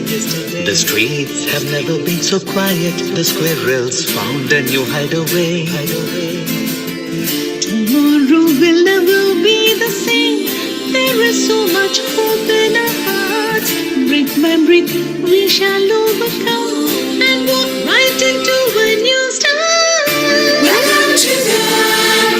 The streets have never been so quiet. The squirrels found a new hideaway. Tomorrow will never be the same. There is so much hope in our hearts. Brick by brick we shall overcome and walk right into a new start. Welcome to the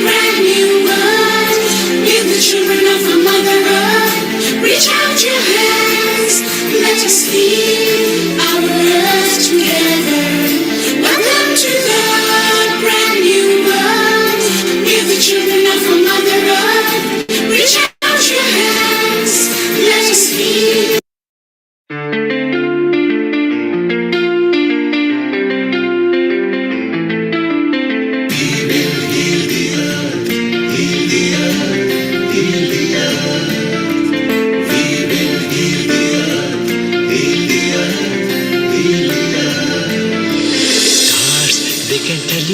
brand new world. We're the children of a Mother Earth. Reach out your hands, let us lead our earth together. Welcome to the brand new world. We're the children of a Mother Earth. Reach out your hands, let us lead.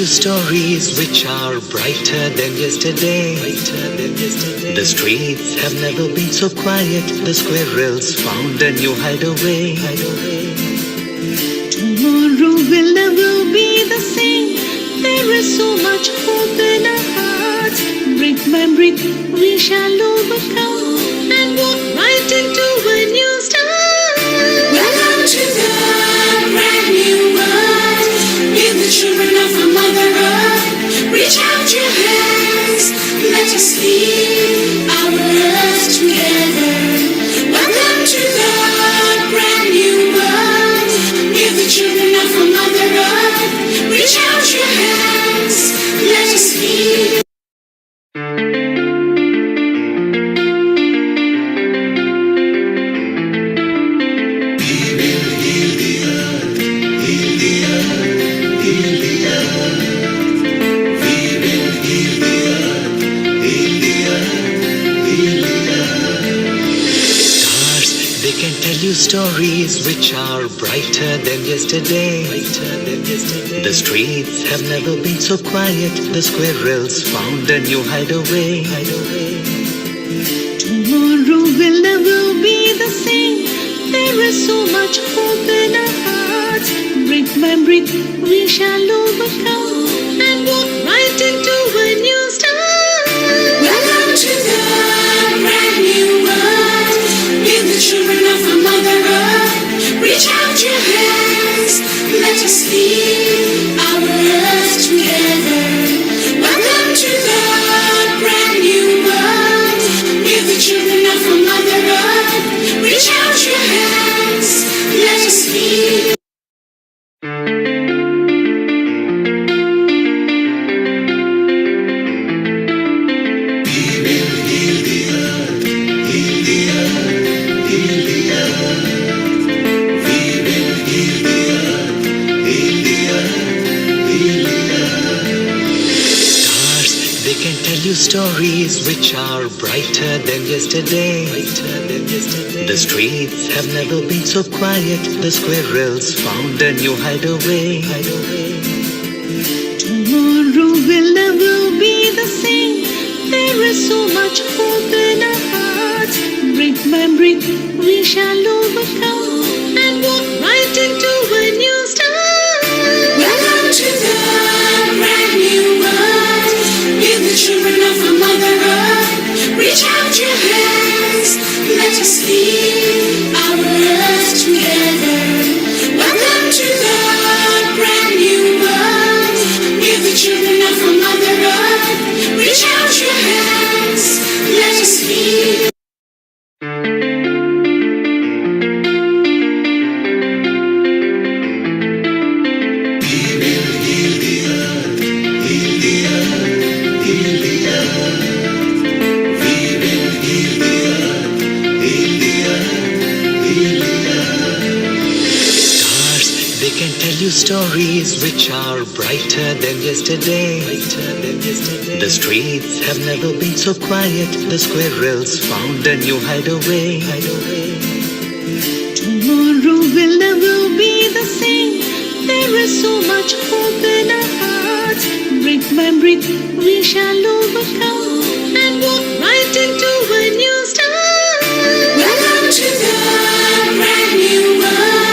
Stories which are brighter than yesterday. The streets have never been so quiet. The squirrels found a new hideaway. Tomorrow will never be the same. There is so much hope in our hearts. Brick by brick we shall overcome and walk right into a new start. Welcome to the brand new world. We're the children of a Mother Earth. Reach out your hands, let us lead our earth together. Welcome to the brand new world. We're the children of a Mother Earth. Reach out your hands, let us lead. Stories which are brighter than yesterday. The streets have never been so quiet. The squirrels found a new hideaway. Tomorrow will never be the same. There is so much hope in our hearts. Brick by brick we shall overcome and walk right into a new start. Welcome to the brand new world. We're the children of a Mother Earth. Reach out your hands, let us lead our earth together. Welcome to the brand new world. We're the children of a Mother Earth. Reach out your hands, let us lead. Stories which are brighter than yesterday. The streets have never been so quiet. The squirrels found a new hideaway. Tomorrow will never be the same. There is so much hope in our hearts. Brick by brick we shall overcome and walk right into a new start. Welcome to the brand new world. We're the children of a Mother Earth. Reach out your hands, let us lead our earth together. Welcome to the brand new world. We're the children of a Mother Earth. Reach out your hands, let us lead. Stories which are brighter than yesterday. The streets have never been so quiet. The squirrels found a new hideaway. Tomorrow will never be the same. There is so much hope in our hearts. Brick by brick we shall overcome and walk right into a new start. Welcome to the brand new world.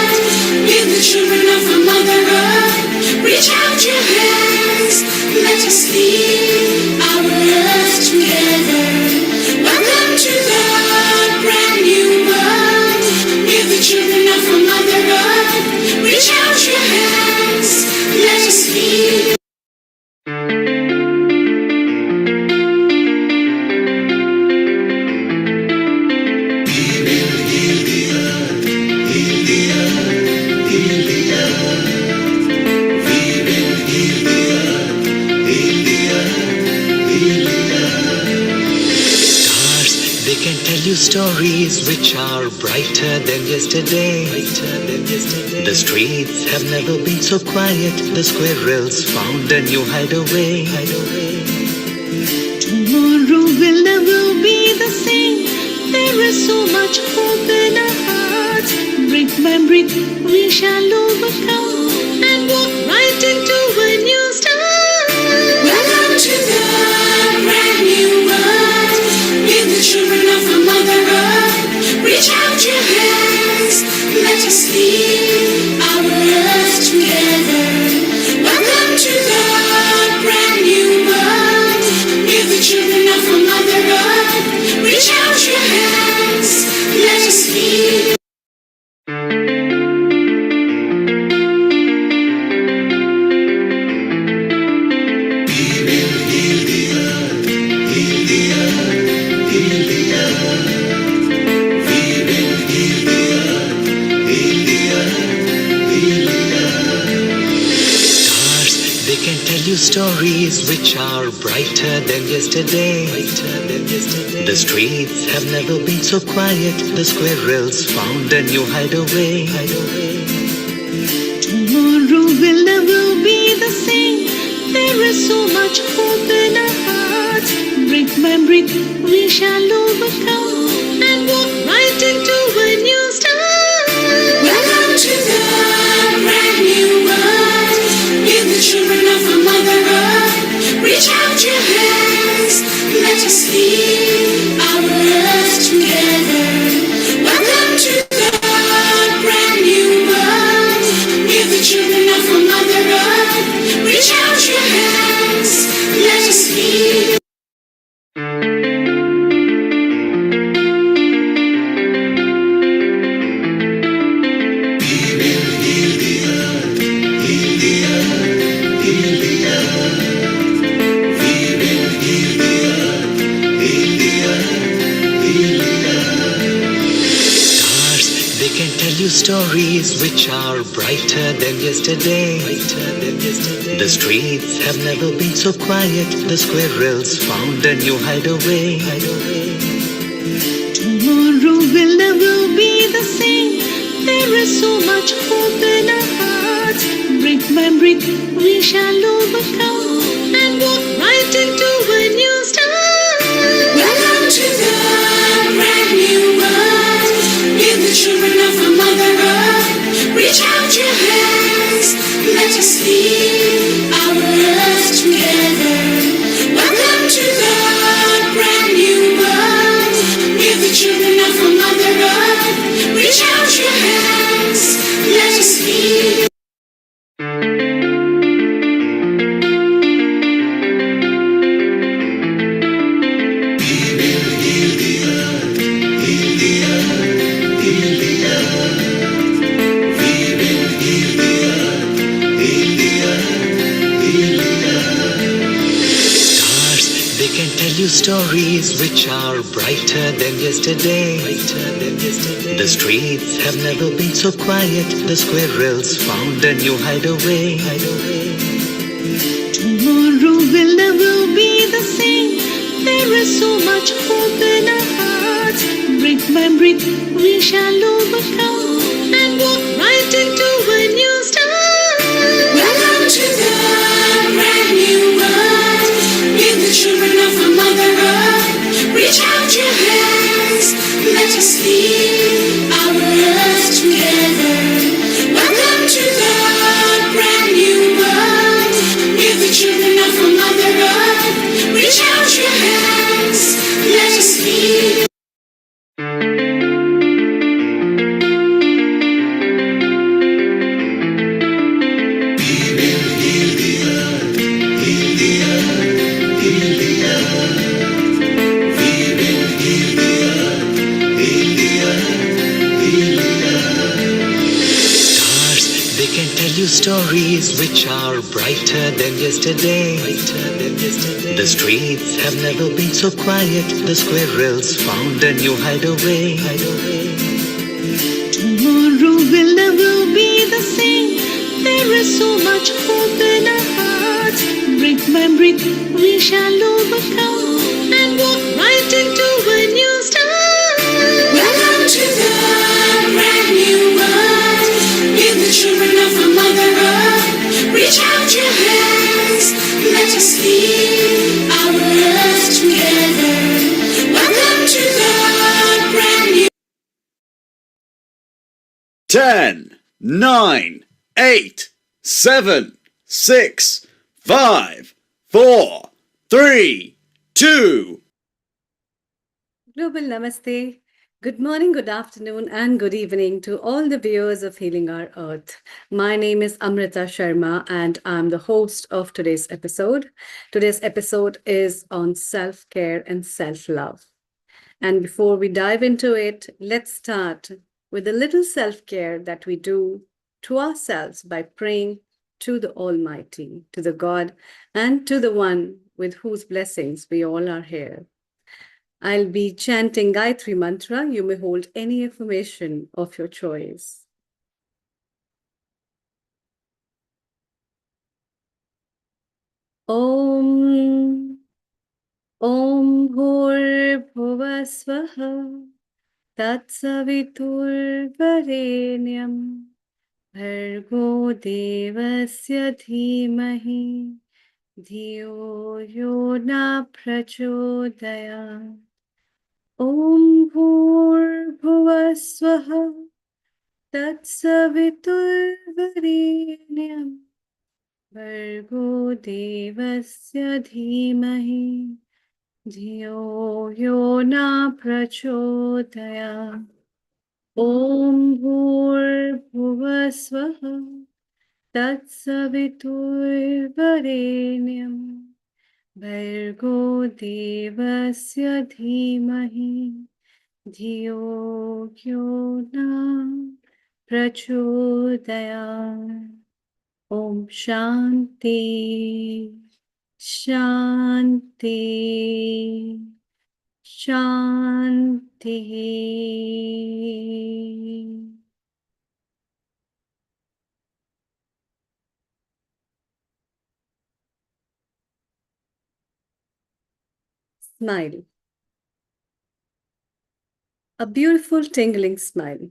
you stories which are brighter than yesterday. The streets have never been so quiet. The squirrels found a new hideaway. Tomorrow will never be the same. There is so much hope in our hearts. Brick by brick, we shall overcome and walk right into a new start. Welcome to the brand new world. With the children of our Mother Earth. Reach out your hands. Let us lead our earth together. Welcome to the brand new world. With the children of our Mother Earth. Reach out your hands. Let us lead. Stories which are brighter than yesterday. The streets have never been so quiet. The squirrels found a new hideaway. Tomorrow will never be the same. There is so much hope in our hearts. Brick by brick, we shall overcome and walk right into a new start. Welcome to the brand new world. With the children of our Mother Earth. Reach out your hands. Let us lead our earth together. Welcome to the brand new world. With the children of our Mother Earth. Reach out your hands. Let us lead. Stories which are brighter than yesterday. The streets have never been so quiet. The squirrels found a new hideaway. Tomorrow will never be the same. There is so much hope in our hearts. Brick by brick, we shall overcome and walk right into a new start. Welcome to the brand new world. With the children of our Mother Earth. Reach out your hands. Let us lead our earth together. Welcome to the brand new world. With the children of our Mother Earth. Reach out your hands. Let us lead. Stories which are brighter than yesterday. The streets have never been so quiet. The squirrels found a new hideaway. Tomorrow will never be the same. There is so much hope in our hearts. Brick by brick, we shall overcome and walk right into a new start. Welcome to the brand new world. With the children of our Mother Earth. Reach out your hands. Let us lead our earth together. Welcome to the brand new world. With the children of our Mother Earth. Reach out your hands. Let us lead. Stories which are brighter than yesterday. The streets have never been so quiet. The squirrels found a new hideaway. Tomorrow will never be the same. There is so much hope in our hearts. Brick by brick, we shall overcome and walk right into a new start. to the brand new world. With the children of our Mother Earth, reach out your hands. Let us heal our earth together. Welcome to the brand new. 10, 9, 8, 7, 6, 5, 4, 3, 2. Global Namaste. Good morning, good afternoon, and good evening to all the viewers of Healing Our Earth. My name is Amrita Sharma, and I'm the host of today's episode. Today's episode is on self-care and self-love. And before we dive into it, let's start with a little self-care that we do to ourselves by praying to the Almighty, to the God, and to the one with whose blessings we all are here. I'll be chanting Gayatri Mantra. You may hold any affirmation of your choice. Om Bhur Swaha Tatsaviturvarenyam Bhargo Devasya Dhimahi Dhiyo Yo Na Prachodayat. Om Bhur Swaha Tatsaviturvarenyam Bhargo Devasya Dhimahi Dhiyo Yo Na Prachodayat. Om Bhur Swaha Tatsaviturvarenyam Bhargo Devasya Dhimahi Dhiyo Yo Na Prachodayat. Om Shanti Shanti Shanti. Smile. A beautiful tingling smile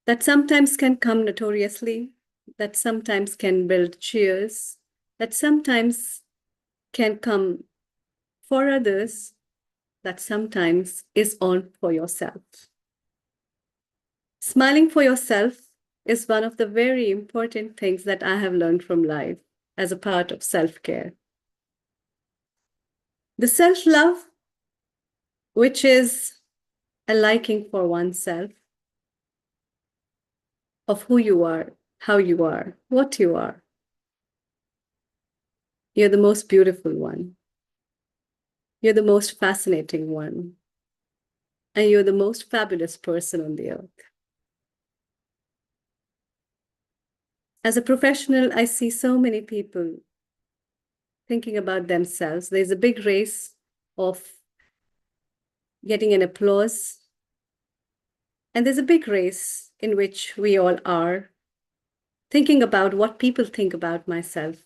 that sometimes can come notoriously, that sometimes can build cheers, that sometimes can come for others, that sometimes is on for yourself. Smiling for yourself is one of the very important things that I have learned from life as a part of self-care. The self-love, which is a liking for oneself, of who you are, how you are, what you are. You're the most beautiful one. You're the most fascinating one. And you're the most fabulous person on the earth. As a professional, I see so many people thinking about themselves. There's a big race of getting an applause. And there's a big race in which we all are thinking about what people think about myself.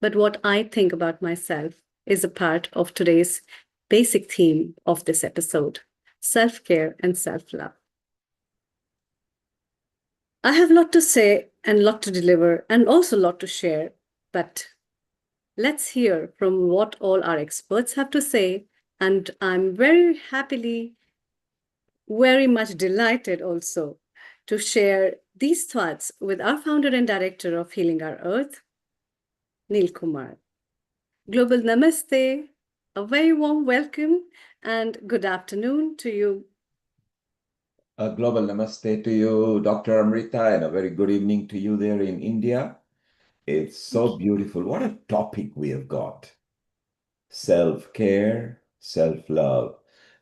But what I think about myself is a part of today's basic theme of this episode, self-care and self-love. I have a lot to say and a lot to deliver and also a lot to share, but let's hear from what all our experts have to say. And I'm very much delighted also to share these thoughts with our founder and director of Healing Our Earth, Neil Kumar. Global Namaste, a very warm welcome and good afternoon to you. A global namaste to you, Dr. Amrita, and a very good evening to you there in India. It's so beautiful. What a topic we have got. Self-care, self-love.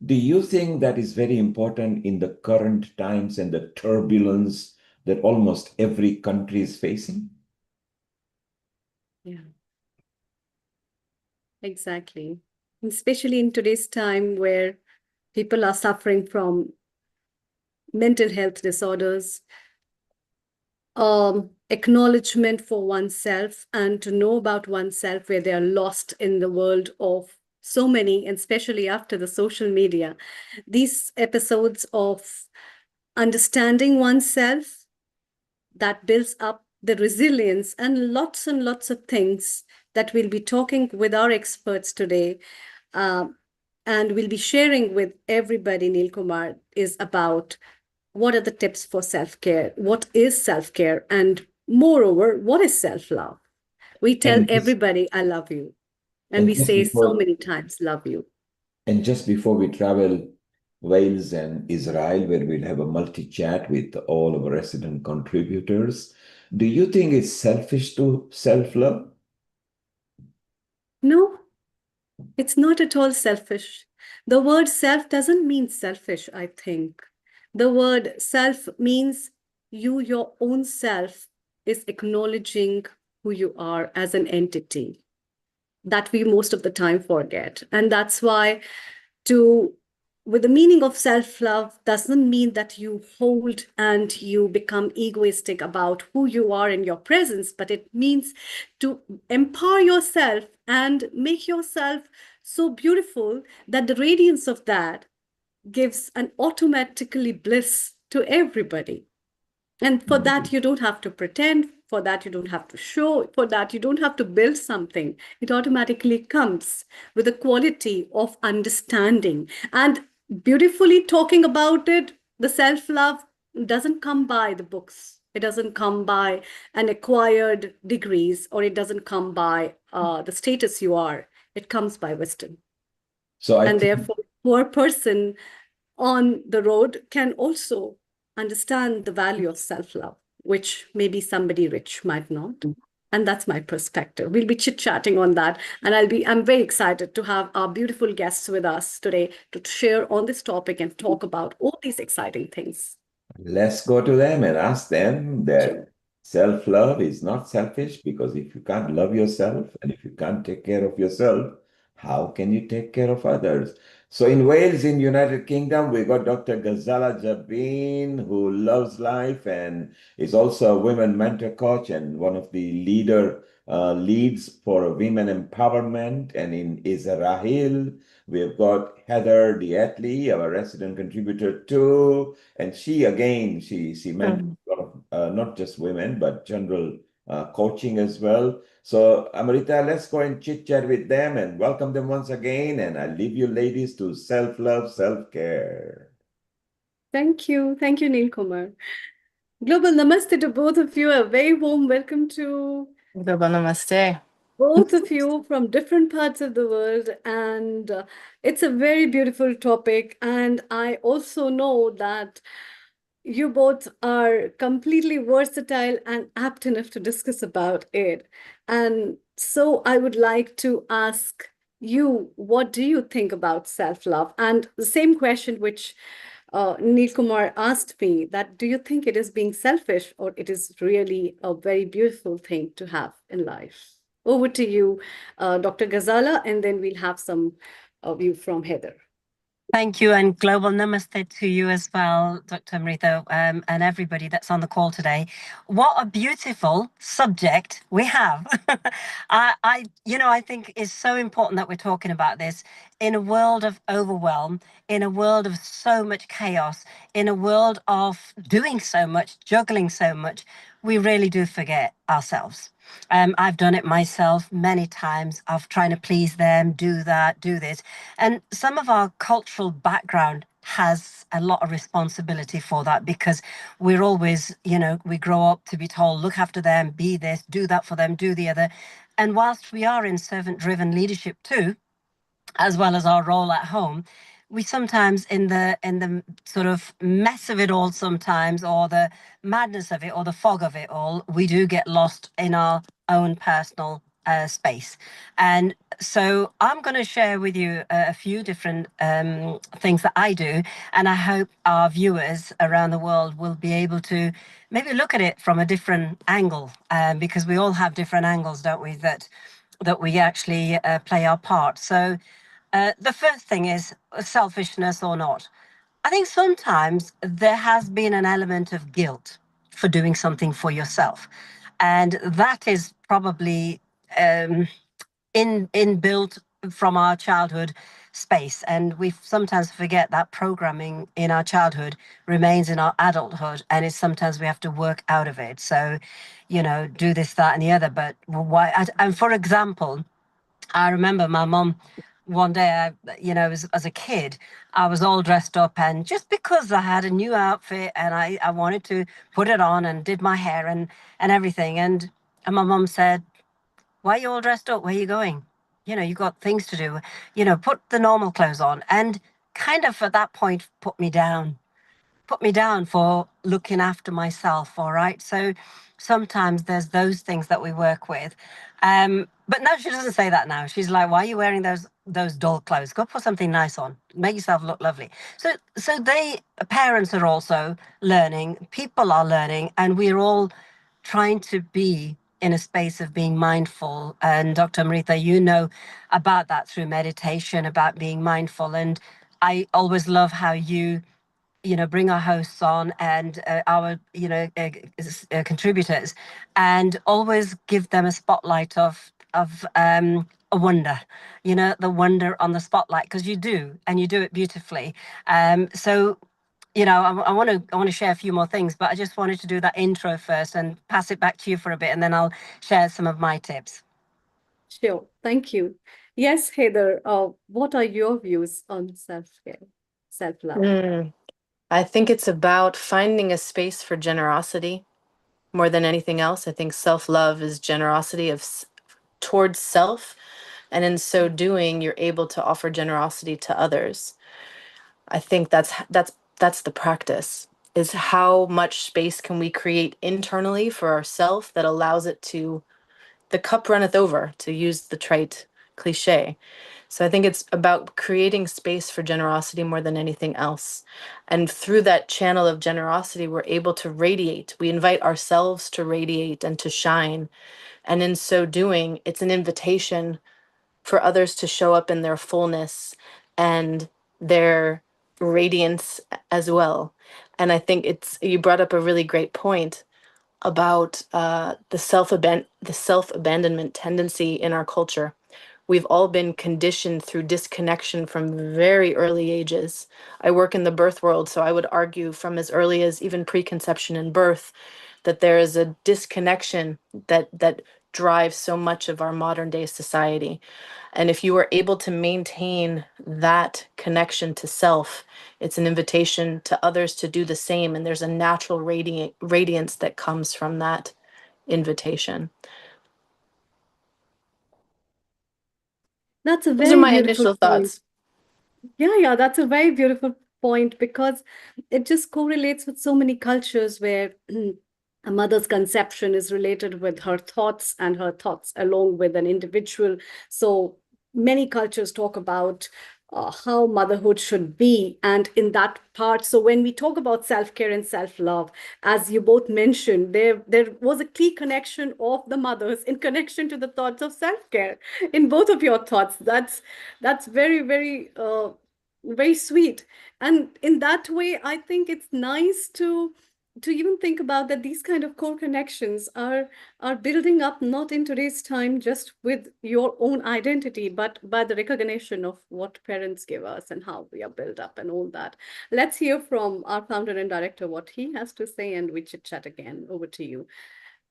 Do you think that is very important in the current times and the turbulence that almost every country is facing? Yeah, exactly. Especially in today's time where people are suffering from mental health disorders, acknowledgement for oneself and to know about oneself where they are lost in the world of so many, and especially after the social media, these episodes of understanding oneself that builds up the resilience and lots of things that we'll be talking with our experts today. And we'll be sharing with everybody, Neil Kumar, is about what are the tips for self-care, what is self-care, and moreover, what is self-love. We tell And just, everybody, I love you. And and we just say so before many times, love you. and just before we travel Wales and Israel, where we'll have a multi-chat with all of our resident contributors, do you think it's selfish to self-love? No, it's not at all selfish. The word self doesn't mean selfish, I think. The word self means you, your own self, is acknowledging who you are as an entity that we most of the time forget. And that's why to with the meaning of self-love doesn't mean that you hold and you become egoistic about who you are in your presence, but it means to empower yourself and make yourself so beautiful that the radiance of that gives an automatically bliss to everybody. And for that, you don't have to pretend. For that, you don't have to show. For that, you don't have to build something. It automatically comes with a quality of understanding. And beautifully talking about it, the self love doesn't come by the books. It doesn't come by an acquired degrees, or it doesn't come by the status you are. It comes by wisdom. So I And think therefore, poor person on the road can also understand the value of self-love, which maybe somebody rich might not. And that's my perspective. We'll be chit-chatting on that. And I'm very excited to have our beautiful guests with us today to share on this topic and talk about all these exciting things. let's go to them and ask them Sure. that self-love is not selfish, because if you can't love yourself and if you can't take care of yourself, how can you take care of others? So in Wales, in United Kingdom, we got Dr. Ghazala Jabin, who loves life and is also a women mentor coach and one of the leads for women empowerment. And in Israel, we've got Heather Dietley, our resident contributor too. And she again, she mentors a lot of not just women, but general coaching as well. So Amrita, let's go and chit chat with them and welcome them once again. And I leave you ladies to self-love, self-care. Thank you. Thank you, Neil Kumar. Global Namaste to both of you. A very warm welcome to Global Namaste. both of you from different parts of the world. And it's a very beautiful topic. And I also know that you both are completely versatile and apt enough to discuss about it. And so I would like to ask you, what do you think about self-love? And the same question which Neil Kumar asked me, that do you think it is being selfish or it is really a very beautiful thing to have in life? Over to you, Dr. Ghazala, and then we'll have some view from Heather. Thank you, and global namaste to you as well, Dr. Amrita, and everybody that's on the call today. What a beautiful subject we have. I think it's so important that we're talking about this in a world of overwhelm, in a world of so much chaos, in a world of doing so much, juggling so much. We really do forget ourselves. I've done it myself many times of trying to please them, do that, do this. And some of our cultural background has a lot of responsibility for that, because we're always, we grow up to be told, look after them, be this, do that for them, do the other. And whilst we are in servant-driven leadership too, as well as our role at home, we sometimes in the sort of mess of it all sometimes, or the madness of it, or the fog of it all, we do get lost in our own personal space. And so I'm going to share with you a few different things that I do, and I hope our viewers around the world will be able to maybe look at it from a different angle, because we all have different angles, don't we, that we actually play our part. So the first thing is selfishness or not. I think sometimes there has been an element of guilt for doing something for yourself. And that is probably inbuilt from our childhood space, and we sometimes forget that programming in our childhood remains in our adulthood, and it's sometimes we have to work out of it. So, do this, that, and the other. But why? And for example, I remember my mom one day, as a kid, I was all dressed up, and just because I had a new outfit and I wanted to put it on and did my hair and everything, and my mom said, "Why are you all dressed up? Where are you going? You've got things to do. Put the normal clothes on." And kind of at that point put me down for looking after myself. All right. So sometimes there's those things that we work with. But no, she doesn't say that now. She's like, "Why are you wearing those dull clothes? Go put something nice on. Make yourself look lovely." So parents are also learning, people are learning, and we're all trying to be in a space of being mindful. And Dr. Amrita, you know about that through meditation, about being mindful. And I always love how you bring our hosts on and our contributors, and always give them a spotlight of a wonder, the wonder on the spotlight, because you do, and you do it beautifully. So I want to share a few more things, but I just wanted to do that intro first and pass it back to you for a bit, and then I'll share some of my tips. Sure. Thank you. Yes, Heather, what are your views on self-care, self-love? I think it's about finding a space for generosity more than anything else. I think self-love is generosity towards self, and in so doing, you're able to offer generosity to others. I think that's the practice, is how much space can we create internally for ourselves that allows it to, the cup runneth over, to use the trite cliche. So I think it's about creating space for generosity more than anything else. And through that channel of generosity, we're able to radiate. We invite ourselves to radiate and to shine. And in so doing, it's an invitation for others to show up in their fullness and their radiance as well. And I think you brought up a really great point about the self abandonment tendency in our culture. We've all been conditioned through disconnection from very early ages. I work in the birth world, so I would argue from as early as even preconception and birth that there is a disconnection that drives so much of our modern day society. And if you are able to maintain that connection to self, it's an invitation to others to do the same. And there's a natural radiance that comes from that invitation. That's a Those are very my beautiful initial point. thoughts. Yeah, that's a very beautiful point because it just correlates with so many cultures where a mother's conception is related with her thoughts and her thoughts along with an individual. So many cultures talk about how motherhood should be. And in that part, so when we talk about self-care and self-love, as you both mentioned, there was a key connection of the mothers in connection to the thoughts of self-care in both of your thoughts. That's very, very sweet. And in that way, I think it's nice to even think about that these kind of core connections are building up not in today's time just with your own identity, but by the recognition of what parents give us and how we are built up and all that. Let's hear from our founder and director what he has to say, and we chit chat again. Over to you.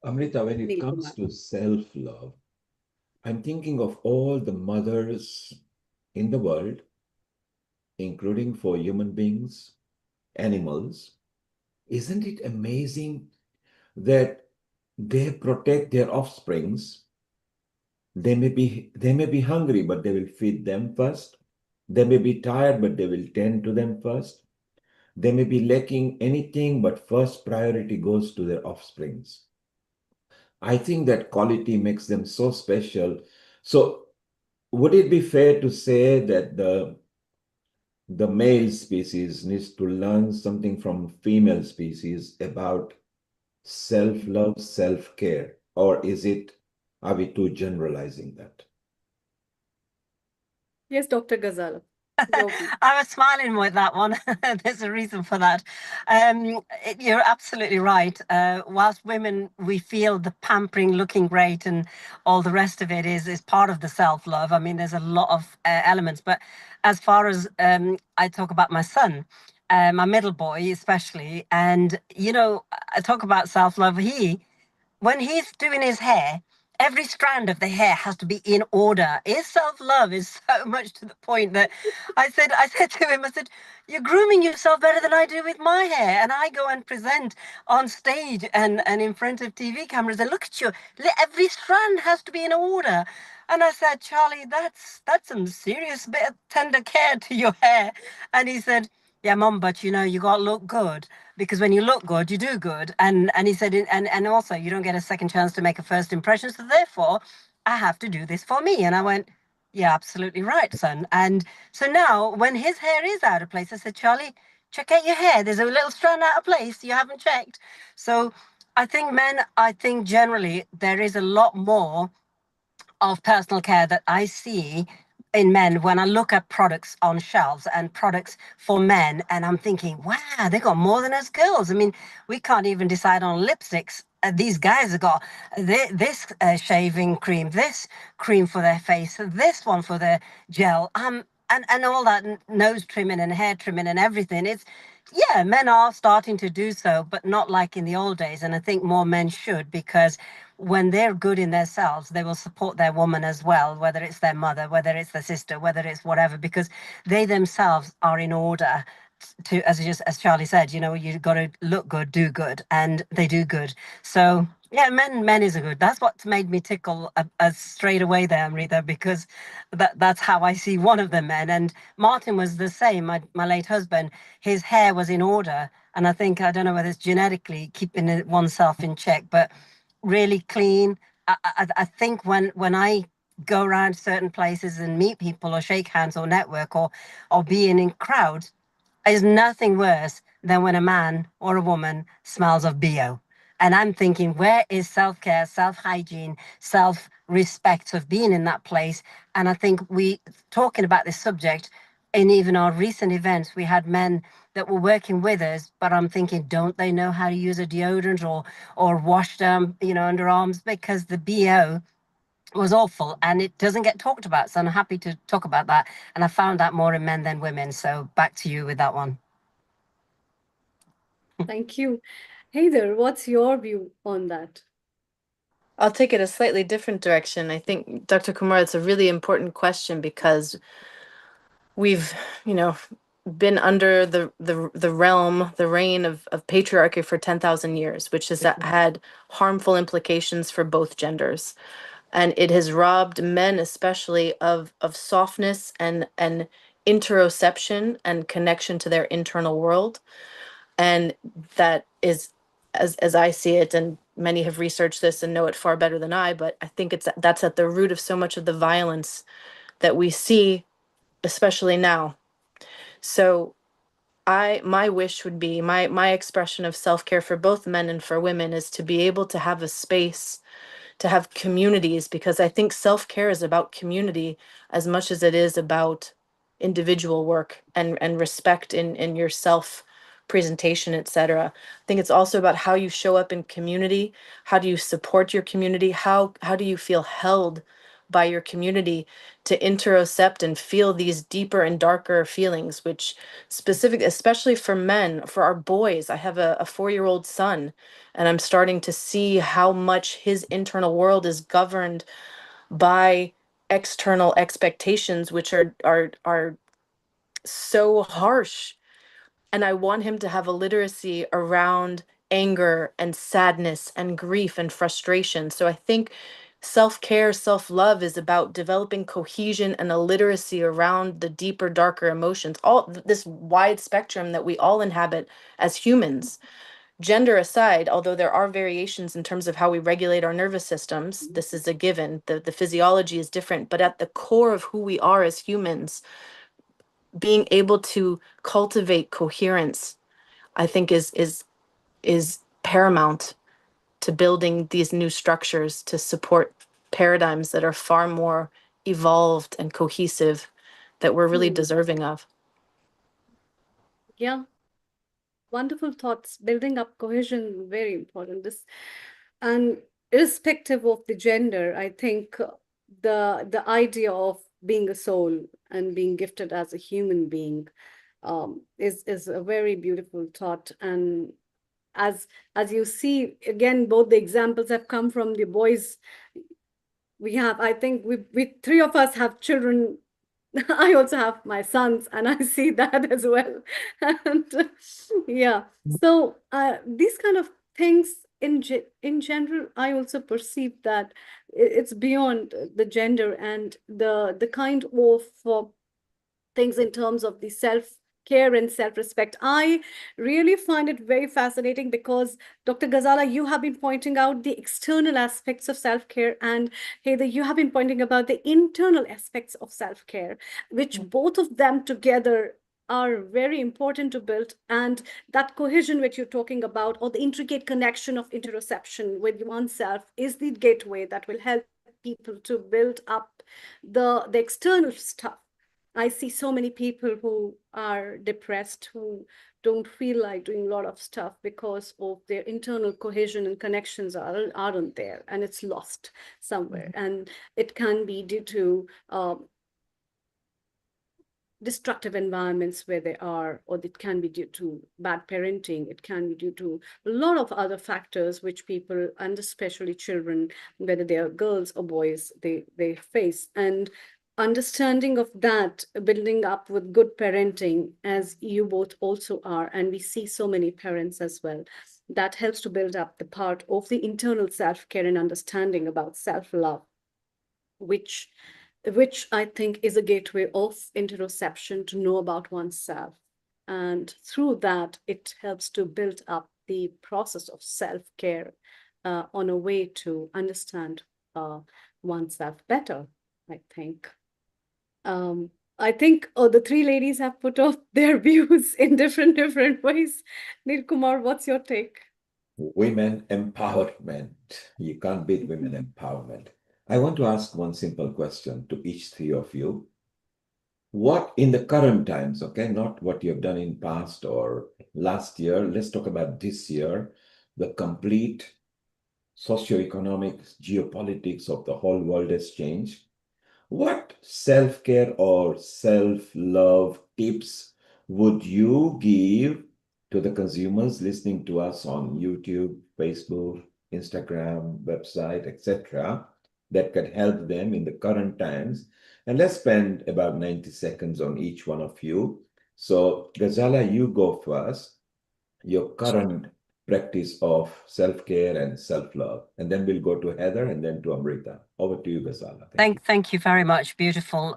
Amrita, when it Neil comes Kumar. to self-love, I'm thinking of all the mothers in the world, including for human beings, animals. Isn't it amazing that they protect their offsprings? They may be hungry, but they will feed them first. They may be tired, but they will tend to them first. They may be lacking anything, but first priority goes to their offsprings. I think that quality makes them so special. So, would it be fair to say that the male species needs to learn something from female species about self-love, self-care, or are we too generalizing that? Yes, Dr. Ghazal. Yogi. I was smiling with that one. There's a reason for that. You're absolutely right. Whilst women, we feel the pampering, looking great, and all the rest of it is part of the self love. I mean, there's a lot of elements. But as far as I talk about my son, my middle boy especially, and I talk about self love. When he's doing his hair, every strand of the hair has to be in order. His self-love is so much to the point that I said to him, I said, "You're grooming yourself better than I do with my hair." And I go and present on stage and in front of TV cameras and look at you. Every strand has to be in order. And I said, "Charlie, that's some serious bit of tender care to your hair." And he said, "Yeah, Mum, but you got to look good, because when you look good, you do good." And he said, and also you don't get a second chance to make a first impression. So therefore, I have to do this for me. And I went, "Yeah, absolutely right, son." And so now when his hair is out of place, I said, "Charlie, check out your hair. There's a little strand out of place. You haven't checked." So I think generally there is a lot more of personal care that I see in men when I look at products on shelves and products for men, and I'm thinking, wow, they got more than us girls. I mean, we can't even decide on lipsticks. These guys have got this shaving cream, this cream for their face, this one for their gel, and all that nose trimming and hair trimming and everything. Yeah, men are starting to do so, but not like in the old days. And I think more men should, because when they're good in themselves, they will support their woman as well, whether it's their mother, whether it's their sister, whether it's whatever, because they themselves are in order to, as Charlie said, you've got to look good, do good, and they do good. So yeah, men is a good. That's what made me tickle straight away there, Amrita, because that's how I see one of the men. And Martin was the same. My late husband, his hair was in order, and I don't know whether it's genetically keeping oneself in check, but really clean. I think when I go around certain places and meet people or shake hands or network or be in crowds, there's nothing worse than when a man or a woman smells of BO. And I'm thinking, where is self care, self hygiene, self respect of being in that place? And I think talking about this subject, in even our recent events, we had men that were working with us, but I'm thinking, don't they know how to use a deodorant or wash them, underarms? Because the BO was awful and it doesn't get talked about. So I'm happy to talk about that. And I found that more in men than women. So back to you with that one. Thank you. Heather, what's your view on that? I'll take it a slightly different direction. I think, Dr. Kumar, it's a really important question because we've, been under the realm, the reign of patriarchy for 10,000 years, which has had harmful implications for both genders. And it has robbed men especially of softness and interoception and connection to their internal world. And that is, as I see it, and many have researched this and know it far better than I, but I think that's at the root of so much of the violence that we see, especially now. So my wish would be, my expression of self-care for both men and for women is to be able to have a space, to have communities, because I think self-care is about community as much as it is about individual work and respect in your self presentation, etc. I think it's also about how you show up in community. How do you support your community? How do you feel held by your community to interocept and feel these deeper and darker feelings, which specific, especially for men, for our boys. I have a 4-year-old son, and I'm starting to see how much his internal world is governed by external expectations, which are so harsh. And I want him to have a literacy around anger and sadness and grief and frustration. So I think self-care, self-love is about developing cohesion and a literacy around the deeper, darker emotions, all this wide spectrum that we all inhabit as humans. Gender aside, although there are variations in terms of how we regulate our nervous systems, this is a given. The physiology is different, but at the core of who we are as humans, being able to cultivate coherence, I think is paramount to building these new structures to support paradigms that are far more evolved and cohesive that we're really deserving of. Yeah. Wonderful thoughts. Building up cohesion, very important. This, and irrespective of the gender, I think the idea of being a soul and being gifted as a human being is a very beautiful thought. And as you see, again, both the examples have come from the boys. We have, I think we three of us have children. I also have my sons, and I see that as well. And yeah, so these kind of things in general, I also perceive that it's beyond the gender and the kind of things in terms of the self-care and self-respect. I really find it very fascinating because Dr. Ghazala, you have been pointing out the external aspects of self-care, and Heather, you have been pointing about the internal aspects of self-care, which both of them together are very important to build. And that cohesion which you're talking about, or the intricate connection of interoception with oneself, is the gateway that will help people to build up the external stuff. I see so many people who are depressed, who don't feel like doing a lot of stuff because of their internal cohesion and connections aren't there, and it's lost somewhere. And it can be due to destructive environments where they are, or it can be due to bad parenting. It can be due to a lot of other factors which people, and especially children, whether they are girls or boys, they face. And understanding of that, building up with good parenting, as you both also are, and we see so many parents as well, that helps to build up the part of the internal self-care and understanding about self-love, which I think is a gateway of interoception to know about oneself. And through that, it helps to build up the process of self-care on a way to understand oneself better, I think. I think the three ladies have put off their views in different ways. Neil Kumar, what's your take? Women empowerment. You can't beat women empowerment. I want to ask one simple question to each three of you. What in the current times, okay, not what you have done in past or last year, let's talk about this year, the complete socioeconomic geopolitics of the whole world has changed. What self-care or self-love tips would you give to the consumers listening to us on YouTube, Facebook, Instagram, website, etc., that could help them in the current times? And let's spend about 90 seconds on each one of you. So, Ghazala, you go first. Your current practice of self-care and self-love. And then we'll go to Heather and then to Amrita. Over to you, Ghazala. Thank you very much. Beautiful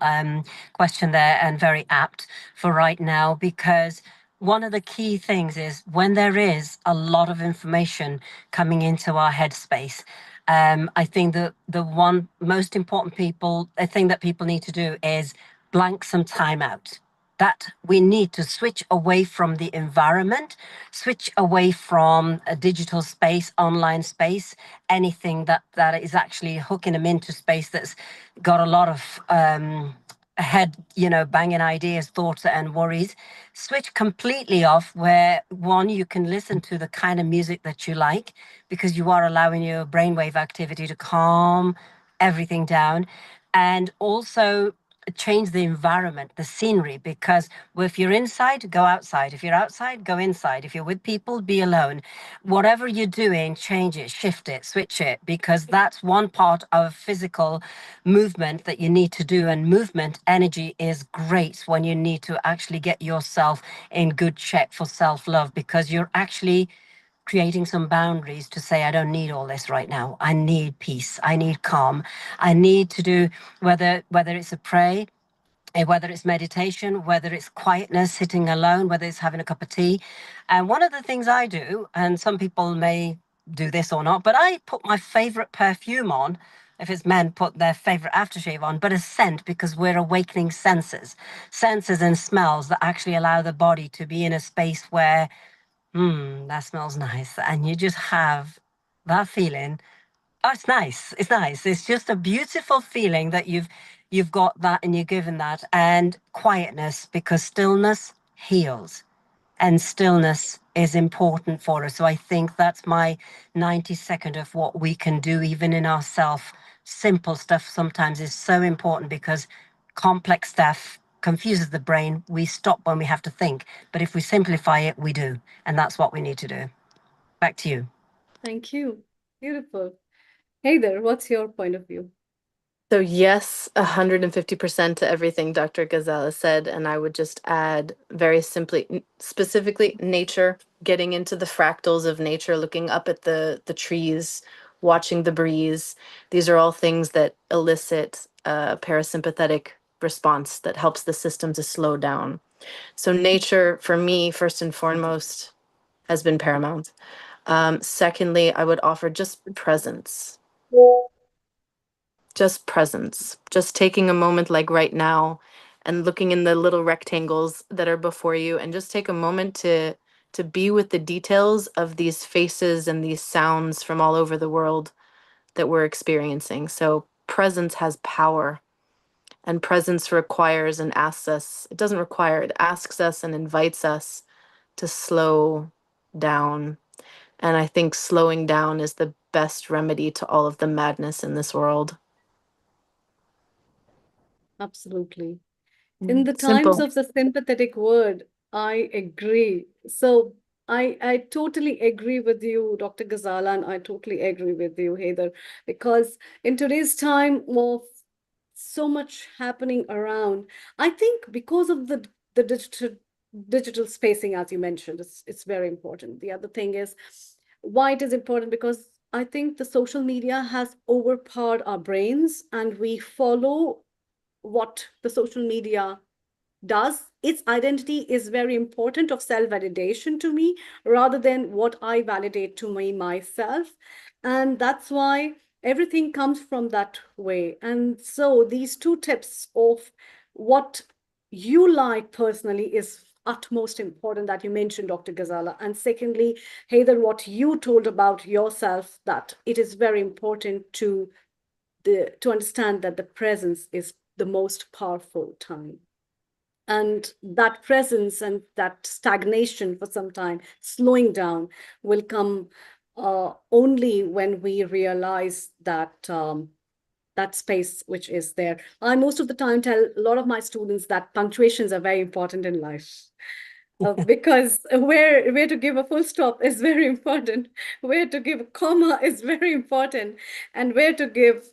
question there, and very apt for right now, because one of the key things is when there is a lot of information coming into our headspace, I think that the one most important thing that people need to do is blank some time out. That we need to switch away from the environment, switch away from a digital space, online space, anything that is actually hooking them into space that's got a lot of head, banging ideas, thoughts, and worries. Switch completely off, where one, you can listen to the kind of music that you like, because you are allowing your brainwave activity to calm everything down. And also change the environment, the scenery, because if you're inside, go outside. If you're outside, go inside. If you're with people, be alone. Whatever you're doing, change it, shift it, switch it, because that's one part of physical movement that you need to do. And movement energy is great when you need to actually get yourself in good check for self-love, because you're actually creating some boundaries to say, I don't need all this right now. I need peace. I need calm. I need to do, whether it's a pray, whether it's meditation, whether it's quietness, sitting alone, whether it's having a cup of tea. And one of the things I do, and some people may do this or not, but I put my favorite perfume on. If it's men, put their favorite aftershave on, but a scent, because we're awakening senses and smells that actually allow the body to be in a space where that smells nice. And you just have that feeling. Oh, it's nice. It's nice. It's just a beautiful feeling that you've got that and you're given that. And quietness, because stillness heals and stillness is important for us. So I think that's my 90-second of what we can do, even in ourself. Simple stuff sometimes is so important because complex stuff confuses the brain. We stop when we have to think. But if we simplify it, we do. And that's what we need to do. Back to you. Thank you. Beautiful. Heather, what's your point of view? So yes, 150% to everything Dr. Ghazala said, and I would just add very simply, specifically nature, getting into the fractals of nature, looking up at the trees, watching the breeze. These are all things that elicit a parasympathetic response that helps the system to slow down. So nature, for me, first and foremost, has been paramount. Secondly, I would offer just presence, just taking a moment like right now and looking in the little rectangles that are before you and just take a moment to be with the details of these faces and these sounds from all over the world that we're experiencing. So presence has power, and presence requires and asks us, it doesn't require, it asks us and invites us to slow down. And I think slowing down is the best remedy to all of the madness in this world. Absolutely. In the times Simple. of the sympathetic word, I agree. So I totally agree with you, Dr. Ghazala, and I totally agree with you, Heather, because in today's time of so much happening around, I think because of the digital spacing, as you mentioned, it's very important. The other thing is why it is important, because I think the social media has overpowered our brains and we follow what the social media does. Its identity is very important of self-validation to me rather than what I validate to me myself. And that's why everything comes from that way. And so these two tips of what you like personally is utmost important that you mentioned, Dr. Ghazala. And secondly, Heather, what you told about yourself, that it is very important to understand that the presence is the most powerful time. And that presence and that stagnation for some time, slowing down, will come only when we realize that that space which is there. I most of the time tell a lot of my students that punctuations are very important in life. Because where to give a full stop is very important, where to give a comma is very important, and where to give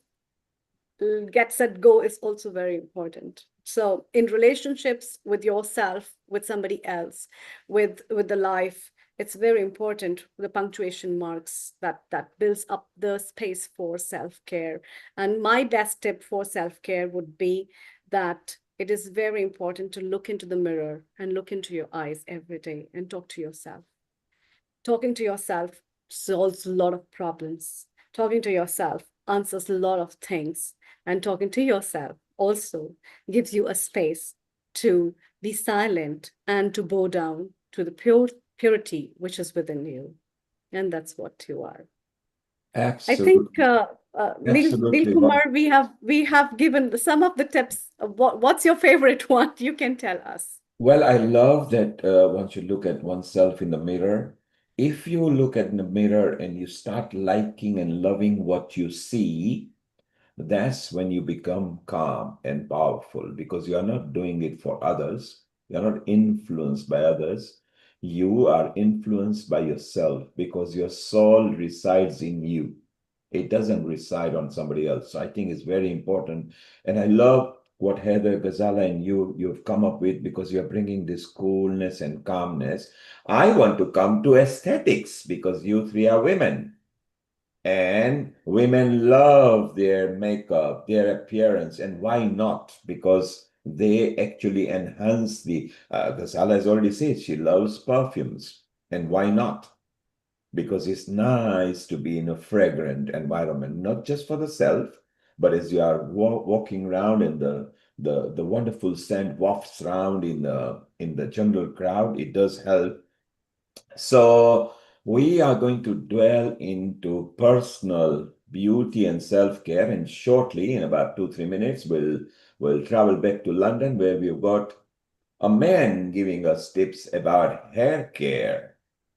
get set go is also very important. So in relationships with yourself, with somebody else, with the life, it's very important, the punctuation marks that builds up the space for self-care. And my best tip for self-care would be that it is very important to look into the mirror and look into your eyes every day and talk to yourself. Talking to yourself solves a lot of problems. Talking to yourself answers a lot of things. And talking to yourself also gives you a space to be silent and to bow down to the purity which is within you. And that's what you are. I think Absolutely. Neil Absolutely. Kumar, we have given some of the tips. What's your favorite one? You can tell us. Well, I love that one should look at oneself in the mirror. If you look at the mirror and you start liking and loving what you see, that's when you become calm and powerful because you are not doing it for others. You're not influenced by others. You are influenced by yourself because your soul resides in you. It doesn't reside on somebody else. So I think it's very important. And I love what Heather Ghazala and you've come up with because you're bringing this coolness and calmness. I want to come to aesthetics because you three are women. And women love their makeup, their appearance, and why not? Because they actually enhance Ghazala has already said she loves perfumes. And why not? Because it's nice to be in a fragrant environment, not just for the self, but as you are walking around and the wonderful scent wafts around in the jungle crowd, it does help. So we are going to dwell into personal beauty and self-care. And shortly, in about 2, 3 minutes, we'll travel back to London, where we've got a man giving us tips about hair care.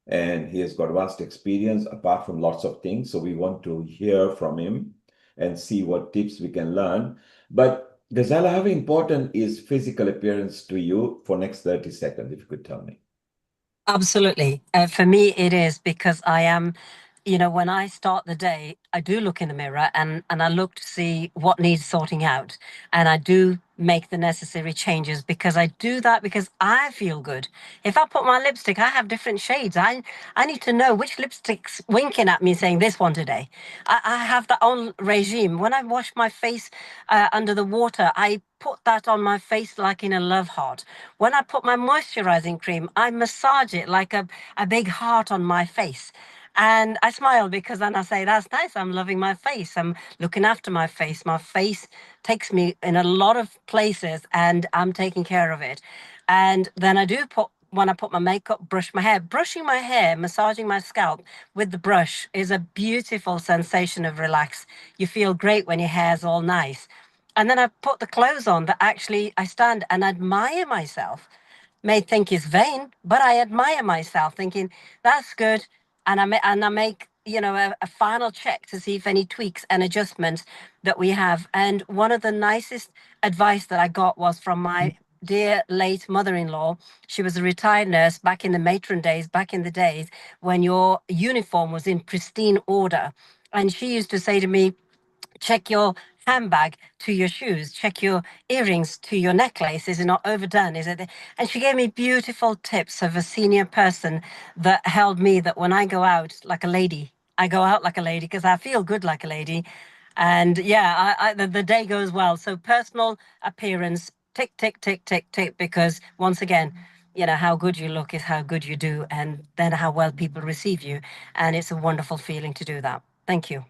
And he has got vast experience apart from lots of things. So we want to hear from him and see what tips we can learn. But Ghazala, how important is physical appearance to you for next 30 seconds, if you could tell me? Absolutely. For me, it is because I am, when I start the day, I do look in the mirror and I look to see what needs sorting out. And I do make the necessary changes because I do that because I feel good. If I put my lipstick, I have different shades. I need to know which lipstick's winking at me saying this one today. I have that own regime. When I wash my face under the water, I put that on my face like in a love heart. When I put my moisturizing cream, I massage it like a big heart on my face. And I smile because then I say, that's nice. I'm loving my face. I'm looking after my face. My face takes me in a lot of places and I'm taking care of it. And then I do when I put my makeup, brush my hair. Brushing my hair, massaging my scalp with the brush is a beautiful sensation of relax. You feel great when your hair's all nice. And then I put the clothes on that actually I stand and admire myself. May think is vain, but I admire myself, thinking that's good, and I make a final check to see if any tweaks and adjustments that we have. And one of the nicest advice that I got was from my dear late mother-in-law. She was a retired nurse back in the matron days, back in the days when your uniform was in pristine order, and she used to say to me, check your handbag to your shoes, check your earrings to your necklace. Is it not overdone? Is it? And she gave me beautiful tips of a senior person that held me that when I go out like a lady, I go out like a lady because I feel good like a lady. And yeah, the day goes well. So personal appearance, tick, tick, tick, tick, tick, because once again, how good you look is how good you do, and then how well people receive you. And it's a wonderful feeling to do that. Thank you.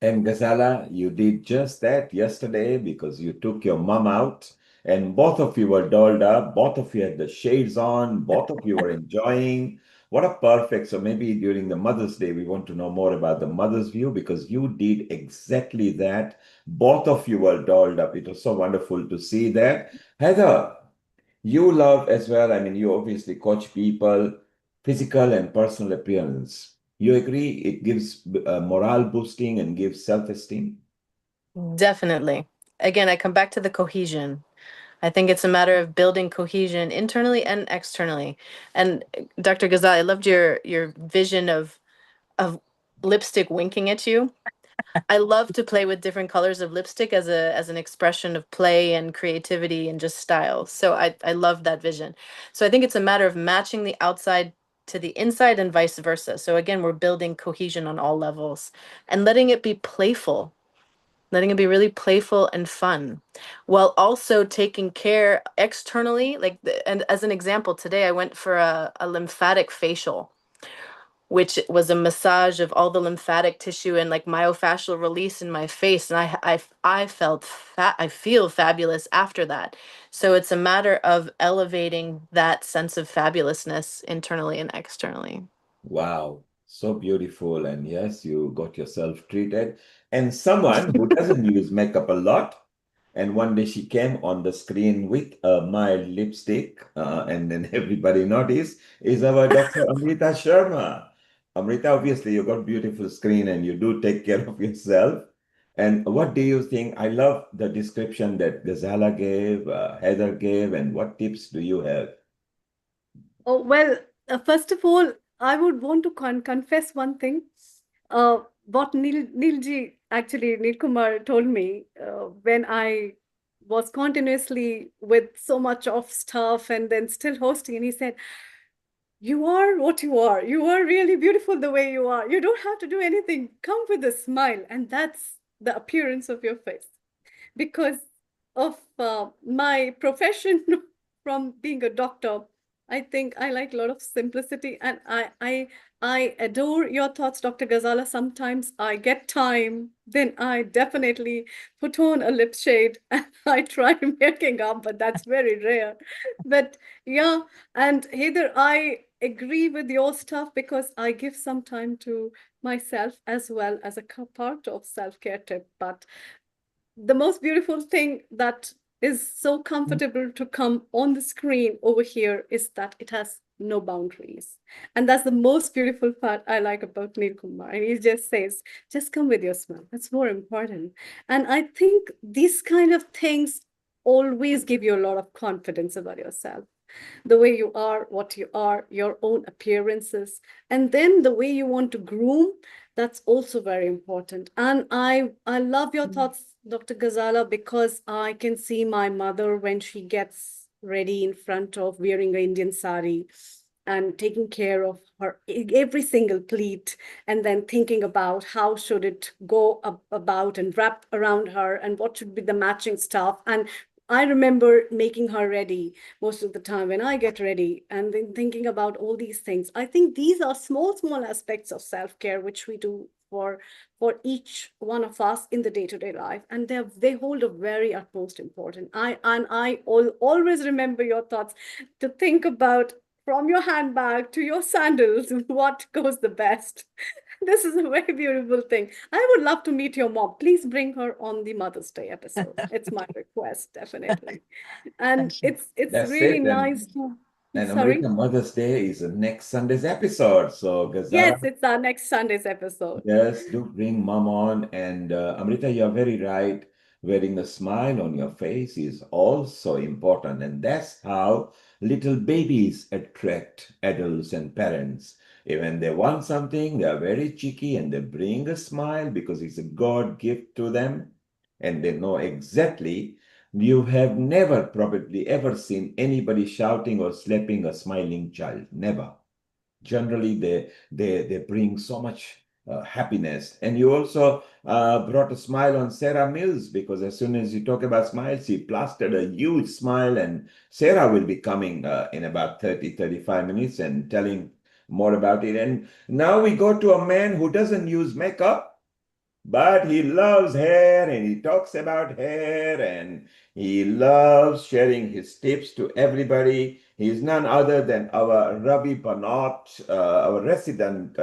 And Ghazala, you did just that yesterday because you took your mom out and both of you were dolled up, both of you had the shades on, both of you were enjoying. What a perfect. So maybe during the Mother's Day, we want to know more about the mother's view because you did exactly that. Both of you were dolled up. It was so wonderful to see that. Heather, you love as well. I mean, you obviously coach people, physical and personal appearance. You agree it gives morale boosting and gives self-esteem? Definitely. Again, I come back to the cohesion. I think it's a matter of building cohesion internally and externally. And Dr. Ghazal, I loved your vision of lipstick winking at you. I love to play with different colors of lipstick as an expression of play and creativity and just style. So I love that vision. So I think it's a matter of matching the outside to the inside and vice versa. So again, we're building cohesion on all levels and letting it be playful, letting it be really playful and fun, while also taking care externally. And as an example, today I went for a lymphatic facial, which was a massage of all the lymphatic tissue and like myofascial release in my face. And I I feel fabulous after that. So it's a matter of elevating that sense of fabulousness internally and externally. Wow, so beautiful. And yes, you got yourself treated. And someone who doesn't use makeup a lot, and one day she came on the screen with a mild lipstick, and then everybody noticed, is our Dr. Amrita Sharma. Amrita, obviously, you got beautiful screen and you do take care of yourself. And what do you think? I love the description that Ghazala gave, Heather gave, and what tips do you have? Oh, well, first of all, I would want to confess one thing. What Neilji, actually, Neil Kumar told me when I was continuously with so much of stuff and then still hosting, and he said, you are what you are. You are really beautiful the way you are. You don't have to do anything. Come with a smile. And that's the appearance of your face. Because of my profession from being a doctor, I think I like a lot of simplicity, and I adore your thoughts, Dr. Ghazala. Sometimes I get time, then I definitely put on a lip shade and I try making up, but that's very rare. But yeah, and Heather, I agree with your stuff because I give some time to myself as well as a part of self-care tip. But the most beautiful thing that is so comfortable to come on the screen over here is that it has no boundaries. And that's the most beautiful part I like about Neil Kumar. And he just says, just come with your smile. That's more important. And I think these kind of things always give you a lot of confidence about yourself, the way you are, what you are, your own appearances, and then the way you want to groom. That's also very important. And I love your thoughts, Dr. Ghazala, because I can see my mother when she gets ready in front of wearing an Indian sari and taking care of her every single pleat, and then thinking about how should it go about and wrap around her and what should be the matching stuff. And I remember making her ready most of the time when I get ready, and then thinking about all these things. I think these are small aspects of self-care which we do for each one of us in the day-to-day life, and they hold a very utmost important. Always remember your thoughts to think about, from your handbag to your sandals, what goes the best. This is a very beautiful thing. I would love to meet your mom. Please bring her on the Mother's Day episode. It's my request, definitely. And Thank you. it's That's really it. nice to. And Sorry. American Mother's Day is next Sunday's episode. So, Gazara, Yes, it's our next Sunday's episode. yes, do bring mom on. And Amrita, you're very right. Wearing a smile on your face is also important. And that's how little babies attract adults and parents. When they want something, they are very cheeky and they bring a smile because it's a God gift to them. And they know exactly. You have never probably ever seen anybody shouting or slapping a smiling child. Never. Generally they bring so much happiness. And you also brought a smile on Sarah Mills, because as soon as you talk about smiles, she plastered a huge smile, and Sarah will be coming in about 35 minutes and telling more about it. And now we go to a man who doesn't use makeup, but he loves hair and he talks about hair and he loves sharing his tips to everybody. He's none other than our Ravi Banot, our resident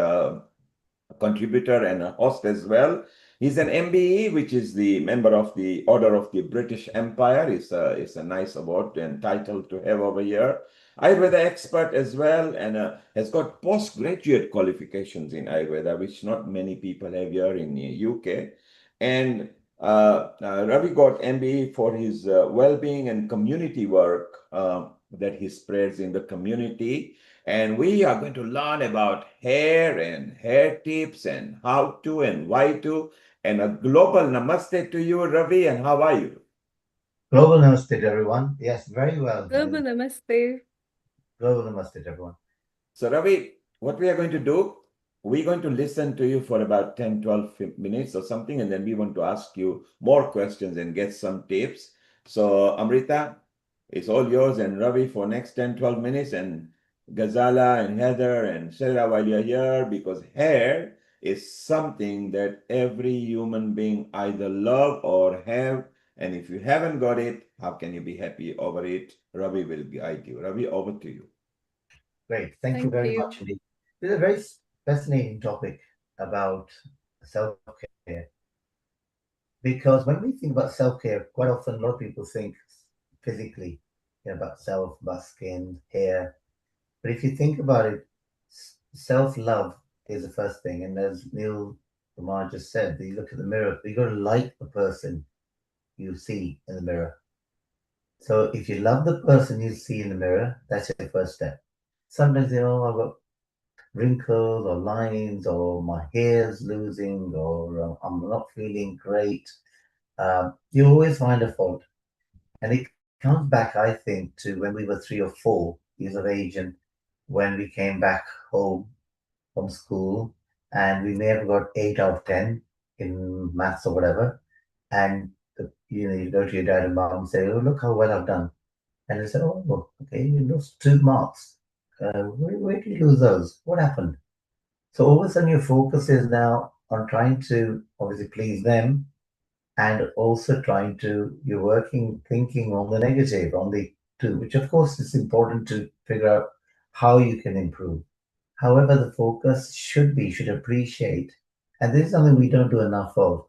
contributor and a host as well. He's an MBE, which is the member of the Order of the British Empire. It's a nice award and title to have over here. Ayurveda expert as well, and has got postgraduate qualifications in Ayurveda, which not many people have here in the UK. And Ravi got MBE for his well-being and community work that he spreads in the community. And we are going to learn about hair and hair tips and how to and why to. And a global namaste to you, Ravi. And how are you? Global namaste to everyone. Yes, very well. Global namaste. Global namaste to everyone. So, Ravi, what we are going to do, we're going to listen to you for about 10, 12 minutes or something, and then we want to ask you more questions and get some tips. So, Amrita, it's all yours, and Ravi for next 10, 12 minutes, and Ghazala and Heather and Sarah while you're here, because hair is something that every human being either love or have. And if you haven't got it, how can you be happy over it? Ravi will guide you. Ravi, over to you. Great. Thank you Thank very you. much indeed. This is a very fascinating topic about self-care. Because when we think about self-care, quite often a lot of people think physically, about self, about skin, hair. But if you think about it, self-love is the first thing. And as Neil Kumar just said, you look at the mirror, you got to like the person you see in the mirror. So if you love the person you see in the mirror, that's your first step. Sometimes, I've got wrinkles or lines, or my hair's losing, or I'm not feeling great. You always find a fault. And it comes back, I think, to when we were 3 or 4 years of age, and when we came back home from school, and we may have got 8 out of 10 in maths or whatever. And you go to your dad and mom and say, "Oh, look how well I've done." And they say, "Oh, okay, you lost 2 marks. Where did you lose those? What happened?" So all of a sudden your focus is now on trying to obviously please them, and also you're thinking on the negative, on the two, which of course is important to figure out how you can improve. However, the focus should appreciate, and this is something we don't do enough of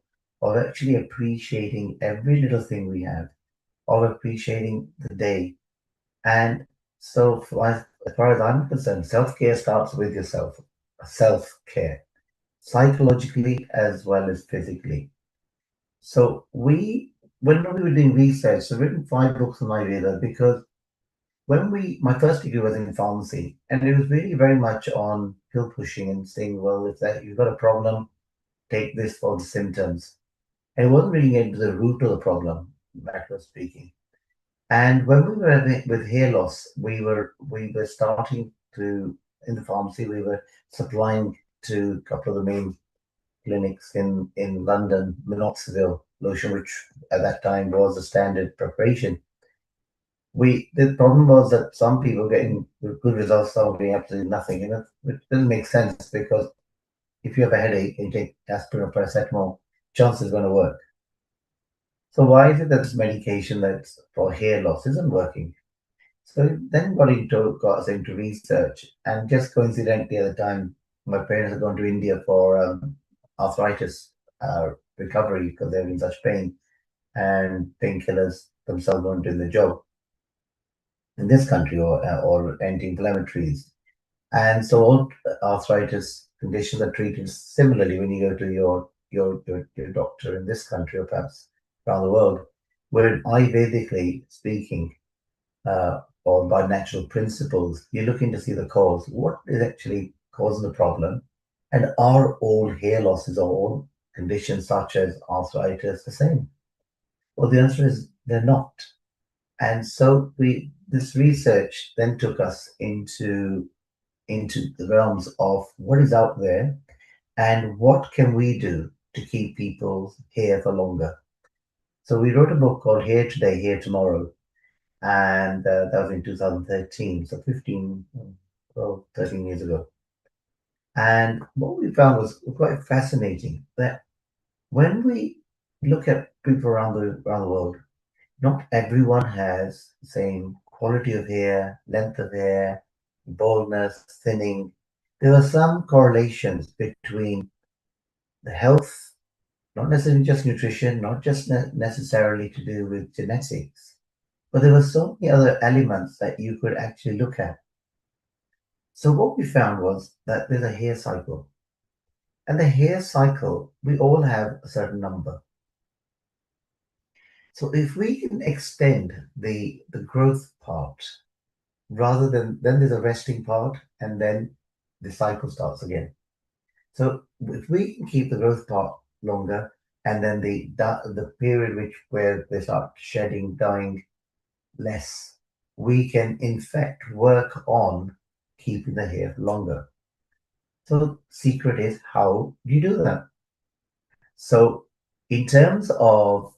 actually appreciating every little thing we have, of appreciating the day. And so, as far as I'm concerned, self care starts with yourself, self care, psychologically as well as physically. So, when we were doing research, so I've written 5 books on Ayurveda because my first degree was in pharmacy, and it was really very much on pill pushing and saying, well, if that you've got a problem, take this for the symptoms. And it wasn't really getting to the root of the problem, macro speaking. And when we were with hair loss, we were starting to in the pharmacy. We were supplying to a couple of the main clinics in London, minoxidil lotion, which at that time was a standard preparation. The problem was that some people getting good results, some getting absolutely nothing. It doesn't make sense because if you have a headache and you take aspirin or paracetamol, chances going to work. So why is it that this medication that's for hair loss isn't working? So then got us into research, and just coincidentally at the time, my parents had gone to India for arthritis recovery because they were in such pain, and painkillers themselves weren't doing the job in this country, or anti-inflammatories. And so all arthritis conditions are treated similarly when you go to your doctor in this country or perhaps around the world, where Ayurvedically speaking, or by natural principles, you're looking to see the cause. What is actually causing the problem? And are all hair losses or all conditions such as arthritis the same? Well, the answer is they're not. And so this research then took us into the realms of what is out there and what can we do to keep people here for longer. So we wrote a book called Here Today, Here Tomorrow, and that was in 2013, so 13 years ago. And what we found was quite fascinating that when we look at people around the world, not everyone has the same quality of hair, length of hair, baldness, thinning. There are some correlations between the health, not necessarily just nutrition, not just necessarily to do with genetics, but there were so many other elements that you could actually look at. So what we found was that there's a hair cycle. And the hair cycle, we all have a certain number. So if we can extend the growth part rather than then there's a resting part and then the cycle starts again. So if we can keep the growth part longer and then the period where they start shedding, dying less, we can in fact work on keeping the hair longer. So secret is how do you do that? So in terms of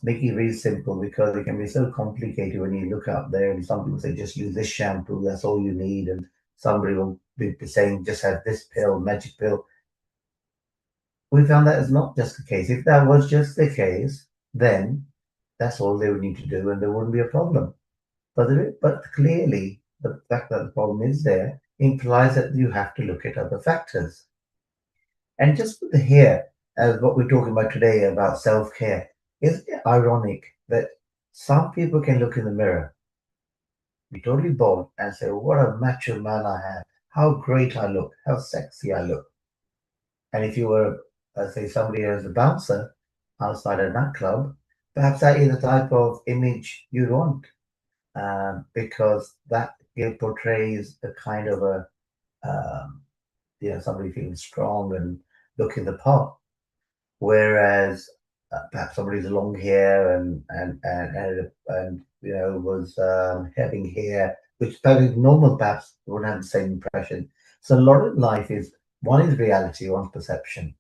making it really simple because it can be so complicated when you look out there and some people say just use this shampoo, that's all you need, and somebody will be saying just have this pill, magic pill. We found that is not just the case. If that was just the case, then that's all they would need to do and there wouldn't be a problem. But clearly, the fact that the problem is there implies that you have to look at other factors. And just with the hair, as what we're talking about today about self care, isn't it ironic that some people can look in the mirror, be totally bald, and say, what a macho man I have, how great I look, how sexy I look. And if you were, say, somebody as a bouncer outside a nightclub, perhaps that is the type of image you want, because that portrays a kind of um, somebody feeling strong and looking the part. Whereas perhaps somebody's long hair and was having hair, which perhaps normal perhaps wouldn't have the same impression. So a lot of life is one is reality, one's perception.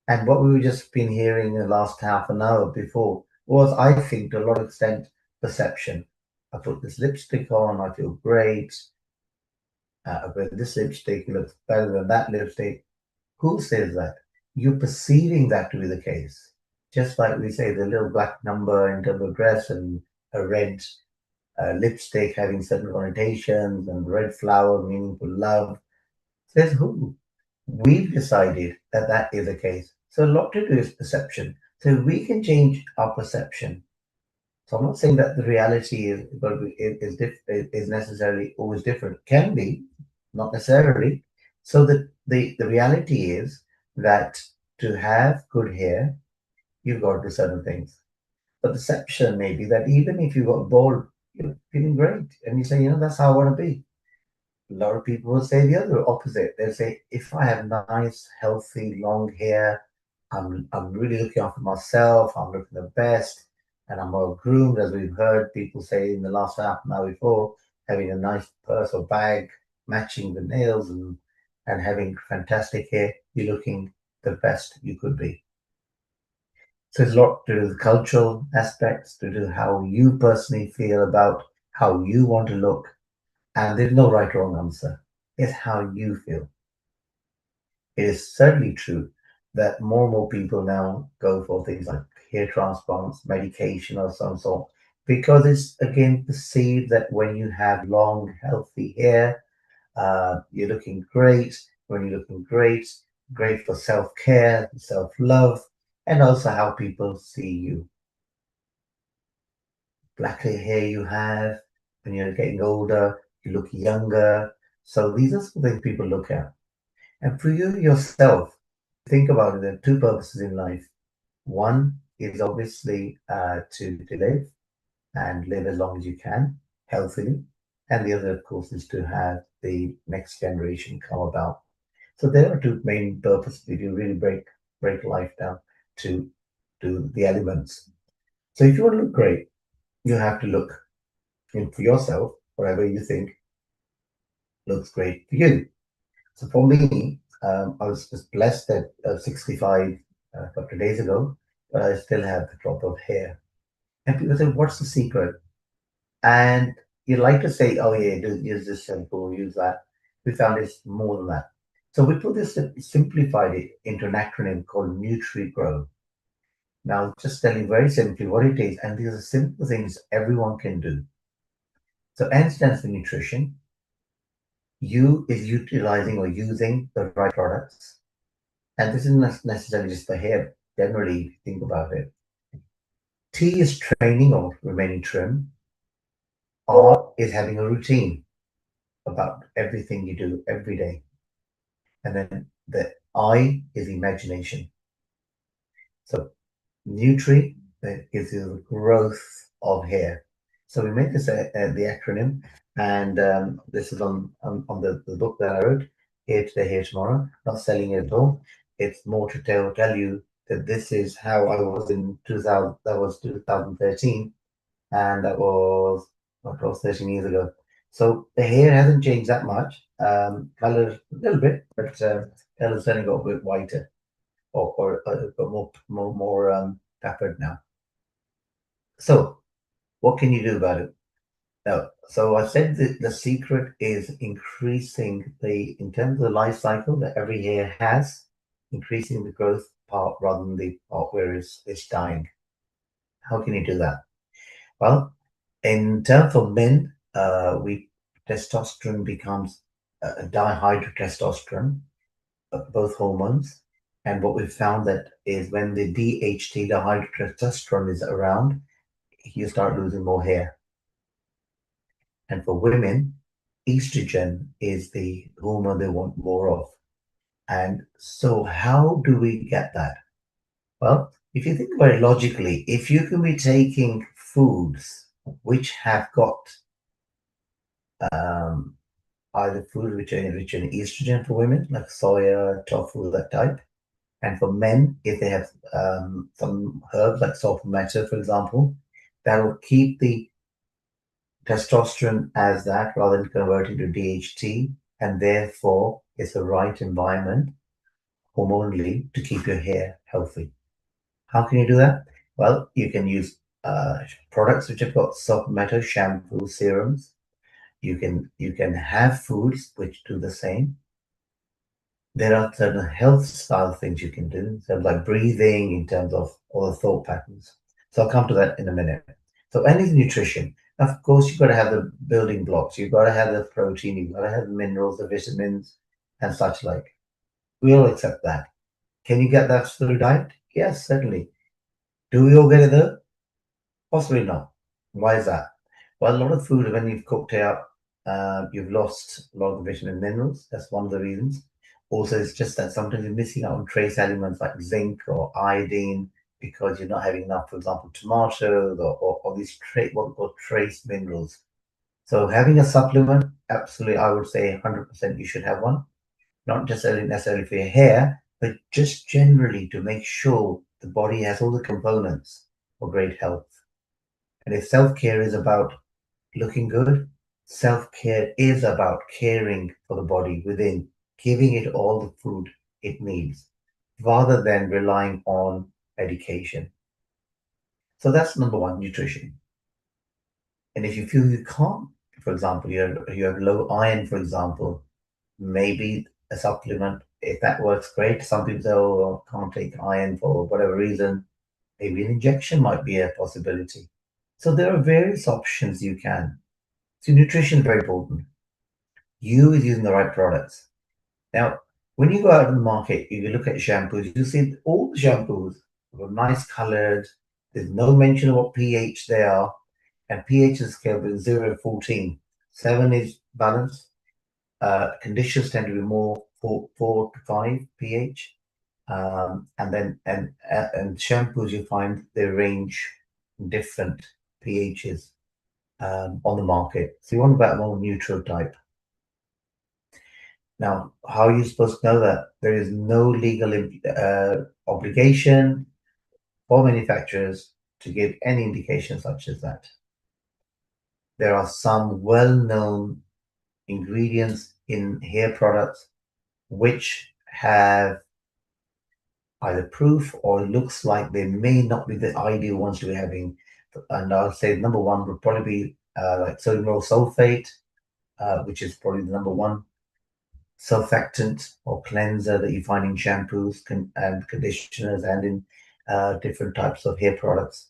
And what we were just been hearing in the last half an hour before was, I think, to a lot of extent, perception. I put this lipstick on, I feel great. I wear this lipstick, it looks better than that lipstick. Who says that? You're perceiving that to be the case. Just like we say the little black number in terms of dress and a red lipstick having certain connotations and red flower meaning for love. Says who? We've decided that that is the case. So a lot to do is perception. So we can change our perception. So I'm not saying that the reality is is necessarily always different. Can be, not necessarily. So the reality is that to have good hair, you've got to do certain things. The perception may be that even if you got bald, you're feeling great, and you say, that's how I want to be. A lot of people will say the other opposite. They'll say, if I have nice, healthy, long hair, I'm really looking after myself, I'm looking the best, and I'm well groomed, as we've heard people say in the last half an hour before, having a nice purse or bag, matching the nails and having fantastic hair, you're looking the best you could be. So it's a lot to do with cultural aspects, to do how you personally feel about how you want to look. And there's no right or wrong answer. It's how you feel. It is certainly true that more and more people now go for things like hair transplants, medication of some sort, because it's again perceived that when you have long, healthy hair, you're looking great. When you're looking great, great for self care, self love, and also how people see you. Blacker hair you have, when you're getting older, you look younger. So these are some things people look at. And for you yourself, think about it. There are two purposes in life. One is obviously to live and live as long as you can, healthily. And the other, of course, is to have the next generation come about. So there are two main purposes if you really break life down to the elements. So if you want to look great, you have to look in for yourself, whatever you think looks great for you. So for me, I was just blessed that 65 a couple of days ago, but I still have the drop of hair. And people say, what's the secret? And you like to say, oh yeah, use this shampoo, use that. We found it's more than that. So we put this, simplified it into an acronym called NutriGrow. Now, just telling very simply what it is, and these are simple things everyone can do. So N stands for nutrition. U is utilizing or using the right products. And this isn't necessarily just for hair, generally, if you think about it. T is training or remaining trim. R is having a routine about everything you do every day. And then the I is imagination. So Nutri, that gives you the growth of hair. So we made this the acronym, and this is on the book that I wrote, Here Today, Here Tomorrow. Not selling it at all. It's more to tell you that this is how I was in 2000. That was 2013, and that was what was 13 years ago. So the hair hasn't changed that much. Color a little bit, but color's certainly got a bit whiter or but more peppered now. So what can you do about it? Now, so I said that the secret is increasing in terms of the life cycle that every hair has, increasing the growth part rather than the part where it's dying. How can you do that? Well, in terms of men, we testosterone becomes dihydrotestosterone, both hormones. And what we've found that is when the DHT, dihydrotestosterone, is around, you start losing more hair. And for women, estrogen is the hormone they want more of. And so, how do we get that? Well, if you think about it logically, if you can be taking foods which have got either food which are rich in estrogen for women, like soya, tofu, that type, and for men, if they have some herbs like sulfur for example, that will keep the testosterone as that rather than converting to DHT, and therefore it's the right environment hormonally to keep your hair healthy. How can you do that? Well, you can use products which have got sulfur shampoo, serums. You can have foods which do the same. There are certain health style things you can do, so like breathing, in terms of all the thought patterns. So I'll come to that in a minute. So N is nutrition. Of course, you've got to have the building blocks. You've got to have the protein. You've got to have the minerals, the vitamins, and such like. We all accept that. Can you get that through diet? Yes, certainly. Do we all get it though? Possibly not. Why is that? Well, a lot of food, when you've cooked it up, you've lost a lot of the vitamin and minerals. That's one of the reasons. Also, it's just that sometimes you're missing out on trace elements like zinc or iodine because you're not having enough, for example, tomatoes or these what we call trace minerals. So having a supplement, absolutely, I would say 100% you should have one. Not just necessarily for your hair, but just generally to make sure the body has all the components for great health. And if self-care is about looking good, self-care is about caring for the body within, giving it all the food it needs, rather than relying on medication. So that's number one, nutrition. And if you feel you can't, for example, you have low iron, for example, maybe a supplement, if that works, great. Some people say, oh, I can't take iron for whatever reason. Maybe an injection might be a possibility. So there are various options you can. So nutrition is very important. You is using the right products. Now, when you go out in the market, you look at shampoos, you see all the shampoos are nice colored. There's no mention of what pH they are. And pH is scale between 0 and 14. 7 is balanced. Conditions tend to be more 4 to 5 pH. And then and shampoos you find they range different pHs on the market. So you want about more neutral type. Now, how are you supposed to know that? There is no legal obligation for manufacturers to give any indication such as that. There are some well-known ingredients in hair products which have either proof or looks like they may not be the ideal ones to be having. And I'll say number one would probably be like sodium lauryl sulfate, which is probably the number one surfactant or cleanser that you find in shampoos and conditioners and in different types of hair products.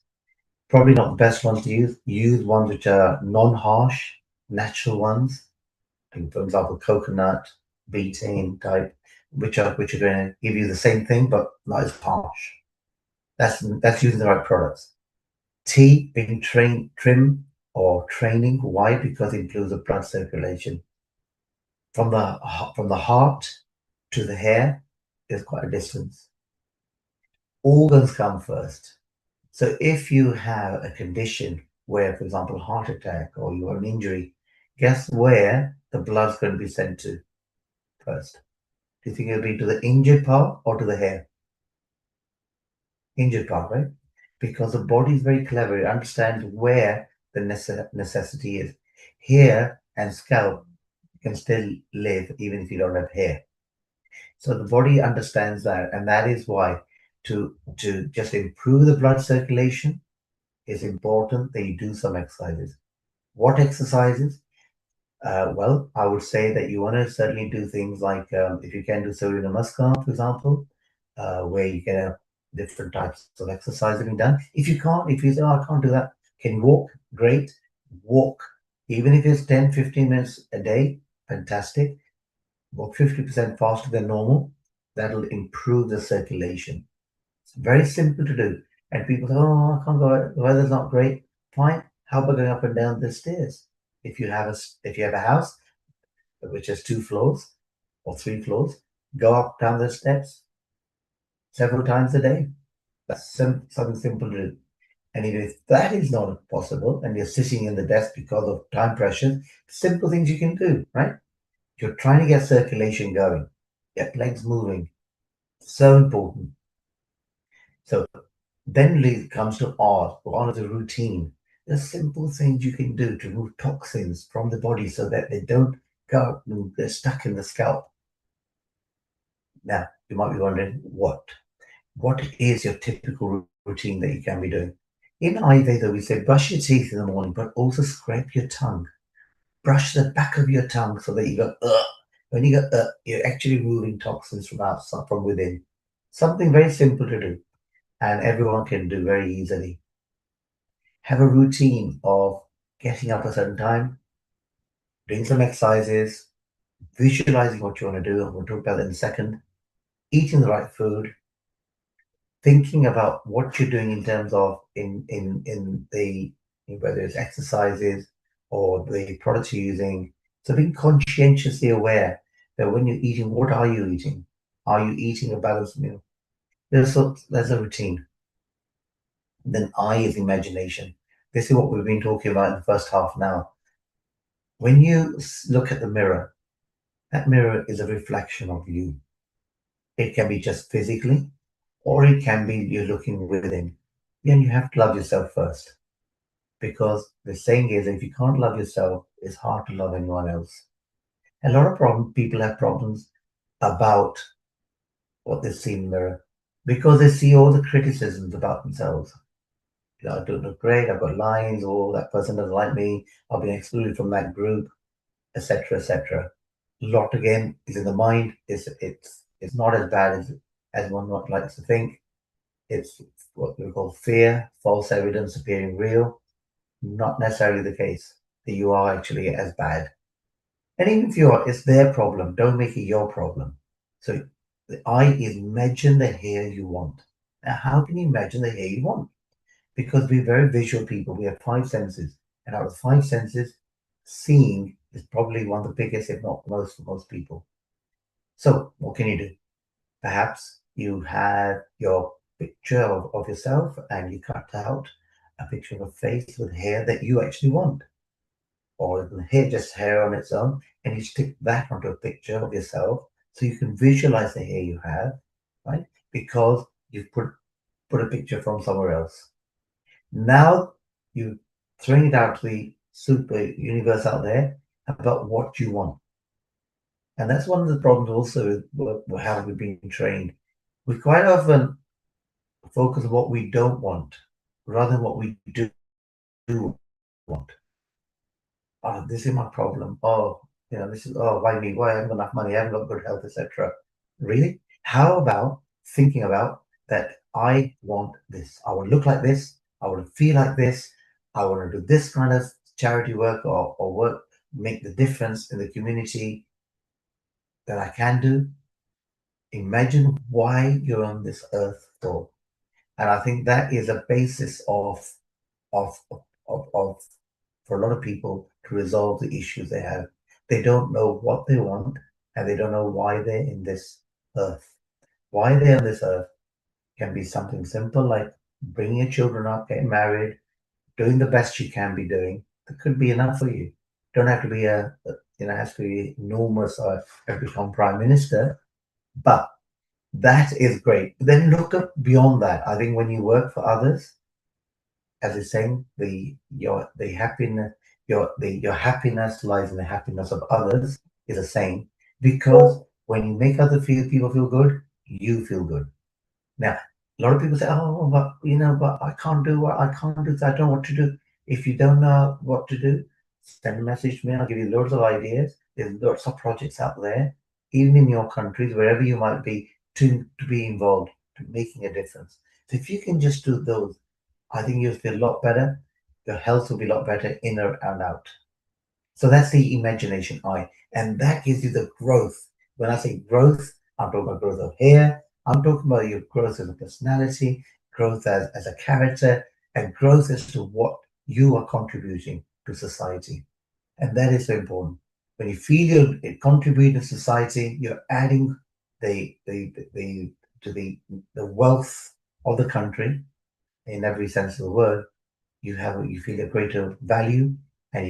Probably not the best ones to use. Use ones which are non-harsh, natural ones. For example, coconut, betaine type, which are going to give you the same thing but not as harsh. That's using the right products. Tea being trim or training. Why? Because it improves the blood circulation. From the heart to the hair is quite a distance. Organs come first. So if you have a condition where, for example, heart attack or you have an injury, guess where the blood's going to be sent to first? Do you think it'll be to the injured part or to the hair? Injured part, right? Because the body is very clever. It understands where the necessity is. Hair and scalp can still live even if you don't have hair. So the body understands that, and that is why to just improve the blood circulation is important that you do some exercises. What exercises? Well, I would say that you want to certainly do things like if you can do Surya Namaskar, for example, where you can have different types of exercise being done. If you can't, if you say, oh, I can't do that, can you walk? Great. Walk. Even if it's 10, 15 minutes a day, fantastic. Walk 50% faster than normal. That'll improve the circulation. It's very simple to do. And people say, oh, I can't go, the weather's not great. Fine. How about going up and down the stairs? If you have a house which has 2 floors or 3 floors, go up down the steps several times a day. That's something simple to do. And if that is not possible and you're sitting in the desk because of time pressures, simple things you can do, right? You're trying to get circulation going, get legs moving. So important. So then it comes to R. R is a routine. There's simple things you can do to remove toxins from the body so that they don't go out and they're stuck in the scalp. Now, you might be wondering, what is your typical routine that you can be doing? In Ayurveda, we say brush your teeth in the morning, but also scrape your tongue. Brush the back of your tongue so that you go, ugh. When you go, you're actually removing toxins from outside, from within. Something very simple to do, and everyone can do very easily. Have a routine of getting up at a certain time, doing some exercises, visualizing what you want to do. I'm going to talk about that in a second. Eating the right food, thinking about what you're doing in terms of in the whether it's exercises or the products you're using. So being conscientiously aware that when you're eating, what are you eating? Are you eating a balanced meal? There's a routine. Then I is imagination. This is what we've been talking about in the first half now. When you look at the mirror, that mirror is a reflection of you. It can be just physically, or it can be you're looking within. Then you have to love yourself first. Because the saying is, if you can't love yourself, it's hard to love anyone else. A lot of people have problems about what they see in the mirror because they see all the criticisms about themselves. I don't look great, I've got lines, or that person doesn't like me, I've been excluded from that group, etc., etc. A lot again is in the mind. It's not as bad as one likes to think. It's what we call fear, false evidence appearing real. Not necessarily the case that you are actually as bad. And even if you are, it's their problem. Don't make it your problem. So the I is imagine the hair you want. Now, how can you imagine the hair you want? Because we're very visual people. We have five senses. And out of five senses, seeing is probably one of the biggest, if not most, for most people. So what can you do? Perhaps you have your picture of yourself and you cut out a picture of a face with hair that you actually want. Or hair, just hair on its own, and you stick that onto a picture of yourself so you can visualize the hair you have, right? Because you've put a picture from somewhere else. Now you throwing it out to the super universe out there about what you want. And that's one of the problems also with how we've been trained. We quite often focus on what we don't want rather than what we do want. Oh, this is my problem. Oh, this is, oh, why me? Why I haven't got enough money? I haven't got good health, etc. Really? How about thinking about that? I want this. I want to look like this. I want to feel like this. I want to do this kind of charity work or work, make the difference in the community that I can do. Imagine why you're on this earth for. And I think that is a basis of, of for a lot of people to resolve the issues they have. They don't know what they want and they don't know why they're in this earth. Why they're on this earth can be something simple like bringing your children up, getting married, doing the best you can be doing. That could be enough for you. Don't have to be has to be enormous or have to become prime minister, but that is great. But then look up beyond that. I think when you work for others, as it's saying, the happiness your happiness lies in the happiness of others is the same because when you make other people feel good, you feel good. Now, a lot of people say, "Oh, but I can't do what I can't do. I don't know what to do." If you don't know what to do, send a message to me. I'll give you loads of ideas. There's lots of projects out there, even in your countries, wherever you might be, to be involved, to making a difference. So if you can just do those, I think you'll feel a lot better. Your health will be a lot better inner and out. So that's the imagination eye. And that gives you the growth. When I say growth, I'm talking about growth of hair. I'm talking about your growth as a personality, growth as a character, and growth as to what you are contributing to society. And that is so important. When you feel you're contributing to society, you're adding the to the wealth of the country in every sense of the word. You feel a greater value, and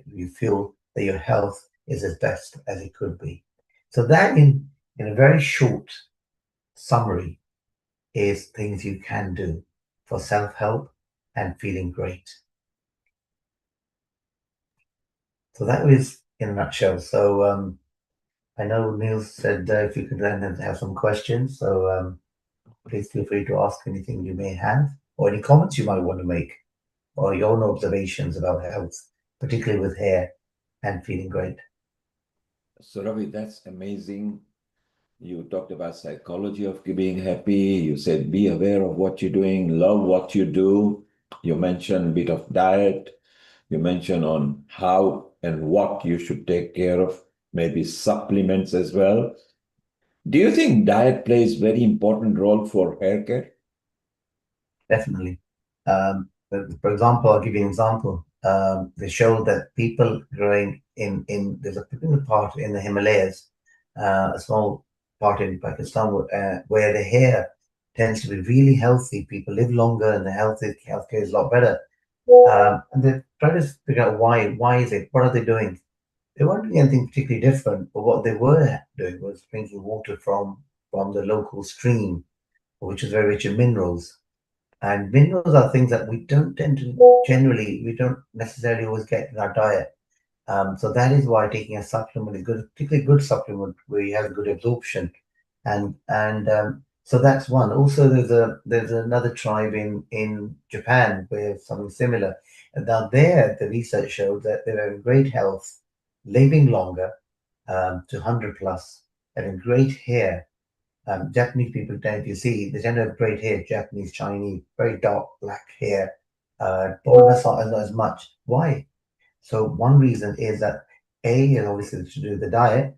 you feel that your health is as best as it could be. So that in a very short summary is things you can do for self-help and feeling great. So that was in a nutshell. So I know Neil said if you could then have some questions. So please feel free to ask anything you may have or any comments you might want to make or your own observations about health, particularly with hair and feeling great. So Ravi, that's amazing. You talked about psychology of being happy. You said be aware of what you're doing, love what you do. You mentioned a bit of diet. You mentioned on how and what you should take care of, maybe supplements as well. Do you think diet plays very important role for hair care? Definitely. For example, I'll give you an example. They show that people growing in there's a particular part in the Himalayas, a small part in Pakistan, where the hair tends to be really healthy. People live longer, and the healthcare is a lot better. And they try to figure out why. Why is it? What are they doing? They weren't doing anything particularly different, but what they were doing was drinking water from the local stream, which is very rich in minerals. And minerals are things that we don't tend to generally, we don't necessarily always get in our diet. So that is why taking a supplement is good, particularly good supplement where you have a good absorption. And so that's one. Also, there's another tribe in Japan where something similar. And now there, the research showed that they're in great health, living longer, to 100 plus, having great hair. Japanese people tend, you see, they tend to have great hair, Japanese, Chinese, very dark black hair. Baldness not as much. Why? So one reason is that A is obviously to do with the diet.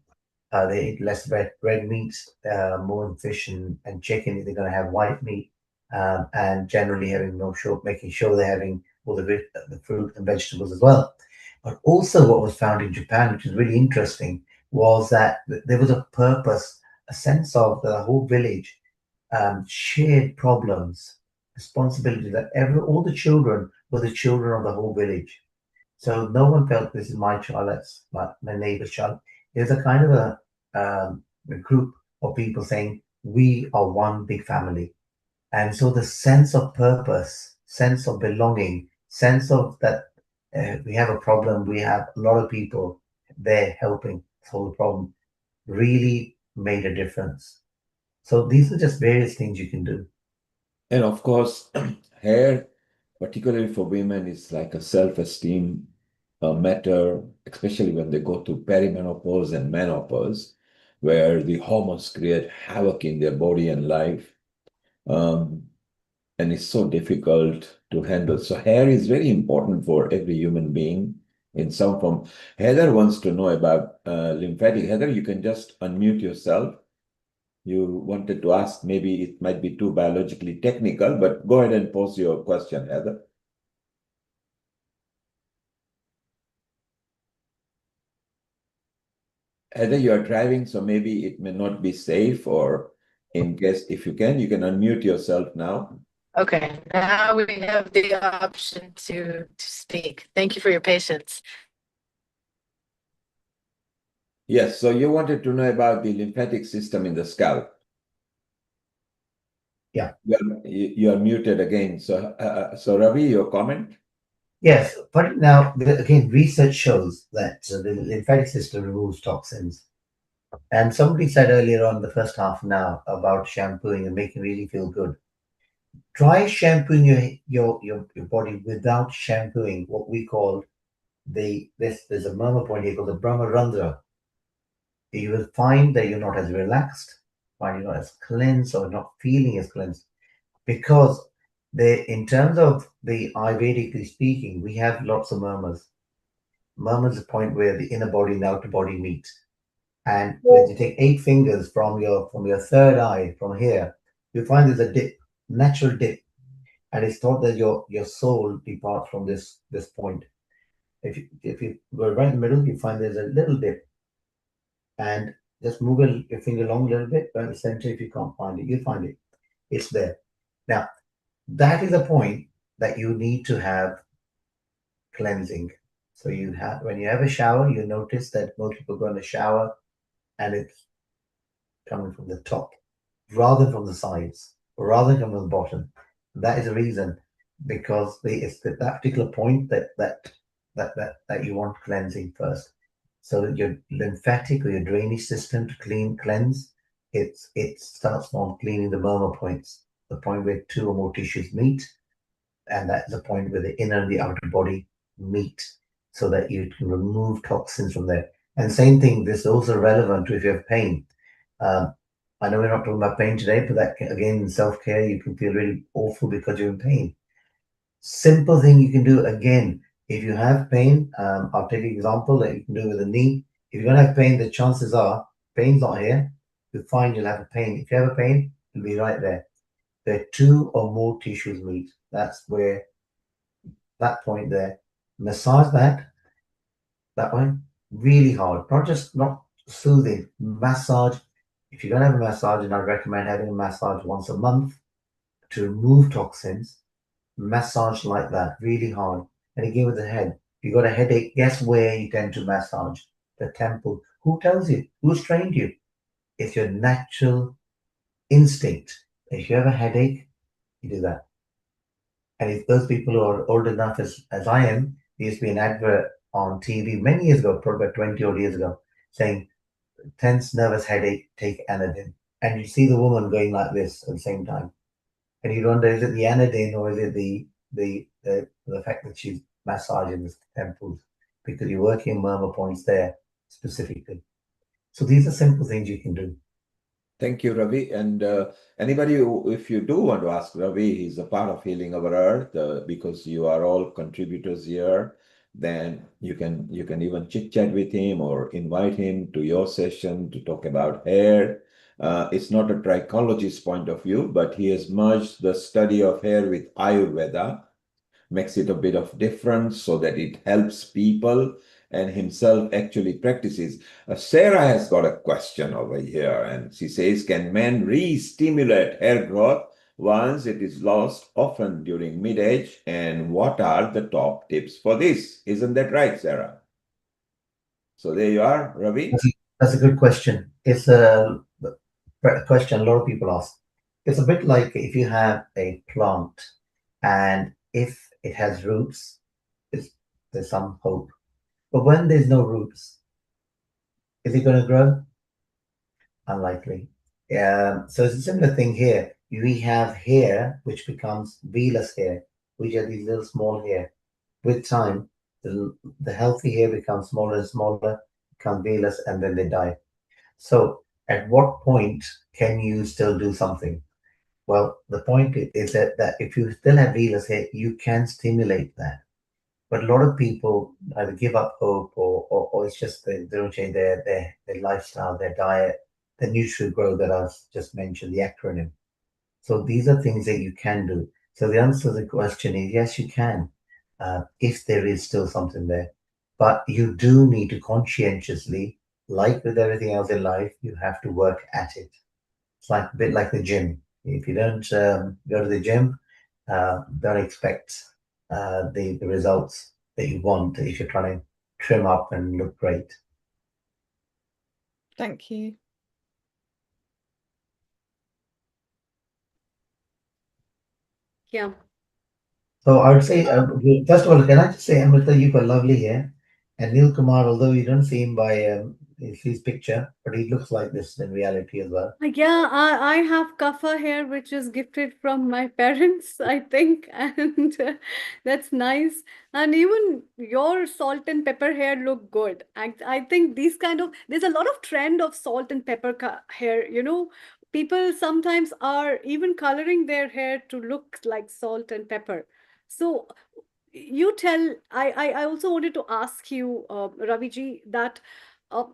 They eat less red meats, more fish and chicken. They're going to have white meat, and generally having no sure, making sure they're having all the fruit and vegetables as well. But also, what was found in Japan, which is really interesting, was that there was a purpose, a sense of the whole village shared problems, responsibility that all the children were the children of the whole village. So no one felt this is my child, that's my neighbor's child. There's a kind of a group of people saying, we are one big family. And so the sense of purpose, sense of belonging, sense of that we have a problem, we have a lot of people there helping solve the problem, really made a difference. So these are just various things you can do. And of course, hair, particularly for women, is like a self-esteem matter, especially when they go through perimenopause and menopause, where the hormones create havoc in their body and life. And it's so difficult to handle. So hair is very important for every human being in some form. Heather wants to know about lymphatic. Heather, you can just unmute yourself. You wanted to ask, maybe it might be too biologically technical, but go ahead and pose your question, Heather. Heather, you are driving, so maybe it may not be safe, or in case, if you can unmute yourself now. Okay, now we have the option to speak. Thank you for your patience. Yes, so you wanted to know about the lymphatic system in the scalp. Yeah. You are muted again. So Ravi, your comment? Yes, but now again, research shows that the lymphatic system removes toxins. And somebody said earlier on the first half now about shampooing and making really feel good. Try shampooing your body without shampooing what we call there's a murmur point here called the Brahmarandra. You will find that you're not as relaxed, find you're not as cleansed or not feeling as cleansed. Because in terms of the Ayurvedically speaking, we have lots of murmurs. Murmurs is a point where the inner body and the outer body meet. And when you take 8 fingers from your third eye, from here, you find there's a dip, natural dip. And it's thought that your soul departs from this point. If you go right in the middle, you find there's a little dip. And just move your finger along a little bit, right in the center. If you can't find it, you'll find it. It's there. Now, that is a point that you need to have cleansing. So when you have a shower, you notice that most people go in the shower and it's coming from the top rather than from the sides, or rather than from the bottom. That is the reason, because it's that particular point that you want cleansing first. So that your lymphatic or your drainage system to cleanse, it starts from cleaning the murmur points, the point where 2 or more tissues meet, and that's the point where the inner and the outer body meet, so that you can remove toxins from there. And same thing, this is also relevant to if you have pain. I know we're not talking about pain today, but that again, in self-care, you can feel really awful because you're in pain. Simple thing you can do again If you have pain, I'll take an example that you can do with the knee. If you're gonna have pain, the chances are pain's not here. You'll find you'll have a pain. If you have a pain, it'll be right there. There are two or more tissues meet. That's where that point there. Massage that one really hard. Not soothing. Massage. If you're gonna have a massage, and I recommend having a massage once a month to remove toxins. Massage like that, really hard. And again with the head. If you got a headache, guess where you tend to massage? The temple. Who tells you? Who's trained you? It's your natural instinct. If you have a headache, you do that. And if those people who are old enough as I am, there used to be an advert on TV many years ago, probably about 20 odd years ago, saying, tense, nervous headache, take Anodin. And you see the woman going like this at the same time. And you wonder, is it the Anodin or is it the fact that she's massaging the temples? Because you're working murmur points there specifically. So these are simple things you can do. Thank you, Ravi. And anybody, if you do want to ask Ravi, he's a part of Healing Our Earth because you are all contributors here. Then you can even chit chat with him or invite him to your session to talk about hair. It's not a trichologist point of view, but he has merged the study of hair with Ayurveda, makes it a bit of difference so that it helps people and himself actually practices. Sarah has got a question over here and she says, can men re-stimulate hair growth once it is lost, often during mid-age? And what are the top tips for this? Isn't that right, Sarah? So there you are, Ravi. That's a good question. It's a question a lot of people ask. It's a bit like if you have a plant and if it has roots, there's some hope. But when there's no roots, is it going to grow? Unlikely. So it's a similar thing here. We have hair which becomes vellus hair, which are these little small hair. With time, the healthy hair becomes smaller and smaller, become vellus, and then they die. So at what point can you still do something? Well, the point is that if you still have vellus hair, you can stimulate that. But a lot of people either give up hope or it's just they don't change their lifestyle, their diet, the nutrient growth that I've just mentioned, the acronym. So these are things that you can do. So the answer to the question is yes, you can, if there is still something there. But you do need to conscientiously, like with everything else in life, you have to work at it. It's like a bit like the gym. If you don't go to the gym, don't expect the results that you want if you're trying to trim up and look great. Thank you. Yeah. So I would say, first of all, can I just say, Amrita, you've got lovely hair. And Neil Kumar, although you don't see him by his picture, but he looks like this in reality as well. Yeah, I have kapha hair, which is gifted from my parents, I think, and that's nice. And even your salt and pepper hair look good. I think these kind of there's a lot of trend of salt and pepper hair. You know, people sometimes are even coloring their hair to look like salt and pepper. So you tell. I also wanted to ask you, Raviji, that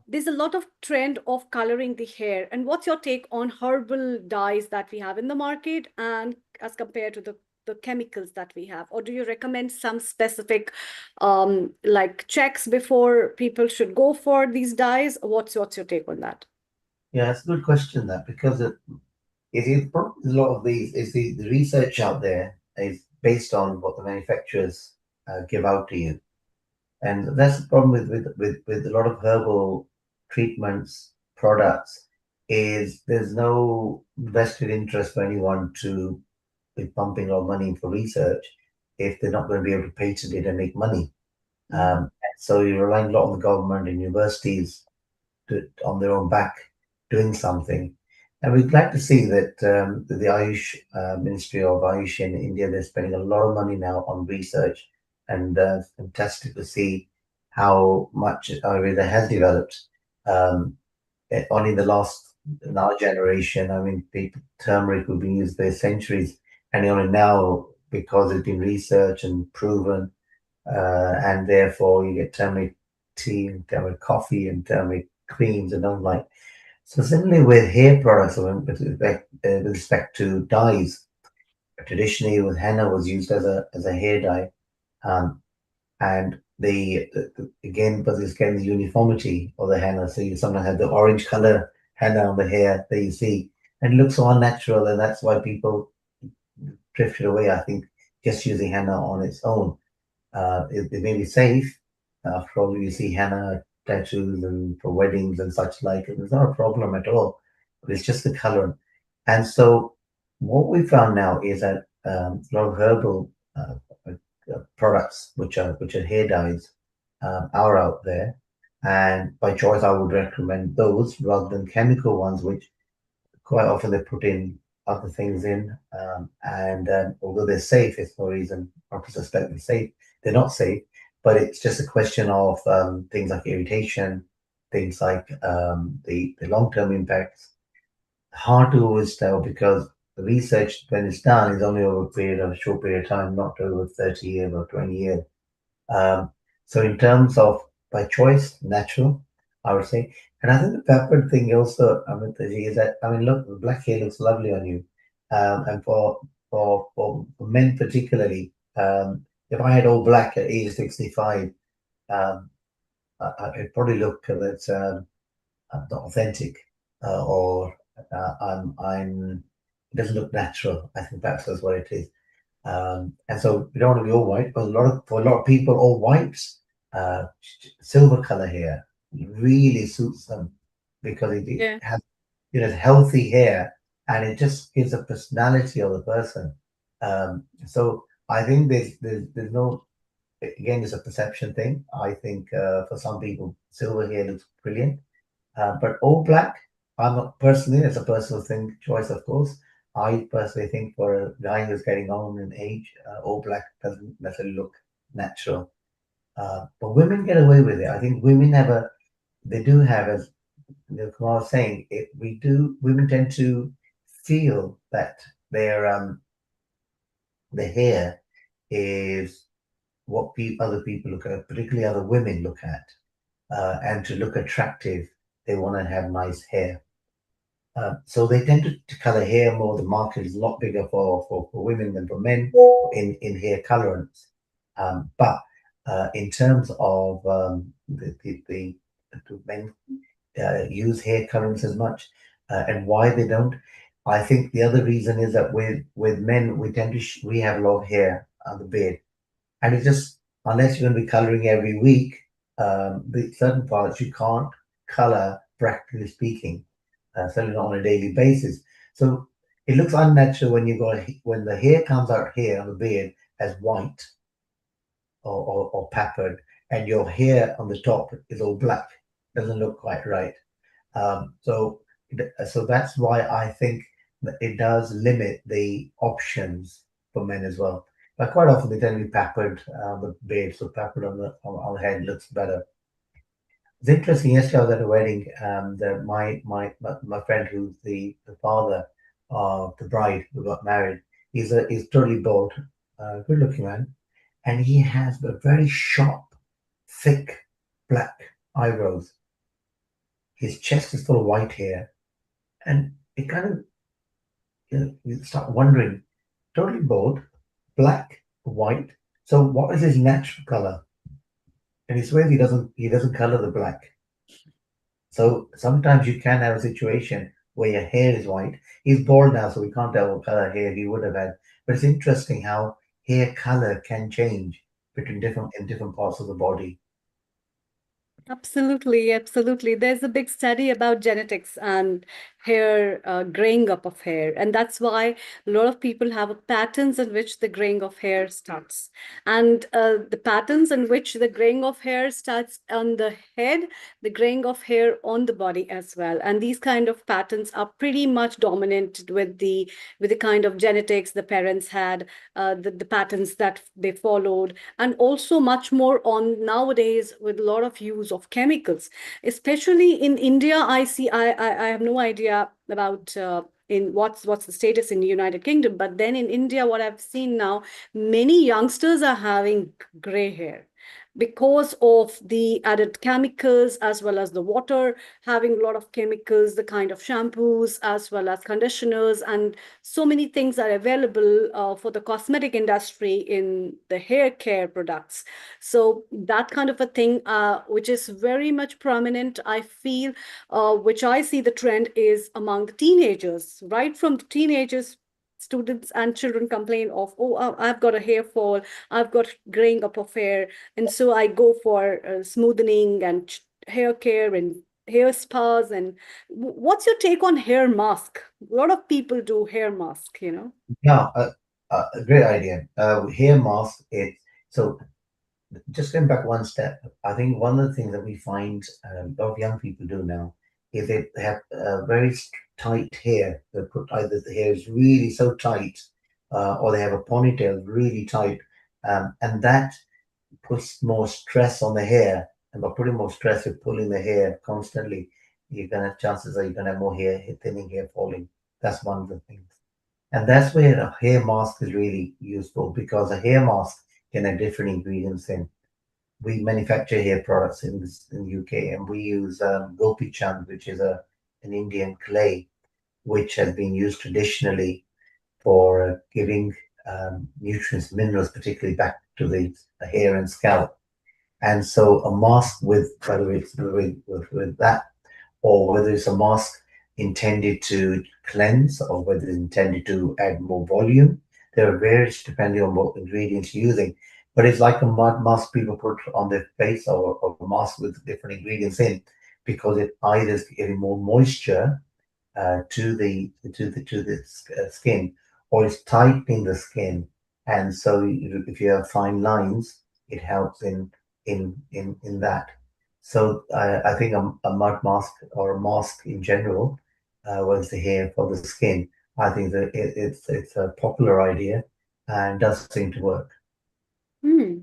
there's a lot of trend of coloring the hair. And what's your take on herbal dyes that we have in the market and as compared to the chemicals that we have? Or do you recommend some specific like checks before people should go for these dyes? What's your take on that? Yeah, it's a good question that because the problem with a lot of these is the research out there is based on what the manufacturers give out to you. And that's the problem with a lot of herbal treatments, products, is there's no vested interest for anyone to be pumping our money for research if they're not going to be able to patent it and make money. So you're relying a lot on the government and universities on their own back doing something. And we'd like to see that the Ayush Ministry of Ayush in India, they're spending a lot of money now on research and fantastic to see how much Ayurveda has developed. Only in our generation, I mean, turmeric has been used for centuries, and only now, because it's been researched and proven, and therefore you get turmeric tea and turmeric coffee and turmeric creams and all like. So similarly with hair products, with respect to dyes, traditionally with henna was used as a hair dye, um, and again, but it's getting the uniformity of the henna. So you sometimes have the orange color henna on the hair that you see, and it looks so unnatural, and that's why people drifted away. I think just using henna on its own, it may be safe. After all, you see henna tattoos and for weddings and such like. It's not a problem at all, but it's just the color. And so, what we found now is that a lot of herbal products, which are hair dyes, are out there. And by choice, I would recommend those rather than chemical ones, which quite often they put in other things in. And although they're safe, it's no reason not to suspect they're safe. They're not safe, but it's just a question of things like irritation, things like the long term impacts. Hard to always tell because the research, when it's done, is only over a short period of time, not over 30 years or 20 years. So in terms of by choice, natural, I would say. And I think the peppered thing also, Taji, is that look, the black hair looks lovely on you, and for men particularly, if I had all black at age 65, um, I'd probably look that's not authentic, or I'm it doesn't look natural. I think perhaps that's what it is. And so we don't want to be all white, but for a lot of people, all whites, silver color hair really suits them because it Yeah. has healthy hair and it just gives a personality of the person. So I think there's no, again, it's a perception thing. I think for some people, silver hair looks brilliant, but all black, I'm not personally, it's a personal thing, choice, of course. I personally think for a guy who's getting on in age, all black doesn't necessarily look natural. But women get away with it. I think women they do have, as Kumar was saying, women tend to feel that their hair is what other people look at, particularly other women look at. And to look attractive, they want to have nice hair. So they tend to color hair more. The market is a lot bigger for women than for men in hair colorants. But in terms of do men use hair colorants as much, and why they don't, I think the other reason is that with men we tend to we have a lot of hair on the beard, and it just, unless you're going to be coloring every week, the certain parts you can't color, practically speaking, certainly not on a daily basis. So it looks unnatural when the hair comes out here on the beard as white or peppered, and your hair on the top is all black. Doesn't look quite right. So that's why I think that it does limit the options for men as well. But quite often they tend to be peppered the beard, so peppered on the head looks better. It's interesting. Yesterday I was at a wedding. My friend, who's the father of the bride who got married, he's totally bald, good looking man, and he has a very sharp, thick black eyebrows. His chest is full of white hair, and it kind of, you start wondering, totally bald, black, white. So what is his natural color? And he swears he doesn't color the black. So sometimes you can have a situation where your hair is white. He's bald now, so we can't tell what color hair he would have had. But it's interesting how hair color can change between different parts of the body. Absolutely, absolutely. There's a big study about genetics and hair, graying up of hair. And that's why a lot of people have patterns in which the graying of hair starts. And the patterns in which the graying of hair starts on the head, the graying of hair on the body as well. And these kind of patterns are pretty much dominant with the kind of genetics the parents had, the patterns that they followed, and also much more on nowadays with a lot of use of chemicals, especially in India. I see, I have no idea about in what's the status in the United Kingdom. But then in India, what I've seen now, many youngsters are having gray hair because of the added chemicals, as well as the water having a lot of chemicals, the kind of shampoos as well as conditioners, and so many things are available for the cosmetic industry in the hair care products. So that kind of a thing, which is very much prominent, I feel, which I see the trend is among the teenagers. Right from the teenagers, students and children complain of, oh, I've got a hair fall, I've got graying up of hair, and so I go for smoothing and hair care and hair spas. And what's your take on hair mask? A lot of people do hair mask, you know. Yeah, a great idea. Hair mask. So just going back one step. I think one of the things that we find a lot of young people do now is they have very tight hair. They put either the hair is really so tight, or they have a ponytail really tight, and that puts more stress on the hair. And by putting more stress, you're pulling the hair constantly. You're gonna chances are you're gonna have more hair, thinning hair falling. That's one of the things. And that's where a hair mask is really useful because a hair mask can have different ingredients in. We manufacture hair products in the UK, and we use gopi chand, which is an Indian clay, which has been used traditionally for giving nutrients, minerals, particularly back to the hair and scalp. And so a mask with whether it's with that, or whether it's a mask intended to cleanse, or whether it's intended to add more volume. There are various depending on what ingredients you're using. But it's like a mud mask people put on their face, or a mask with different ingredients in, because it either is giving more moisture to the skin, or it's tightening the skin. And so if you have fine lines, it helps in that. So I think a mud mask or a mask in general, was the hair for the skin. I think that it's a popular idea and does seem to work. Hmm.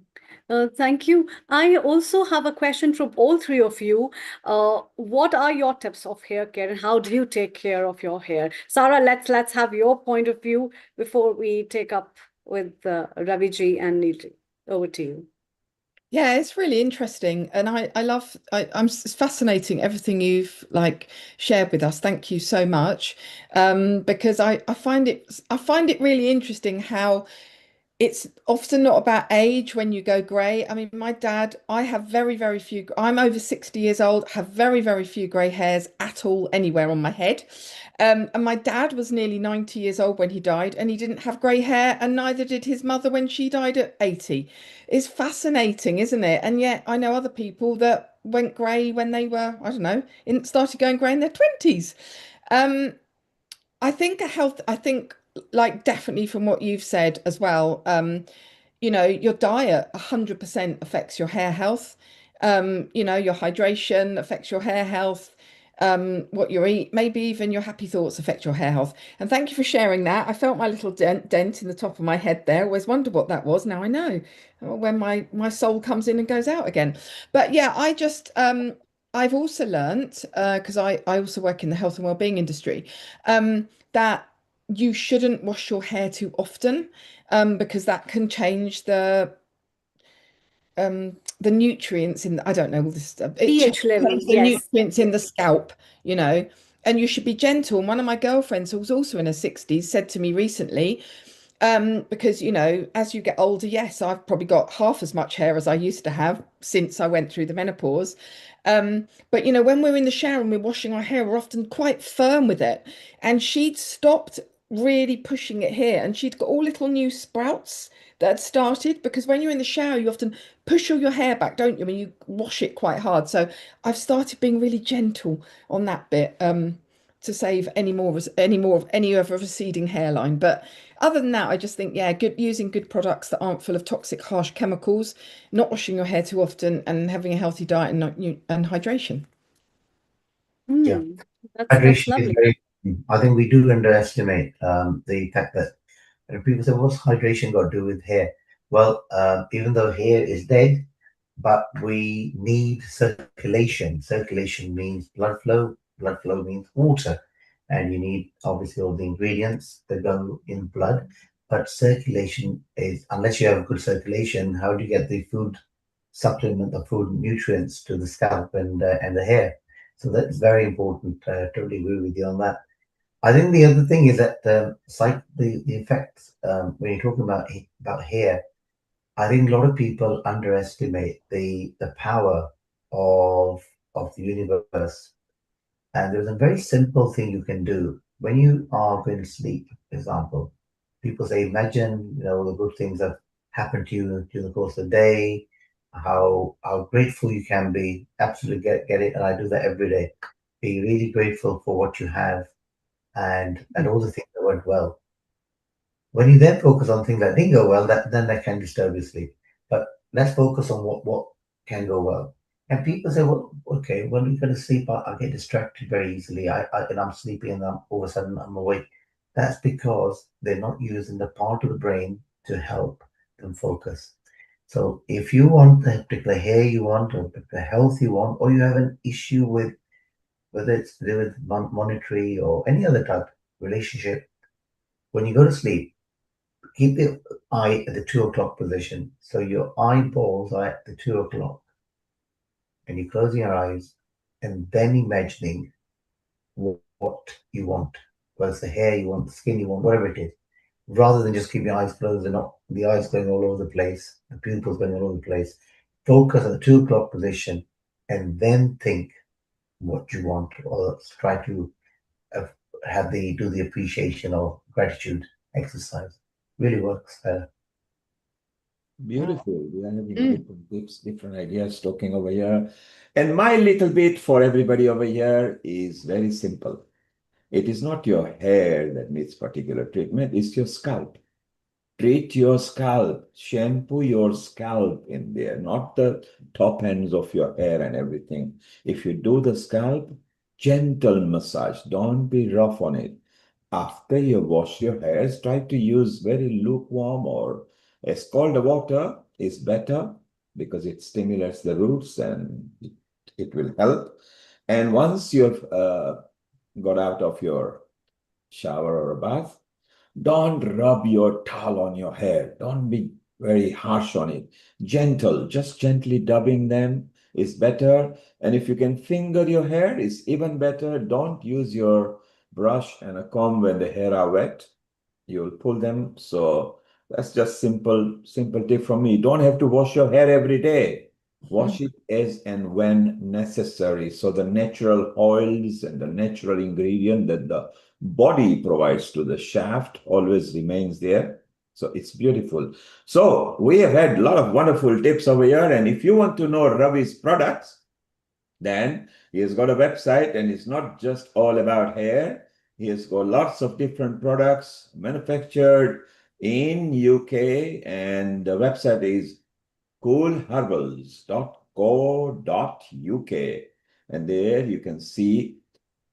Thank you. I also have a question from all three of you. What are your tips of hair care, and how do you take care of your hair? Sarah, let's have your point of view before we take up with Raviji and Neeti. Over to you. Yeah, it's really interesting, and I love. It's fascinating everything you've like shared with us. Thank you so much, because I find it really interesting how it's often not about age when you go grey. I mean, my dad, I have very, very few, I'm over 60 years old, have very, very few grey hairs at all anywhere on my head. And my dad was nearly 90 years old when he died, and he didn't have grey hair, and neither did his mother when she died at 80. It's fascinating, isn't it? And yet I know other people that went grey when they were, I don't know, started going grey in their 20s. Um, I think like definitely from what you've said as well, your diet 100% affects your hair health. Your hydration affects your hair health. What you eat, maybe even your happy thoughts affect your hair health. And thank you for sharing that. I felt my little dent in the top of my head there. Always wondered what that was. Now I know when my soul comes in and goes out again. But yeah, I've also learnt, because I also work in the health and wellbeing industry, that you shouldn't wash your hair too often, because that can change the nutrients in I don't know all this stuff. It pH level, changes the yes. nutrients in the scalp, and you should be gentle. And one of my girlfriends, who was also in her 60s, said to me recently, because as you get older, yes, I've probably got half as much hair as I used to have since I went through the menopause. But when we're in the shower and we're washing our hair, we're often quite firm with it. And she'd stopped really pushing it here, and she'd got all little new sprouts that had started, because when you're in the shower, you often push all your hair back, don't you? I mean, you wash it quite hard. So I've started being really gentle on that bit, to save any of a receding hairline. But other than that, I just think, yeah, using good products that aren't full of toxic, harsh chemicals, not washing your hair too often, and having a healthy diet and hydration. Yeah, Hmm. That's hydration is lovely. very. I think we do underestimate the fact that people say, "What's hydration got to do with hair?" Well, even though hair is dead, but we need circulation. Circulation means blood flow. Blood flow means water. and you need obviously all the ingredients that go in blood. But circulation is, unless you have good circulation, how do you get the food supplement, the food nutrients to the scalp and the hair? So that's very important. Totally agree with you on that. I think the other thing is that the effects when you're talking about hair, I think a lot of people underestimate the power of the universe. And there's a very simple thing you can do when you are going to sleep. For example, people say, imagine the good things that happen to you during the course of the day, how grateful you can be. Absolutely get it, and I do that every day. Be really grateful for what you have and all the things that went well. When you then focus on things that didn't go well, that can disturb your sleep. But let's focus on what can go well. And people say, well, okay, when we go to sleep, I get distracted very easily. And I'm sleeping, and all of a sudden I'm awake. That's because they're not using the part of the brain to help them focus. So if you want the particular hair you want, or the health you want, or you have an issue with whether it's to do with monetary or any other type of relationship, when you go to sleep, keep your eye at the 2 o'clock position. So your eyeballs are at the 2 o'clock, and you're closing your eyes and then imagining what you want, whether it's the hair you want, the skin you want, whatever it is, rather than just keep your eyes closed and not the eyes going all over the place, the pupils going all over the place. Focus on the 2 o'clock position and then think what you want, or try to uh, do the appreciation or gratitude exercise. Really works. Beautiful. We are having different tips, different ideas talking over here. And my little bit for everybody over here is very simple. It is not your hair that needs particular treatment, it's your scalp. Treat your scalp, shampoo your scalp in there, not the top ends of your hair and everything. If you do the scalp, gentle massage, don't be rough on it. After you wash your hairs, try to use very lukewarm or as cold water is better because it stimulates the roots and it will help. And once you've got out of your shower or a bath, don't rub your towel on your hair. Don't be very harsh on it. Gentle, just gently dubbing them is better. And if you can finger your hair, is even better. Don't use your brush and a comb when the hair are wet. You'll pull them. So that's just simple tip from me. You don't have to wash your hair every day. Wash it as and when necessary. So the natural oils and the natural ingredient that the body provides to the shaft always remains there. So it's beautiful. So we have had a lot of wonderful tips over here. And if you want to know Ravi's products, then he has got a website, and it's not just all about hair. He has got lots of different products manufactured in UK, and the website is coolherbals.co.uk. And there you can see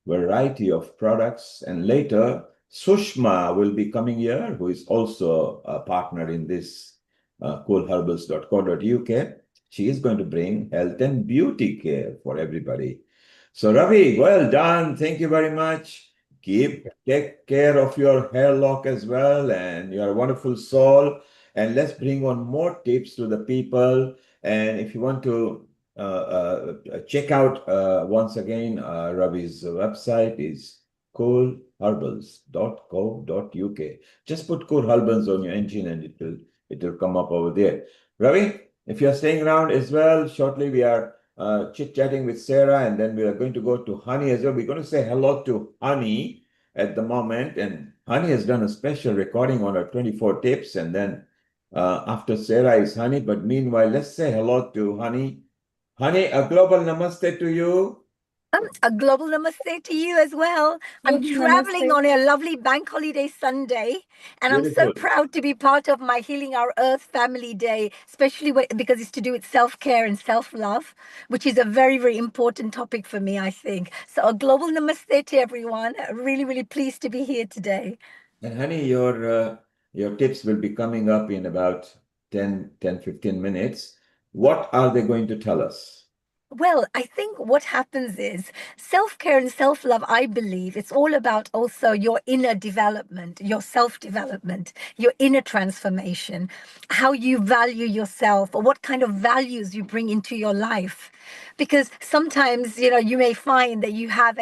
variety of products. And later, Sushma will be coming here, who is also a partner in this coolherbals.co.uk. She is going to bring health and beauty care for everybody. So Ravi, well done. Thank you very much. Take care of your hair lock as well, and you're a wonderful soul. And let's bring on more tips to the people. And if you want to check out once again, Ravi's website is coolherbals.co.uk. Just put Cool Herbals on your engine and it will come up over there. Ravi, if you're staying around as well, shortly we are chit-chatting with Sarah, and then we are going to go to Honey as well. We're going to say hello to Honey at the moment, and Honey has done a special recording on her 24 tips, and then after Sarah is Honey. But meanwhile, let's say hello to Honey. Honey, a global namaste to you. A global namaste to you as well. I'm Global traveling namaste. on a lovely bank holiday Sunday, and I'm so Beautiful. proud to be part of my Healing Our Earth Family Day, especially because it's to do with self-care and self-love, which is a very, very important topic for me, I think. So a global namaste to everyone. Really, really pleased to be here today. And Honey, your tips will be coming up in about 10, 15 minutes. What are they going to tell us? Well, I think what happens is self-care and self-love, I believe, it's all about also your inner development, your self-development, your inner transformation, how you value yourself or what kind of values you bring into your life. Because sometimes, you may find that you have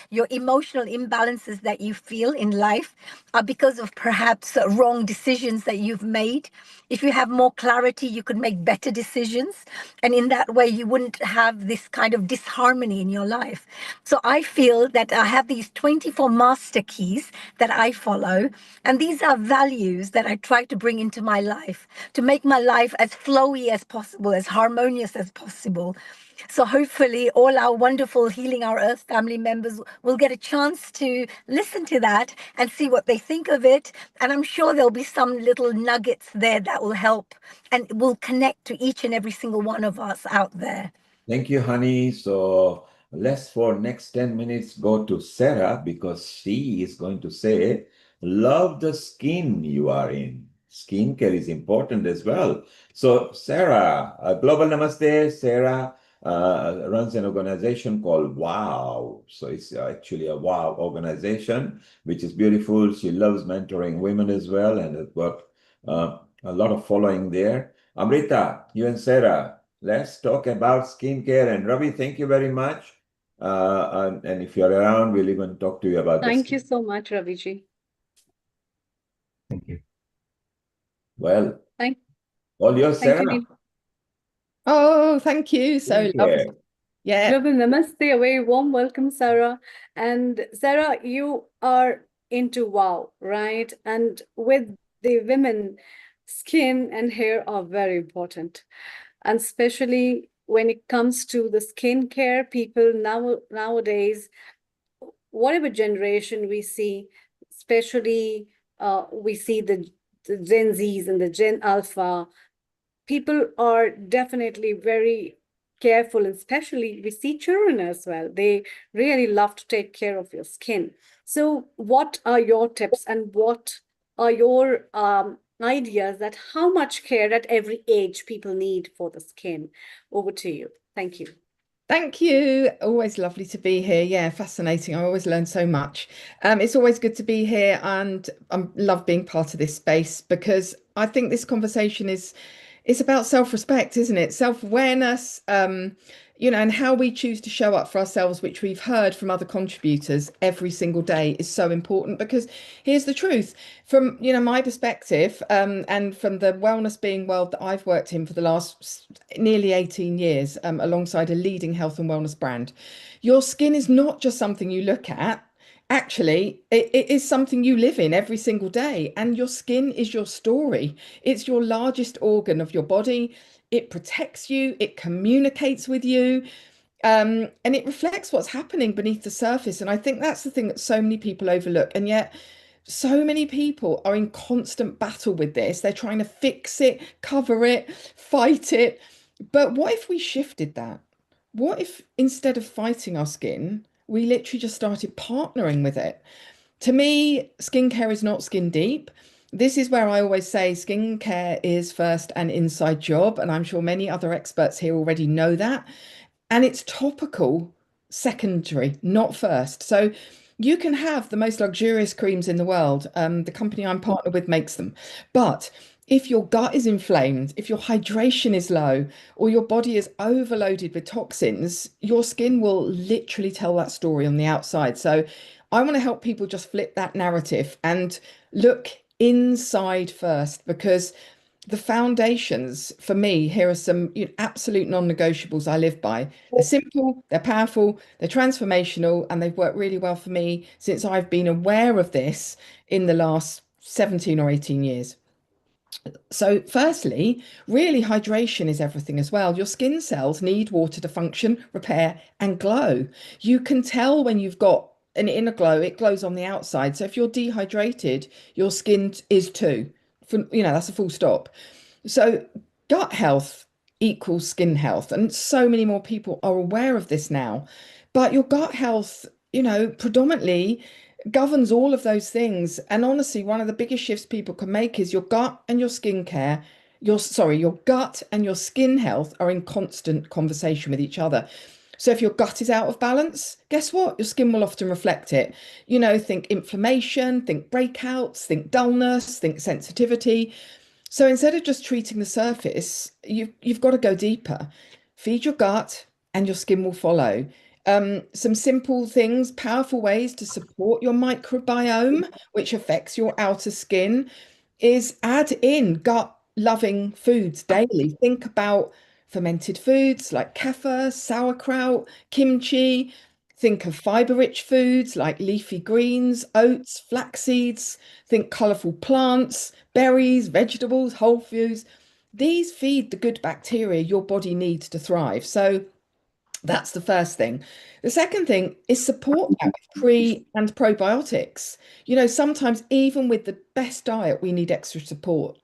your emotional imbalances that you feel in life are because of perhaps wrong decisions that you've made. If you have more clarity, you could make better decisions. And in that way, you wouldn't have this kind of disharmony in your life. So I feel that I have these 24 master keys that I follow. And these are values that I try to bring into my life to make my life as flowy as possible, as harmonious as possible. So hopefully all our wonderful Healing Our Earth family members will get a chance to listen to that and see what they think of it. And I'm sure there'll be some little nuggets there that will help and will connect to each and every single one of us out there. Thank you, honey. So let's for next 10 minutes go to Sarah because she is going to say, love the skin you are in. Skincare is important as well. So Sarah, Global Namaste, Sarah runs an organization called WOW. So it's actually a WOW organization, which is beautiful. She loves mentoring women as well and has got a lot of following there. Amrita, you and Sarah, let's talk about skincare. And Ravi, thank you very much. And if you're around, we'll even talk to you about the Thank you skin. so much, Raviji. Thank you. Well, Thank, all yours, thank you, Sarah. Neil. Oh, thank you. So lovely. Skincare. Yeah. Global Namaste, a very warm welcome, Sarah. And Sarah, you are into WOW, right? And with the women, skin and hair are very important. And especially when it comes to the skincare, people nowadays, whatever generation we see, especially we see the Gen Zs and the Gen Alpha, people are definitely very careful, and especially we see children as well. They really love to take care of your skin. So what are your tips and what are your ideas that how much care at every age people need for the skin? Over to you. Thank you. Thank you. Always lovely to be here. Yeah, fascinating. I always learn so much. It's always good to be here, and I love being part of this space because I think this conversation is it's about self-respect, isn't it? Self-awareness, and how we choose to show up for ourselves, which we've heard from other contributors every single day, is so important because here's the truth. From my perspective, and from the wellness being world that I've worked in for the last nearly 18 years, alongside a leading health and wellness brand, your skin is not just something you look at. Actually, it is something you live in every single day, and your skin is your story. It's your largest organ of your body. It protects you, it communicates with you, and it reflects what's happening beneath the surface. And I think that's the thing that so many people overlook. And yet, so many people are in constant battle with this. They're trying to fix it, cover it, fight it. But what if we shifted that? What if instead of fighting our skin, we literally just started partnering with it? To me, skincare is not skin deep. This is where I always say skincare is first an inside job. And I'm sure many other experts here already know that. And it's topical secondary, not first. So you can have the most luxurious creams in the world. The company I'm partnered with makes them. But if your gut is inflamed, if your hydration is low, or your body is overloaded with toxins, your skin will literally tell that story on the outside. So I want to help people just flip that narrative and look inside first, because the foundations for me here are some absolute non-negotiables I live by. They're simple, they're powerful, they're transformational, and they've worked really well for me since I've been aware of this in the last 17 or 18 years. So, firstly, really hydration is everything as well. Your skin cells need water to function, repair, and glow. You can tell when you've got an inner glow, it glows on the outside. So, if you're dehydrated, your skin is too. That's a full stop. So, gut health equals skin health. And so many more people are aware of this now. But your gut health, predominantly governs all of those things. And honestly, one of the biggest shifts people can make is your gut and your skincare your gut and your skin health are in constant conversation with each other. So if your gut is out of balance, guess what? Your skin will often reflect it. Think inflammation, think breakouts, think dullness, think sensitivity. So instead of just treating the surface, you've got to go deeper. Feed your gut and your skin will follow. Some simple things, powerful ways to support your microbiome, which affects your outer skin, is add in gut loving foods daily. Think about fermented foods like kefir, sauerkraut, kimchi. Think of fiber rich foods like leafy greens, oats, flax seeds. Think colorful plants, berries, vegetables, whole foods. These feed the good bacteria your body needs to thrive. So that's the first thing. The second thing is support that with pre and probiotics. Sometimes even with the best diet, we need extra support.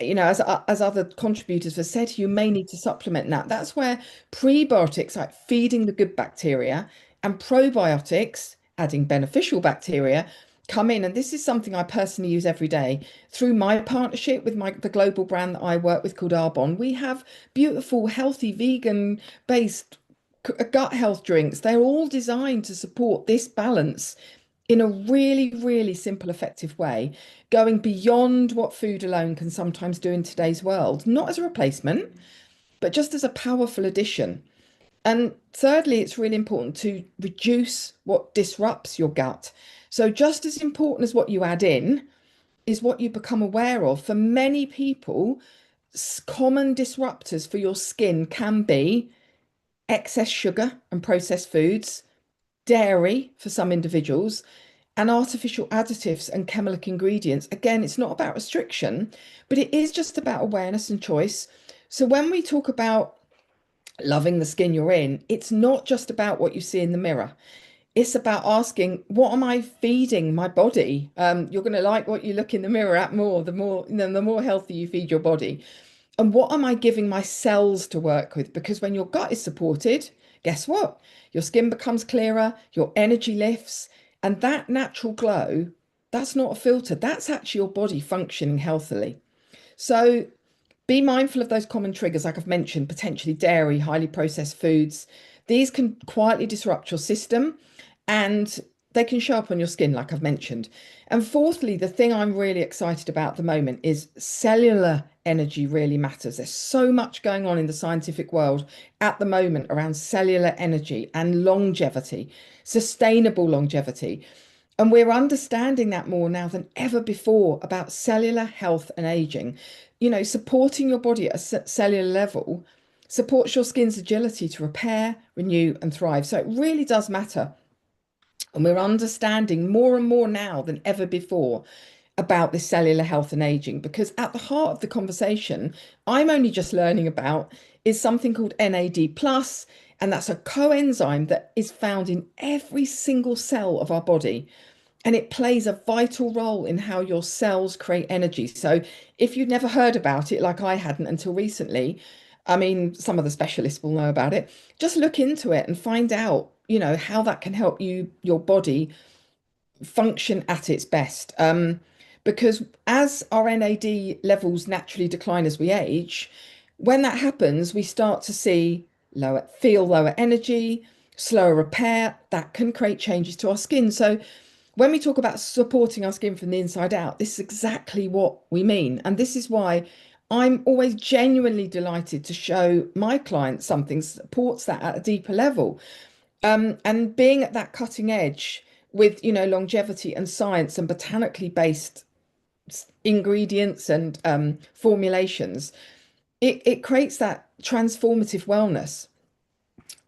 As other contributors have said, you may need to supplement that. That's where prebiotics, like feeding the good bacteria, and probiotics, adding beneficial bacteria, come in. And this is something I personally use every day through my partnership with the global brand that I work with called Arbonne. We have beautiful, healthy, vegan-based gut health drinks. They're all designed to support this balance in a really, really simple, effective way, going beyond what food alone can sometimes do in today's world, not as a replacement, but just as a powerful addition. And thirdly, it's really important to reduce what disrupts your gut. So, just as important as what you add in is what you become aware of. For many people, common disruptors for your skin can be excess sugar and processed foods, dairy for some individuals, and artificial additives and chemical ingredients. Again, it's not about restriction, but it is just about awareness and choice. So when we talk about loving the skin you're in, it's not just about what you see in the mirror. It's about asking, what am I feeding my body? You're going to like what you look in the mirror at more, the more healthy you feed your body. And what am I giving my cells to work with? Because when your gut is supported, guess what? Your skin becomes clearer, your energy lifts, and that natural glow, that's not a filter. That's actually your body functioning healthily. So be mindful of those common triggers, like I've mentioned, potentially dairy, highly processed foods. These can quietly disrupt your system and they can show up on your skin, like I've mentioned. And fourthly, the thing I'm really excited about at the moment is cellular energy really matters. There's so much going on in the scientific world at the moment around cellular energy and longevity, sustainable longevity. And we're understanding that more now than ever before about cellular health and aging. Supporting your body at a cellular level supports your skin's agility to repair, renew, and thrive. So it really does matter. And we're understanding more and more now than ever before about this cellular health and aging, because at the heart of the conversation, I'm only just learning about is something called NAD+, and that's a coenzyme that is found in every single cell of our body. And it plays a vital role in how your cells create energy. So if you'd never heard about it, like I hadn't until recently, I mean, some of the specialists will know about it. Just look into it and find out, how that can help your body function at its best. Because as our NAD levels naturally decline as we age, when that happens, we start to feel lower energy, slower repair. That can create changes to our skin. So when we talk about supporting our skin from the inside out, this is exactly what we mean. And this is why I'm always genuinely delighted to show my clients something that supports that at a deeper level. And being at that cutting edge with, longevity and science and botanically based ingredients and formulations, it creates that transformative wellness.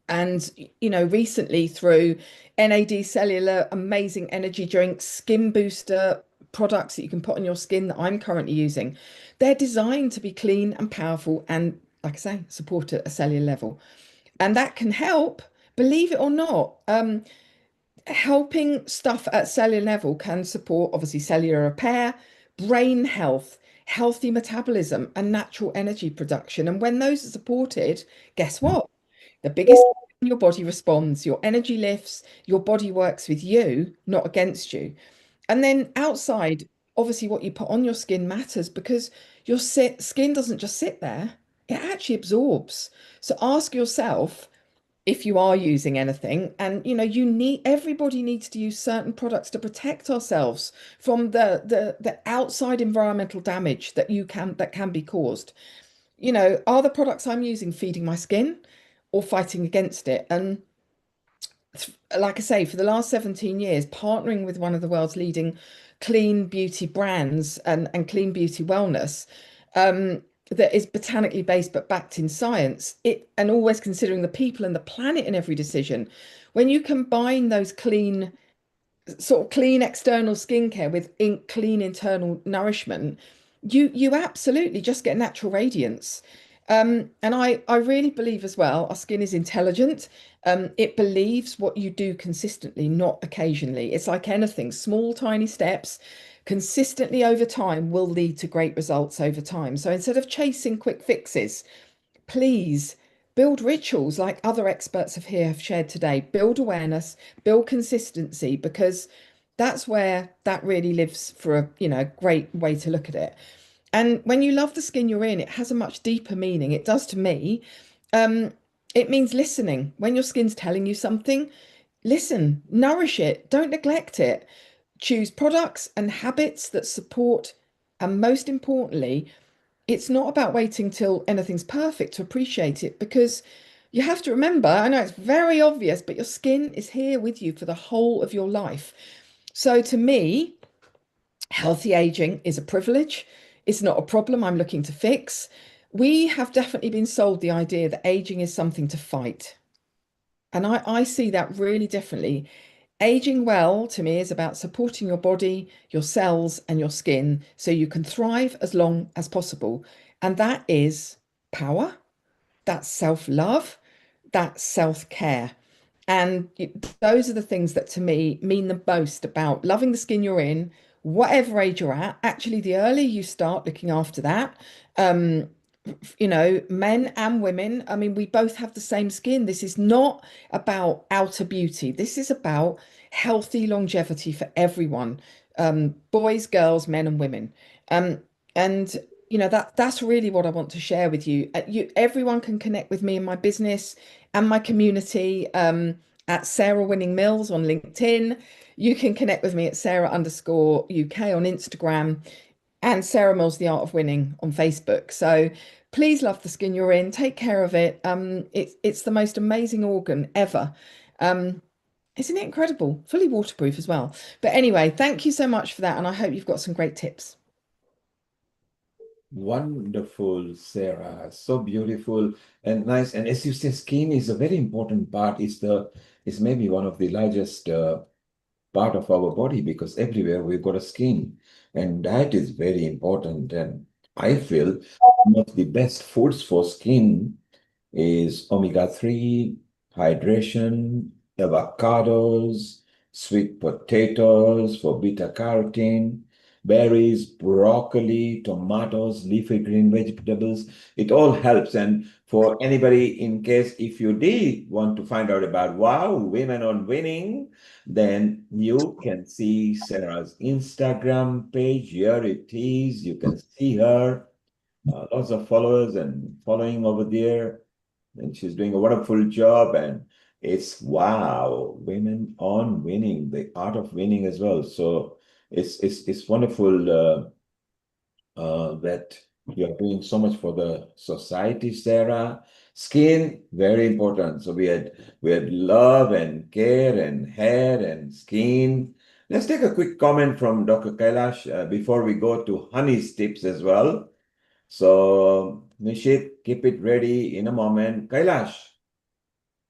And, recently through NAD Cellular, amazing energy drinks, skin booster products that you can put on your skin that I'm currently using, they're designed to be clean and powerful and, like I say, support at a cellular level. And that can help, believe it or not, helping stuff at cellular level can support obviously cellular repair, brain health, healthy metabolism, and natural energy production. And when those are supported, guess what? The biggest your body responds, your energy lifts, your body works with you, not against you. And then outside obviously what you put on your skin matters, because your skin doesn't just sit there, it actually absorbs. So ask yourself if you are using anything, and everybody needs to use certain products to protect ourselves from the outside environmental damage that can be caused. Are the products I'm using feeding my skin or fighting against it? And like I say, for the last 17 years, partnering with one of the world's leading clean beauty brands and clean beauty wellness, that is botanically based but backed in science, and always considering the people and the planet in every decision. When you combine those clean external skincare with clean internal nourishment, you absolutely just get natural radiance. And I really believe as well, our skin is intelligent. It believes what you do consistently, not occasionally. It's like anything, small, tiny steps consistently over time will lead to great results over time. So instead of chasing quick fixes, please build rituals like other experts have shared today. Build awareness, build consistency, because that's where that really lives for a great way to look at it. And when you love the skin you're in, it has a much deeper meaning. It does to me. Um, it means listening. When your skin's telling you something, listen, nourish it, don't neglect it. Choose products and habits that support, and most importantly, it's not about waiting till anything's perfect to appreciate it, because you have to remember, I know it's very obvious, but your skin is here with you for the whole of your life. So to me, healthy aging is a privilege. It's not a problem I'm looking to fix. We have definitely been sold the idea that aging is something to fight. And I see that really differently. Aging well to me is about supporting your body, your cells, and your skin so you can thrive as long as possible. And that is power, that's self-love, that's self-care. And those are the things that to me mean the most about loving the skin you're in, whatever age you're at. Actually, the earlier you start looking after that, um, men and women, I mean, we both have the same skin. This is not about outer beauty. This is about healthy longevity for everyone, boys, girls, men, and women. Um, and that's really what I want to share with you. Everyone can connect with me in my business and my community, at Sarah Winning Mills on LinkedIn. You can connect with me at Sarah_UK on Instagram, and Sarah Mills The Art of Winning on Facebook. So please love the skin you're in. Take care of it. It's the most amazing organ ever. Isn't it incredible? Fully waterproof as well. But anyway, thank you so much for that, and I hope you've got some great tips. Wonderful, Sarah. So beautiful and nice. And as you say, skin is a very important part. It's maybe one of the largest part of our body, because everywhere we've got a skin, and that is very important. And I feel one of the best foods for skin is omega-3, hydration, avocados, sweet potatoes for beta carotene, berries, broccoli, tomatoes, leafy green vegetables. It all helps. And for anybody, in case if you did want to find out about wow, women on winning, then you can see Sarah's Instagram page. Here it is. You can see her. Lots of followers and following over there, and she's doing a wonderful job. And it's wow, women on winning, the art of winning as well. So it's wonderful that you're doing so much for the society, Sarah. Skin, very important. So we had love and care and hair and skin. Let's take a quick comment from Dr. Kailash before we go to Honey's tips as well. So, Nishit, keep it ready in a moment. Kailash,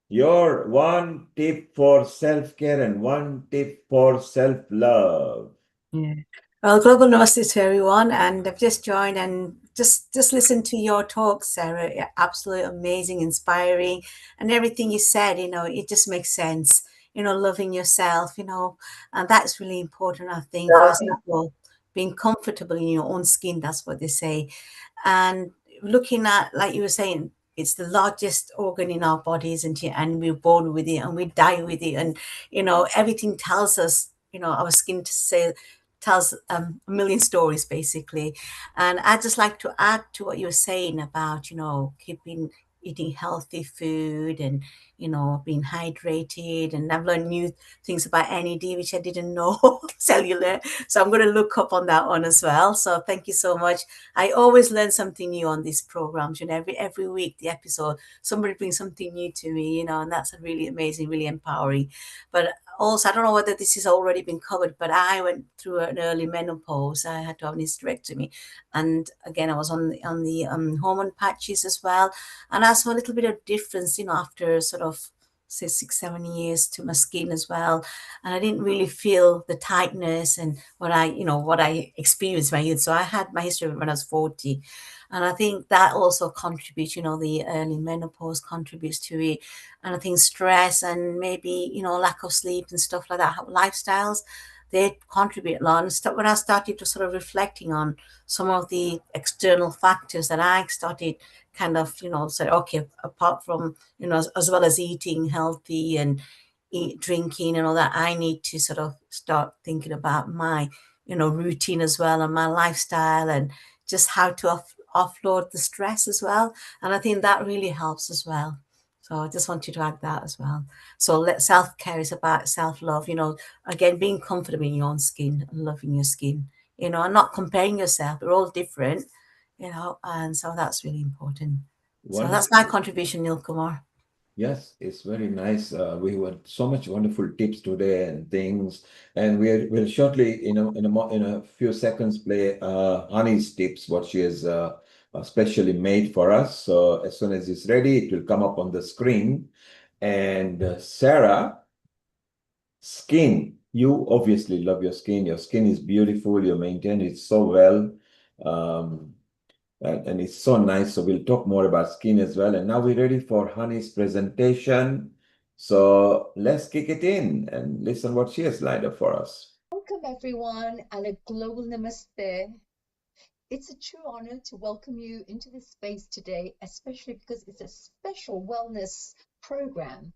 your one tip for self-care and one tip for self-love. Yeah. Well, global namaste to everyone, and I've just joined and just listened to your talk, Sarah. Yeah, absolutely amazing, inspiring, and everything you said. It just makes sense. Loving yourself. And that's really important. I think first of all, being comfortable in your own skin. That's what they say, and looking at, like you were saying, it's the largest organ in our body, isn't it? And we're born with it, and we die with it, and everything tells us, our skin to say tells a million stories basically. And I'd just like to add to what you're saying about, eating healthy food and, being hydrated. And I've learned new things about NED, which I didn't know, cellular. So I'm going to look up on that one as well. So thank you so much. I always learn something new on these programs. Every week, the episode, somebody brings something new to me, and that's really amazing, really empowering. But also, I don't know whether this has already been covered, but I went through an early menopause. I had to have an hysterectomy. And again, I was on the hormone patches as well. And I saw a little bit of difference, after sort of say 6-7 years to my skin as well. And I didn't really feel the tightness and what I experienced in my youth. So I had my history when I was 40. And I think that also contributes, the early menopause contributes to it. And I think stress and maybe, lack of sleep and stuff like that, lifestyles, they contribute a lot. And when I started to sort of reflecting on some of the external factors that I started kind of, said, okay, apart from, as well as eating healthy and drinking and all that, I need to sort of start thinking about my, routine as well and my lifestyle and just how to offload the stress as well. And I think that really helps as well. So I just wanted to add that as well. So self-care is about self-love, again, being comfortable in your own skin and loving your skin, and not comparing yourself. We're all different, and so that's really important. So Wonderful. that's my contribution, Neil Kumar. Yes, it's very nice. We had so much wonderful tips today and things, and we'll shortly, in a few seconds, play Honey's tips, what she has specially made for us. So as soon as it's ready, it will come up on the screen. And Sarah, skin. You obviously love your skin. Your skin is beautiful. You maintain it so well. Um, and it's so nice. So we'll talk more about skin as well. And now we're ready for Honey's presentation. So let's kick it in and listen what she has lined up for us. Welcome everyone and a global namaste. It's a true honor to welcome you into this space today, especially because it's a special wellness program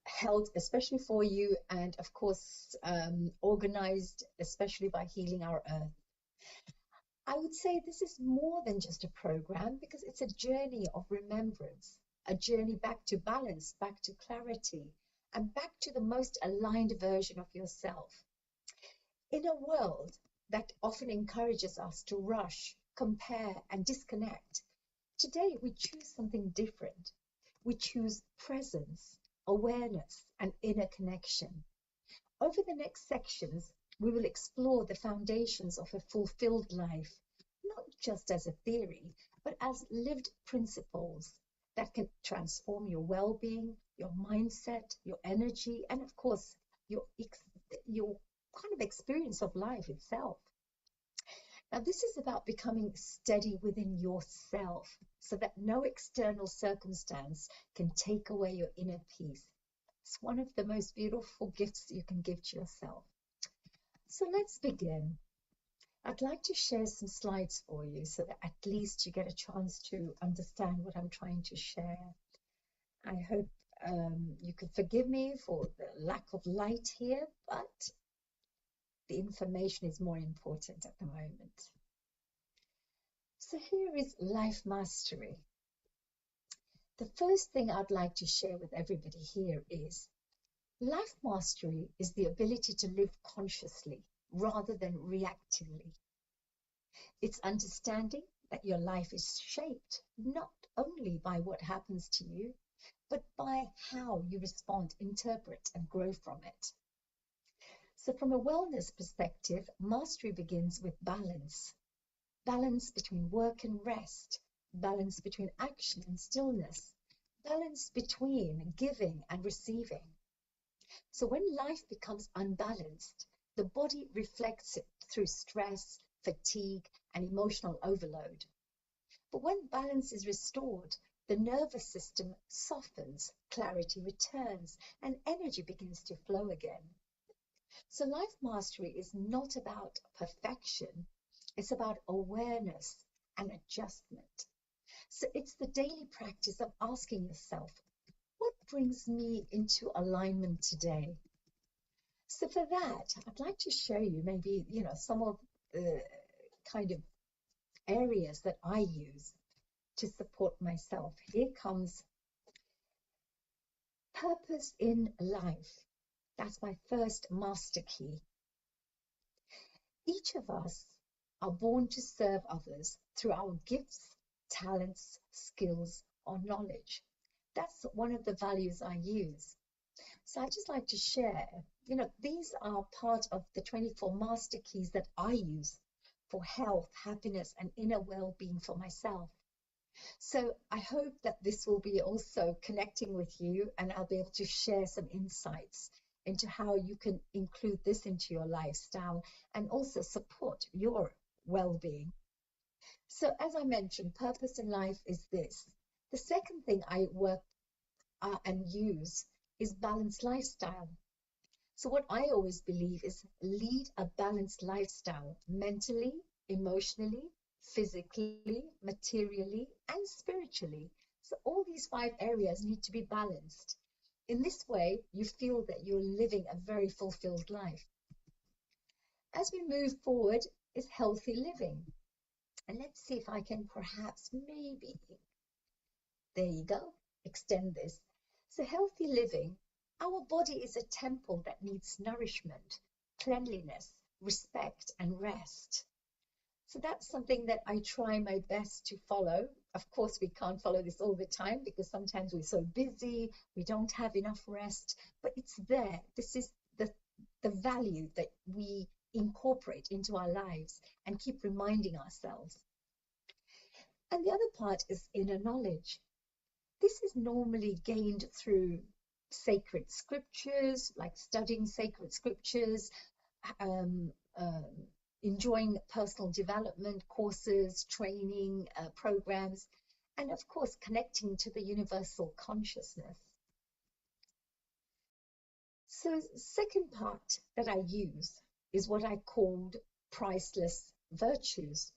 held especially for you and of course organized especially by Healing Our Earth. I would say this is more than just a program because it's a journey of remembrance, a journey back to balance, back to clarity, and back to the most aligned version of yourself. In a world that often encourages us to rush, compare, and disconnect, today we choose something different. We choose presence, awareness, and inner connection. Over the next sections, we will explore the foundations of a fulfilled life, not just as a theory, but as lived principles that can transform your well-being, your mindset, your energy, and of course, your kind of experience of life itself. Now, this is about becoming steady within yourself so that no external circumstance can take away your inner peace. It's one of the most beautiful gifts you can give to yourself. So let's begin. I'd like to share some slides for you so that at least you get a chance to understand what I'm trying to share. I hope you can forgive me for the lack of light here, but the information is more important at the moment. So here is life mastery. The first thing I'd like to share with everybody here is life mastery is the ability to live consciously rather than reactively. It's understanding that your life is shaped not only by what happens to you, but by how you respond, interpret, and grow from it. So from a wellness perspective, mastery begins with balance. Balance between work and rest, balance between action and stillness, balance between giving and receiving. So when life becomes unbalanced, the body reflects it through stress, fatigue, and emotional overload. But when balance is restored, the nervous system softens, clarity returns, and energy begins to flow again. So life mastery is not about perfection, it's about awareness and adjustment. So it's the daily practice of asking yourself, what brings me into alignment today? So for that, I'd like to show you maybe, some of the kind of areas that I use to support myself. Here comes purpose in life. That's my first master key. Each of us are born to serve others through our gifts, talents, skills, or knowledge. That's one of the values I use. So I just like to share, these are part of the 24 master keys that I use for health, happiness, and inner well-being for myself. So I hope that this will be also connecting with you, and I'll be able to share some insights into how you can include this into your lifestyle and also support your well-being. So as I mentioned, purpose in life is this. The second thing I work and use is balanced lifestyle. So what I always believe is lead a balanced lifestyle mentally, emotionally, physically, materially, and spiritually. So all these 5 areas need to be balanced. In this way, you feel that you're living a very fulfilled life. As we move forward is healthy living. And let's see if I can perhaps maybe, there you go, extend this. So healthy living, our body is a temple that needs nourishment, cleanliness, respect, and rest. So that's something that I try my best to follow. Of course, we can't follow this all the time because sometimes we're so busy, we don't have enough rest, but it's there. This is the value that we incorporate into our lives and keep reminding ourselves. And the other part is inner knowledge. This is normally gained through sacred scriptures, like studying sacred scriptures, enjoying personal development courses, training programs, and of course, connecting to the universal consciousness. So second part that I use is what I called priceless virtues.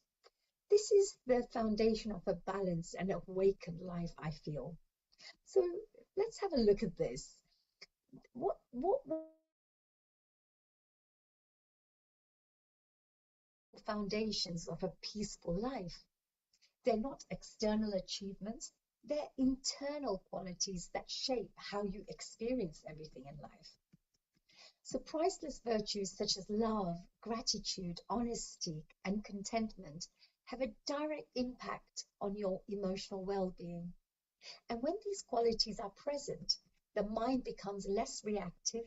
This is the foundation of a balanced and awakened life, I feel. So let's have a look at this. What foundations of a peaceful life? They're not external achievements, they're internal qualities that shape how you experience everything in life. So priceless virtues such as love, gratitude, honesty, and contentment have a direct impact on your emotional well-being. And when these qualities are present, the mind becomes less reactive,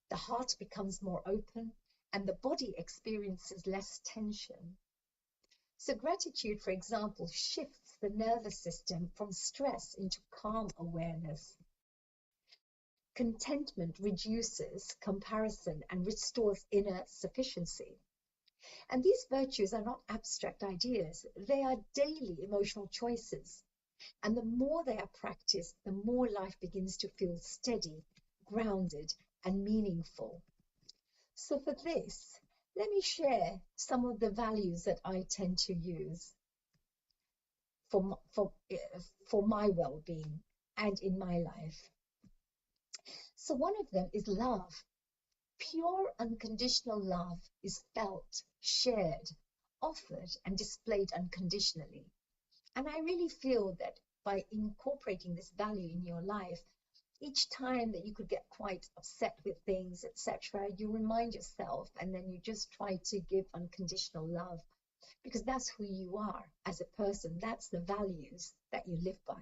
the heart becomes more open, and the body experiences less tension. So gratitude, for example, shifts the nervous system from stress into calm awareness. Contentment reduces comparison and restores inner sufficiency. And these virtues are not abstract ideas, they are daily emotional choices. And the more they are practiced, the more life begins to feel steady, grounded, and meaningful. So for this, let me share some of the values that I tend to use for my well-being and in my life. So one of them is love. Pure unconditional love is felt, shared, offered, and displayed unconditionally. And I really feel that by incorporating this value in your life, each time that you could get quite upset with things, etc., you remind yourself and then you just try to give unconditional love, because that's who you are as a person. That's the values that you live by.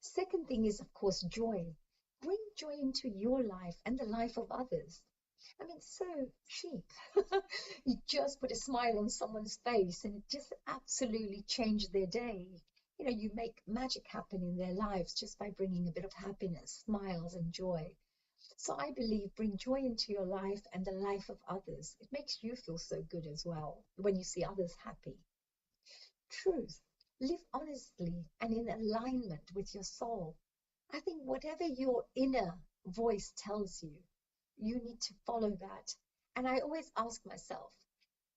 Second thing is, of course, joy. Bring joy into your life and the life of others. I mean, so cheap. You just put a smile on someone's face and it just absolutely changed their day. You make magic happen in their lives just by bringing a bit of happiness, smiles, and joy. So I believe bring joy into your life and the life of others. It makes you feel so good as well when you see others happy. Truth. Live honestly and in alignment with your soul. I think whatever your inner voice tells you, you need to follow that. And I always ask myself,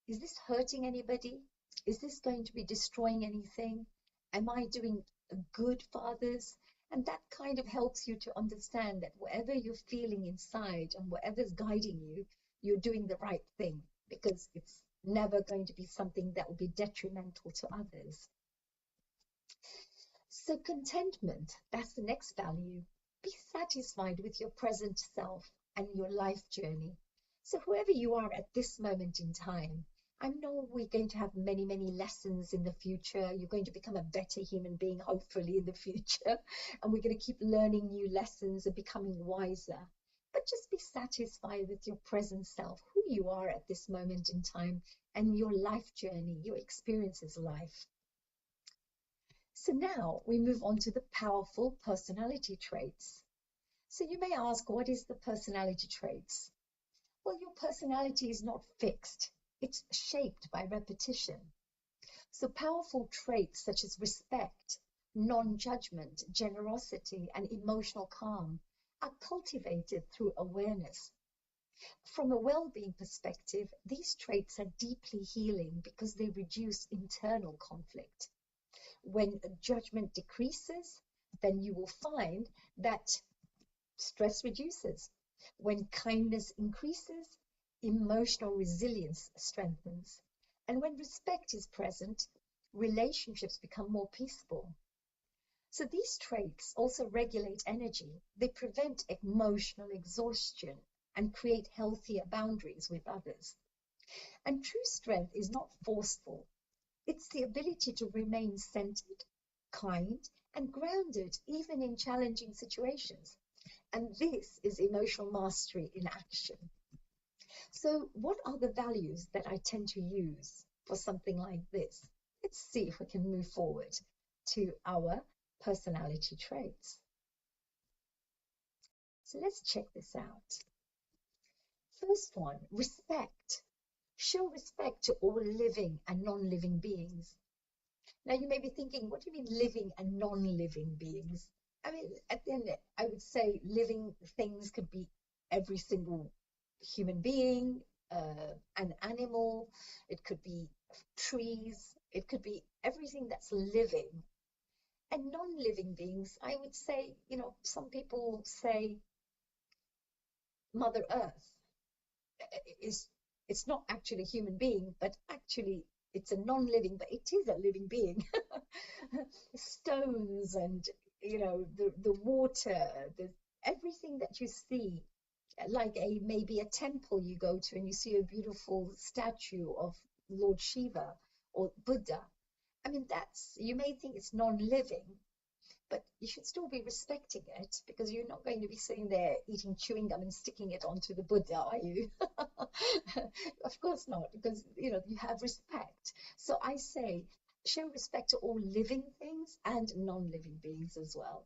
is this hurting anybody? Is this going to be destroying anything? Am I doing good for others? And that kind of helps you to understand that whatever you're feeling inside and whatever's guiding you, you're doing the right thing, because it's never going to be something that will be detrimental to others. So contentment, that's the next value. Be satisfied with your present self and your life journey. So whoever you are at this moment in time, I know we're going to have many, many lessons in the future. You're going to become a better human being, hopefully, in the future. And we're going to keep learning new lessons and becoming wiser. But just be satisfied with your present self, who you are at this moment in time, and your life journey, your experiences of life. So now we move on to the powerful personality traits. So you may ask, what is the personality traits? Well, your personality is not fixed. It's shaped by repetition. So powerful traits such as respect, non-judgment, generosity, and emotional calm are cultivated through awareness. From a well-being perspective, these traits are deeply healing because they reduce internal conflict. When judgment decreases, then you will find that stress reduces. When kindness increases, emotional resilience strengthens. And when respect is present, relationships become more peaceful. So these traits also regulate energy. They prevent emotional exhaustion and create healthier boundaries with others. And true strength is not forceful. It's the ability to remain centered, kind, and grounded even in challenging situations. And this is emotional mastery in action. So what are the values that I tend to use for something like this? Let's see if we can move forward to our personality traits. So let's check this out. First one, respect. Show respect to all living and non-living beings. Now you may be thinking, what do you mean living and non-living beings? I mean, at the end, I would say living things could be every single human being, an animal, it could be trees, it could be everything that's living. And non-living beings, I would say, some people say Mother Earth is, it's not actually a human being, but actually it's a non-living, but it is a living being. Stones and the water, everything that you see, like maybe a temple you go to and you see a beautiful statue of Lord Shiva or Buddha. I mean, you may think it's non-living, but you should still be respecting it, because you're not going to be sitting there eating chewing gum and sticking it onto the Buddha, are you? Of course not, because you have respect. So I say show respect to all living things and non-living beings as well.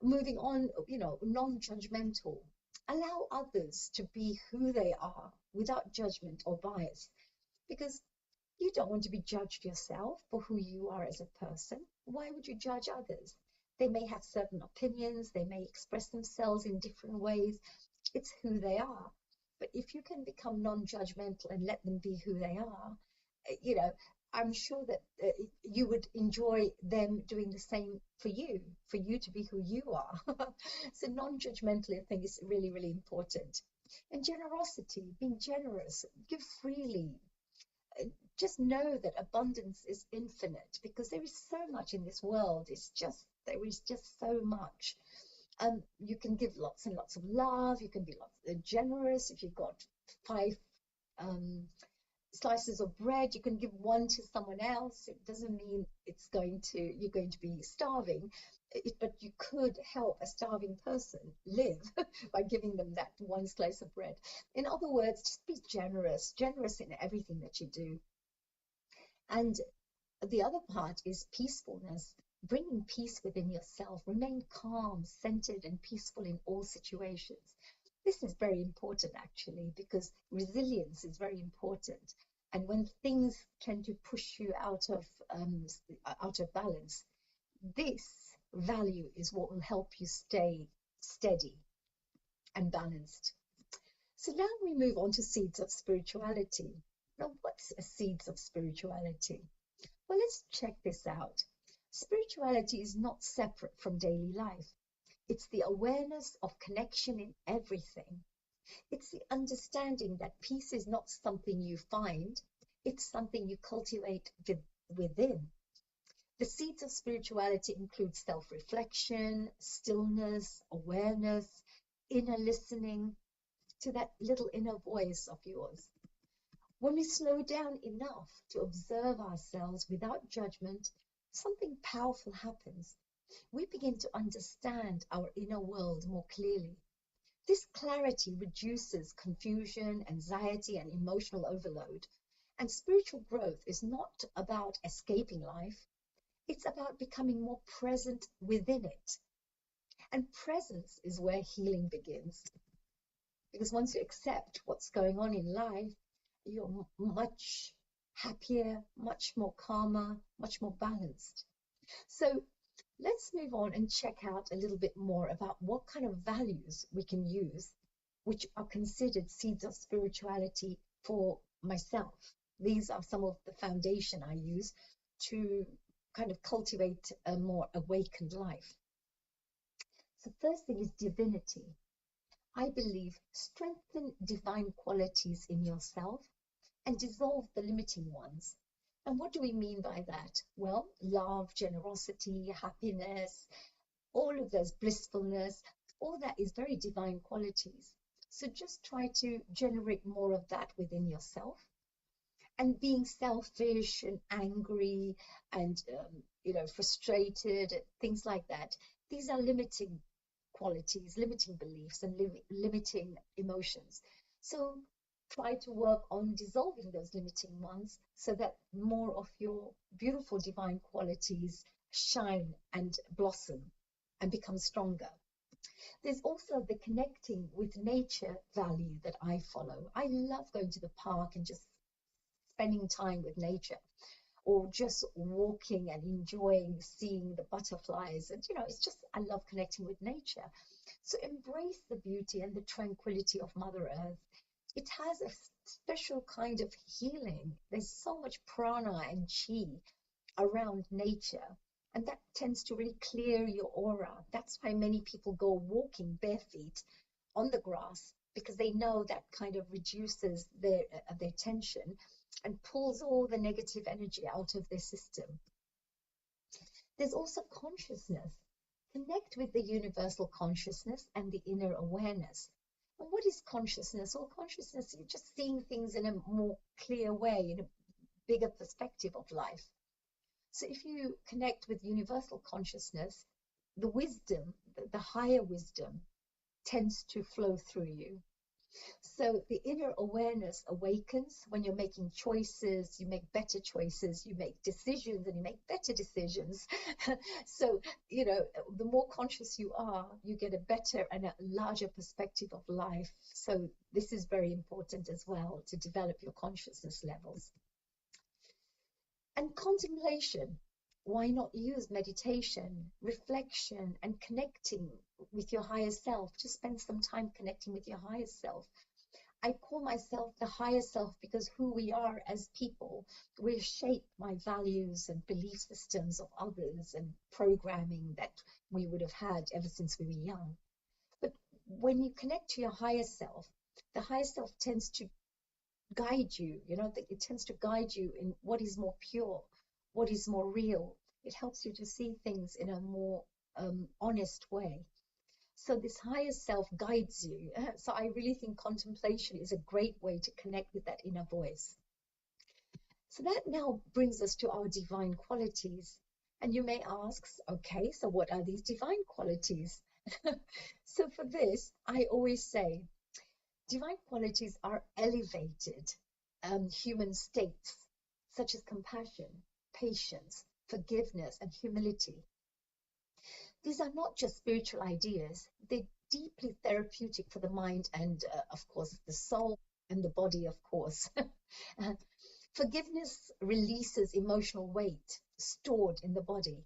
Moving on, non-judgmental. Allow others to be who they are without judgment or bias, because you don't want to be judged yourself for who you are as a person. Why would you judge others? They may have certain opinions, they may express themselves in different ways. It's who they are. But if you can become non-judgmental and let them be who they are, I'm sure that you would enjoy them doing the same for you to be who you are. So non-judgmental, I think, is really, really important. And generosity, being generous, give freely. Just know that abundance is infinite, because there is so much in this world. There is just so much. You can give lots and lots of love. You can be generous. If you've got 5 slices of bread, you can give 1 to someone else. It doesn't mean you're going to be starving, but you could help a starving person live by giving them that 1 slice of bread. In other words, just be generous in everything that you do. And the other part is peacefulness, bringing peace within yourself. Remain calm, centered, and peaceful in all situations. This is very important, actually, because resilience is very important. And when things tend to push you out of balance, this value is what will help you stay steady and balanced. So now we move on to seeds of spirituality. Now, what's a seeds of spirituality? Well, let's check this out. Spirituality is not separate from daily life. It's the awareness of connection in everything. It's the understanding that peace is not something you find, it's something you cultivate within. The seeds of spirituality include self-reflection, stillness, awareness, inner listening to that little inner voice of yours. When we slow down enough to observe ourselves without judgment, something powerful happens. We begin to understand our inner world more clearly. This clarity reduces confusion, anxiety, and emotional overload. And spiritual growth is not about escaping life. It's about becoming more present within it. And presence is where healing begins. Because once you accept what's going on in life, you're much happier, much more calmer, much more balanced. So let's move on and check out a little bit more about what kind of values we can use, which are considered seeds of spirituality for myself. These are some of the foundation I use to kind of cultivate a more awakened life. So first thing is divinity. I believe strengthen divine qualities in yourself and dissolve the limiting ones. And what do we mean by that? Well, love, generosity, happiness, all of those blissfulness, all that is very divine qualities. So just try to generate more of that within yourself. And being selfish and angry and frustrated, things like that, these are limiting qualities, limiting beliefs, and limiting emotions. So try to work on dissolving those limiting ones so that more of your beautiful divine qualities shine and blossom and become stronger. There's also the connecting with nature value that I follow. I love going to the park and just spending time with nature, or just walking and enjoying seeing the butterflies. And it's just, I love connecting with nature. So embrace the beauty and the tranquility of Mother Earth. It has a special kind of healing. There's so much prana and chi around nature, and that tends to really clear your aura. That's why many people go walking bare feet on the grass, because they know that kind of reduces their tension and pulls all the negative energy out of their system. There's also consciousness. Connect with the universal consciousness and the inner awareness. And what is consciousness? Well, consciousness, you're just seeing things in a more clear way, in a bigger perspective of life. So if you connect with universal consciousness, the wisdom, the higher wisdom, tends to flow through you. So the inner awareness awakens when you're making choices, you make better choices, you make decisions, and you make better decisions. So, the more conscious you are, you get a better and a larger perspective of life. So this is very important as well, to develop your consciousness levels. And contemplation. Why not use meditation, reflection, and connecting with your higher self? Just spend some time connecting with your higher self. I call myself the higher self because who we are as people, we're shaped by values and belief systems of others and programming that we would have had ever since we were young. But when you connect to your higher self, the higher self tends to guide you, it tends to guide you in what is more pure, what is more real. It helps you to see things in a more honest way. So this higher self guides you. So I really think contemplation is a great way to connect with that inner voice. So that now brings us to our divine qualities. And you may ask, okay, so what are these divine qualities? So for this, I always say, divine qualities are elevated human states, such as compassion, patience, forgiveness, and humility. These are not just spiritual ideas, they're deeply therapeutic for the mind and, of course, the soul and the body, of course. Forgiveness releases emotional weight stored in the body,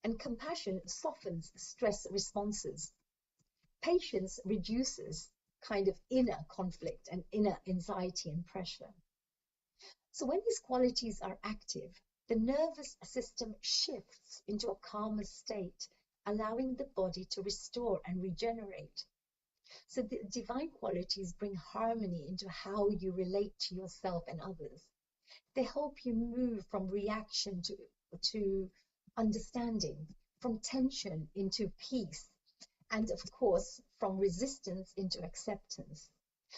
and compassion softens stress responses. Patience reduces kind of inner conflict and inner anxiety and pressure. So when these qualities are active, the nervous system shifts into a calmer state, allowing the body to restore and regenerate. So the divine qualities bring harmony into how you relate to yourself and others. They help you move from reaction to understanding, from tension into peace, and of course, from resistance into acceptance.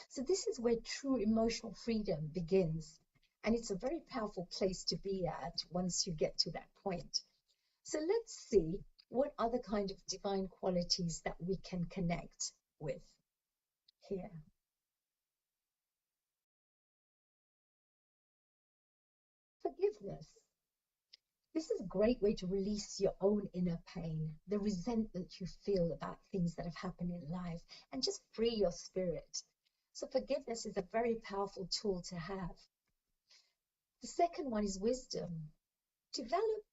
So this is where true emotional freedom begins. And it's a very powerful place to be at once you get to that point. So let's see what other kind of divine qualities that we can connect with here. Forgiveness. This is a great way to release your own inner pain, the resentment you feel about things that have happened in life, and just free your spirit. So forgiveness is a very powerful tool to have. The second one is wisdom. Develop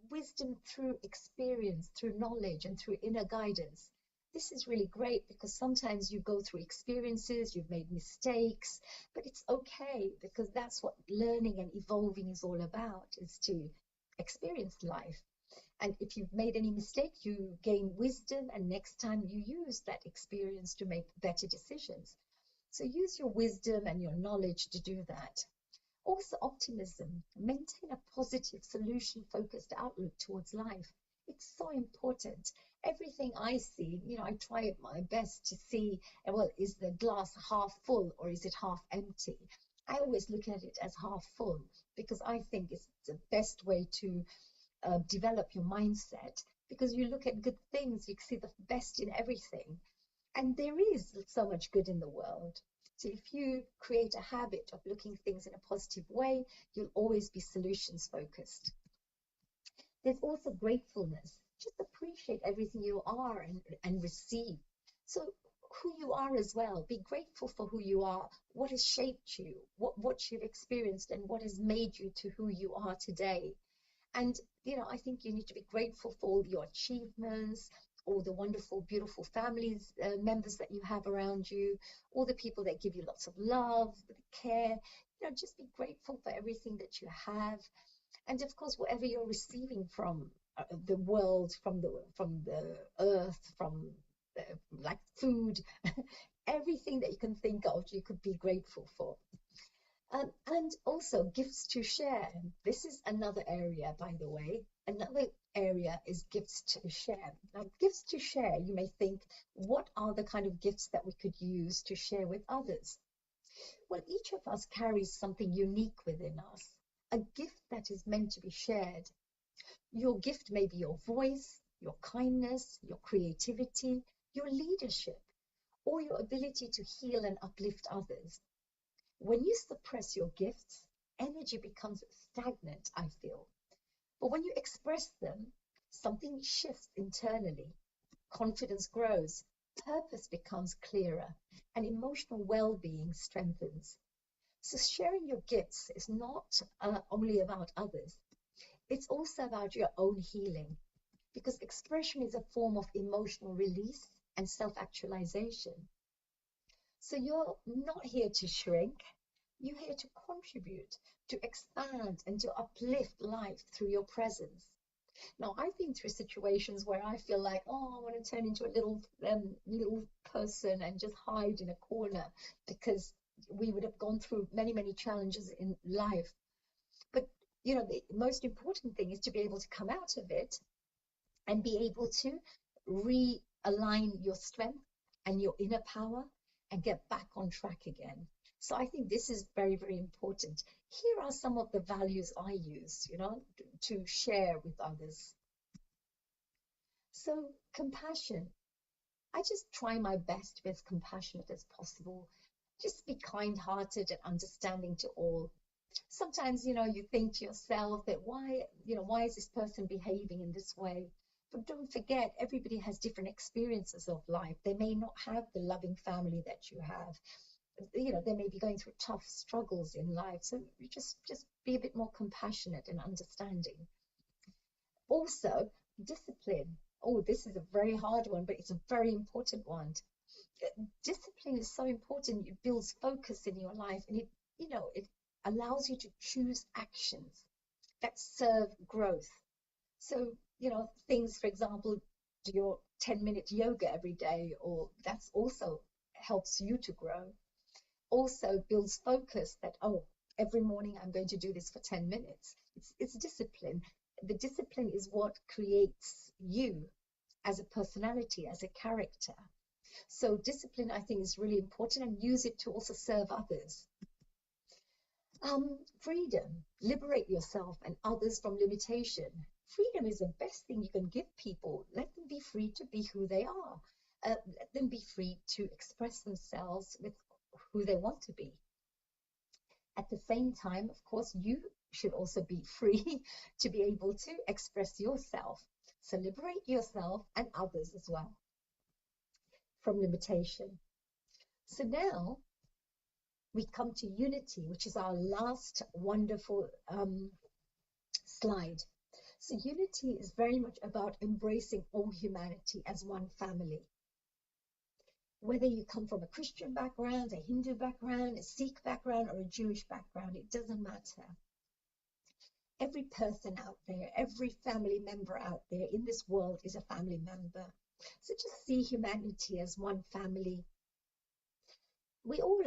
wisdom through experience, through knowledge, and through inner guidance. This is really great because sometimes you go through experiences, you've made mistakes, but it's okay because that's what learning and evolving is all about, is to experience life. And if you've made any mistake, you gain wisdom, and next time you use that experience to make better decisions. So use your wisdom and your knowledge to do that. Also, optimism. Maintain a positive, solution-focused outlook towards life. It's so important. Everything I see, I try my best to see, well, is the glass half full or is it half empty? I always look at it as half full because I think it's the best way to develop your mindset, because you look at good things, you see the best in everything. And there is so much good in the world. So if you create a habit of looking things in a positive way, you'll always be solutions focused. There's also gratefulness. Just appreciate everything you are and receive. So who you are as well. Be grateful for who you are, what has shaped you, what you've experienced, and what has made you to who you are today. And, I think you need to be grateful for all your achievements, all the wonderful, beautiful families, members that you have around you, all the people that give you lots of love, care. Just be grateful for everything that you have. And of course, whatever you're receiving from the world, from the earth, from like food, everything that you can think of, you could be grateful for. And also gifts to share. This is another area, by the way. Another area is gifts to share. Now, gifts to share, you may think, what are the kind of gifts that we could use to share with others? Well, each of us carries something unique within us, a gift that is meant to be shared. Your gift may be your voice, your kindness, your creativity, your leadership, or your ability to heal and uplift others. When you suppress your gifts, energy becomes stagnant, I feel. But when you express them, something shifts internally. Confidence grows, purpose becomes clearer, and emotional well-being strengthens. So sharing your gifts is not only about others. It's also about your own healing, because expression is a form of emotional release and self-actualization. So you're not here to shrink. You're here to contribute, to expand, and to uplift life through your presence. Now, I've been through situations where I feel like, I want to turn into a little person and just hide in a corner, because we would have gone through many, many challenges in life. But, the most important thing is to be able to come out of it and be able to realign your strength and your inner power and get back on track again. So I think this is very, very important. Here are some of the values I use, to share with others. So compassion. I just try my best to be as compassionate as possible. Just be kind-hearted and understanding to all. Sometimes, you think to yourself that why is this person behaving in this way? But don't forget, everybody has different experiences of life. They may not have the loving family that you have. They may be going through tough struggles in life. So you just be a bit more compassionate and understanding. Also, discipline. Oh, this is a very hard one, but it's a very important one. Discipline is so important. It builds focus in your life, and it allows you to choose actions that serve growth. So, things, for example, do your 10-minute yoga every day, or that's also helps you to grow. Also builds focus that, every morning I'm going to do this for 10 minutes. It's discipline. The discipline is what creates you as a personality, as a character. So discipline, I think, is really important, and use it to also serve others. Freedom, liberate yourself and others from limitation. Freedom is the best thing you can give people. Let them be free to be who they are. Let them be free to express themselves with who they want to be. At the same time, of course, you should also be free to be able to express yourself. So liberate yourself and others as well from limitation. So now we come to unity, which is our last wonderful slide. So unity is very much about embracing all humanity as one family. Whether you come from a Christian background, a Hindu background, a Sikh background, or a Jewish background, it doesn't matter. Every person out there, every family member out there in this world is a family member. So just see humanity as one family. We all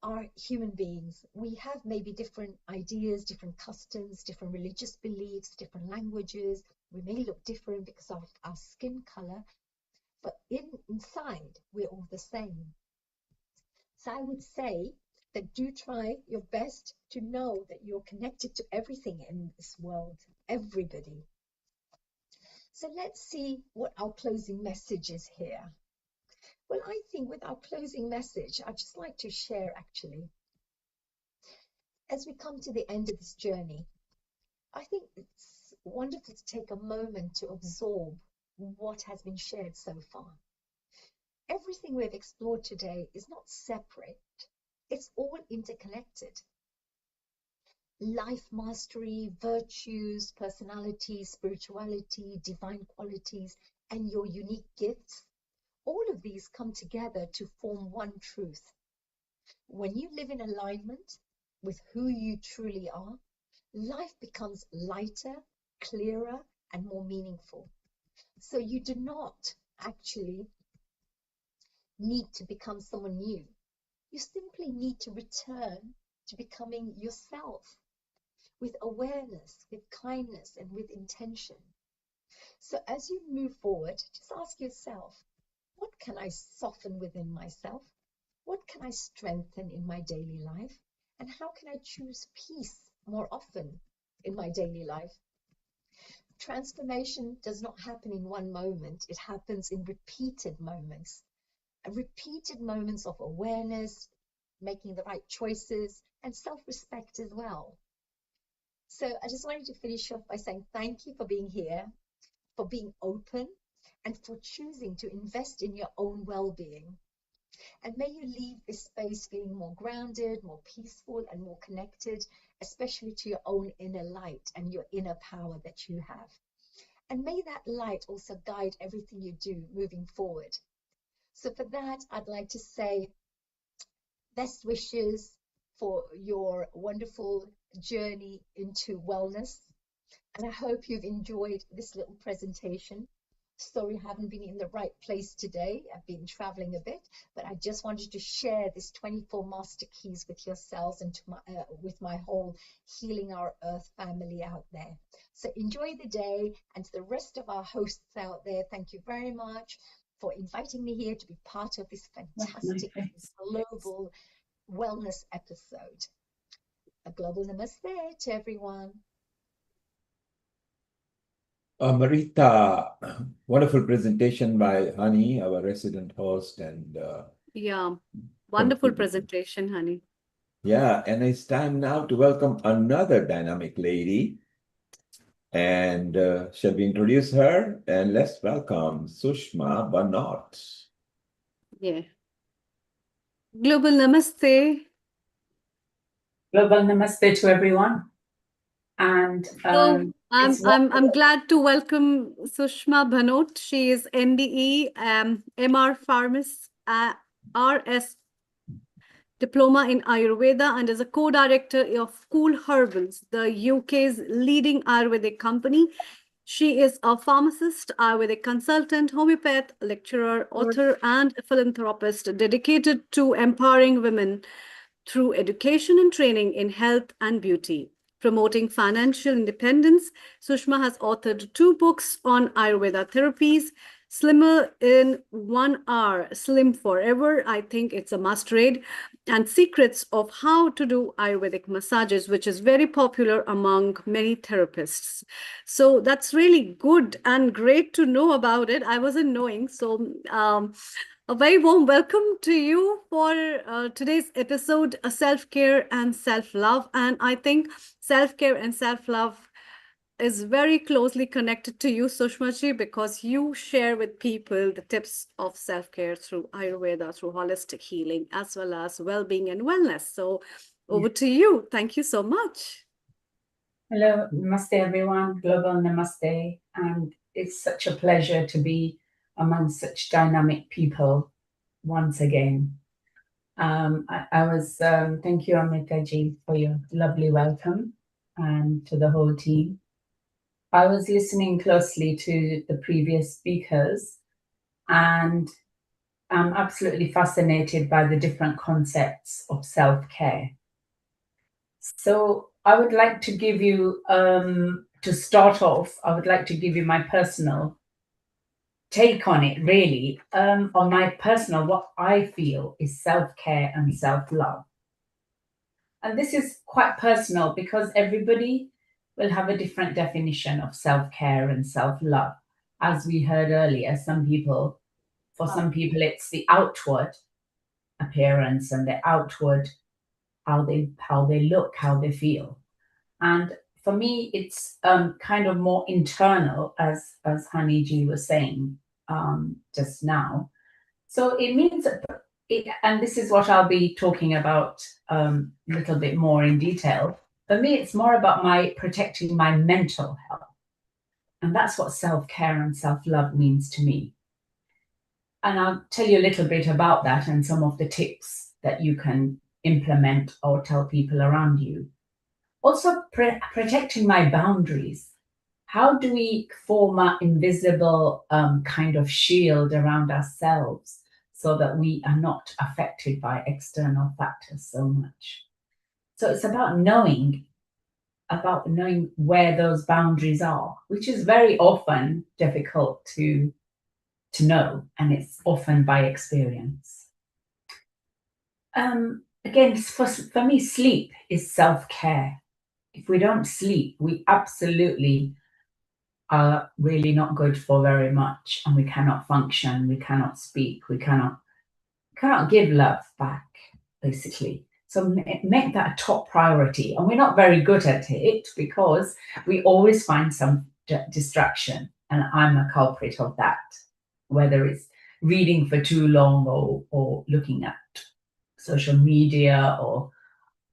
are human beings. We have maybe different ideas, different customs, different religious beliefs, different languages. We may look different because of our skin color, but inside we're all the same. So I would say that do try your best to know that you're connected to everything in this world, everybody. So let's see what our closing message is here. Well, I think with our closing message, I'd just like to share actually, as we come to the end of this journey, I think it's wonderful to take a moment to absorb what has been shared so far. Everything we've explored today is not separate. It's all interconnected. Life mastery, virtues, personality, spirituality, divine qualities, and your unique gifts, all of these come together to form one truth. When you live in alignment with who you truly are, life becomes lighter, clearer, and more meaningful. So you do not actually need to become someone new. You simply need to return to becoming yourself with awareness, with kindness, and with intention. So as you move forward, just ask yourself, what can I soften within myself? What can I strengthen in my daily life? And how can I choose peace more often in my daily life? Transformation does not happen in one moment. It happens in repeated moments. Repeated moments of awareness, making the right choices, and self-respect as well. So I just wanted to finish off by saying thank you for being here, for being open, and for choosing to invest in your own well-being. And may you leave this space feeling more grounded, more peaceful, and more connected, especially to your own inner light and your inner power that you have. And may that light also guide everything you do moving forward. So for that, I'd like to say best wishes for your wonderful journey into wellness. And I hope you've enjoyed this little presentation. Sorry I haven't been in the right place today. I've been traveling a bit, but I just wanted to share this 24 master keys with yourselves and with my whole Healing Our Earth family out there. So enjoy the day, and to the rest of our hosts out there, thank you very much for inviting me here to be part of this fantastic global wellness episode. A global namaste to everyone. Marita, wonderful presentation by Hani, our resident host, and Yeah, wonderful presentation, honey. yeah, and it's time now to welcome another dynamic lady. And shall we introduce her? And let's welcome Sushma Banot. Yeah. Global namaste. Global namaste to everyone. And So I'm glad to welcome Sushma Bhanot. She is MBE, MR Pharmacist, RS diploma in Ayurveda and is a co-director of Cool Herbals, the UK's leading Ayurvedic company. She is a pharmacist, Ayurvedic consultant, homeopath, lecturer, author, and philanthropist dedicated to empowering women through education and training in health and beauty. Promoting financial independence, Sushma has authored 2 books on Ayurveda therapies. Slimmer in 1 hour, Slim Forever. I think it's a must read. And Secrets of How to Do Ayurvedic Massages, which is very popular among many therapists. So that's really good and great to know about it. I wasn't knowing. So, a very warm welcome to you for today's episode, Self-Care and Self-Love. And I think self-care and self-love is very closely connected to you, Sushmaji, because you share with people the tips of self-care through Ayurveda, through holistic healing, as well as well-being and wellness. So over to you. Thank you so much. Hello, Namaste everyone, Global Namaste. And it's such a pleasure to be among such dynamic people once again. Thank you, Amritaji, for your lovely welcome and to the whole team. I was listening closely to the previous speakers and I'm absolutely fascinated by the different concepts of self-care. So I would like to give you, to start off, I would like to give you my personal take on it, really, on my personal, what I feel is self-care and self-love. And this is quite personal because everybody will have a different definition of self-care and self-love. As we heard earlier, for some people, it's the outward appearance and the outward, how they look, how they feel. And for me, it's kind of more internal, as Haniji was saying just now. So it means that and this is what I'll be talking about a little bit more in detail. For me, it's more about protecting my mental health. And that's what self-care and self-love means to me. And I'll tell you a little bit about that and some of the tips that you can implement or tell people around you. Also, protecting my boundaries. How do we form an invisible kind of shield around ourselves so that we are not affected by external factors so much? So it's about knowing where those boundaries are, which is very often difficult to know, and it's often by experience. Again, for me, sleep is self-care. If we don't sleep, we absolutely are really not good for very much, and we cannot function, we cannot speak, we cannot give love back, basically. So make that a top priority. And we're not very good at it because we always find some distraction, and I'm a culprit of that, whether it's reading for too long or looking at social media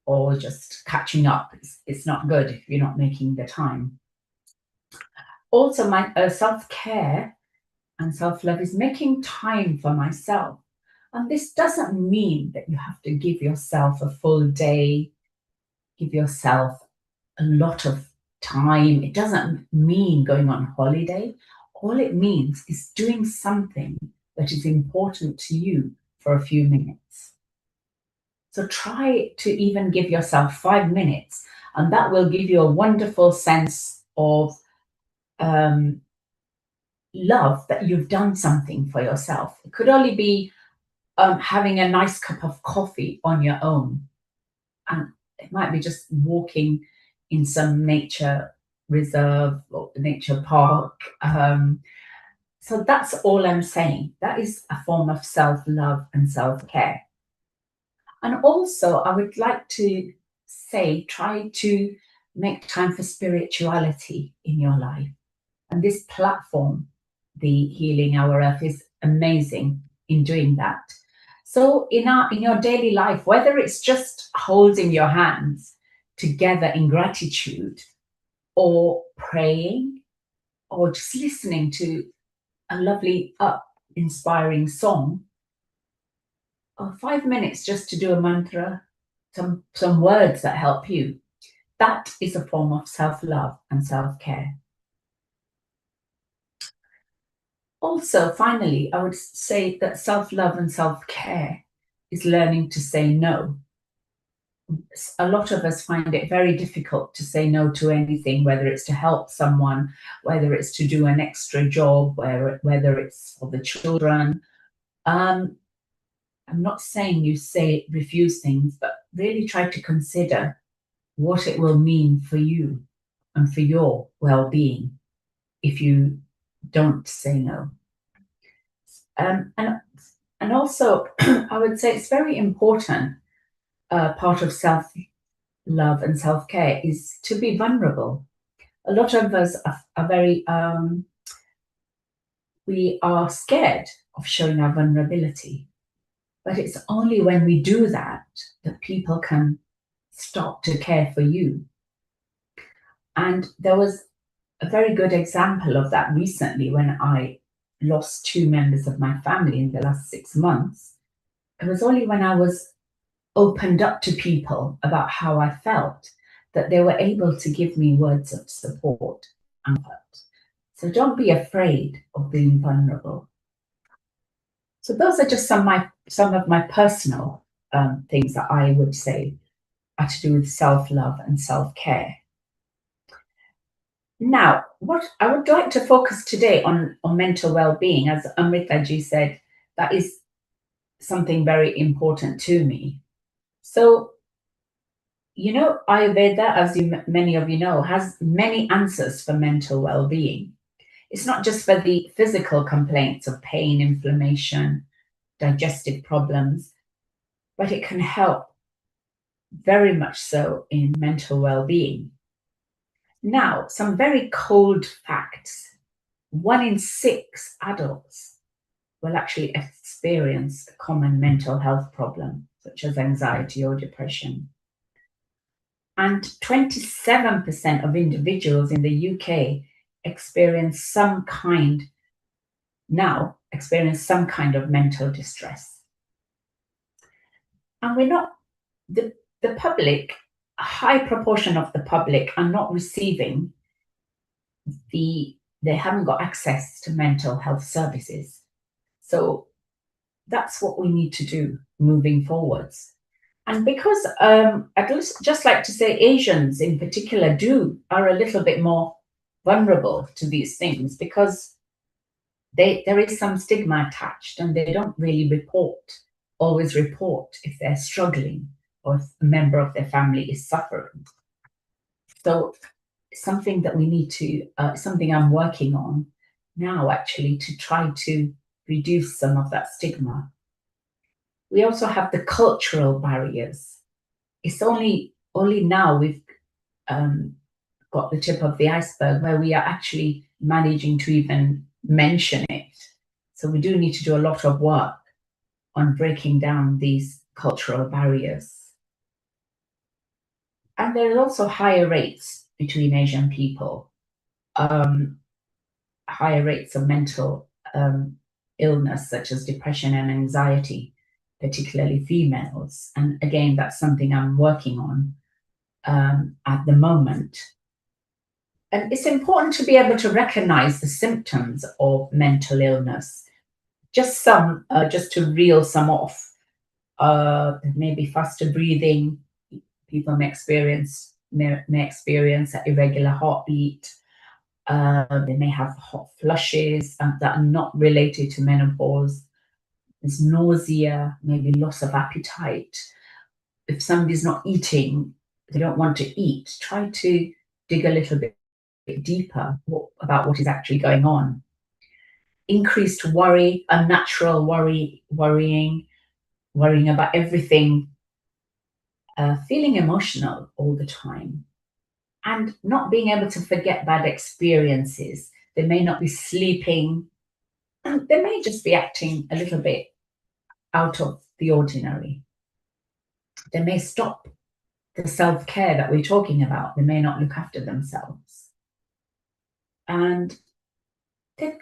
or just catching up. It's not good if you're not making the time. Also, my self-care and self-love is making time for myself. And this doesn't mean that you have to give yourself a full day, give yourself a lot of time. It doesn't mean going on holiday. All it means is doing something that is important to you for a few minutes. So try to even give yourself 5 minutes, and that will give you a wonderful sense of love that you've done something for yourself. It could only be having a nice cup of coffee on your own. And it might be just walking in some nature reserve or nature park. So that's all I'm saying. That is a form of self-love and self-care. And also, I would like to say, try to make time for spirituality in your life. And this platform, the Healing Our Earth, is amazing in doing that. So in your daily life, whether it's just holding your hands together in gratitude, or praying, or just listening to a lovely inspiring song, 5 minutes just to do a mantra, some words that help you. That is a form of self-love and self-care. Also, finally, I would say that self-love and self-care is learning to say no. A lot of us find it very difficult to say no to anything, whether it's to help someone, whether it's to do an extra job, whether it's for the children. I'm not saying you say refuse things, but really try to consider what it will mean for you and for your well-being if you don't say no. And also, I would say it's very important. Part of self-love and self-care is to be vulnerable. A lot of us are very, we are scared of showing our vulnerability. But it's only when we do that that people can start to care for you. And there was a very good example of that recently when I lost 2 members of my family in the last 6 months. It was only when I was opened up to people about how I felt that they were able to give me words of support and comfort. So don't be afraid of being vulnerable. So those are just some of my personal things that I would say are to do with self-love and self-care. Now, what I would like to focus today on mental well-being, as Amritaji said, that is something very important to me. So, Ayurveda, as many of you know, has many answers for mental well-being. It's not just for the physical complaints of pain, inflammation, digestive problems, but it can help very much so in mental well-being. Now, some very cold facts. 1 in 6 adults will actually experience a common mental health problem, such as anxiety or depression. And 27% of individuals in the UK experience some kind of mental distress. And we're not, the public, a high proportion of the public are not receiving they haven't got access to mental health services. So that's what we need to do moving forwards. And because I'd just like to say Asians in particular are a little bit more vulnerable to these things because there is some stigma attached and they don't really always report if they're struggling or if a member of their family is suffering. So something that we need to, something I'm working on now actually to try to reduce some of that stigma. We also have the cultural barriers. It's only now we've got the tip of the iceberg where we are actually managing to even mention it. So we do need to do a lot of work on breaking down these cultural barriers. And there are also higher rates between Asian people, higher rates of mental illness such as depression and anxiety, particularly females. And again, that's something I'm working on at the moment. And it's important to be able to recognize the symptoms of mental illness. Just to reel some off. Maybe faster breathing. People may experience irregular heartbeat. They may have hot flushes that are not related to menopause. There's nausea, maybe loss of appetite. If somebody's not eating, they don't want to eat, try to dig a little bit deeper about what is actually going on. Increased worry, unnatural worrying about everything, feeling emotional all the time, and not being able to forget bad experiences. They may not be sleeping, and they may just be acting a little bit out of the ordinary. They may stop the self-care that we're talking about. They may not look after themselves. And they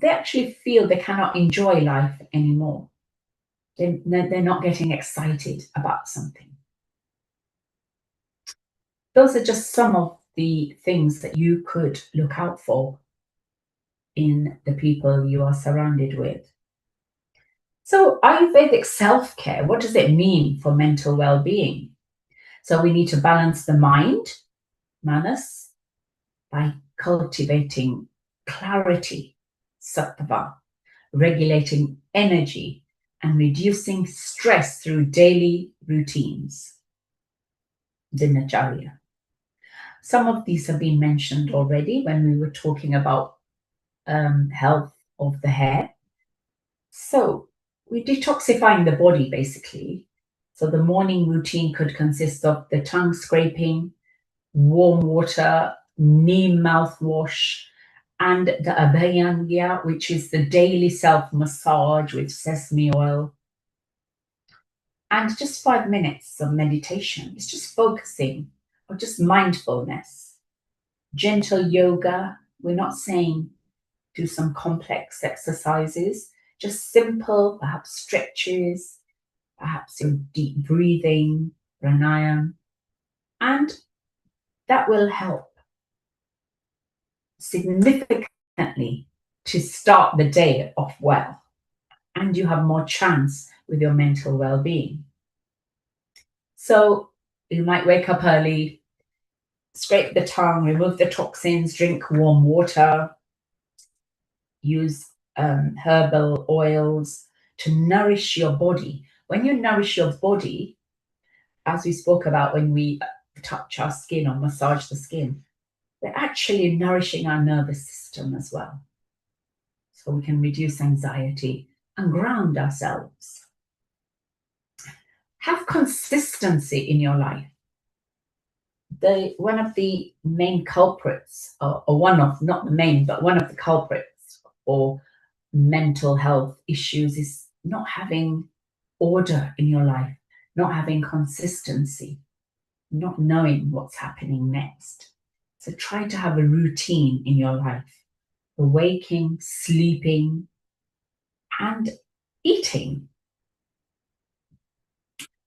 actually feel they cannot enjoy life anymore. They're not getting excited about something. Those are just some of the things that you could look out for in the people you are surrounded with. So Ayurvedic self-care, what does it mean for mental well-being? So we need to balance the mind, manas, by cultivating clarity, sattva, regulating energy, and reducing stress through daily routines, dinacharya. Some of these have been mentioned already when we were talking about health of the hair. So we're detoxifying the body basically. So the morning routine could consist of the tongue scraping, warm water, neem mouthwash, and the abhyanga, which is the daily self-massage with sesame oil. And just 5 minutes of meditation. It's just focusing or just mindfulness. Gentle yoga. We're not saying do some complex exercises, just simple, perhaps stretches, perhaps your deep breathing, pranayama, and that will help significantly to start the day off well, and you have more chance with your mental well-being. So you might wake up early, scrape the tongue, remove the toxins, drink warm water, use herbal oils to nourish your body. When you nourish your body, as we spoke about when we touch our skin or massage the skin, we're actually nourishing our nervous system as well. So we can reduce anxiety and ground ourselves. Have consistency in your life. One of the main culprits, or one of, not the main, but one of the culprits for mental health issues is not having order in your life, not having consistency, not knowing what's happening next. So try to have a routine in your life, waking, sleeping, and eating.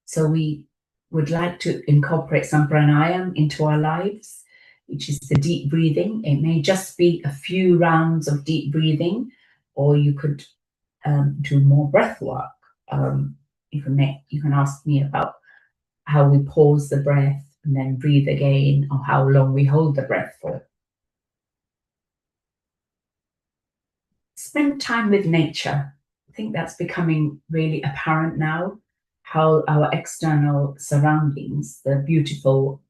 So we would like to incorporate some pranayama into our lives, which is the deep breathing. It may just be a few rounds of deep breathing, or you could do more breath work. You can ask me about how we pause the breath and then breathe again, or how long we hold the breath for. Spend time with nature. I think that's becoming really apparent now, how our external surroundings, the beautiful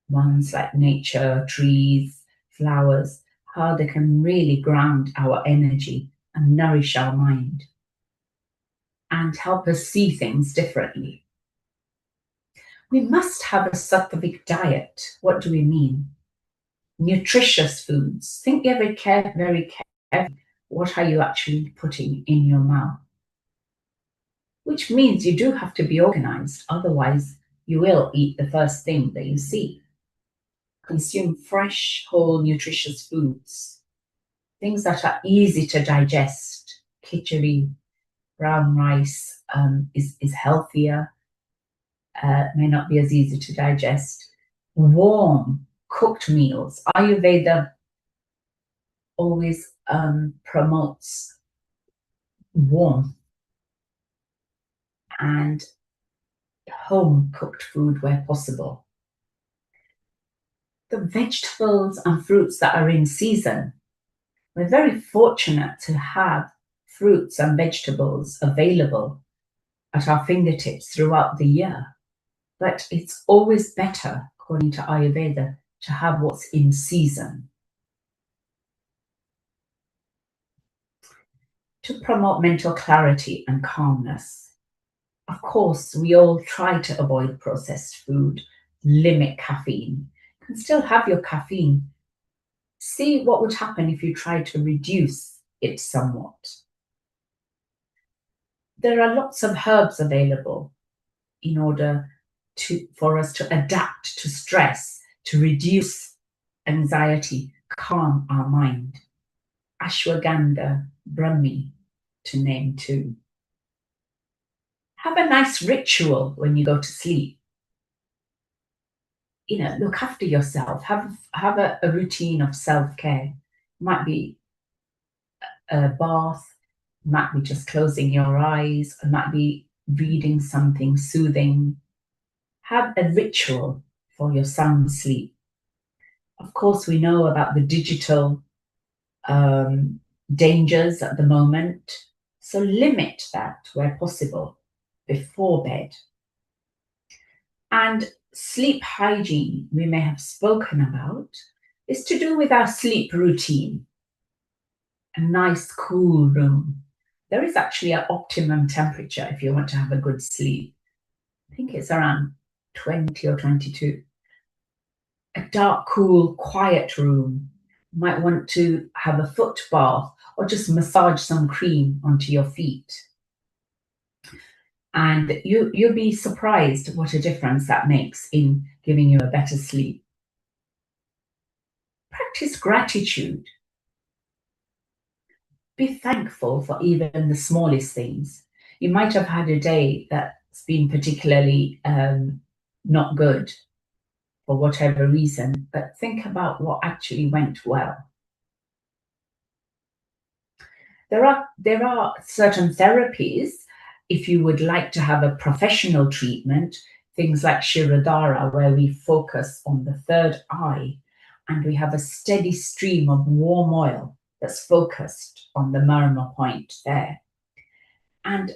ones like nature, trees, flowers, how they can really ground our energy and nourish our mind and help us see things differently. We must have a sattvic diet. What do we mean? Nutritious foods. Think very carefully, what are you actually putting in your mouth? Which means you do have to be organized, otherwise you will eat the first thing that you see. Consume fresh, whole, nutritious foods. Things that are easy to digest. Khichdi, brown rice is healthier, may not be as easy to digest. Warm, cooked meals. Ayurveda always promotes warmth and home cooked food where possible. The vegetables and fruits that are in season. We're very fortunate to have fruits and vegetables available at our fingertips throughout the year. But it's always better, according to Ayurveda, to have what's in season. To promote mental clarity and calmness. Of course, we all try to avoid processed food, limit caffeine. You can still have your caffeine. See what would happen if you try to reduce it somewhat. There are lots of herbs available in order for us to adapt to stress, to reduce anxiety, calm our mind. Ashwagandha, Brahmi, to name two. Have a nice ritual when you go to sleep. Look after yourself. Have a routine of self-care. Might be a bath, might be just closing your eyes, it might be reading something soothing. Have a ritual for your sound sleep. Of course, we know about the digital dangers at the moment, so limit that where possible before bed. And sleep hygiene, we may have spoken about, is to do with our sleep routine. A nice, cool room. There is actually an optimum temperature if you want to have a good sleep. I think it's around 20 or 22. A dark, cool, quiet room. You might want to have a foot bath or just massage some cream onto your feet. And you'll be surprised what a difference that makes in giving you a better sleep. Practice gratitude. Be thankful for even the smallest things. You might have had a day that's been particularly not good for whatever reason, but think about what actually went well. There are certain therapies, if you would like to have a professional treatment, things like Shirodhara, where we focus on the third eye and we have a steady stream of warm oil that's focused on the marma point there. And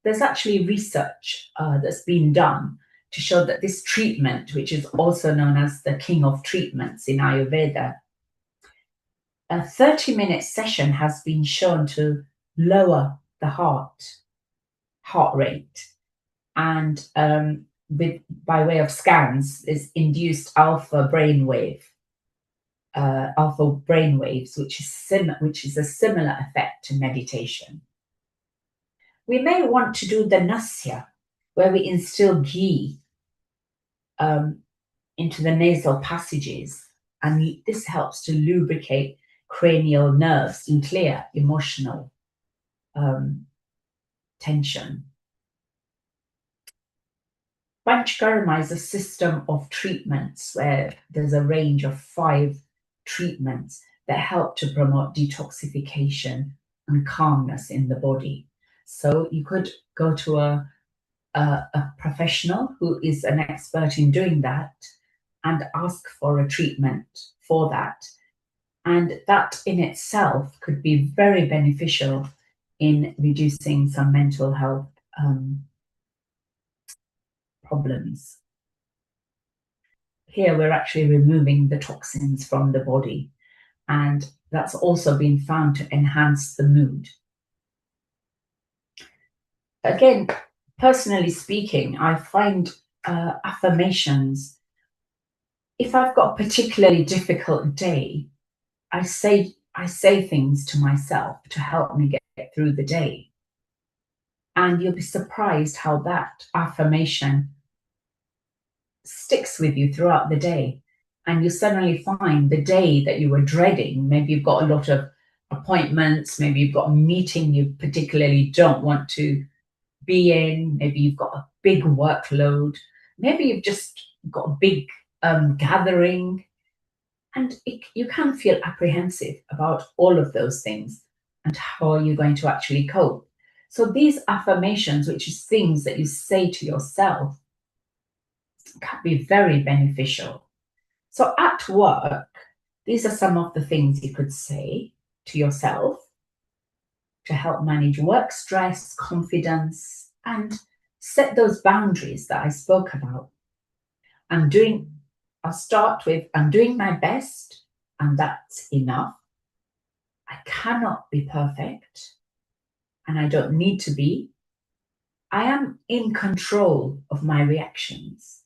there's actually research that's been done to show that this treatment, which is also known as the king of treatments in Ayurveda, a 30-minute session has been shown to lower the heart rate, and by way of scans is induced alpha brainwaves, which is a similar effect to meditation. We may want to do the nasya, where we instill ghee into the nasal passages, and this helps to lubricate cranial nerves and clear emotional tension. Panchakarma is a system of treatments where there's a range of 5 treatments that help to promote detoxification and calmness in the body. So you could go to a professional who is an expert in doing that and ask for a treatment for that. And that in itself could be very beneficial in reducing some mental health problems. Here we're actually removing the toxins from the body, and that's also been found to enhance the mood. Again, personally speaking, I find affirmations, if I've got a particularly difficult day, I say things to myself to help me get through the day. And you'll be surprised how that affirmation sticks with you throughout the day. And you suddenly find the day that you were dreading, maybe you've got a lot of appointments, maybe you've got a meeting you particularly don't want to be in, maybe you've got a big workload, maybe you've just got a big gathering, and you can feel apprehensive about all of those things and how are you going to actually cope. So these affirmations, which is things that you say to yourself, can be very beneficial. So at work, these are some of the things you could say to yourself to help manage work stress, confidence, and set those boundaries that I spoke about. I'll start with, I'm doing my best, and that's enough. I cannot be perfect, and I don't need to be. I am in control of my reactions.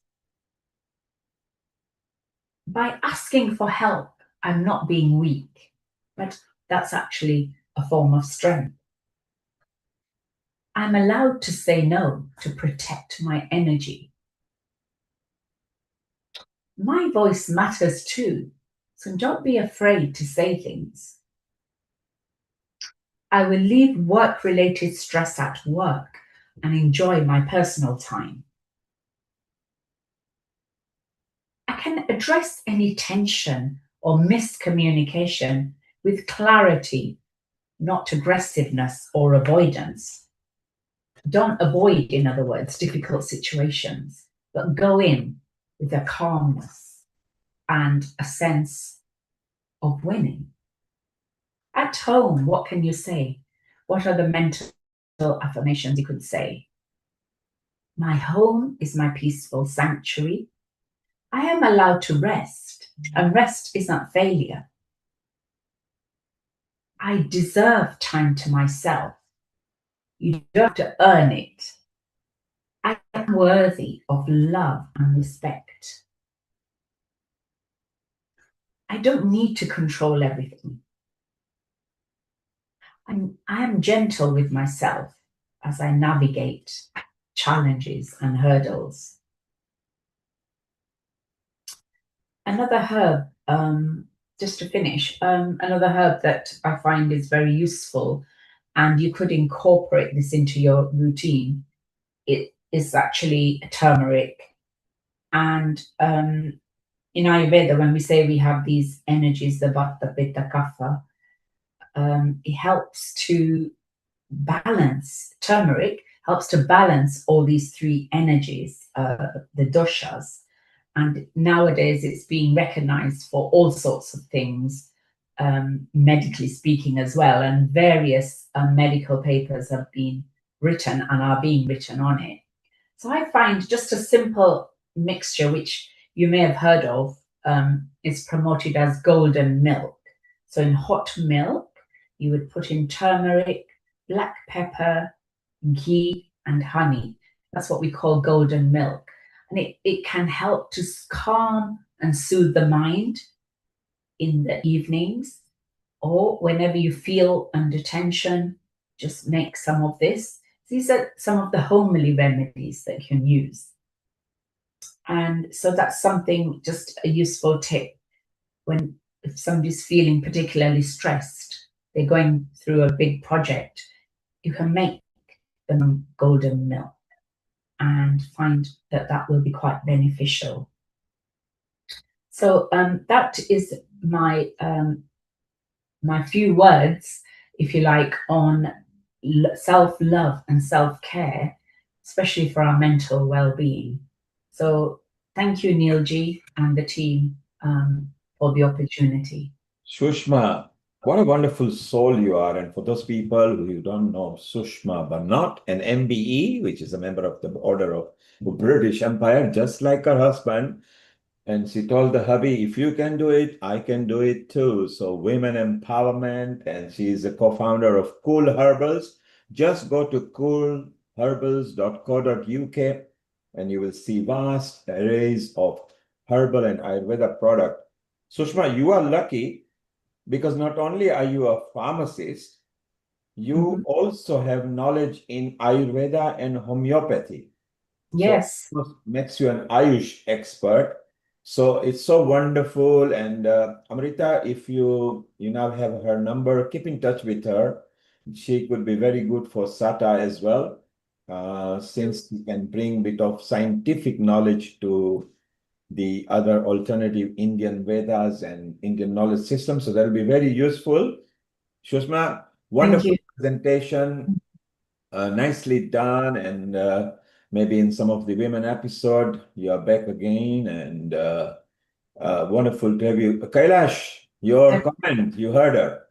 By asking for help, I'm not being weak, but that's actually a form of strength. I'm allowed to say no to protect my energy. My voice matters too, so don't be afraid to say things. I will leave work-related stress at work. and enjoy my personal time. I can address any tension or miscommunication with clarity, not aggressiveness or avoidance. Don't avoid, in other words, difficult situations, but go in with a calmness and a sense of winning. At home, what can you say? What are the mental affirmations you could say? My home is my peaceful sanctuary. I am allowed to rest, and rest is not failure. I deserve time to myself. You don't have to earn it. I am worthy of love and respect. I don't need to control everything. I am gentle with myself as I navigate challenges and hurdles. Another herb, just to finish, another herb that I find is very useful, and you could incorporate this into your routine, it is actually turmeric. And in Ayurveda, when we say we have these energies, the Vata, Pitta, Kapha, it helps to balance, turmeric helps to balance all these three energies, the doshas. And nowadays it's being recognized for all sorts of things, medically speaking as well. And various medical papers have been written and are being written on it. So I find just a simple mixture, which you may have heard of, is promoted as golden milk. So in hot milk, you would put in turmeric, black pepper, ghee, and honey. That's what we call golden milk. And it can help to calm and soothe the mind in the evenings, or whenever you feel under tension, just make some of this. These are some of the homely remedies that you can use. And so that's something, just a useful tip. If somebody's feeling particularly stressed, they're going through a big project, you can make them golden milk and find that that will be quite beneficial. So that is my my few words, if you like, on self-love and self-care, especially for our mental well-being. So thank you, Neilji, and the team for the opportunity. Sushma, what a wonderful soul you are. And for those people who don't know Sushma Banat, an MBE, which is a member of the Order of the British Empire, just like her husband. And she told the hubby, if you can do it, I can do it too. So women empowerment, and she is a co-founder of Cool Herbals. Just go to coolherbals.co.uk and you will see vast arrays of herbal and Ayurveda product. Sushma, you are lucky because not only are you a pharmacist, you also have knowledge in Ayurveda and homeopathy. Yes. So makes you an Ayush expert. So it's so wonderful. And Amrita, if you now have her number, keep in touch with her. She could be very good for SATA as well, since she can bring a bit of scientific knowledge to the other alternative Indian Vedas and Indian knowledge system. So that'll be very useful. Shushma, wonderful presentation, nicely done. And maybe in some of the women episode, you are back again, and wonderful to have you. Kailash, your comment, you heard her.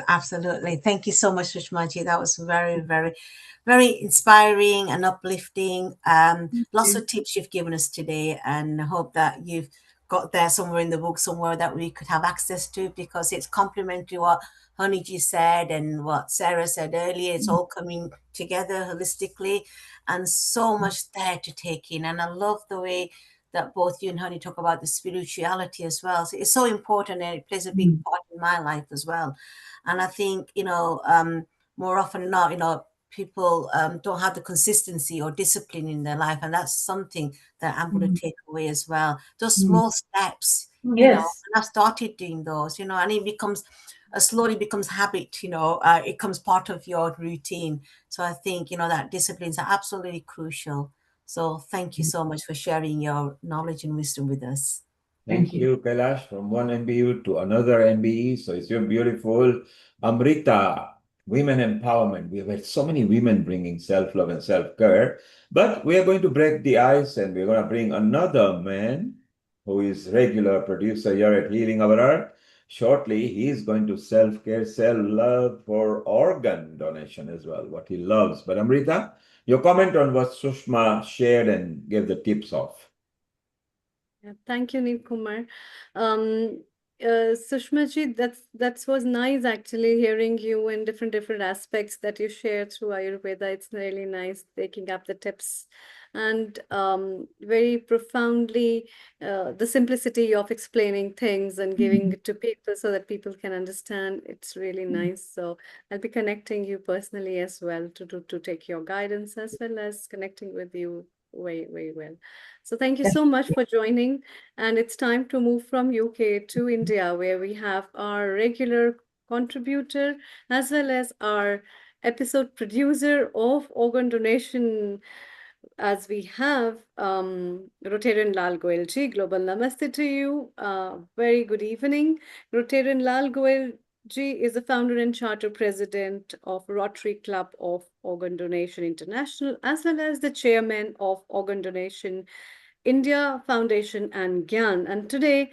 Absolutely. Thank you so much, Sushmaji. That was very, very, very inspiring and uplifting. Lots of tips you've given us today, and I hope that you've got there somewhere in the book somewhere that we could have access to, because it's complementary what Honeyji said and what Sarah said earlier. It's all coming together holistically, and so much there to take in. And I love the way that both you and Honey talk about the spirituality as well. So it's so important, and it plays a big part in my life as well. And I think, more often than not, people don't have the consistency or discipline in their life. And that's something that I'm going to take away as well. Those small steps, Yes. and I've started doing those, and it becomes slowly becomes habit, it becomes part of your routine. So I think, that disciplines are absolutely crucial. So thank you so much for sharing your knowledge and wisdom with us. Thank you, Kailash, from one MBU to another MBE. So it's your beautiful Amrita, women empowerment. We have had so many women bringing self-love and self-care, but we are going to break the ice and we're going to bring another man who is regular producer here at Healing Our Earth. Shortly, he is going to self-care, self-love for organ donation as well, what he loves. But Amrita, your comment on what Sushma shared and gave the tips of. Yeah, thank you, Neil Kumar. Sushma ji, that was nice actually hearing you in different aspects that you share through Ayurveda. It's really nice taking up the tips and very profoundly the simplicity of explaining things and giving it to people so that people can understand. It's really nice. So I'll be connecting you personally as well to take your guidance as well as connecting with you very well. So thank you so much for joining. And it's time to move from UK to India, where we have our regular contributor as well as our episode producer of organ donation, as we have Rotarian Lal Goel ji. Global Namaste to you. Very good evening. Rotarian Lal Goel ji is the founder and charter president of Rotary Club of Organ Donation International, as well as the chairman of Organ Donation India Foundation and GYAN. And today,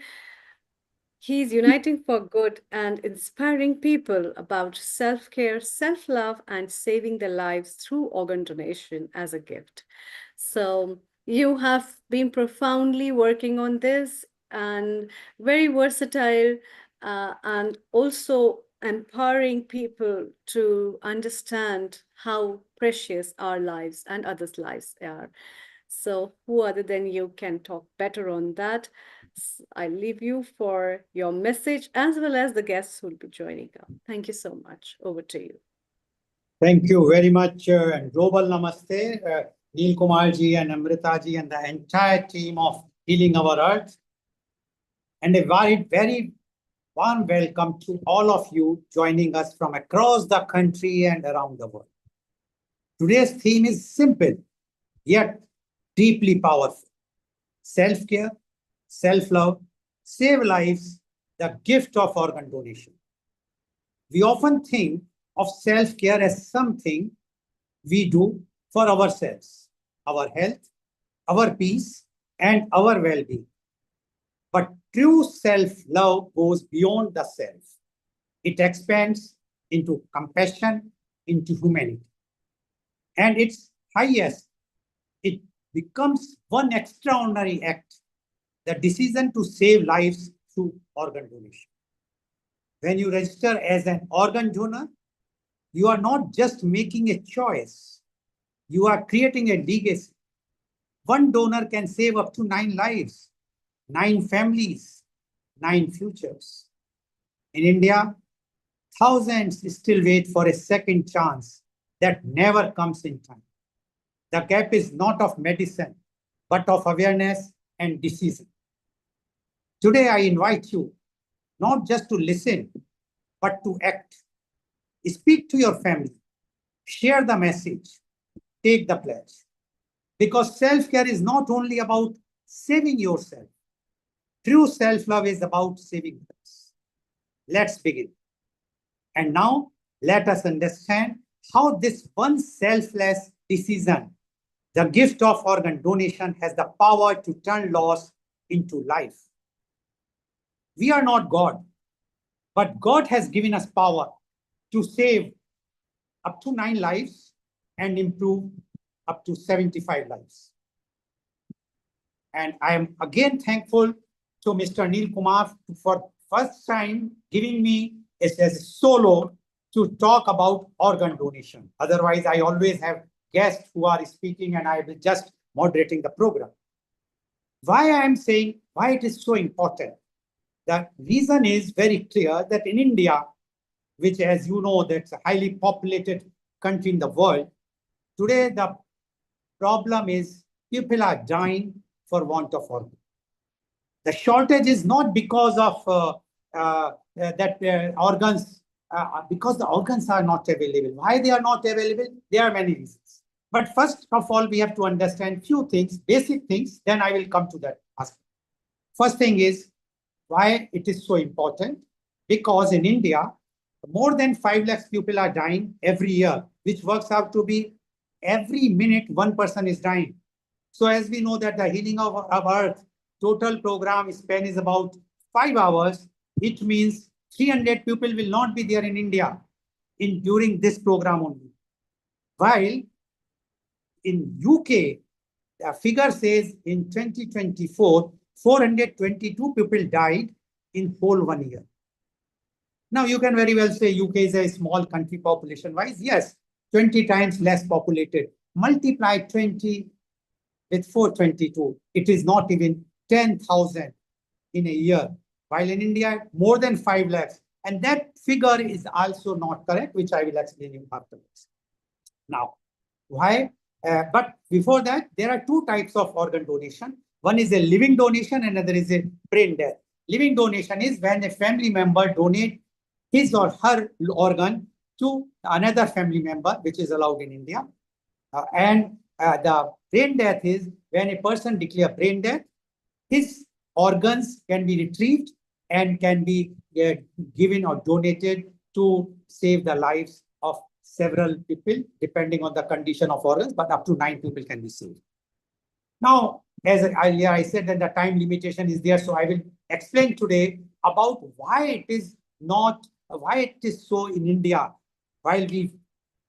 he's uniting for good and inspiring people about self-care, self-love, and saving their lives through organ donation as a gift. So you have been profoundly working on this and very versatile and also empowering people to understand how precious our lives and others' lives are. So who other than you can talk better on that? I leave you for your message as well as the guests who will be joining up. Thank you so much. Over to you. Thank you very much, and global namaste, Neil Kumar ji and Amrita ji and the entire team of Healing Our Earth. And a very warm welcome to all of you joining us from across the country and around the world. Today's theme is simple, yet deeply powerful. Self-care, self-love, save lives, the gift of organ donation. We often think of self-care as something we do for ourselves, our health, our peace, and our well-being. But true self-love goes beyond the self. It expands into compassion, into humanity. And its highest, it becomes one extraordinary act, the decision to save lives through organ donation. When you register as an organ donor, you are not just making a choice, you are creating a legacy. One donor can save up to 9 lives, 9 families, 9 futures. In India, thousands still wait for a second chance that never comes in time. The gap is not of medicine, but of awareness and decision. Today, I invite you not just to listen, but to act. Speak to your family, share the message, take the pledge. Because self-care is not only about saving yourself. True self-love is about saving others. Let's begin. And now, let us understand how this one selfless decision, the gift of organ donation, has the power to turn loss into life. We are not God, but God has given us power to save up to 9 lives and improve up to 75 lives. And I am again thankful to Mr. Neil Kumar for first time giving me as a solo to talk about organ donation. Otherwise, I always have guests who are speaking and I will just moderating the program. Why I am saying why it is so important? The reason is very clear that in India, which, as you know, that's a highly populated country in the world, today the problem is people are dying for want of organ. The shortage is not because of organs, because the organs are not available. Why they are not available? There are many reasons. But first of all, we have to understand few things, basic things, then I will come to that aspect. First thing is why it is so important. Because in India, more than 5 lakhs people are dying every year, which works out to be every minute one person is dying. So as we know that the healing of Earth total program span is about 5 hours, it means 300 people will not be there in India during this program only. While in UK, the figure says in 2024, 422 people died in whole 1 year. Now you can very well say UK is a small country population-wise. Yes, 20 times less populated. Multiply 20 with 422. It is not even 10,000 in a year. While in India, more than 5 lakhs. And that figure is also not correct, which I will explain you afterwards. Now, why? But before that, there are two types of organ donation. One is a living donation, and another is a brain death. Living donation is when a family member donates his or her organ to another family member, which is allowed in India. And the brain death is when a person declares brain death, his organs can be retrieved and can be given or donated to save the lives of several people, depending on the condition of organs, but up to 9 people can be saved. Now, as earlier I said that the time limitation is there, so I will explain today about why it is so in India. While we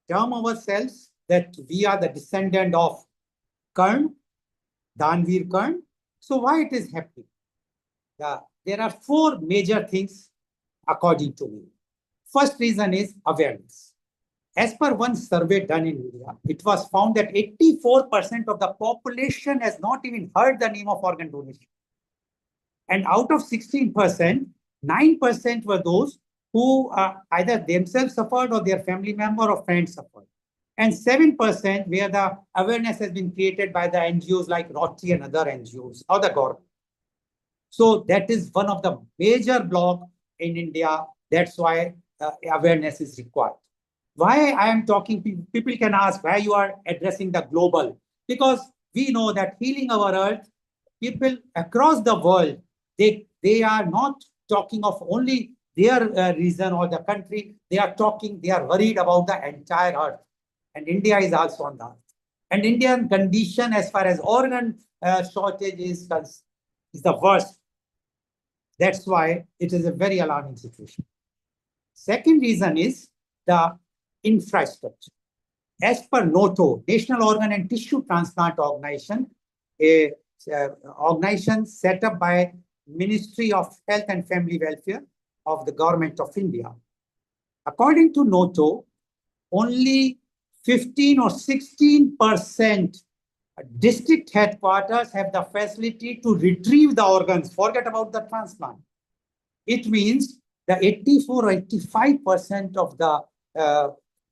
term ourselves that we are the descendant of Karn, Danveer Karn, so why it is happening? There are 4 major things according to me. First reason is awareness. As per one survey done in India, it was found that 84% of the population has not even heard the name of organ donation. And out of 16%, 9% were those who either themselves suffered or their family member or friends suffered. And 7% where the awareness has been created by the NGOs like Rotary and other NGOs or the government. So that is one of the major blocks in India. That's why awareness is required. Why I am talking, people can ask why you are addressing the global. Because we know that healing our earth, people across the world, they are not talking of only their region or the country. They are worried about the entire earth. And India is also on that. And Indian condition as far as organ shortage is the worst. That's why it is a very alarming situation. Second reason is the infrastructure. As per NATO, National Organ and Tissue Transplant Organization, a organization set up by Ministry of Health and Family Welfare of the Government of India. According to NATO, only 15 or 16% district headquarters have the facility to retrieve the organs. Forget about the transplant. It means the 84 or 85% of the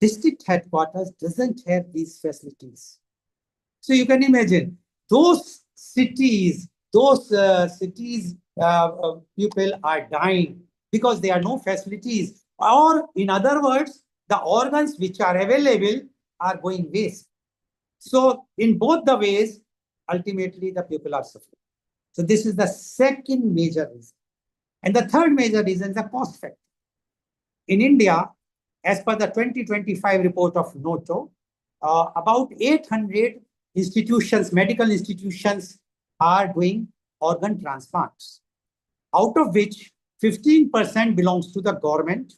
district headquarters doesn't have these facilities. So you can imagine those cities, people are dying because there are no facilities. Or in other words, the organs which are available are going waste. So in both the ways, ultimately the people are suffering. So this is the second major reason. And the third major reason is the cost factor. In India, as per the 2025 report of NATO, about 800 institutions, medical institutions are doing organ transplants, out of which 15% belongs to the government.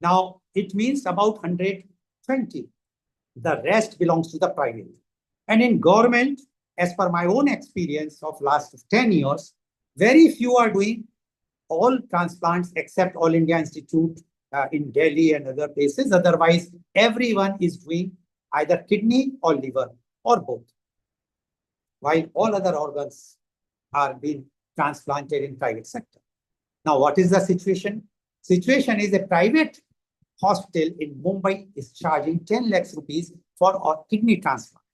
Now, it means about 120. The rest belongs to the private. And in government, as per my own experience of last 10 years, very few are doing all transplants except All India Institute in Delhi and other places. Otherwise, everyone is doing either kidney or liver or both, while all other organs are being transplanted in private sector. Now, what is the situation? Situation is a private hospital in Mumbai is charging 10 lakhs rupees for a kidney transplant.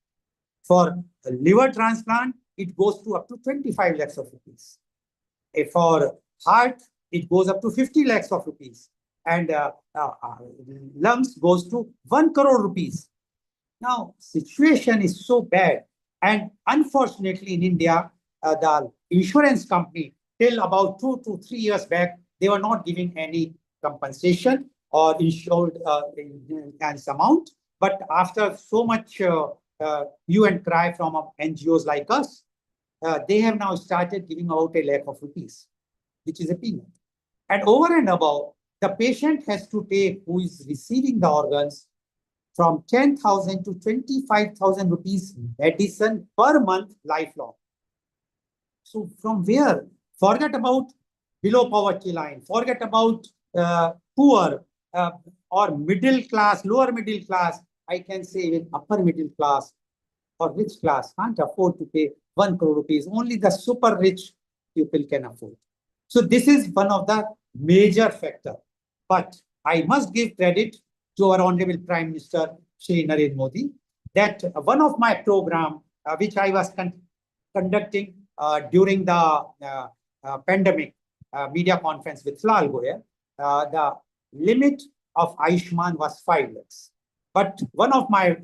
For a liver transplant, it goes to up to 25 lakhs of rupees. For heart, it goes up to 50 lakhs of rupees. And lungs goes to 1 crore rupees. Now, situation is so bad. And unfortunately, in India, the insurance company, till about 2 to 3 years back, they were not giving any compensation or insured in this amount. But after so much hue and cry from NGOs like us, they have now started giving out a lakh of rupees, which is a peanut. And over and above, the patient has to take, who is receiving the organs, from 10,000 to 25,000 rupees medicine per month lifelong. So from where? Forget about below poverty line, forget about poor or middle class, lower middle class, I can say even upper middle class or rich class can't afford to pay 1 crore rupees. Only the super rich people can afford. So this is one of the major factor. But I must give credit to our Honorable Prime Minister, Shri Narendra Modi, that one of my program, which I was conducting during the pandemic media conference with Lal Goya, the limit of Ayushman was 5 lakhs. But one of my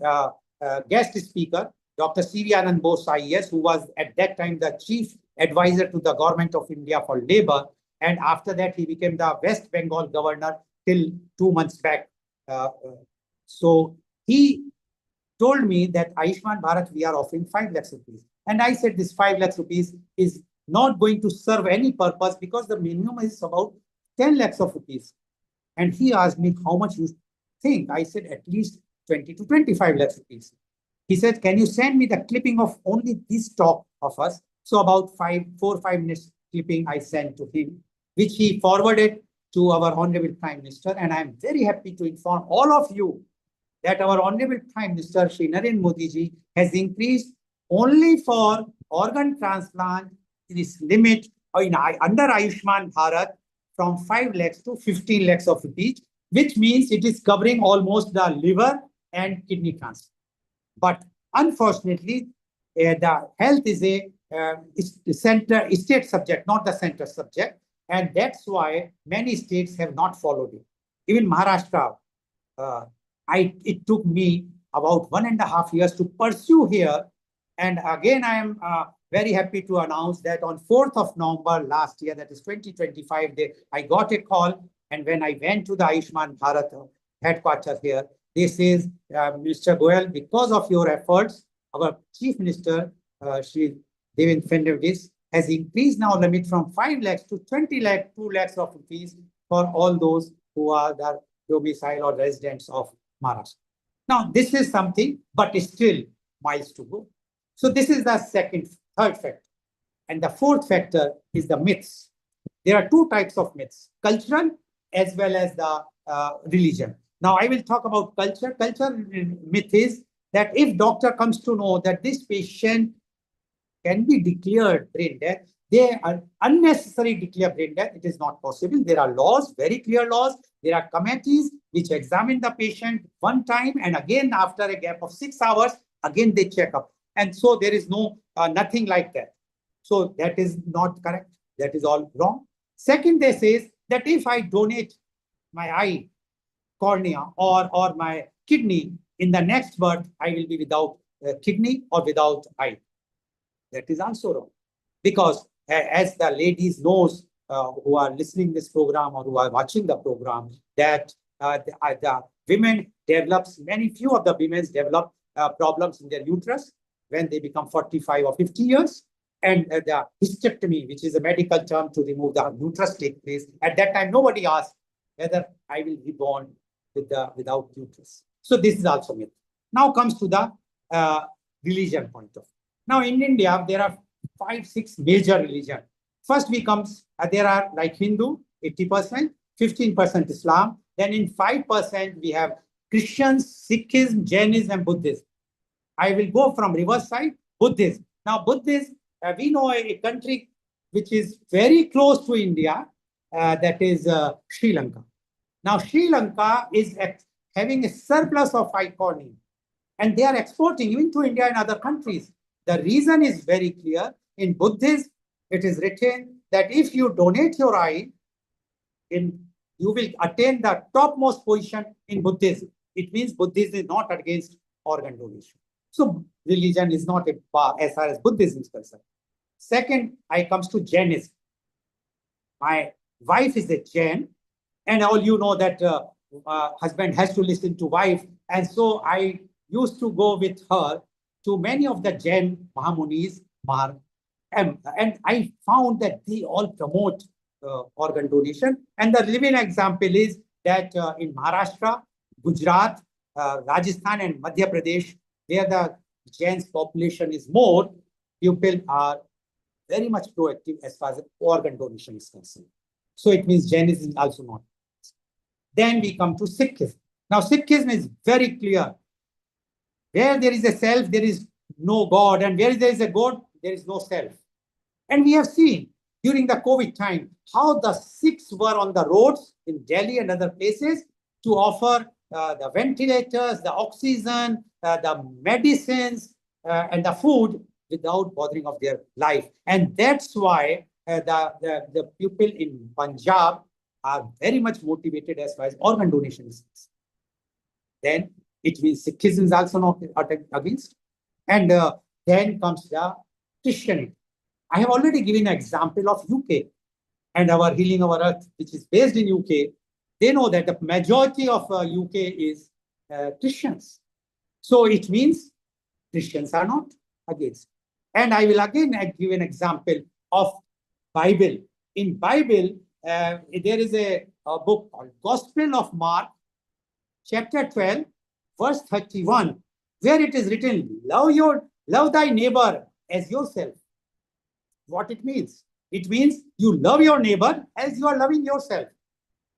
guest speaker, Dr. C.V. Anand Bose IAS, who was at that time the chief advisor to the government of India for labor, and after that he became the West Bengal governor till 2 months back. So he told me that Ayushman Bharat, we are offering 5 lakhs rupees. And I said this 5 lakhs rupees is not going to serve any purpose because the minimum is about 10 lakhs of rupees. And he asked me how much you think. I said at least 20 to 25 lakhs rupees. He said, can you send me the clipping of only this talk of us? So about 4 or 5 minutes clipping I sent to him, which he forwarded to our Honorable Prime Minister. And I'm very happy to inform all of you that our Honorable Prime Minister, Shri Narendra Modi ji, has increased only for organ transplant this limit under Ayushman Bharat from 5 lakhs to 15 lakhs of rupees, which means it is covering almost the liver and kidney transplant. But unfortunately, the health is a state subject, not the center subject. And that's why many states have not followed it. Even Maharashtra, it took me about 1.5 years to pursue here. And again, I am very happy to announce that on 4th of November last year, that is 2025, I got a call. And when I went to the Ayushman Bharat headquarters here, they says, Mr. Goyal, because of your efforts, our Chief Minister, Shri Devendra Fadnavis, has increased now limit from 5 lakhs to 20 lakhs, 2 lakhs of rupees for all those who are the domicile or residents of Maharashtra. Now, this is something, but it's still miles to go. So this is the third factor. And the fourth factor is the myths. There are 2 types of myths, cultural as well as the religion. Now, I will talk about culture. Culture myth is that if doctor comes to know that this patient can be declared brain death, they are unnecessarily declare brain death. It is not possible. There are laws, very clear laws. There are committees which examine the patient one time and again after a gap of 6 hours, again they check up. And so there is no nothing like that. So that is not correct. That is all wrong. Second, they say that if I donate my eye, cornea or my kidney, in the next birth, I will be without kidney or without eye. That is also wrong. Because as the ladies knows who are listening this program or who are watching the program, that the women develops, few of the women develop problems in their uterus when they become 45 or 50 years. And the hysterectomy, which is a medical term to remove the uterus, take place. At that time, nobody asked whether I will be born without uterus. So this is also myth. Now comes to the religion point of view. Now in India, there are 5, 6 major religions. First there are like Hindu, 80%, 15% Islam. Then in 5%, we have Christians, Sikhism, Jainism, and Buddhism. I will go from reverse side, Buddhism. Now Buddhism, we know a country which is very close to India, that is Sri Lanka. Now Sri Lanka is having a surplus of eye cornea, and they are exporting even to India and other countries. The reason is very clear. In Buddhism, it is written that if you donate your eye, you will attain the topmost position in Buddhism. It means Buddhism is not against organ donation. So religion is not a bar as far as Buddhism is concerned. Second, I comes to Jainism. My wife is a Jain, and all you know that husband has to listen to wife. And so I used to go with her to many of the Jain Mahamunis, and I found that they all promote organ donation. And the living example is that in Maharashtra, Gujarat, Rajasthan, and Madhya Pradesh, where the Jain's population is more, people are very much proactive as far as organ donation is concerned. So it means Jainism is also not. Then we come to Sikhism. Now, Sikhism is very clear. Where there is a self, there is no God. And where there is a God, there is no self. And we have seen during the COVID time how the Sikhs were on the roads in Delhi and other places to offer the ventilators, the oxygen, the medicines, and the food without bothering of their life. And that's why the people in Punjab are very much motivated as far as organ donation is concerned. Then it means Sikhism is also not against. And then comes the Christianity. I have already given an example of UK and our Healing Our Earth, which is based in UK. They know that the majority of UK is Christians. So it means Christians are not against. And I will again give an example of Bible. In Bible, there is a book called Gospel of Mark, chapter 12, verse 31, where it is written, love thy neighbor as yourself. What it means? It means you love your neighbor as you are loving yourself.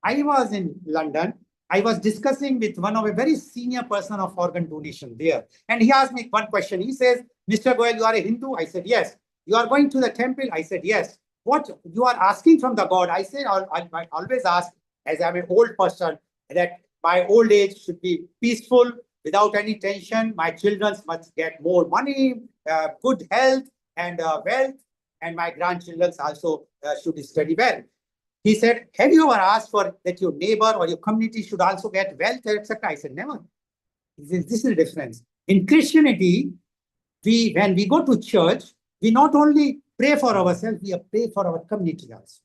I was in London. I was discussing with one of a very senior person of organ donation there. And he asked me one question. He says, Mr. Goel, you are a Hindu? I said, yes. You are going to the temple? I said, yes. What you are asking from the God? I said, I always ask, as I'm an old person, that my old age should be peaceful, without any tension. My children must get more money, good health, and wealth. And my grandchildren also should study well. He said, have you ever asked for that your neighbor or your community should also get wealth, etc.? I said, never. This is the difference. In Christianity, when we go to church, we not only pray for ourselves, we pray for our community also.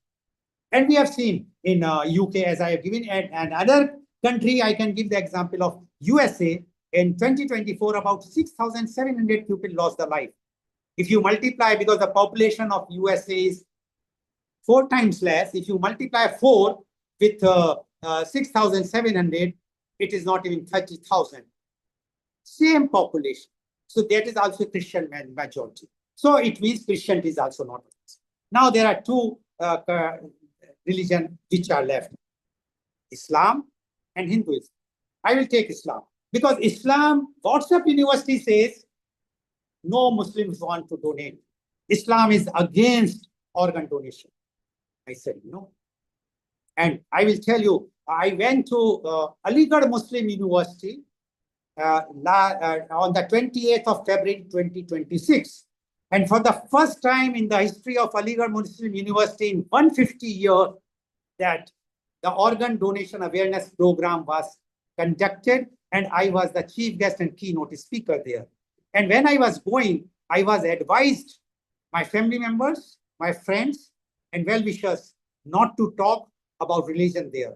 And we have seen in UK, as I have given, and other country, I can give the example of USA. In 2024, about 6,700 people lost their life. If you multiply, because the population of USA is 4 times less, if you multiply 4 with 6,700, it is not even 30,000. Same population. So that is also Christian majority. So it means Christianity is also not. Now there are 2 religions which are left, Islam and Hinduism. I will take Islam. Because Islam, WhatsApp University says, no Muslims want to donate. Islam is against organ donation. I said, no. And I will tell you, I went to Aligarh Muslim University on the 28th of February 2026. And for the first time in the history of Aligarh Muslim University in 150 years, that the organ donation awareness program was conducted, and I was the chief guest and keynote speaker there. And when I was going, I was advised my family members, my friends, and well-wishers not to talk about religion there.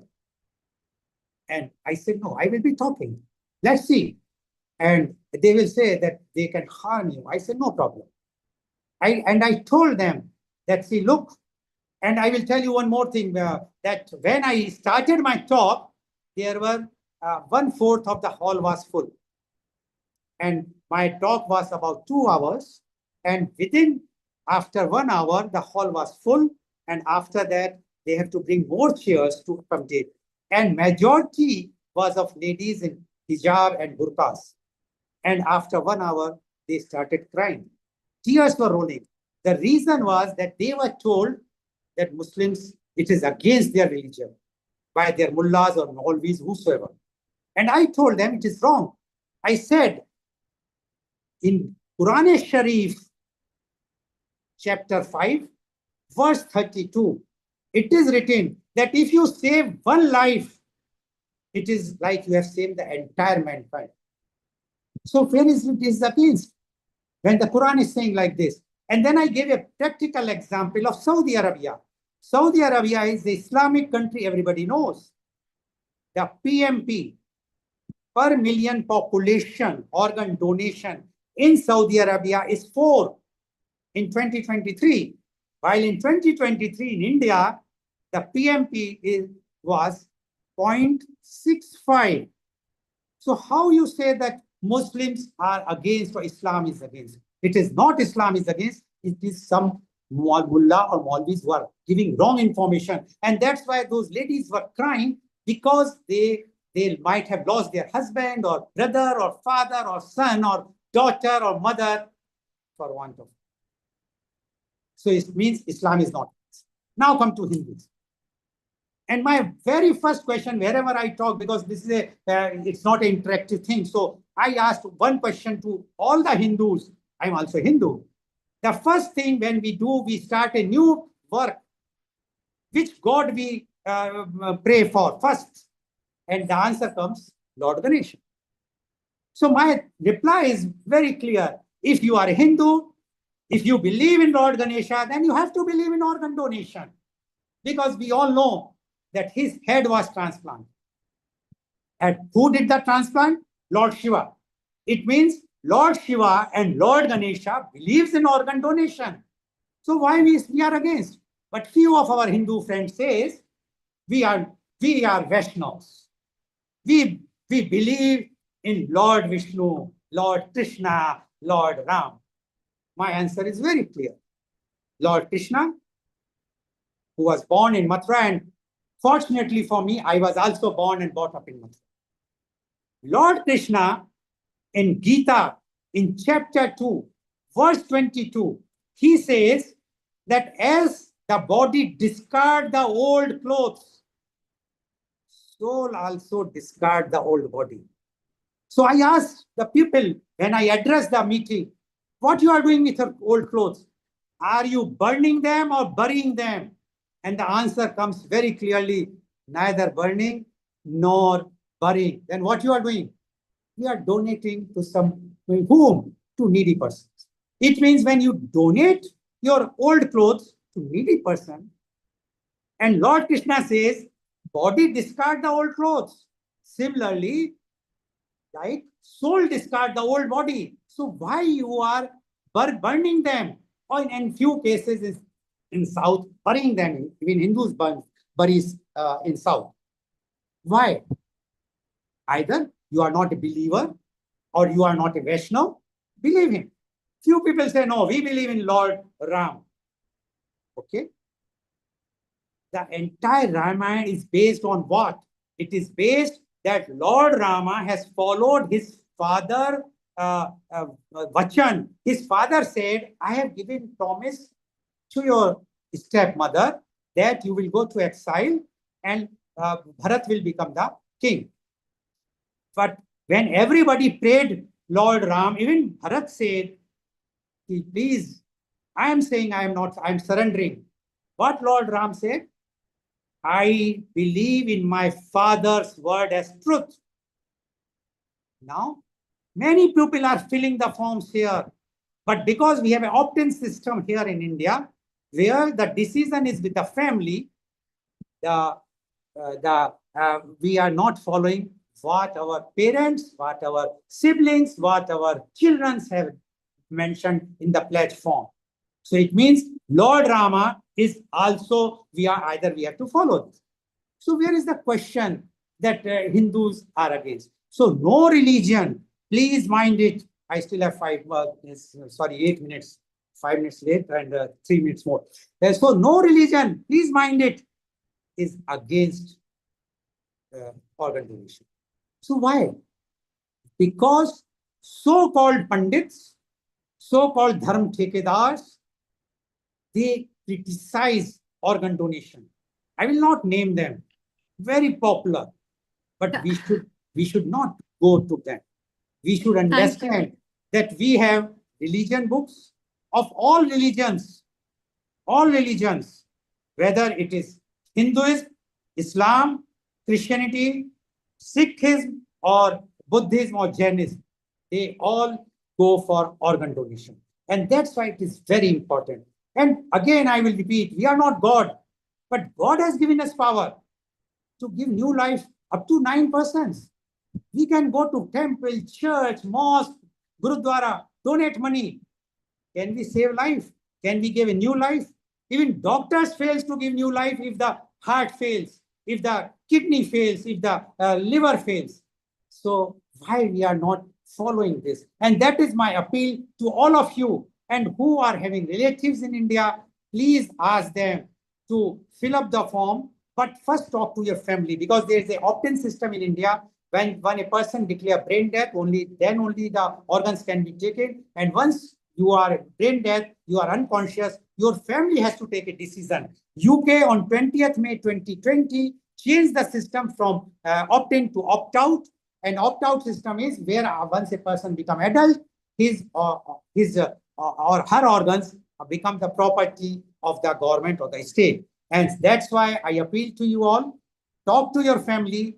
And I said, no, I will be talking. Let's see. And they will say that they can harm you. I said, no problem. I told them that, see, look, and I will tell you one more thing, that when I started my talk, there were 1/4 of the hall was full. And my talk was about 2 hours. And after 1 hour, the hall was full. And after that, they have to bring more chairs to accommodate. And majority was of ladies in hijab and burqas. And after 1 hour, they started crying. Tears were rolling. The reason was that they were told that Muslims, it is against their religion by their mullahs or maulvis, whosoever. And I told them it is wrong. I said, in Quran Sharif, chapter 5, verse 32, It is written that if you save one life, it is like you have saved the entire mankind. So where is it is against? When the Quran is saying like this. And then I gave a practical example of Saudi Arabia. Saudi Arabia is the Islamic country everybody knows. The PMP, per million population organ donation in Saudi Arabia is 4 in 2023. While in 2023 in India, the PMP was 0.65. So how you say that Muslims are against or Islam is against? It is not Islam is against, it is some mullah or Maulvis who are giving wrong information. And that's why those ladies were crying, because they might have lost their husband or brother or father or son or daughter or mother for want of. So it means Islam is not. Now come to Hindus. And my very first question, wherever I talk, because this is it's not an interactive thing. So I asked one question to all the Hindus. I'm also Hindu. The first thing when we start a new work, which God we pray for first? And the answer comes, Lord Ganesha. So my reply is very clear. If you are a Hindu, if you believe in Lord Ganesha, then you have to believe in organ donation. Because we all know that his head was transplanted. And who did the transplant? Lord Shiva. It means Lord Shiva and Lord Ganesha believes in organ donation. So why we are against? But few of our Hindu friends says, we are Vaishnavas. We believe in Lord Vishnu, Lord Krishna, Lord Ram. My answer is very clear. Lord Krishna, who was born in Mathura, and fortunately for me, I was also born and brought up in Mathura. Lord Krishna in Gita, in chapter 2, verse 22, he says that as the body discards the old clothes, soul also discard the old body. So I asked the people when I addressed the meeting, what you are doing with your old clothes? Are you burning them or burying them? And the answer comes very clearly, neither burning nor burying. Then what you are doing? You are donating to some, whom? To needy persons. It means when you donate your old clothes to needy person, and Lord Krishna says, body discard the old clothes. Similarly, right, soul discard the old body. So why you are burning them? Or in few cases in South, burying them. Even Hindus buries in South. Why? Either you are not a believer or you are not a Vaishnava. Believe him. Few people say, no, we believe in Lord Ram. Okay. The entire Ramayana is based on what? It is based that Lord Rama has followed his father Vachan. His father said, I have given promise to your stepmother that you will go to exile and Bharat will become the king. But when everybody prayed Lord Ram, even Bharat said, please, I am saying I am surrendering. What Lord Ram said? I believe in my father's word as truth. Now, many people are filling the forms here. But because we have an opt-in system here in India, where the decision is with the family, we are not following what our parents, what our siblings, what our children have mentioned in the pledge form. So it means Lord Rama is also, we have to follow this. So where is the question that Hindus are against? So no religion, please mind it. I still have 8 minutes, 5 minutes late and 3 minutes more. So no religion, please mind it, is against organ donation. So why? Because so-called Pandits, so-called Dharm Thekedars, they criticize organ donation. I will not name them. Very popular. But we should not go to them. We should understand that we have religion books of all religions, whether it is Hinduism, Islam, Christianity, Sikhism, or Buddhism or Jainism, they all go for organ donation. And that's why it is very important. And again, I will repeat, we are not God, but God has given us power to give new life up to 9%. We can go to temple, church, mosque, gurudwara, donate money. Can we save life? Can we give a new life? Even doctors fails to give new life if the heart fails, if the kidney fails, if the liver fails. So why we are not following this? And that is my appeal to all of you. And who are having relatives in India, please ask them to fill up the form, but first talk to your family, because there is an opt-in system in India. When a person declares brain death, only the organs can be taken. And once you are brain dead, you are unconscious, your family has to take a decision. UK on 20th May 2020 changed the system from opt-in to opt-out. And opt-out system is where once a person becomes adult, his or her organs become the property of the government or the state. And that's why I appeal to you all, talk to your family,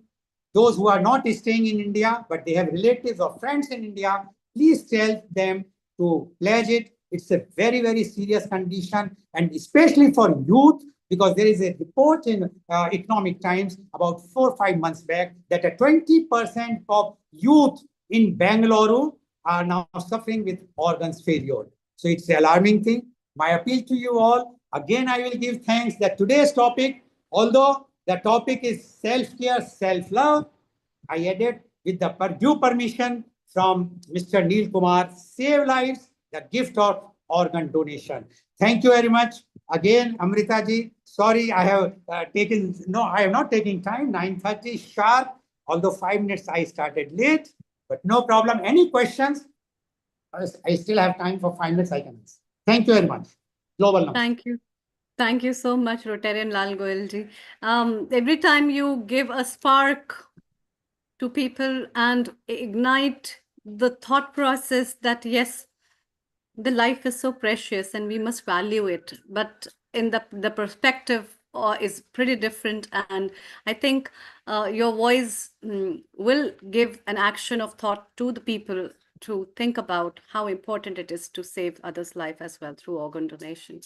those who are not staying in India, but they have relatives or friends in India, please tell them to pledge it. It's a very, very serious condition, and especially for youth, because there is a report in Economic Times about 4 or 5 months back that 20% of youth in Bangalore are now suffering with organs failure. So it's an alarming thing. My appeal to you all, again, I will give thanks that today's topic, although the topic is self-care, self-love, I added with the due permission from Mr. Neil Kumar, Save Lives, the gift of organ donation. Thank you very much. Again, Amrita ji, sorry, I have I am not taking time, 9:30 sharp, although 5 minutes I started late, but no problem. Any questions? I still have time for 5 minutes I can answer. Thank you very much. Global Namaste. Thank you. Thank you so much, Rotarian Lal Goyalji. Every time you give a spark to people and ignite the thought process that yes, the life is so precious and we must value it, but in the perspective is pretty different. And I think your voice will give an action of thought to the people to think about how important it is to save others' life as well through organ donation.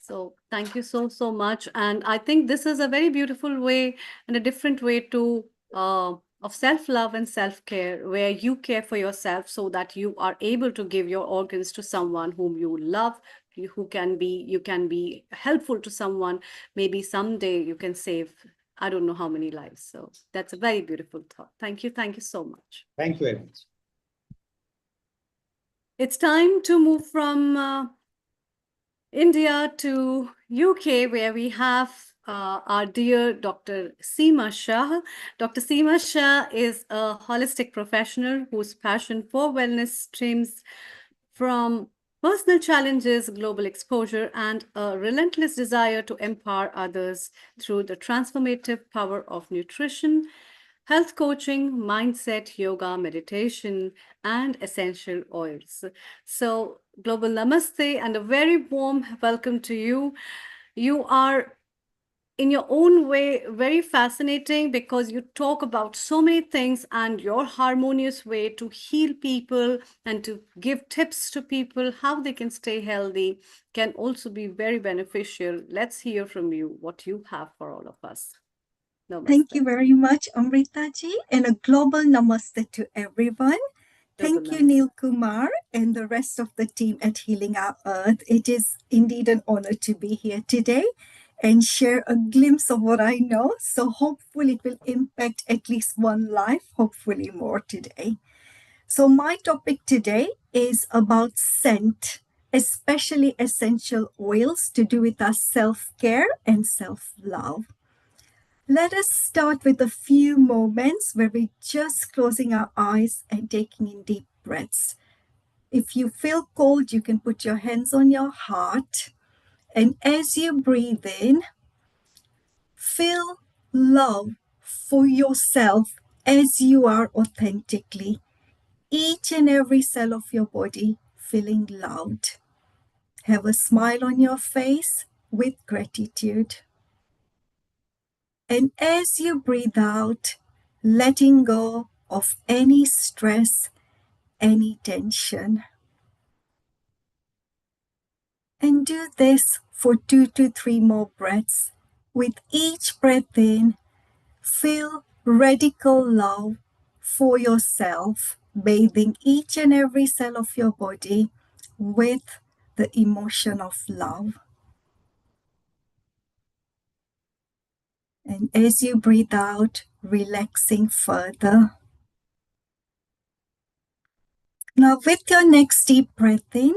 So thank you so much. And I think this is a very beautiful way and a different way to of self-love and self-care, where you care for yourself so that you are able to give your organs to someone whom you love, you can be helpful to someone. Maybe someday you can save, I don't know how many lives. So that's a very beautiful thought. Thank you so much. Thank you very much. It's time to move from India to UK, where we have our dear Dr. Seema Shah. Dr. Seema Shah is a holistic professional whose passion for wellness stems from personal challenges, global exposure, and a relentless desire to empower others through the transformative power of nutrition, health coaching, mindset, yoga, meditation, and essential oils. So, Global Namaste and a very warm welcome to you. You are, in your own way, very fascinating because you talk about so many things, and your harmonious way to heal people and to give tips to people how they can stay healthy can also be very beneficial. Let's hear from you what you have for all of us. Namaste. Thank you very much, Amrita ji, and a global namaste to everyone. Thank you, Neil Kumar, and the rest of the team at Healing Our Earth. It is indeed an honor to be here today and share a glimpse of what I know. So hopefully it will impact at least one life, hopefully more today. So my topic today is about scent, especially essential oils to do with our self-care and self-love. Let us start with a few moments where we're just closing our eyes and taking in deep breaths. If you feel cold, you can put your hands on your heart. And as you breathe in, feel love for yourself as you are authentically. Each and every cell of your body feeling loved. Have a smile on your face with gratitude. And as you breathe out, letting go of any stress, any tension. And do this for 2 to 3 more breaths. With each breath in, feel radical love for yourself, bathing each and every cell of your body with the emotion of love. And as you breathe out, relaxing further. Now, with your next deep breath in,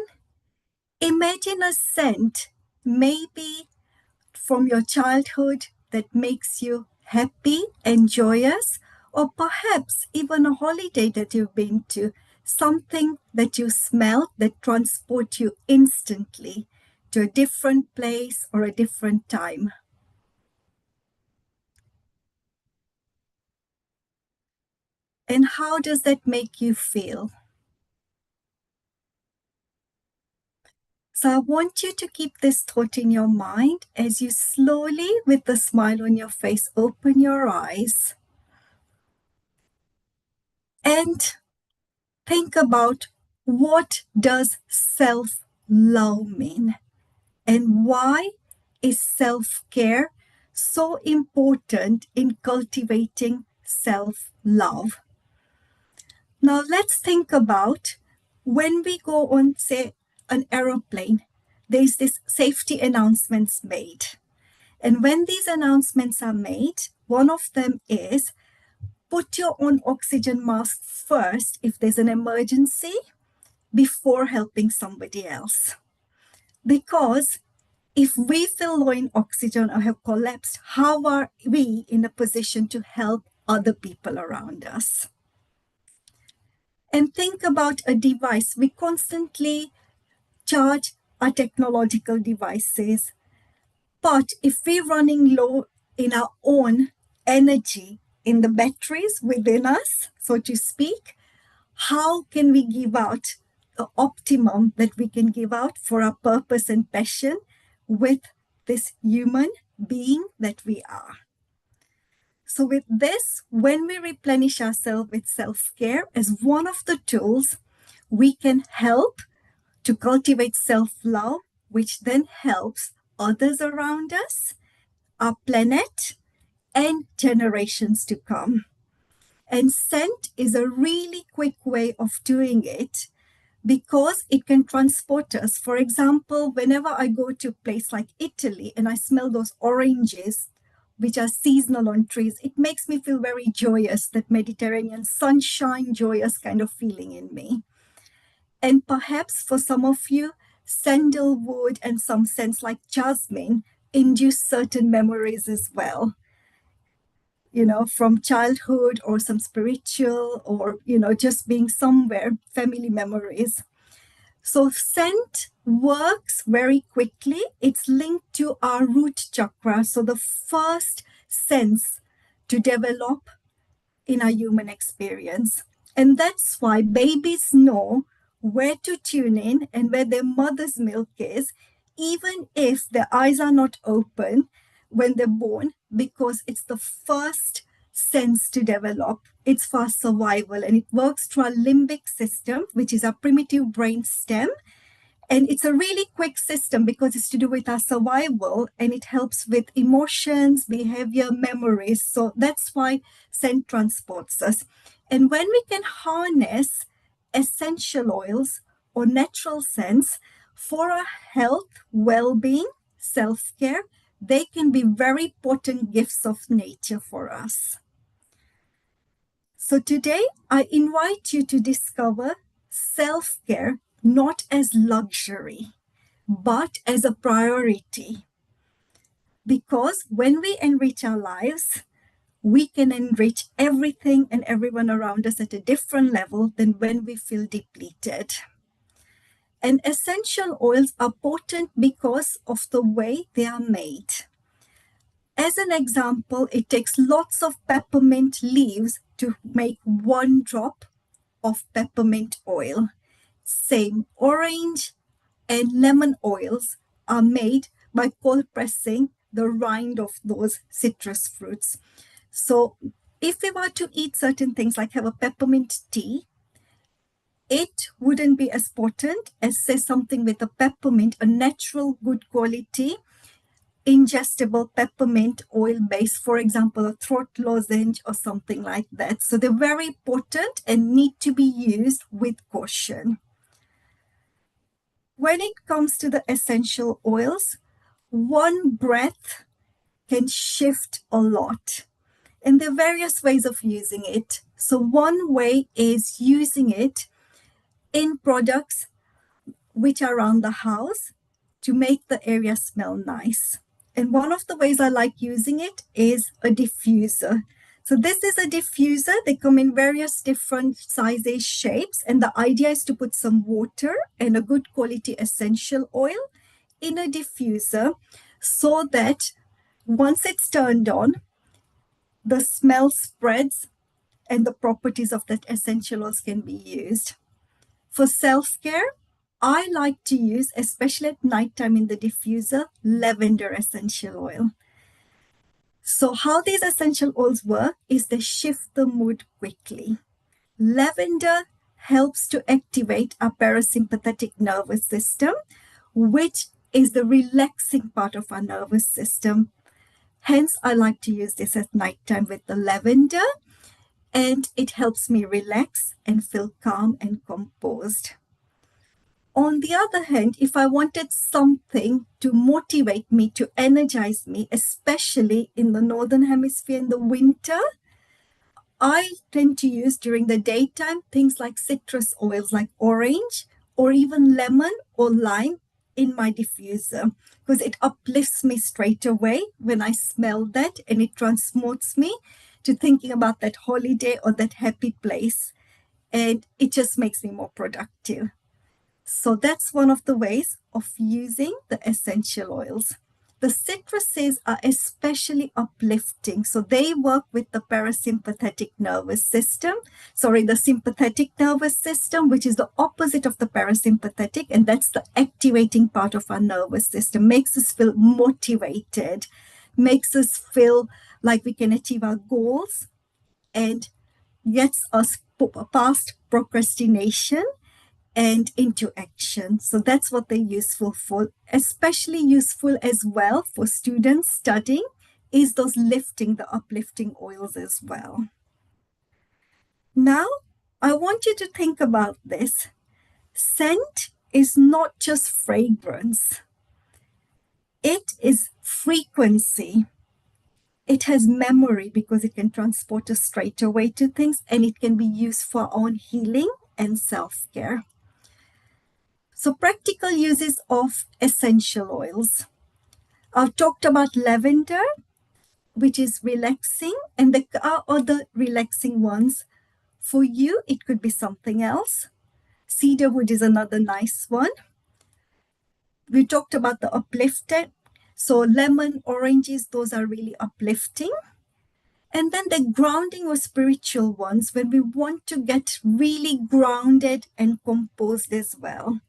imagine a scent, maybe from your childhood, that makes you happy and joyous, or perhaps even a holiday that you've been to, something that you smell that transport you instantly to a different place or a different time. And how does that make you feel? So I want you to keep this thought in your mind as you slowly, with a smile on your face, open your eyes and think about, what does self-love mean? And why is self-care so important in cultivating self-love? Now let's think about, when we go on, say, an aeroplane, there's this safety announcements made. And when these announcements are made, one of them is, put your own oxygen mask first if there's an emergency before helping somebody else. Because if we feel low in oxygen or have collapsed, how are we in a position to help other people around us? And think about a device. We constantly charge our technological devices, but if we're running low in our own energy, in the batteries within us, so to speak, how can we give out the optimum that we can give out for our purpose and passion with this human being that we are? So with this, when we replenish ourselves with self-care as one of the tools, we can help to cultivate self-love, which then helps others around us, our planet, and generations to come. And scent is a really quick way of doing it because it can transport us. For example, whenever I go to a place like Italy and I smell those oranges, which are seasonal on trees, it makes me feel very joyous, that Mediterranean sunshine, joyous kind of feeling in me. And perhaps for some of you, sandalwood and some scents like jasmine induce certain memories as well, from childhood or some spiritual or, just being somewhere, family memories. So scent works very quickly. It's linked to our root chakra. So the first sense to develop in our human experience. And that's why babies know where to tune in and where their mother's milk is, even if their eyes are not open when they're born, because it's the first sense to develop. It's for survival, and it works through our limbic system, which is our primitive brain stem. And it's a really quick system because it's to do with our survival, and it helps with emotions, behavior, memories. So that's why scent transports us. And when we can harness essential oils or natural scents for our health, well-being, self-care, they can be very potent gifts of nature for us. So today, I invite you to discover self-care not as luxury, but as a priority. Because when we enrich our lives, we can enrich everything and everyone around us at a different level than when we feel depleted. And essential oils are potent because of the way they are made. As an example, it takes lots of peppermint leaves to make 1 drop of peppermint oil. Same, orange and lemon oils are made by cold pressing the rind of those citrus fruits. So if we were to eat certain things like have a peppermint tea, it wouldn't be as potent as say something with a peppermint, a natural good quality ingestible peppermint oil base, for example, a throat lozenge or something like that. So they're very potent and need to be used with caution. When it comes to the essential oils, one breath can shift a lot. And there are various ways of using it. So one way is using it in products which are around the house to make the area smell nice. And one of the ways I like using it is a diffuser. So this is a diffuser. They come in various different sizes, shapes. And the idea is to put some water and a good quality essential oil in a diffuser so that once it's turned on, the smell spreads and the properties of that essential oils can be used. For self-care, I like to use, especially at nighttime in the diffuser, lavender essential oil. So how these essential oils work is they shift the mood quickly. Lavender helps to activate our parasympathetic nervous system, which is the relaxing part of our nervous system. Hence, I like to use this at nighttime with the lavender, and it helps me relax and feel calm and composed. On the other hand, if I wanted something to motivate me, to energize me, especially in the Northern Hemisphere in the winter, I tend to use during the daytime things like citrus oils like orange or even lemon or lime in my diffuser because it uplifts me straight away when I smell that, and it transports me to thinking about that holiday or that happy place, and it just makes me more productive. So that's one of the ways of using the essential oils. The citruses are especially uplifting. So they work with the parasympathetic nervous system, the sympathetic nervous system, which is the opposite of the parasympathetic. And that's the activating part of our nervous system, makes us feel motivated, makes us feel like we can achieve our goals, and gets us past procrastination and into action. So that's what they're useful for. Especially useful as well for students studying is those the uplifting oils as well. Now, I want you to think about this. Scent is not just fragrance. It is frequency. It has memory because it can transport us straight away to things, and it can be used for our own healing and self-care. So practical uses of essential oils. I've talked about lavender, which is relaxing, and there are other relaxing ones. For you, it could be something else. Cedarwood is another nice one. We talked about the uplifted. So lemon, oranges, those are really uplifting. And then the grounding or spiritual ones when we want to get really grounded and composed as well.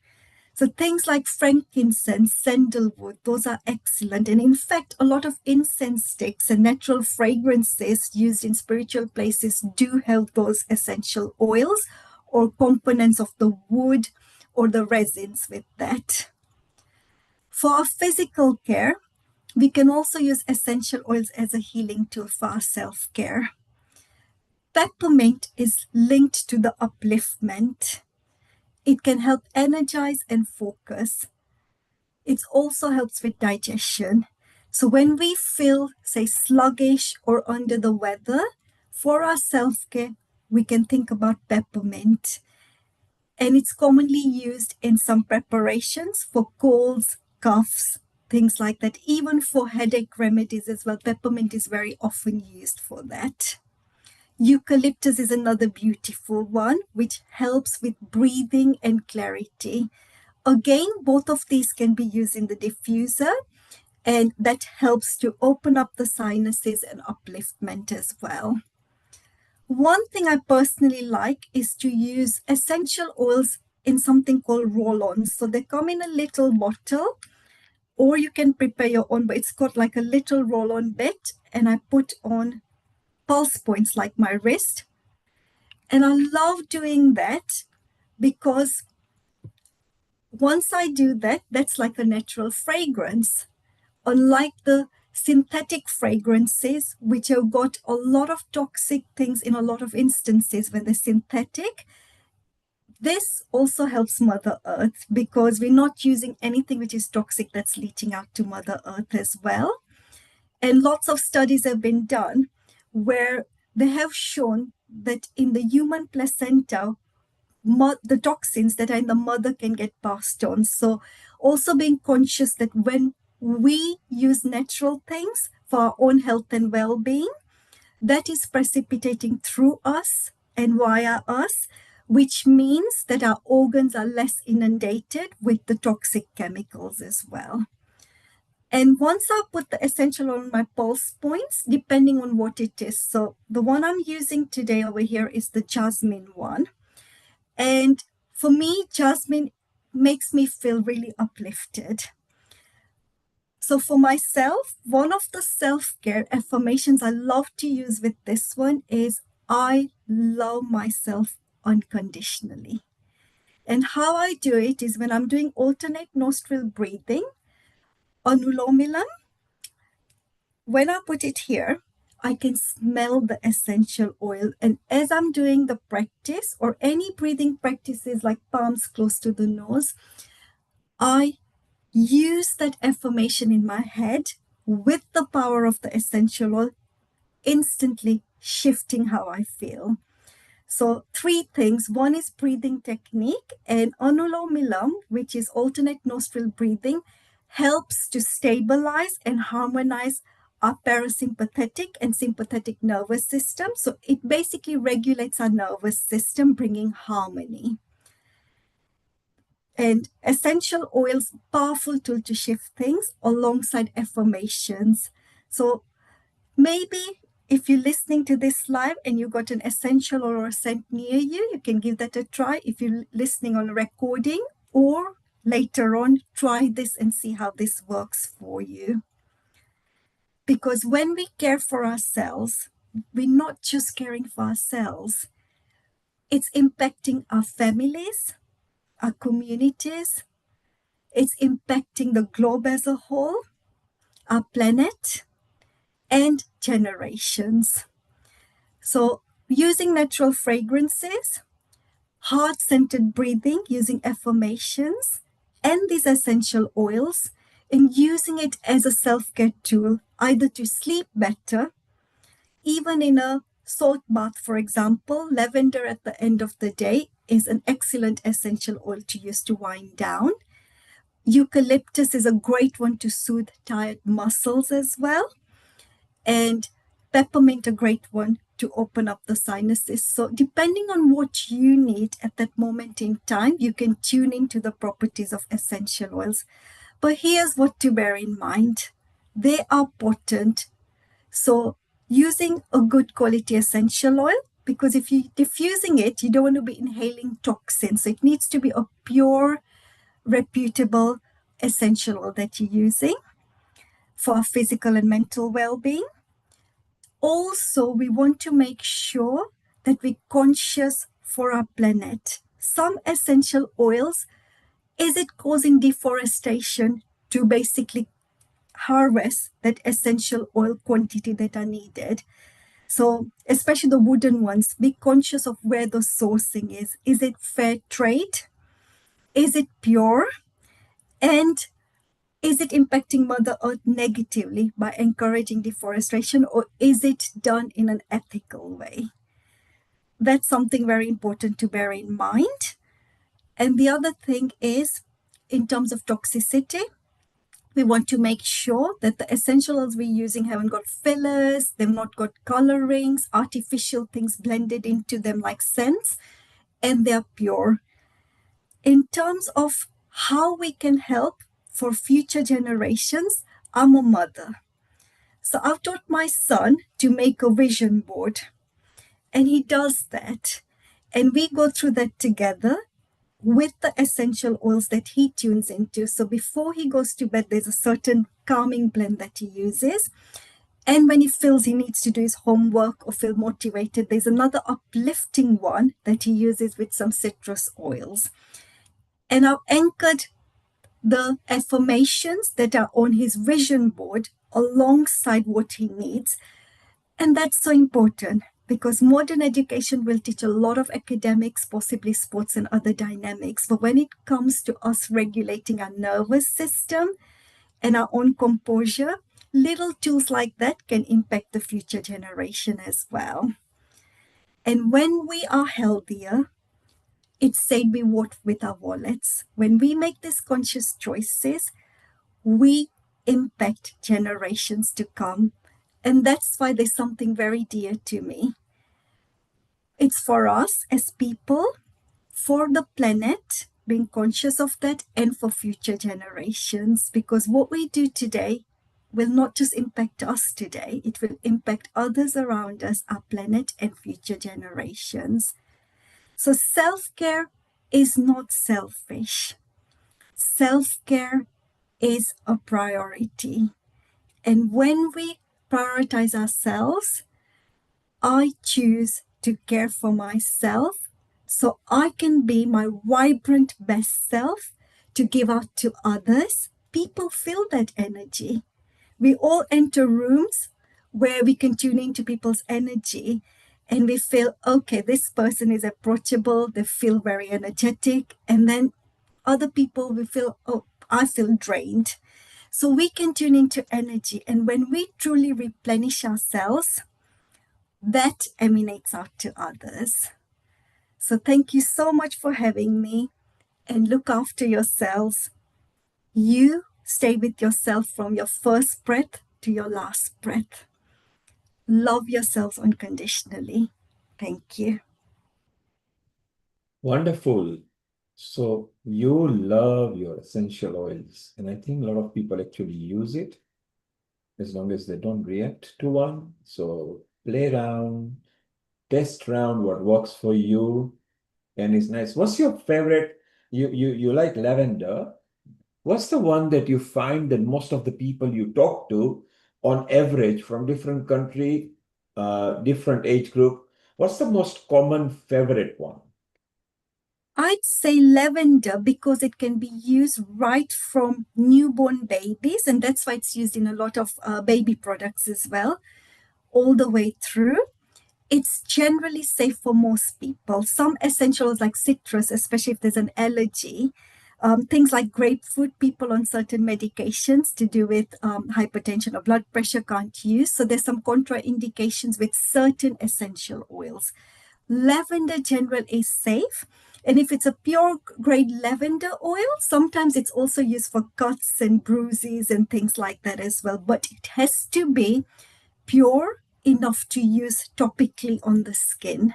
So things like frankincense, sandalwood, those are excellent. And in fact, a lot of incense sticks and natural fragrances used in spiritual places do have those essential oils or components of the wood or the resins with that. For our physical care, we can also use essential oils as a healing tool for our self-care. Peppermint is linked to the upliftment. It can help energize and focus. It also helps with digestion. So when we feel, say, sluggish or under the weather, for our self-care, we can think about peppermint. And it's commonly used in some preparations for colds, coughs, things like that. Even for headache remedies as well, peppermint is very often used for that. Eucalyptus is another beautiful one, which helps with breathing and clarity. Again, both of these can be used in the diffuser, and that helps to open up the sinuses and upliftment as well. One thing I personally like is to use essential oils in something called roll-ons. So they come in a little bottle, or you can prepare your own, but it's got like a little roll-on bit, and I put on pulse points like my wrist. And I love doing that because once I do that, that's like a natural fragrance. Unlike the synthetic fragrances, which have got a lot of toxic things in a lot of instances when they're synthetic, this also helps Mother Earth because we're not using anything which is toxic that's leaching out to Mother Earth as well. And lots of studies have been done where they have shown that in the human placenta, the toxins that are in the mother can get passed on. So also being conscious that when we use natural things for our own health and well-being, that is precipitating through us and via us, which means that our organs are less inundated with the toxic chemicals as well. And once I put the essential oil on my pulse points, depending on what it is. So the one I'm using today over here is the jasmine one. And for me, jasmine makes me feel really uplifted. So for myself, one of the self-care affirmations I love to use with this one is I love myself unconditionally. And how I do it is when I'm doing alternate nostril breathing, anulomilam, when I put it here, I can smell the essential oil. And as I'm doing the practice or any breathing practices like palms close to the nose, I use that affirmation in my head with the power of the essential oil, instantly shifting how I feel. So 3 things. One is breathing technique, and anulomilam, which is alternate nostril breathing, helps to stabilize and harmonize our parasympathetic and sympathetic nervous system. So it basically regulates our nervous system, bringing harmony. And essential oils, powerful tool to shift things alongside affirmations. So maybe if you're listening to this live and you got an essential or a scent near you, you can give that a try. If you're listening on a recording or later on, try this and see how this works for you. Because when we care for ourselves, we're not just caring for ourselves. It's impacting our families, our communities. It's impacting the globe as a whole, our planet, and generations. So using natural fragrances, heart-centered breathing using affirmations, and these essential oils, and using it as a self-care tool, either to sleep better, even in a salt bath, for example. Lavender at the end of the day is an excellent essential oil to use to wind down. Eucalyptus is a great one to soothe tired muscles as well. And peppermint, a great one to open up the sinuses. So depending on what you need at that moment in time, you can tune into the properties of essential oils. But here's what to bear in mind. They are potent. So using a good quality essential oil, because if you're diffusing it, you don't want to be inhaling toxins. So it needs to be a pure, reputable essential oil that you're using for our physical and mental well-being. Also, we want to make sure that we're conscious for our planet. Some essential oils, is it causing deforestation to basically harvest that essential oil quantity that are needed? So especially the wooden ones, be conscious of where the sourcing is. Is it fair trade? Is it pure? And is it impacting Mother Earth negatively by encouraging deforestation, or is it done in an ethical way? That's something very important to bear in mind. And the other thing is, in terms of toxicity, we want to make sure that the essential oils we're using haven't got fillers, they've not got colorings, artificial things blended into them like scents, and they're pure. In terms of how we can help for future generations, I'm a mother. So I've taught my son to make a vision board, and he does that. And we go through that together. with the essential oils that he tunes into. So before he goes to bed, there's a certain calming blend that he uses. And when he feels he needs to do his homework or feel motivated, there's another uplifting one that he uses with some citrus oils. And I've anchored the affirmations that are on his vision board alongside what he needs. And that's so important because modern education will teach a lot of academics, possibly sports and other dynamics. But when it comes to us regulating our nervous system and our own composure, little tools like that can impact the future generation as well. And when we are healthier, it's said we vote with our wallets. When we make these conscious choices, we impact generations to come. And that's why there's something very dear to me. It's for us as people, for the planet, being conscious of that, and for future generations. Because what we do today will not just impact us today, it will impact others around us, our planet, and future generations. So self-care is not selfish. Self-care is a priority. And when we prioritize ourselves, I choose to care for myself so I can be my vibrant best self to give out to others. People feel that energy. We all enter rooms where we can tune into people's energy and we feel, okay, this person is approachable, they feel very energetic. And then other people, we feel, oh, I feel drained. So we can tune into energy. And when we truly replenish ourselves, that emanates out to others. So thank you so much for having me and look after yourselves. You stay with yourself from your first breath to your last breath. Love yourselves unconditionally. Thank you. Wonderful. So you love your essential oils, and I think a lot of people actually use it as long as they don't react to one. So play around, test around what works for you, and it's nice. What's your favorite? You like lavender. What's the one that you find that most of the people you talk to, on average, from different country, different age group, what's the most common favorite one? I'd say lavender because it can be used right from newborn babies, and that's why it's used in a lot of baby products as well, all the way through. It's generally safe for most people. Some essentials like citrus, especially if there's an allergy, things like grapefruit, people on certain medications to do with hypertension or blood pressure can't use. So there's some contraindications with certain essential oils. Lavender general is safe. And if it's a pure grade lavender oil, sometimes it's also used for cuts and bruises and things like that as well. But it has to be pure enough to use topically on the skin.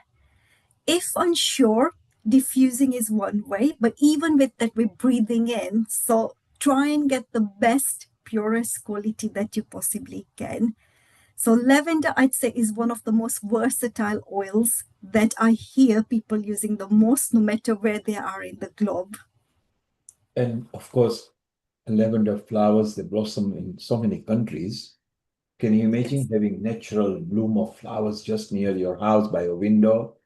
If unsure, diffusing is one way, but even with that, we're breathing in. So try and get the best, purest quality that you possibly can. So lavender, I'd say, is one of the most versatile oils that I hear people using the most, no matter where they are in the globe. And of course, lavender flowers, they blossom in so many countries. Can you imagine having natural bloom of flowers just near your house by a window?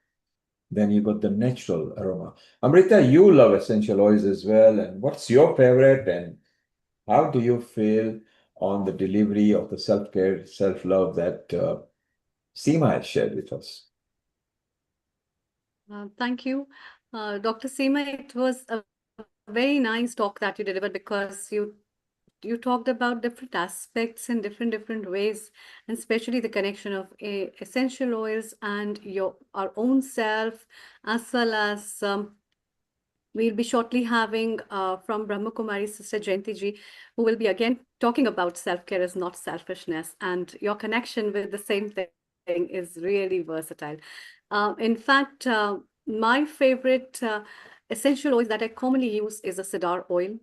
Then you got the natural aroma. Amrita, you love essential oils as well. And what's your favorite? And how do you feel on the delivery of the self-care, self-love that Seema has shared with us? Thank you, Dr. Seema. It was a very nice talk that you delivered because you talked about different aspects in different ways, and especially the connection of essential oils and our own self, as well as we'll be shortly having from Brahma Kumari Sister Jayanti ji, who will be again talking about self-care is not selfishness, and your connection with the same thing is really versatile. In fact, my favorite essential oils that I commonly use is a cedar oil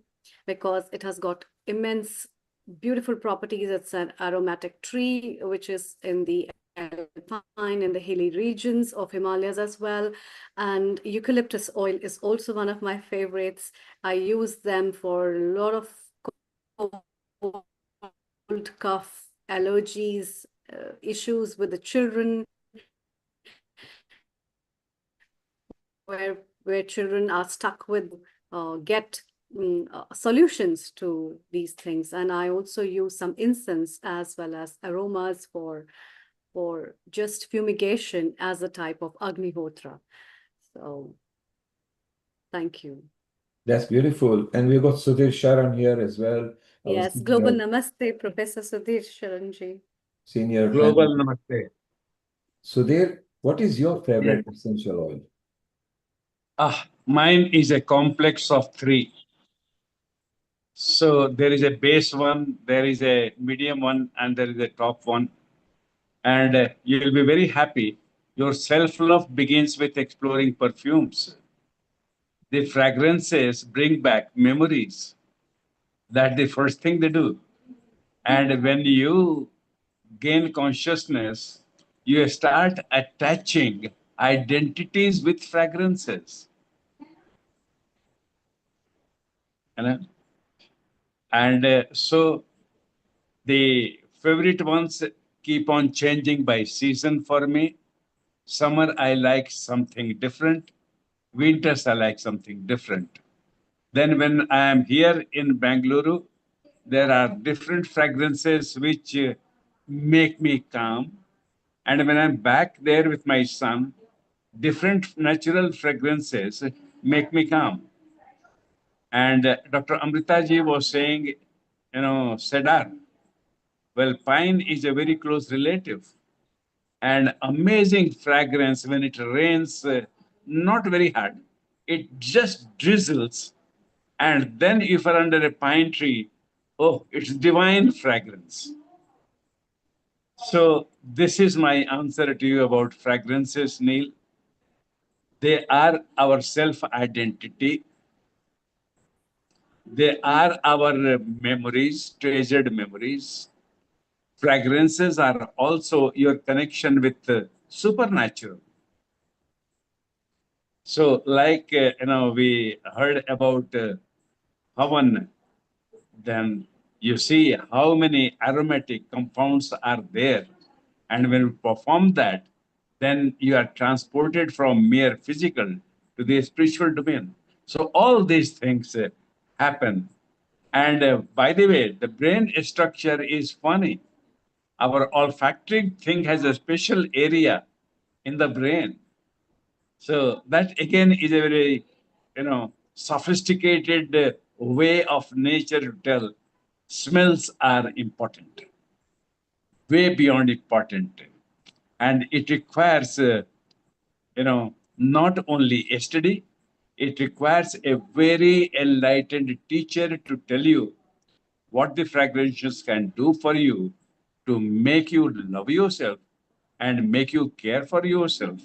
because it has got immense beautiful properties. It's an aromatic tree, which is in the pine in the hilly regions of Himalayas as well. And eucalyptus oil is also one of my favorites. I use them for a lot of cold, cough, allergies, issues with the children, where children are stuck with get solutions to these things. And I also use some incense as well as aromas for just fumigation as a type of Agnihotra. So thank you. That's beautiful. And we've got Sudhir Sharan here as well. Our Yes, Global Namaste, Professor Sudhir Sharanji. Senior Global panel. Namaste. Sudhir, what is your Yes. favorite essential oil? Mine is a complex of three. So there is a base one, there is a medium one, and there is a top one. And you'll be very happy. Your self-love begins with exploring perfumes. The fragrances bring back memories. That's the first thing they do. And when you gain consciousness, you start attaching identities with fragrances. You know? And so the favorite ones keep on changing by season for me. Summer, I like something different. Winters, I like something different. Then when I am here in Bangalore, there are different fragrances which make me calm. And when I'm back there with my son, different natural fragrances make me calm. And Dr. Amritaji was saying, cedar. Well, pine is a very close relative. And amazing fragrance when it rains, not very hard. It just drizzles. And then if you're under a pine tree, oh, it's divine fragrance. So this is my answer to you about fragrances, Neil. They are our self-identity. They are our memories, treasured memories. Fragrances are also your connection with the supernatural. So, like we heard about Havan, then you see how many aromatic compounds are there, and when you perform that, then you are transported from mere physical to the spiritual domain. So all these things happen. And by the way, the brain structure is funny. Our olfactory thing has a special area in the brain. So that again is a very, sophisticated way of nature to tell smells are important, way beyond important, and it requires, not only a study, it requires a very enlightened teacher to tell you what the fragrances can do for you to make you love yourself and make you care for yourself.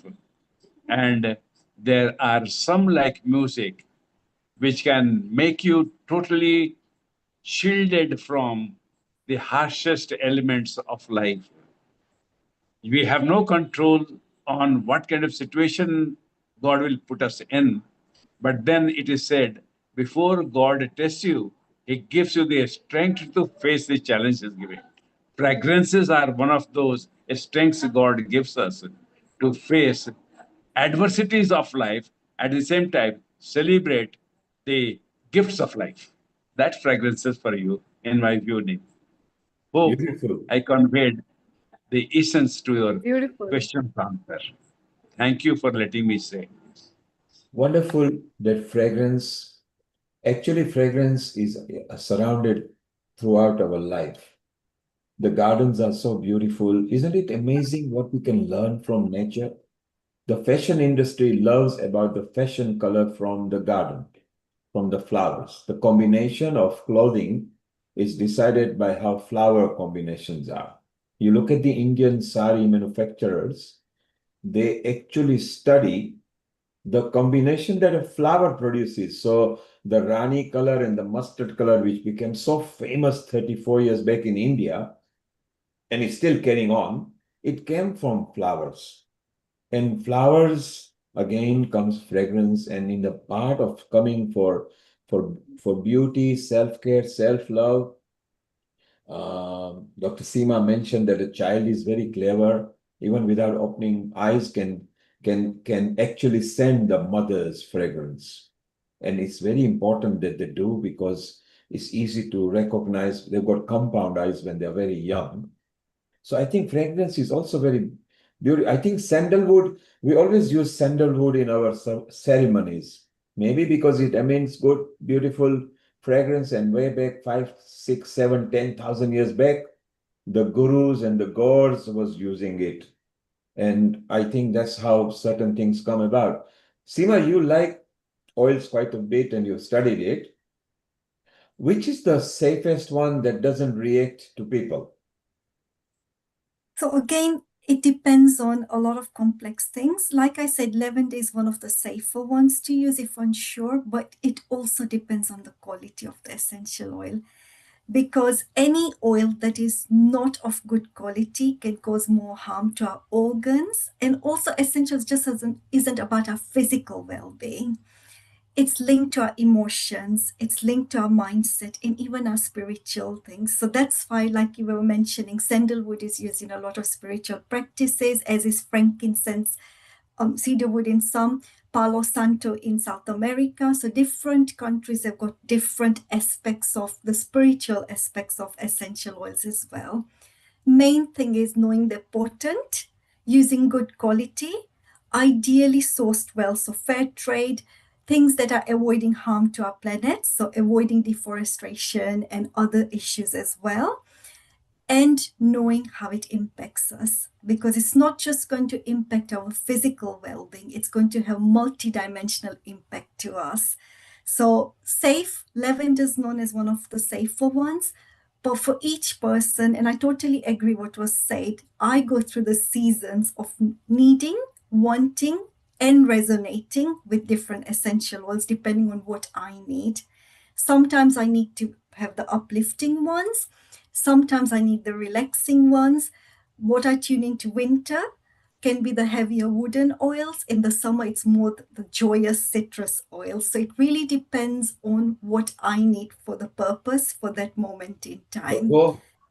And there are some like music which can make you totally shielded from the harshest elements of life. We have no control on what kind of situation God will put us in. But then it is said, before God tests you, He gives you the strength to face the challenges given. Fragrances are one of those strengths God gives us to face adversities of life, at the same time celebrate the gifts of life. That fragrances for you, in my view, Neil. Hope Beautiful. I conveyed the essence to your Beautiful. question answer. Thank you for letting me say. Wonderful that fragrance, actually, fragrance is surrounded throughout our life. The gardens are so beautiful. Isn't it amazing what we can learn from nature? The fashion industry loves about the fashion color from the garden, from the flowers. The combination of clothing is decided by how flower combinations are. You look at the Indian sari manufacturers, they actually study the combination that a flower produces. So the Rani color and the mustard color, which became so famous 34 years back in India, and it's still carrying on, it came from flowers. And flowers again comes fragrance, and in the part of coming for beauty, self-care, self-love, Dr. Seema mentioned that a child is very clever, even without opening eyes, can actually send the mother's fragrance. And it's very important that they do, because it's easy to recognize they've got compound eyes when they're very young. So I think fragrance is also very beautiful. I think sandalwood, we always use sandalwood in our ceremonies. Maybe because it emits good, beautiful fragrance, and way back 5, 6, 7, 10,000 years back, the gurus and the gods was using it. And I think that's how certain things come about. Seema, you like oils quite a bit and you've studied it. Which is the safest one that doesn't react to people? So again, it depends on a lot of complex things. Like I said, lavender is one of the safer ones to use if unsure, but it also depends on the quality of the essential oil. Because any oil that is not of good quality can cause more harm to our organs. And also, essentials just isn't about our physical well-being. It's linked to our emotions, it's linked to our mindset, and even our spiritual things. So that's why, like you were mentioning, sandalwood is used in a lot of spiritual practices, as is frankincense, cedarwood in some, Palo Santo in South America. So different countries have got different aspects of the spiritual aspects of essential oils as well. Main thing is knowing they're potent, using good quality, ideally sourced well, so fair trade, things that are avoiding harm to our planet, so avoiding deforestation and other issues as well, and knowing how it impacts us, because it's not just going to impact our physical well-being, it's going to have multidimensional impact to us. So safe, lavender is known as one of the safer ones, but for each person, and I totally agree what was said, I go through the seasons of needing, wanting, and resonating with different essential oils depending on what I need. Sometimes I need to have the uplifting ones. Sometimes I need the relaxing ones. What I tune into winter can be the heavier wooden oils. In the summer, it's more the joyous citrus oils. So it really depends on what I need for the purpose for that moment in time.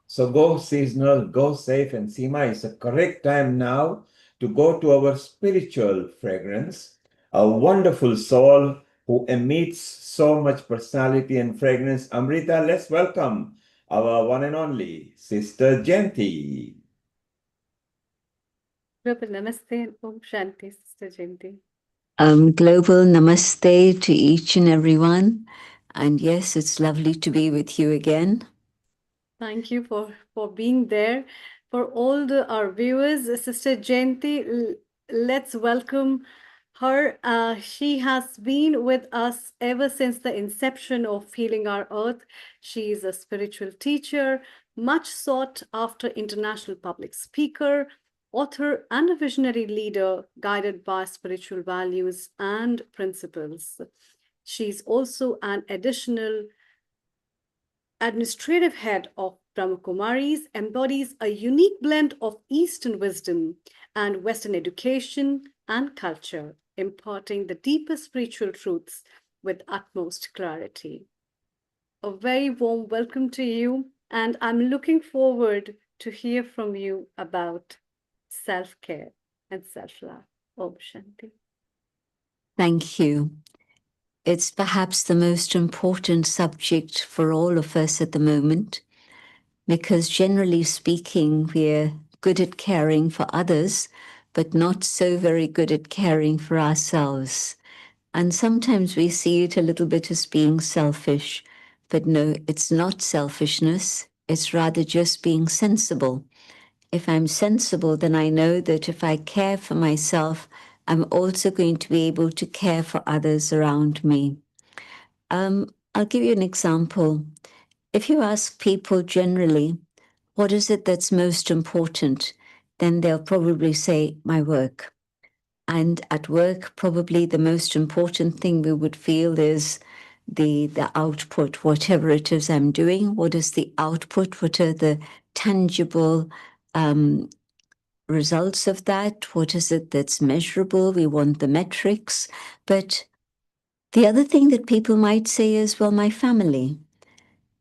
So go seasonal, go safe, and Seema, it's a correct time now to go to our spiritual fragrance, a wonderful soul who emits so much personality and fragrance. Amrita, let's welcome our one and only Sister Jayanti. Namaste and Om Shanti, Sister Jayanti. Global namaste to each and everyone. And yes, it's lovely to be with you again. Thank you for being there. For all our viewers, Sister Jayanti, let's welcome her. She has been with us ever since the inception of Healing Our Earth. She is a spiritual teacher, much sought after international public speaker, author, and a visionary leader guided by spiritual values and principles. She's also an additional administrative head of Brahmakumaris, embodies a unique blend of Eastern wisdom and Western education and culture, imparting the deepest spiritual truths with utmost clarity. A very warm welcome to you, and I'm looking forward to hear from you about self-care and self-love. Om Shanti. Thank you. It's perhaps the most important subject for all of us at the moment, because generally speaking, we're good at caring for others, but not so very good at caring for ourselves. And sometimes we see it a little bit as being selfish, but no, it's not selfishness. It's rather just being sensible. If I'm sensible, then I know that if I care for myself, I'm also going to be able to care for others around me. I'll give you an example. If you ask people generally, what is it that's most important? Then they'll probably say, my work. And at work, probably the most important thing we would feel is the output, whatever it is I'm doing. What is the output? What are the tangible results of that? What is it that's measurable? We want the metrics. But the other thing that people might say is, well, my family.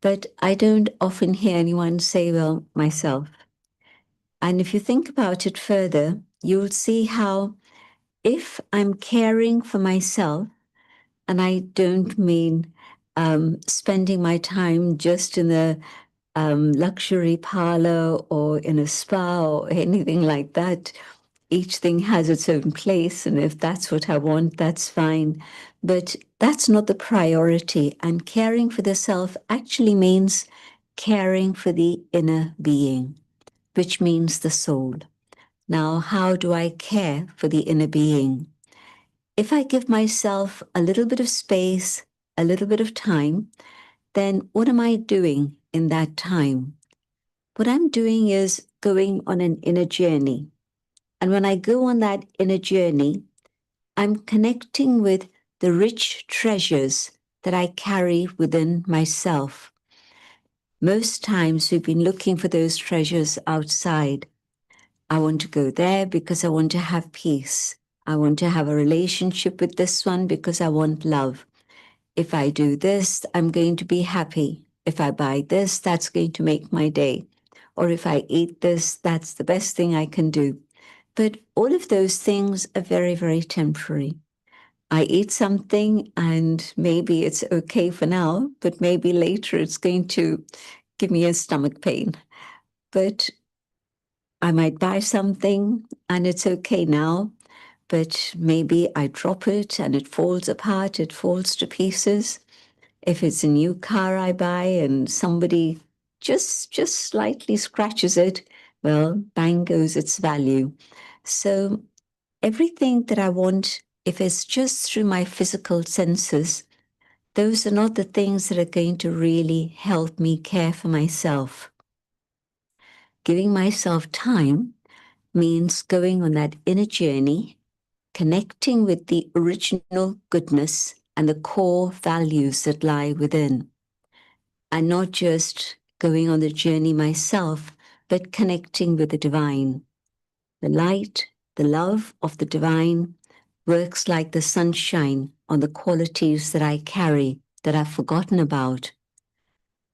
But I don't often hear anyone say, well, myself. And if you think about it further, you'll see how if I'm caring for myself, and I don't mean spending my time just in a luxury parlor or in a spa or anything like that. Each thing has its own place, and if that's what I want, that's fine. But that's not the priority. And caring for the self actually means caring for the inner being, which means the soul. Now, how do I care for the inner being? If I give myself a little bit of space, a little bit of time, then what am I doing in that time? What I'm doing is going on an inner journey. And when I go on that inner journey, I'm connecting with the rich treasures that I carry within myself. Most times we've been looking for those treasures outside. I want to go there because I want to have peace. I want to have a relationship with this one because I want love. If I do this, I'm going to be happy. If I buy this, that's going to make my day. Or if I eat this, that's the best thing I can do. But all of those things are very, very temporary. I eat something and maybe it's okay for now, but maybe later it's going to give me a stomach pain. But I might buy something and it's okay now, but maybe I drop it and it falls apart, it falls to pieces. If it's a new car I buy and somebody just slightly scratches it, well, bang goes its value. So everything that I want, if it's just through my physical senses, those are not the things that are going to really help me care for myself. Giving myself time means going on that inner journey, connecting with the original goodness and the core values that lie within. And not just going on the journey myself, but connecting with the divine. The light, the love of the divine works like the sunshine on the qualities that I carry that I've forgotten about.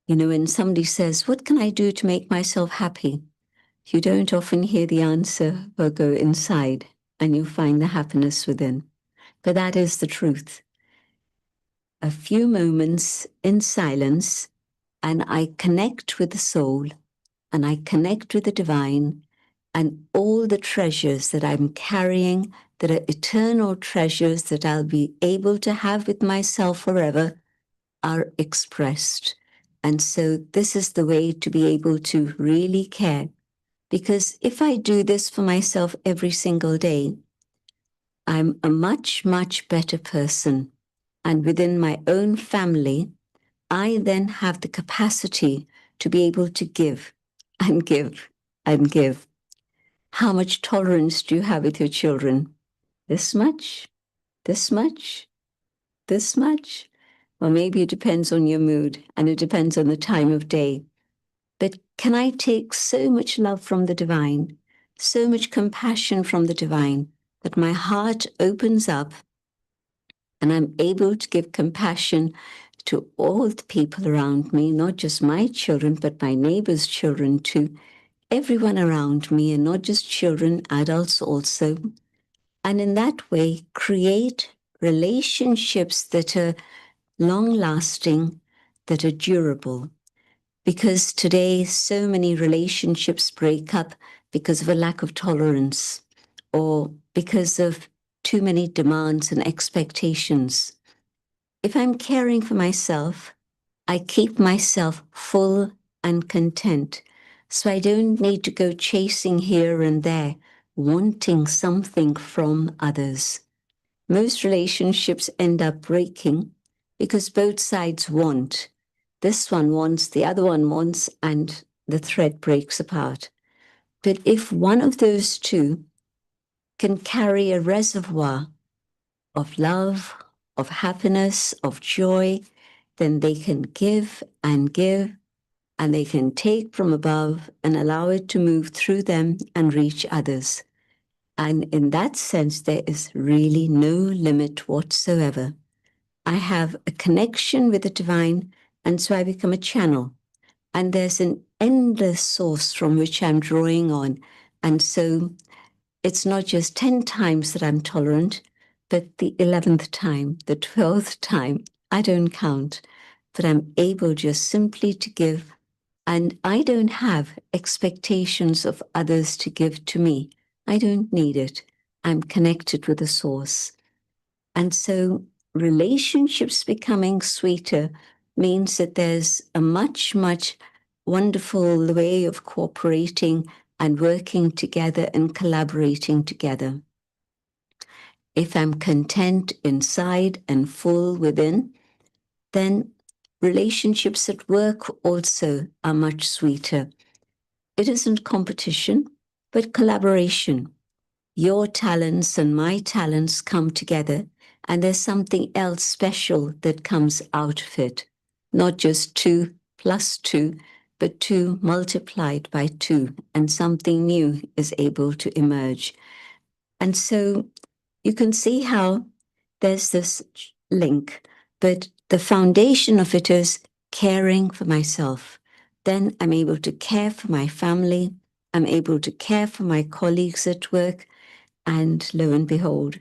You know, when somebody says, what can I do to make myself happy? You don't often hear the answer, well, go inside and you find the happiness within. But that is the truth. A few moments in silence, and I connect with the soul, and I connect with the divine, and all the treasures that I'm carrying that are eternal treasures that I'll be able to have with myself forever are expressed. And so this is the way to be able to really care. Because if I do this for myself every single day, I'm a much, much better person. And within my own family, I then have the capacity to be able to give and give and give. How much tolerance do you have with your children? This much? This much? This much? Well, maybe it depends on your mood and it depends on the time of day. But can I take so much love from the divine, so much compassion from the divine, that my heart opens up and I'm able to give compassion to all the people around me, not just my children, but my neighbors' children too, everyone around me, and not just children, adults also. And in that way, create relationships that are long-lasting, that are durable. Because today, so many relationships break up because of a lack of tolerance or because of too many demands and expectations. If I'm caring for myself, I keep myself full and content. So I don't need to go chasing here and there, wanting something from others. Most relationships end up breaking because both sides want. This one wants, the other one wants, and the thread breaks apart. But if one of those two can carry a reservoir of love, of happiness, of joy, then they can give and give and they can take from above and allow it to move through them and reach others. And in that sense, there is really no limit whatsoever. I have a connection with the divine, and so I become a channel. And there's an endless source from which I'm drawing on. And so it's not just 10 times that I'm tolerant, but the 11th time, the 12th time, I don't count, but I'm able just simply to give. And I don't have expectations of others to give to me. I don't need it. I'm connected with the source. And so relationships becoming sweeter means that there's a much, much wonderful way of cooperating and working together and collaborating together. If I'm content inside and full within, then relationships at work also are much sweeter. It isn't competition, but collaboration. Your talents and my talents come together, and there's something else special that comes out of it. Not just 2 plus 2, but 2 multiplied by 2, and something new is able to emerge. And so you can see how there's this link, but the foundation of it is caring for myself. Then I'm able to care for my family. I'm able to care for my colleagues at work. And lo and behold,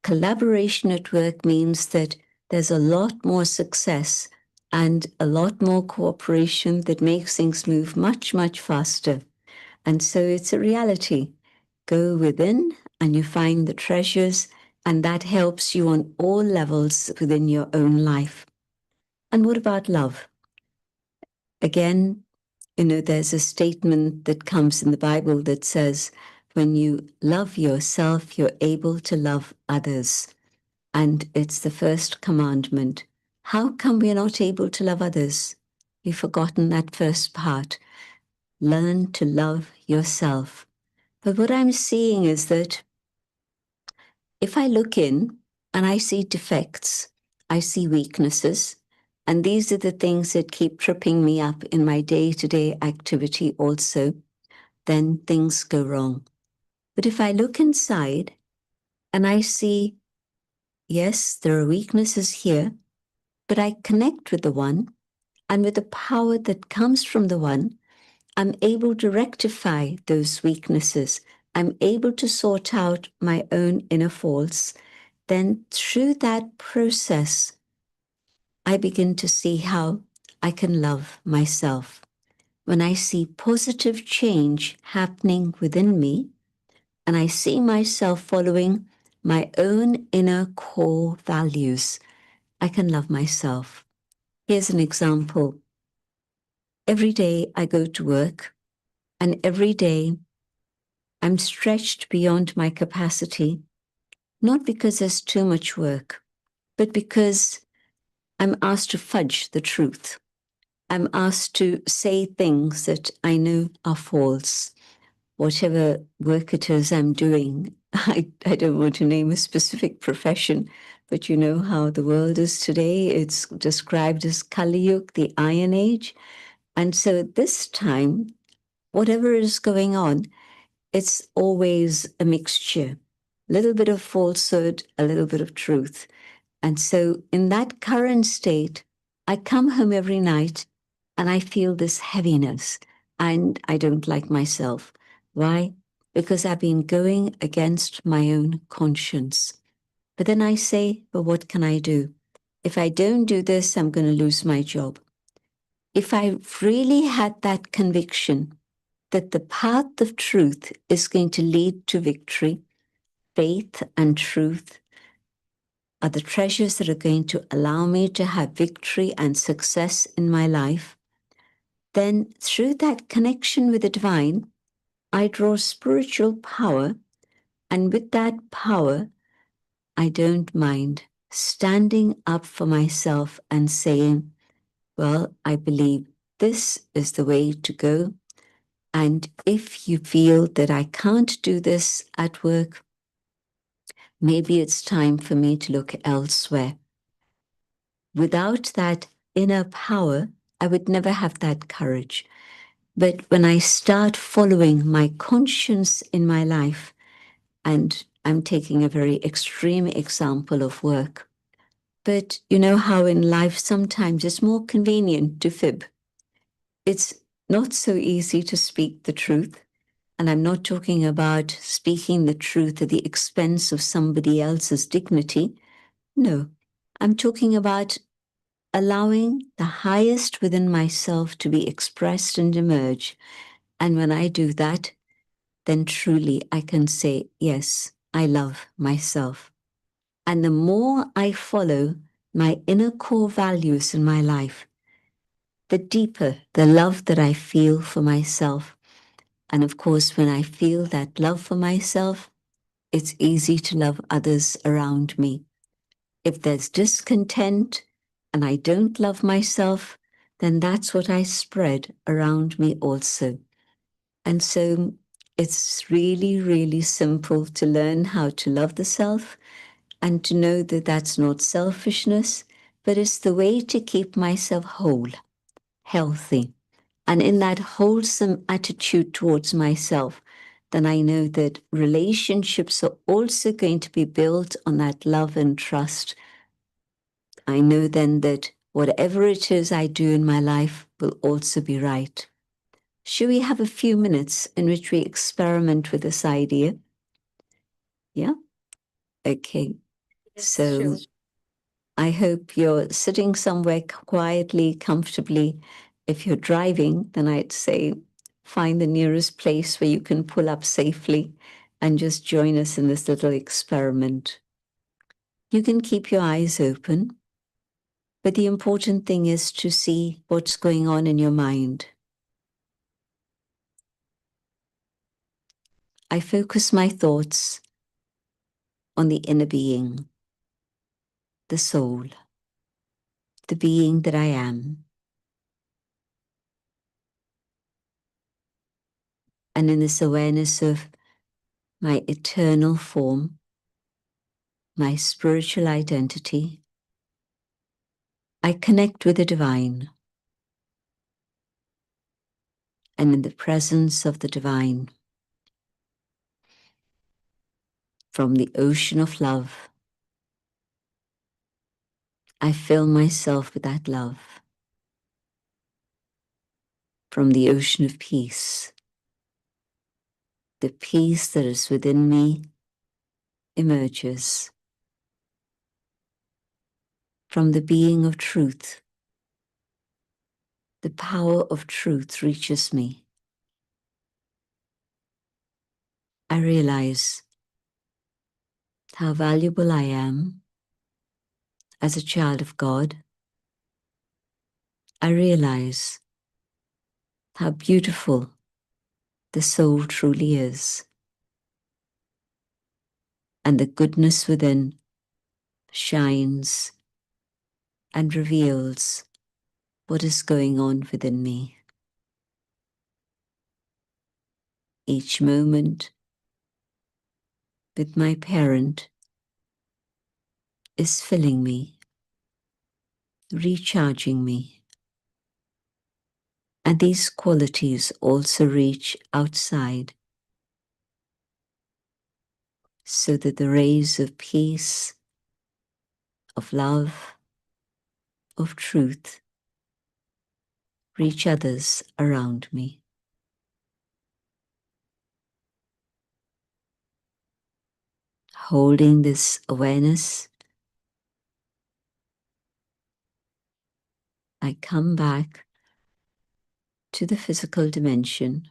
collaboration at work means that there's a lot more success and a lot more cooperation that makes things move much, much faster. And so it's a reality. Go within and you find the treasures, and that helps you on all levels within your own life. And what about love? Again, there's a statement that comes in the Bible that says, when you love yourself, you're able to love others. And it's the first commandment. How come we're not able to love others? We've forgotten that first part. Learn to love yourself. But what I'm seeing is that if I look in and I see defects, I see weaknesses, and these are the things that keep tripping me up in my day-to-day activity also, then things go wrong. But if I look inside and I see, yes, there are weaknesses here, but I connect with the one, and with the power that comes from the one, I'm able to rectify those weaknesses. I'm able to sort out my own inner faults. Then through that process, I begin to see how I can love myself. When I see positive change happening within me, and I see myself following my own inner core values, I can love myself. Here's an example. Every day I go to work, and every day I'm stretched beyond my capacity, not because there's too much work, but because I'm asked to fudge the truth. I'm asked to say things that I know are false. Whatever work it is I'm doing, I don't want to name a specific profession, but you know how the world is today. It's described as Kali Yuga, the Iron Age. And so at this time, whatever is going on, it's always a mixture, a little bit of falsehood, a little bit of truth. And so in that current state, I come home every night and I feel this heaviness and I don't like myself. Why? Because I've been going against my own conscience. But then I say, well, what can I do? If I don't do this, I'm going to lose my job. If I really had that conviction that the path of truth is going to lead to victory, faith and truth are the treasures that are going to allow me to have victory and success in my life, then through that connection with the divine, I draw spiritual power, and with that power, I don't mind standing up for myself and saying, well, I believe this is the way to go. And if you feel that I can't do this at work, maybe it's time for me to look elsewhere. Without that inner power, I would never have that courage. But when I start following my conscience in my life, and I'm taking a very extreme example of work, but you know how in life sometimes it's more convenient to fib. It's not so easy to speak the truth. And I'm not talking about speaking the truth at the expense of somebody else's dignity. No, I'm talking about allowing the highest within myself to be expressed and emerge. And when I do that, then truly I can say, yes, I love myself. And the more I follow my inner core values in my life, the deeper the love that I feel for myself. And of course, when I feel that love for myself, it's easy to love others around me. If there's discontent and I don't love myself, then that's what I spread around me also. And so it's really, really simple to learn how to love the self and to know that that's not selfishness, but it's the way to keep myself whole, healthy. And in that wholesome attitude towards myself, then I know that relationships are also going to be built on that love and trust. I know then that whatever it is I do in my life will also be right. Should we have a few minutes in which we experiment with this idea? Yeah? Okay. So I hope you're sitting somewhere quietly, comfortably. If you're driving, then I'd say find the nearest place where you can pull up safely and just join us in this little experiment. You can keep your eyes open, but the important thing is to see what's going on in your mind. I focus my thoughts on the inner being, the soul, the being that I am. And in this awareness of my eternal form, my spiritual identity, I connect with the divine. And in the presence of the divine, from the ocean of love, I fill myself with that love. From the ocean of peace, the peace that is within me emerges. From the being of truth, the power of truth reaches me. I realize how valuable I am as a child of God. I realize how beautiful the soul truly is, and the goodness within shines and reveals what is going on within me. Each moment with my parent is filling me, recharging me. And these qualities also reach outside, so that the rays of peace, of love, of truth reach others around me. Holding this awareness, I come back to the physical dimension.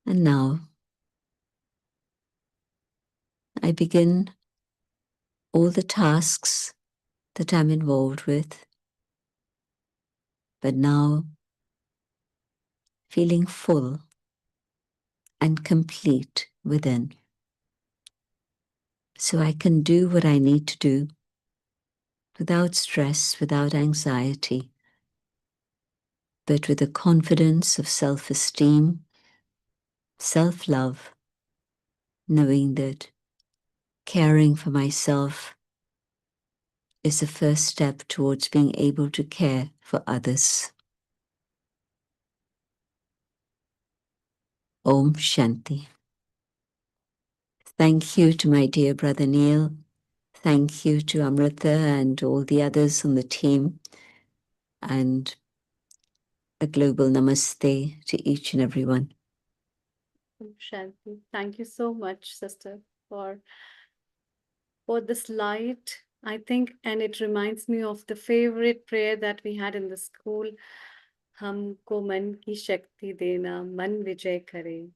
And now I begin all the tasks that I'm involved with, but now feeling full and complete within. So I can do what I need to do without stress, without anxiety, but with a confidence of self-esteem, self-love, knowing that caring for myself is the first step towards being able to care for others. Om Shanti. Thank you to my dear brother Neil. Thank you to Amrita and all the others on the team. And a global namaste to each and every one. Shanti, thank you so much, sister, for this light, I think, and it reminds me of the favorite prayer that we had in the school. हमको मन की शक्ति देना, मन विजय करे,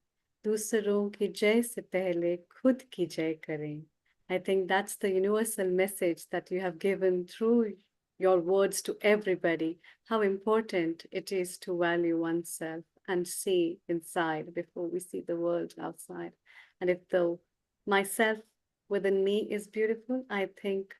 दूसरों की जय से पहले खुद की जय करें. I think that's the universal message that you have given through your words to everybody, how important it is to value oneself and see inside before we see the world outside. And if the myself within me is beautiful, I think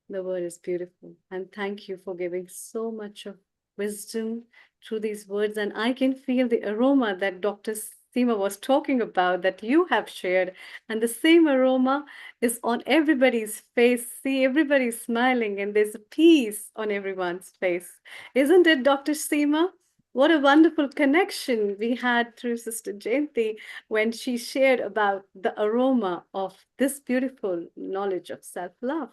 the word is beautiful. And thank you for giving so much of wisdom through these words. And I can feel the aroma that Dr. Seema was talking about that you have shared. And the same aroma is on everybody's face. See, everybody's smiling and there's a peace on everyone's face. Isn't it, Dr. Seema? What a wonderful connection we had through Sister Jayanti when she shared about the aroma of this beautiful knowledge of self-love.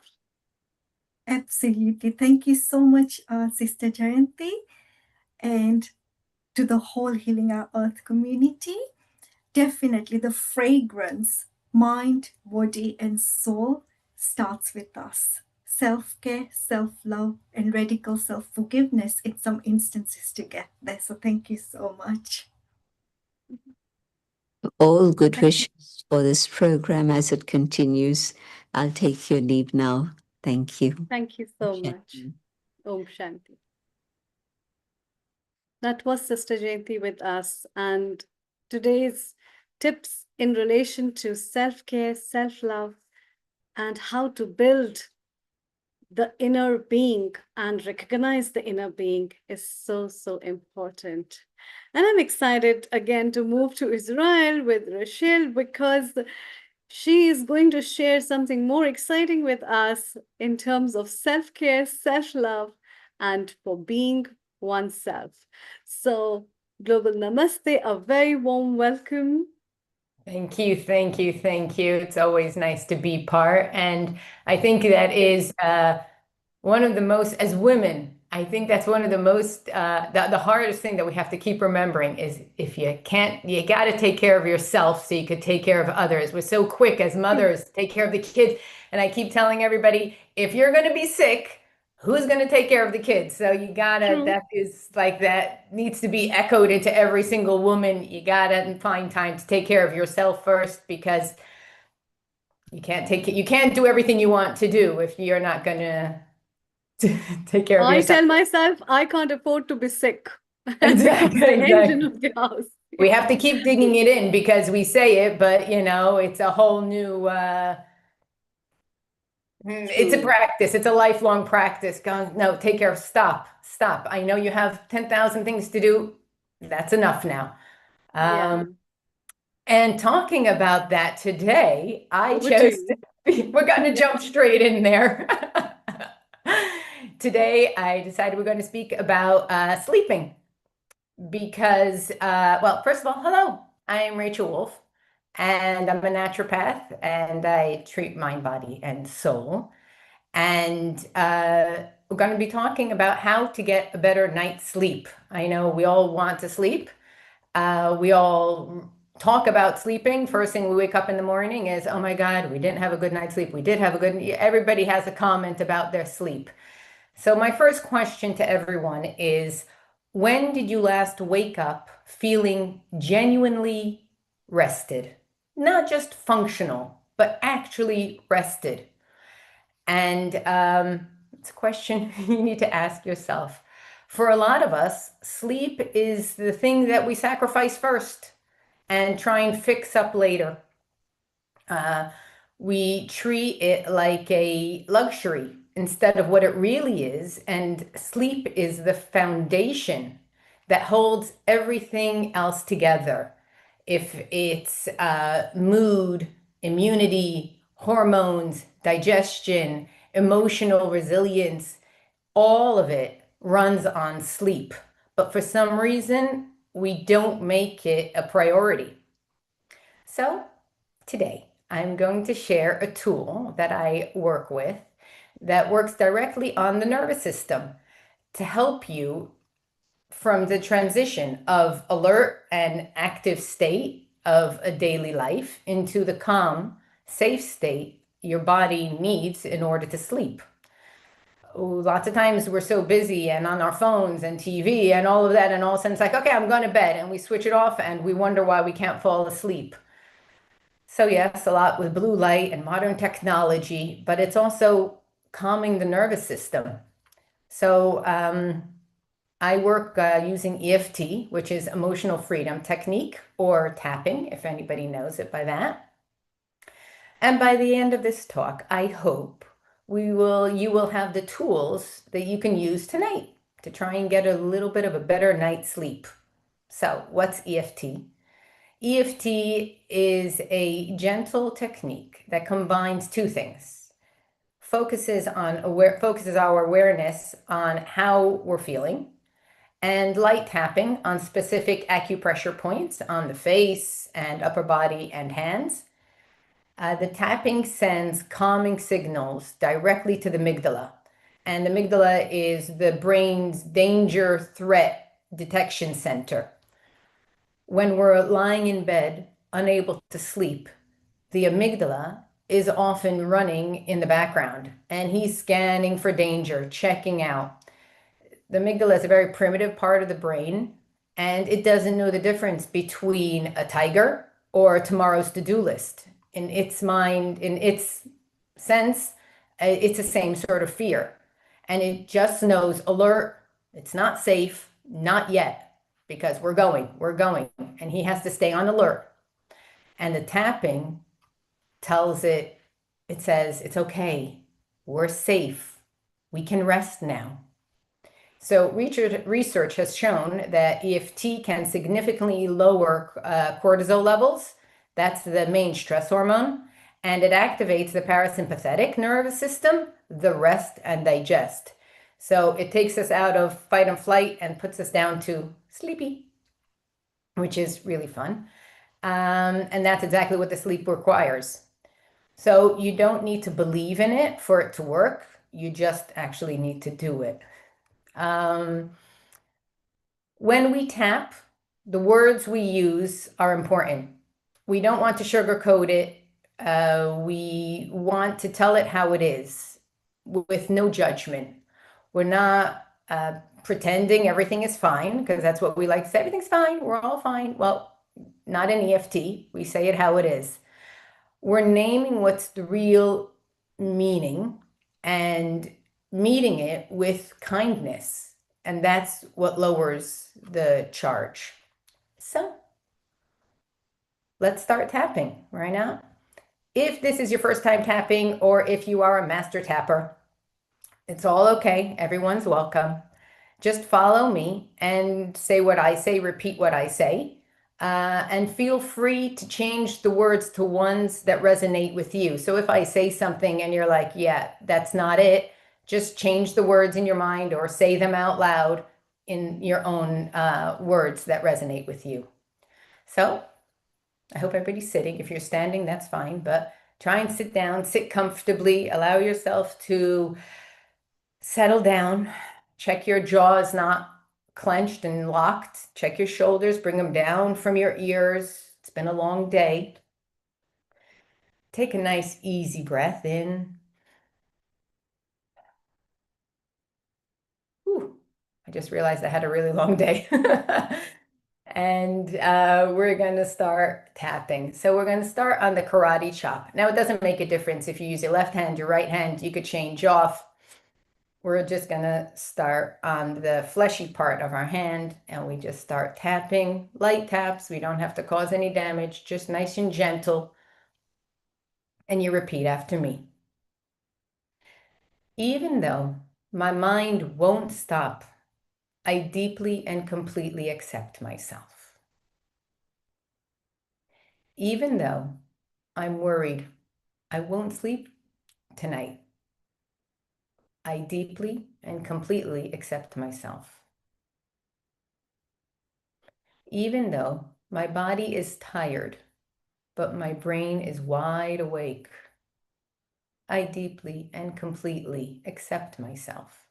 Absolutely. Thank you so much, Sister Jayanti, and to the whole Healing Our Earth community. Definitely the fragrance, mind, body, and soul starts with us. Self-care, self-love, and radical self-forgiveness in some instances to get there. So thank you so much. All good wishes for this program as it continues. I'll take your leave now. Thank you. Thank you so much. Om Shanti. That was Sister Jayanti with us, and today's tips in relation to self-care, self-love, and how to build the inner being and recognize the inner being is so, so important. And I'm excited again to move to Israel with Rachel because she is going to share something more exciting with us in terms of self-care, self-love, and for being oneself. So, Global Namaste, a very warm welcome. Thank you, thank you, thank you. It's always nice to be part. And I think that is one of the most, as women, I think that's one of the most, the hardest thing that we have to keep remembering is if you can't, you got to take care of yourself so you could take care of others. We're so quick as mothers to take care of the kids. And I keep telling everybody, if you're going to be sick, who's going to take care of the kids? So you gotta, that is like, that needs to be echoed into every single woman. You gotta find time to take care of yourself first, because you can't do everything you want to do if you're not going to take care of yourself. I tell myself I can't afford to be sick. Exactly. The engine of the house. We have to keep digging it in because we say it, but it's a whole new, it's a practice. It's a lifelong practice. No, take care of, stop. I know you have 10,000 things to do. That's enough now. And talking about that today, we're going to jump straight in there. Today, I decided we're going to speak about sleeping because, well, first of all, hello, I am Rachel Wolf, and I'm a naturopath, and I treat mind, body, and soul. And we're going to be talking about how to get a better night's sleep. I know we all want to sleep. We all talk about sleeping. First thing we wake up in the morning is, oh my God, we didn't have a good night's sleep. We did have a good, everybody has a comment about their sleep. So my first question to everyone is, when did you last wake up feeling genuinely rested? Not just functional, but actually rested. And it's a question you need to ask yourself. For a lot of us, sleep is the thing that we sacrifice first and try and fix up later. We treat it like a luxury instead of what it really is. And sleep is the foundation that holds everything else together. If it's mood, immunity, hormones, digestion, emotional resilience, all of it runs on sleep. But for some reason, we don't make it a priority. So today, I'm going to share a tool that I work with that works directly on the nervous system to help you from the transition of alert and active state of a daily life into the calm, safe state your body needs in order to sleep. Lots of times we're so busy and on our phones and TV and all of that, and all of a sudden it's like, okay, I'm going to bed, and we switch it off and we wonder why we can't fall asleep. So yes, a lot with blue light and modern technology, but it's also calming the nervous system. So I work using EFT, which is emotional freedom technique, or tapping, if anybody knows it by that. And by the end of this talk, I hope you will have the tools that you can use tonight to try and get a little bit of a better night's sleep. So what's EFT? EFT is a gentle technique that combines two things. Focuses our awareness on how we're feeling, and light tapping on specific acupressure points on the face and upper body and hands. The tapping sends calming signals directly to the amygdala. And the amygdala is the brain's danger threat detection center. When we're lying in bed, unable to sleep, the amygdala is often running in the background, and he's scanning for danger, checking out. The amygdala is a very primitive part of the brain, and it doesn't know the difference between a tiger or tomorrow's to-do list. In its mind, in its sense, it's the same sort of fear. And it just knows alert, it's not safe, not yet, because we're going, and he has to stay on alert. And the tapping tells it, it says, it's okay, we're safe, we can rest now. So research has shown that EFT can significantly lower cortisol levels. That's the main stress hormone. And it activates the parasympathetic nervous system, the rest and digest. So it takes us out of fight and flight and puts us down to sleepy, which is really fun. And that's exactly what the sleep requires. So you don't need to believe in it for it to work. You just actually need to do it. When we tap, the words we use are important. We don't want to sugarcoat it. We want to tell it how it is, with no judgment. We're not pretending everything is fine, because that's what we like to say. Everything's fine. We're all fine. Well, not in EFT. We say it how it is. We're naming what's the real meaning and meeting it with kindness. And that's what lowers the charge. So let's start tapping right now. If this is your first time tapping, or if you are a master tapper, it's all okay. Everyone's welcome. Just follow me and say what I say, repeat what I say, and feel free to change the words to ones that resonate with you. So if I say something and you're like, yeah, that's not it, just change the words in your mind or say them out loud in your own words that resonate with you. So I hope everybody's sitting. If you're standing, that's fine, but try and sit down, sit comfortably, allow yourself to settle down. Check your jaw is not clenched and locked. Check your shoulders, bring them down from your ears. It's been a long day. Take a nice easy breath in. Whew. I just realized I had a really long day. And we're going to start tapping. So we're going to start on the karate chop. Now, it doesn't make a difference if you use your left hand, your right hand, you could change off. We're just going to start on the fleshy part of our hand, and we just start tapping, light taps. We don't have to cause any damage, just nice and gentle. And you repeat after me. Even though my mind won't stop, I deeply and completely accept myself. Even though I'm worried I won't sleep tonight, I deeply and completely accept myself. Even though my body is tired, but my brain is wide awake, I deeply and completely accept myself.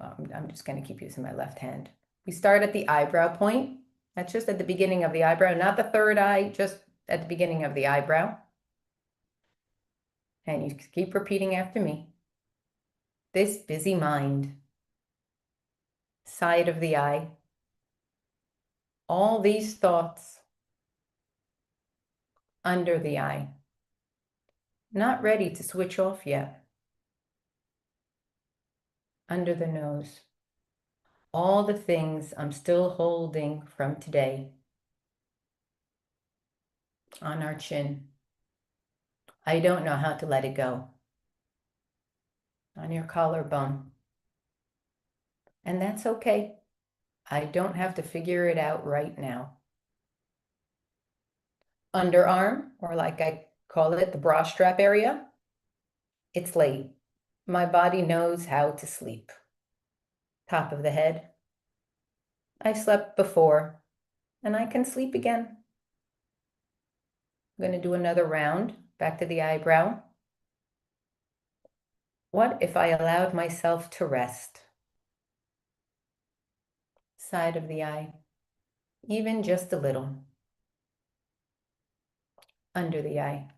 I'm just going to keep using my left hand. We start at the eyebrow point. That's just at the beginning of the eyebrow, not the third eye, just at the beginning of the eyebrow. And you keep repeating after me. This busy mind, side of the eye, all these thoughts, under the eye, not ready to switch off yet, under the nose, all the things I'm still holding from today, on our chin. I don't know how to let it go, on your collarbone. And that's okay. I don't have to figure it out right now. Underarm, or like I call it, the bra strap area. It's late. My body knows how to sleep. Top of the head. I've slept before, and I can sleep again. I'm going to do another round, back to the eyebrow. What if I allowed myself to rest? Side of the eye, even just a little. Under the eye.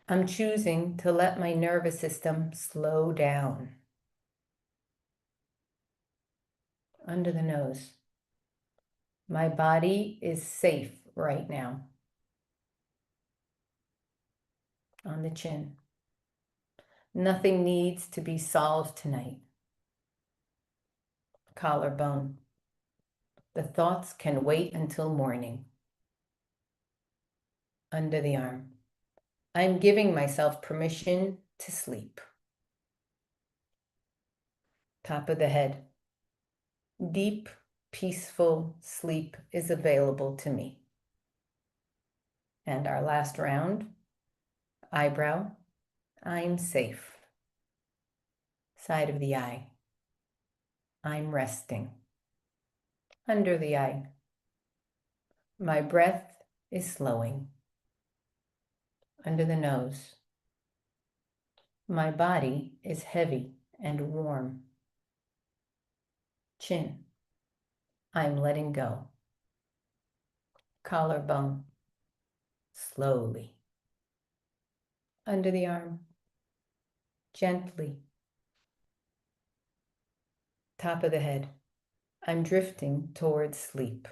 I'm choosing to let my nervous system slow down. Under the nose. My body is safe right now. On the chin. Nothing needs to be solved tonight. Collarbone. The thoughts can wait until morning. Under the arm. I'm giving myself permission to sleep. Top of the head. Deep, peaceful sleep is available to me. And our last round, eyebrow, I'm safe. Side of the eye, I'm resting. Under the eye, my breath is slowing. Under the nose, my body is heavy and warm. Chin, I'm letting go. Collarbone, slowly. Under the arm, gently. Top of the head, I'm drifting towards sleep.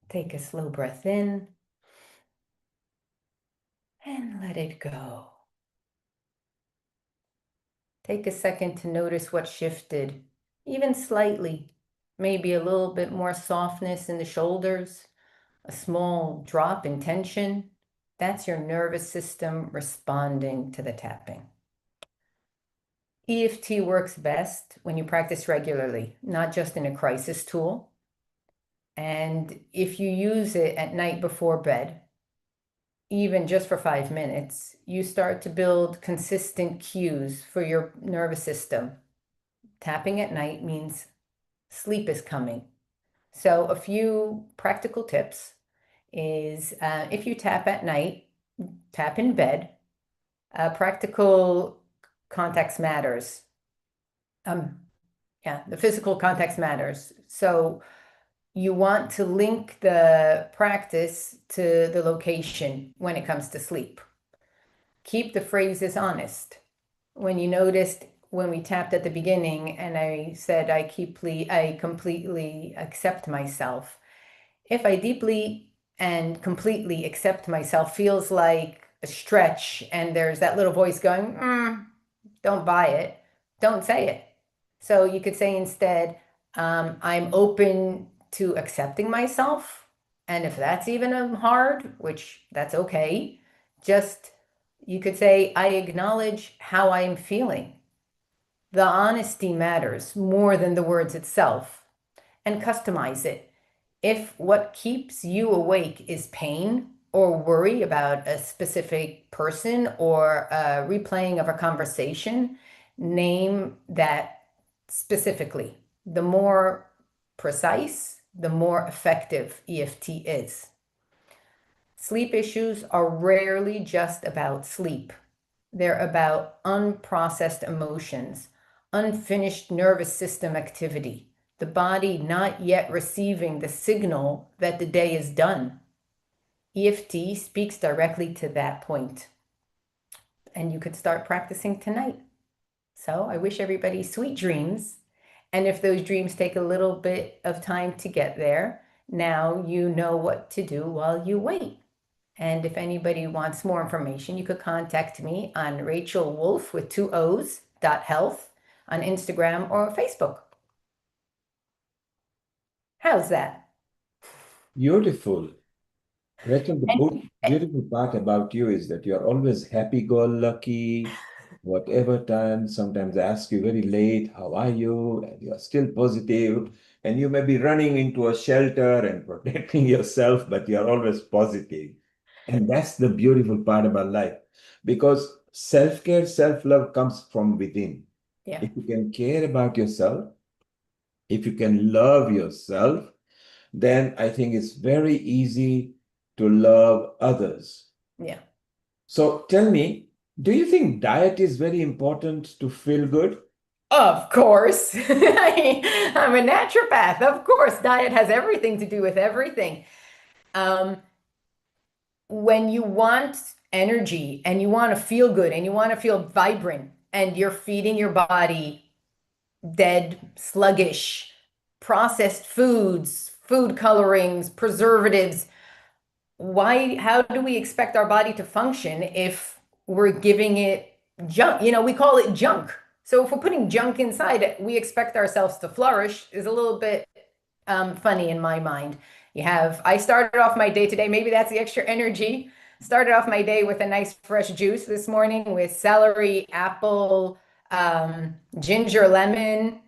Take a slow breath in and let it go. Take a second to notice what shifted, even slightly. Maybe a little bit more softness in the shoulders, a small drop in tension. That's your nervous system responding to the tapping. EFT works best when you practice regularly, not just in a crisis tool. And if you use it at night before bed, even just for 5 minutes, you start to build consistent cues for your nervous system. Tapping at night means sleep is coming. So a few practical tips is if you tap at night, tap in bed. Practical context matters. The physical context matters. So you want to link the practice to the location when it comes to sleep. Keep the phrases honest. When you noticed when we tapped at the beginning and I said I completely accept myself. If I deeply and completely accept myself feels like a stretch and there's that little voice going, don't buy it, don't say it. So you could say instead, I'm open to accepting myself. And if that's even hard, which that's okay, just you could say, I acknowledge how I'm feeling. The honesty matters more than the words itself. And customize it. If what keeps you awake is pain, or worry about a specific person or a replaying of a conversation, name that specifically. The more precise, the more effective EFT is. Sleep issues are rarely just about sleep. They're about unprocessed emotions, unfinished nervous system activity, the body not yet receiving the signal that the day is done. EFT speaks directly to that point. And you could start practicing tonight. So I wish everybody sweet dreams. And if those dreams take a little bit of time to get there, now you know what to do while you wait. And if anybody wants more information, you could contact me on Rachel Wolf with 2 O's .health on Instagram or Facebook. How's that? Beautiful. Rachel, the beautiful part about you is that you're always happy-go-lucky, whatever time. Sometimes I ask you very late, how are you? And you're still positive. And you may be running into a shelter and protecting yourself, but you're always positive. And that's the beautiful part about life. Because self-care, self-love comes from within. Yeah. If you can care about yourself, if you can love yourself, then I think it's very easy to love others. Yeah. So tell me, do you think diet is very important to feel good? Of course. I'm a naturopath. Of course, diet has everything to do with everything. When you want energy and you want to feel good and you want to feel vibrant and you're feeding your body dead, sluggish, processed foods, food colorings, preservatives, how do we expect our body to function if we're giving it junk? We call it junk. So if we're putting junk inside, we expect ourselves to flourish is a little bit funny in my mind. I started off my day today, maybe that's the extra energy. Started off my day with a nice fresh juice this morning with celery, apple, ginger, lemon,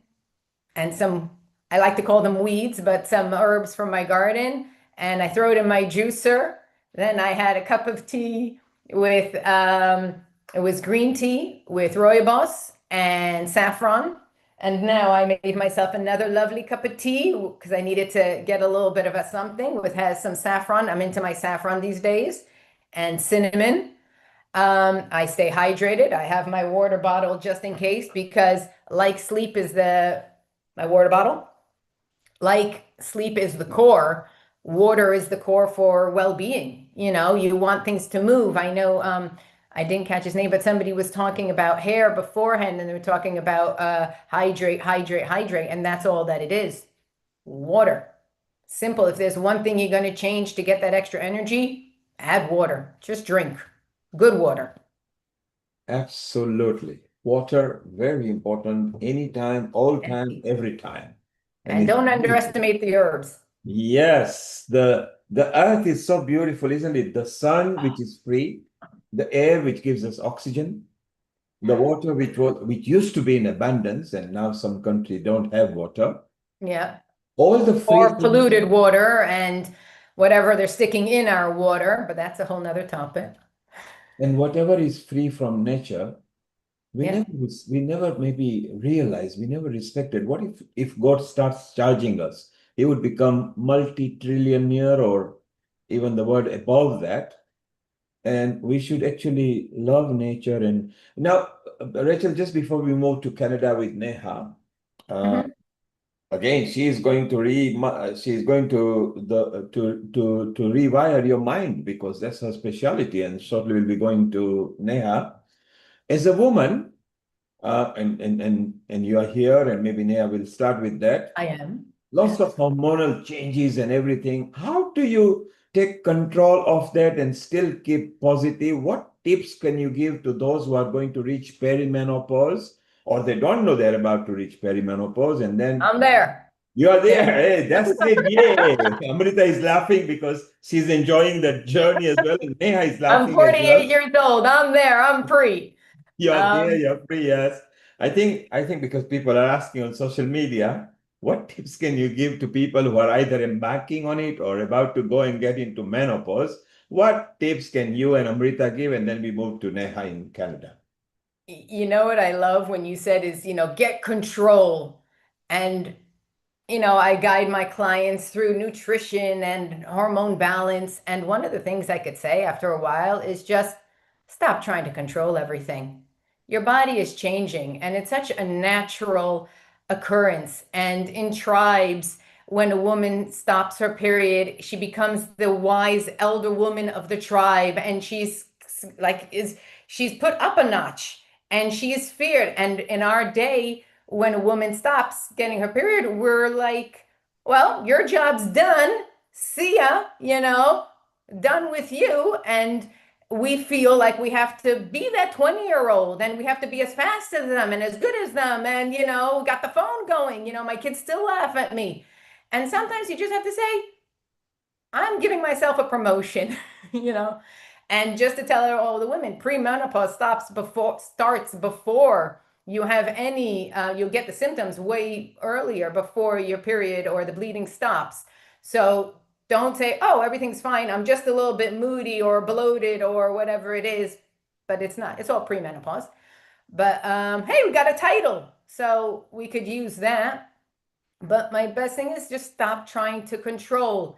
and I like to call them weeds, but some herbs from my garden. And I throw it in my juicer. Then I had a cup of tea with, it was green tea with rooibos and saffron. And now I made myself another lovely cup of tea because I needed to get a little bit of a something has some saffron. I'm into my saffron these days, and cinnamon. I stay hydrated. I have my water bottle just in case because like sleep is my water bottle. Like sleep is the core, water is the core for well-being. You want things to move. I know I didn't catch his name, but somebody was talking about hair beforehand, and they were talking about hydrate, and that's all that it is. Water. Simple. If there's one thing you're going to change to get that extra energy, add water. Just drink. Good water. Absolutely. Water, very important, anytime, all time, every time. And don't underestimate the herbs. Yes, the earth is so beautiful, isn't it? The sun, which is free, the air, which gives us oxygen, the water, which used to be in abundance, and now some countries don't have water. Yeah. All the free or polluted water and whatever they're sticking in our water, but that's a whole nother topic. And whatever is free from nature, we never maybe realize, we never respected. What if God starts charging us? He would become multi-trillionaire or even the word above that. And we should actually love nature. And now, Rachel, just before we move to Canada with Neha, again, she is going to rewire your mind because that's her specialty. And shortly we'll be going to Neha. As a woman, and you are here, and maybe Neha will start with that. I am. Lots of hormonal changes and everything. How do you take control of that and still keep positive? What tips can you give to those who are going to reach perimenopause, or they don't know they're about to reach perimenopause, and then I'm there. You are there. Hey, that's it. Yay. Amrita is laughing because she's enjoying the journey as well. And Neha is laughing. I'm 48 years old. I'm there. I'm free. You're there, you're free, yes. I think because people are asking on social media, what tips can you give to people who are either embarking on it or about to go and get into menopause? What tips can you and Amrita give? And then we move to Neha in Canada. You know what I love when you said is, get control. And, I guide my clients through nutrition and hormone balance. And one of the things I could say after a while is just stop trying to control everything. Your body is changing, and it's such a natural occurrence. And in tribes, when a woman stops her period, she becomes the wise elder woman of the tribe, and she's put up a notch, and she is feared. And in our day, when a woman stops getting her period, we're like, well, your job's done. See ya, done with you. And we feel like we have to be that 20-year-old, and we have to be as fast as them and as good as them. And, got the phone going, my kids still laugh at me. And sometimes you just have to say, I'm giving myself a promotion, and just to tell all the women, premenopause starts before you have any, you'll get the symptoms way earlier before your period or the bleeding stops. So don't say, oh, everything's fine, I'm just a little bit moody or bloated or whatever it is, but it's not. It's all premenopause. But hey, we got a title, so we could use that. But my best thing is just stop trying to control.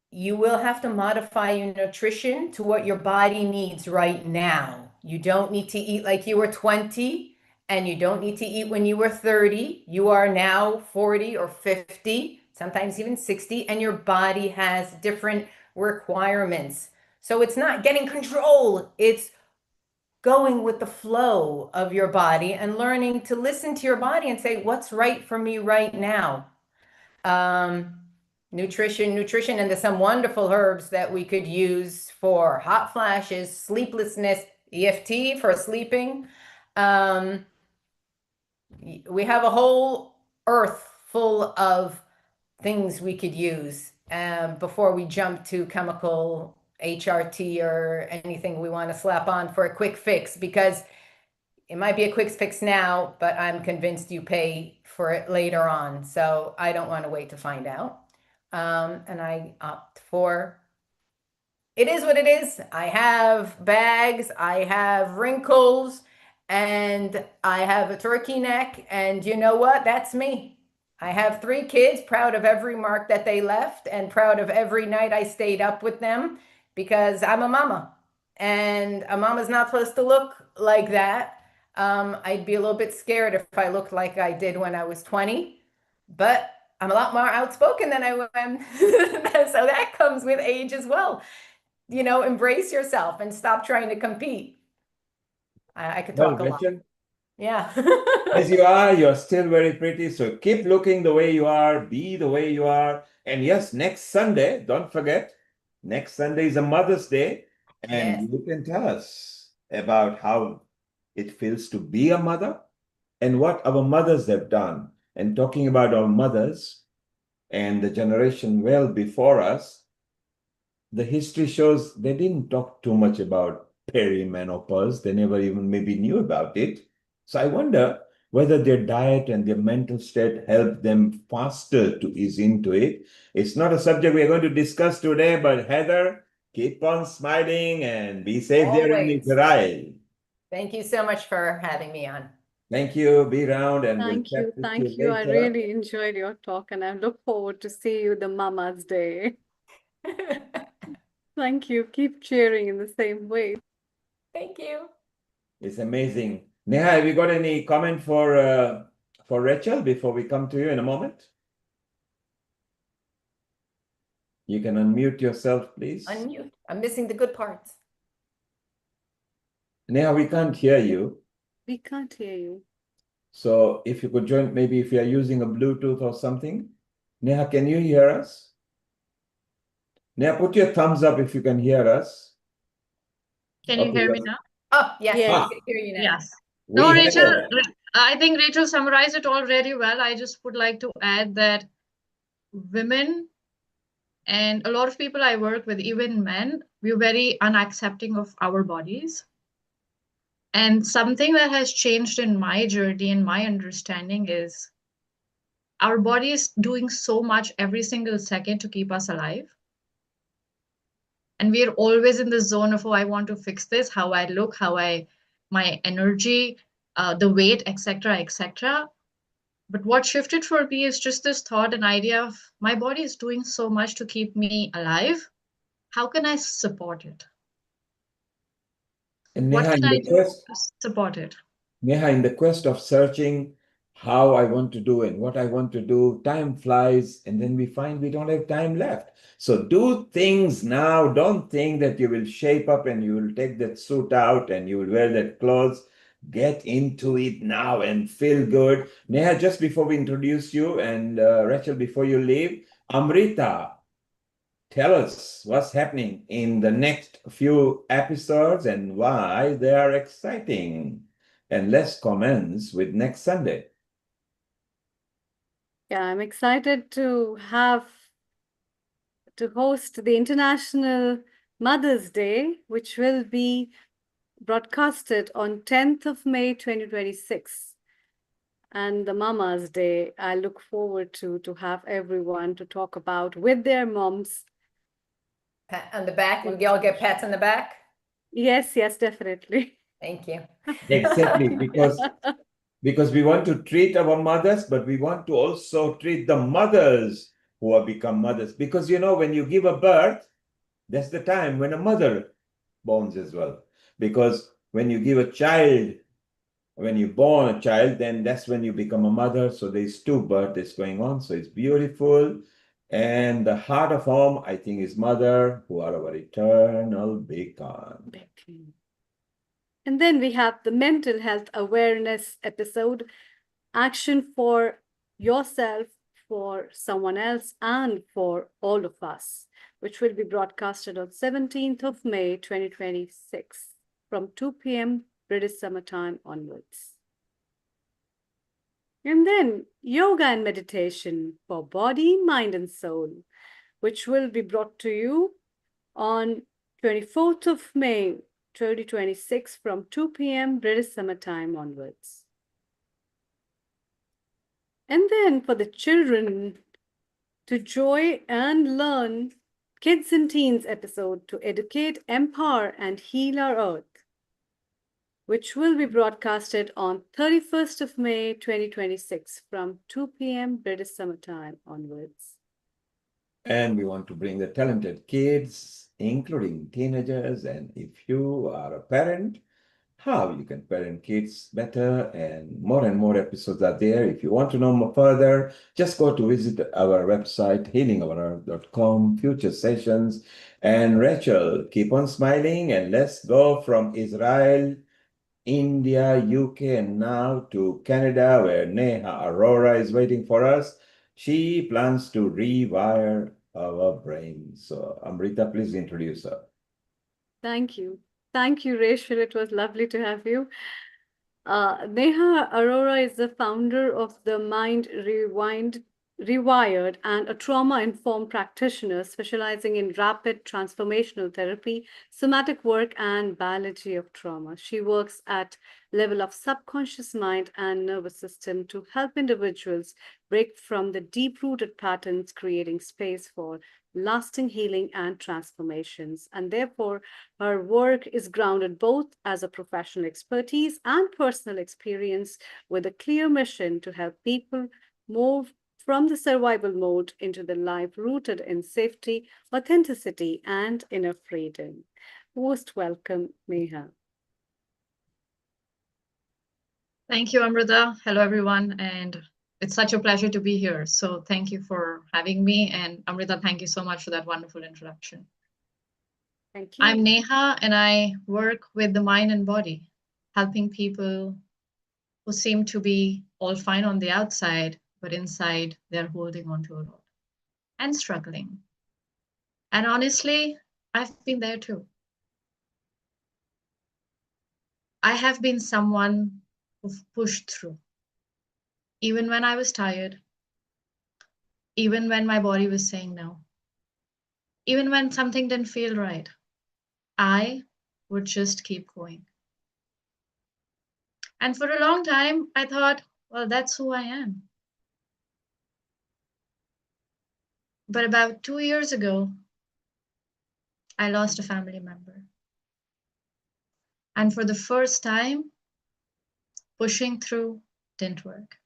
You will have to modify your nutrition to what your body needs right now. You don't need to eat like you were 20, and you don't need to eat when you were 30. You are now 40 or 50, sometimes even 60, and your body has different requirements. So it's not getting control, it's going with the flow of your body and learning to listen to your body and say, what's right for me right now? Nutrition, and there's some wonderful herbs that we could use for hot flashes, sleeplessness, EFT for sleeping. We have a whole earth full of things we could use before we jump to chemical HRT or anything we want to slap on for a quick fix, because it might be a quick fix now, but I'm convinced you pay for it later on. So I don't want to wait to find out. And I opt for, it is what it is. I have bags, I have wrinkles, and I have a turkey neck. And you know what? That's me. I have 3 kids, proud of every mark that they left and proud of every night I stayed up with them, because I'm a mama. And a mama's not supposed to look like that. I'd be a little bit scared if I looked like I did when I was 20, but I'm a lot more outspoken than I am. So that comes with age as well. Embrace yourself and stop trying to compete. I could talk a lot. Yeah. As you are, you're still very pretty. So keep looking the way you are, be the way you are. And yes, next Sunday, don't forget, next Sunday is a Mother's Day. And you can tell us about how it feels to be a mother and what our mothers have done. And talking about our mothers and the generation well before us, the history shows they didn't talk too much about perimenopause. They never even maybe knew about it. So I wonder whether their diet and their mental state helped them faster to ease into it. It's not a subject we're going to discuss today, but Heather, keep on smiling and be safe there in Israel. Thank you so much for having me on. Thank you. Be around, and we'll Thank you. chat with Thank you you. I later. really enjoyed your talk, and I look forward to see you the Mama's Day. Thank you. Keep cheering in the same way. Thank you. It's amazing. Neha, have you got any comment for Rachel before we come to you in a moment? You can unmute yourself, please. Unmute. I'm missing the good parts. Neha, we can't hear you. We can't hear you. So if you could join, maybe if you are using a Bluetooth or something. Neha, can you hear us? Neha, put your thumbs up if you can hear us. Can you hear me now? Oh, yes, Yes. we can hear you now. Yes. We No, have. Rachel, I think Rachel summarized it all very well. I just would like to add that women and a lot of people I work with, even men, we're very unaccepting of our bodies. And something that has changed in my journey and my understanding is our body is doing so much every single second to keep us alive. And we're always in the zone of, oh, I want to fix this, how I look, my energy, the weight, etc., etc. But what shifted for me is just this thought and idea of my body is doing so much to keep me alive. How can I support it? And What Neha, can in I the do quest, to support it? Neha, in the quest of searching how I want to do and what I want to do, time flies, and then we find we don't have time left. So do things now. Don't think that you will shape up and you will take that suit out and you will wear that clothes. Get into it now and feel good. Neha, just before we introduce you, and Rachel, before you leave, Amrita, tell us what's happening in the next few episodes and why they are exciting. And let's commence with next Sunday. Yeah, I'm excited to host the International Mother's Day, which will be broadcasted on 10th of May 2026. And the Mama's Day, I look forward to have everyone to talk about with their moms. Pat on the back. We all get pats on the back. Yes, definitely. Thank you. Exactly, because we want to treat our mothers, but we want to also treat the mothers who have become mothers. Because when you give a birth, that's the time when a mother borns as well. Because when you give a child, when you born a child, then that's when you become a mother. So there's two births going on. So it's beautiful. And the heart of home, I think, is mother, who are our eternal beacon. And then we have the mental health awareness episode, action for yourself, for someone else, and for all of us, which will be broadcasted on 17th of May 2026 from 2 p.m. British Summer Time onwards. And then yoga and meditation for body, mind, and soul, which will be brought to you on 24th of May 2026 from 2 p.m. British Summer Time onwards. And then for the children to joy and learn, Kids and Teens episode to educate, empower, and heal our earth, which will be broadcasted on 31st of May 2026 from 2 p.m. British Summer Time onwards. And we want to bring the talented kids, including teenagers. And if you are a parent, how you can parent kids better, and more episodes are there. If you want to know more further, just go to visit our website, healingourheart.com, future sessions. And Rachel, keep on smiling, and let's go from Israel, India, UK, and now to Canada, where Neha Arora is waiting for us. She plans to rewire our brain. So Amrita, please introduce her. Thank you. Thank you, Rachel. It was lovely to have you. Neha Arora is the founder of the Mind Rewired and a trauma-informed practitioner specializing in rapid transformational therapy, somatic work, and biology of trauma. She works at level of subconscious mind and nervous system to help individuals break from the deep-rooted patterns, creating space for lasting healing and transformations. And therefore, her work is grounded both as a professional expertise and personal experience, with a clear mission to help people move from the survival mode into the life rooted in safety, authenticity, and inner freedom. Most welcome, Neha. Thank you, Amrita. Hello, everyone. And it's such a pleasure to be here. So thank you for having me. And Amrita, thank you so much for that wonderful introduction. Thank you. I'm Neha, and I work with the mind and body, helping people who seem to be all fine on the outside, but inside they're holding on to a lot and struggling. And honestly, I've been there too. I have been someone who've pushed through, even when I was tired, even when my body was saying no, even when something didn't feel right. I would just keep going. And for a long time, I thought, well, that's who I am. But about 2 years ago, I lost a family member. And for the first time, pushing through didn't work.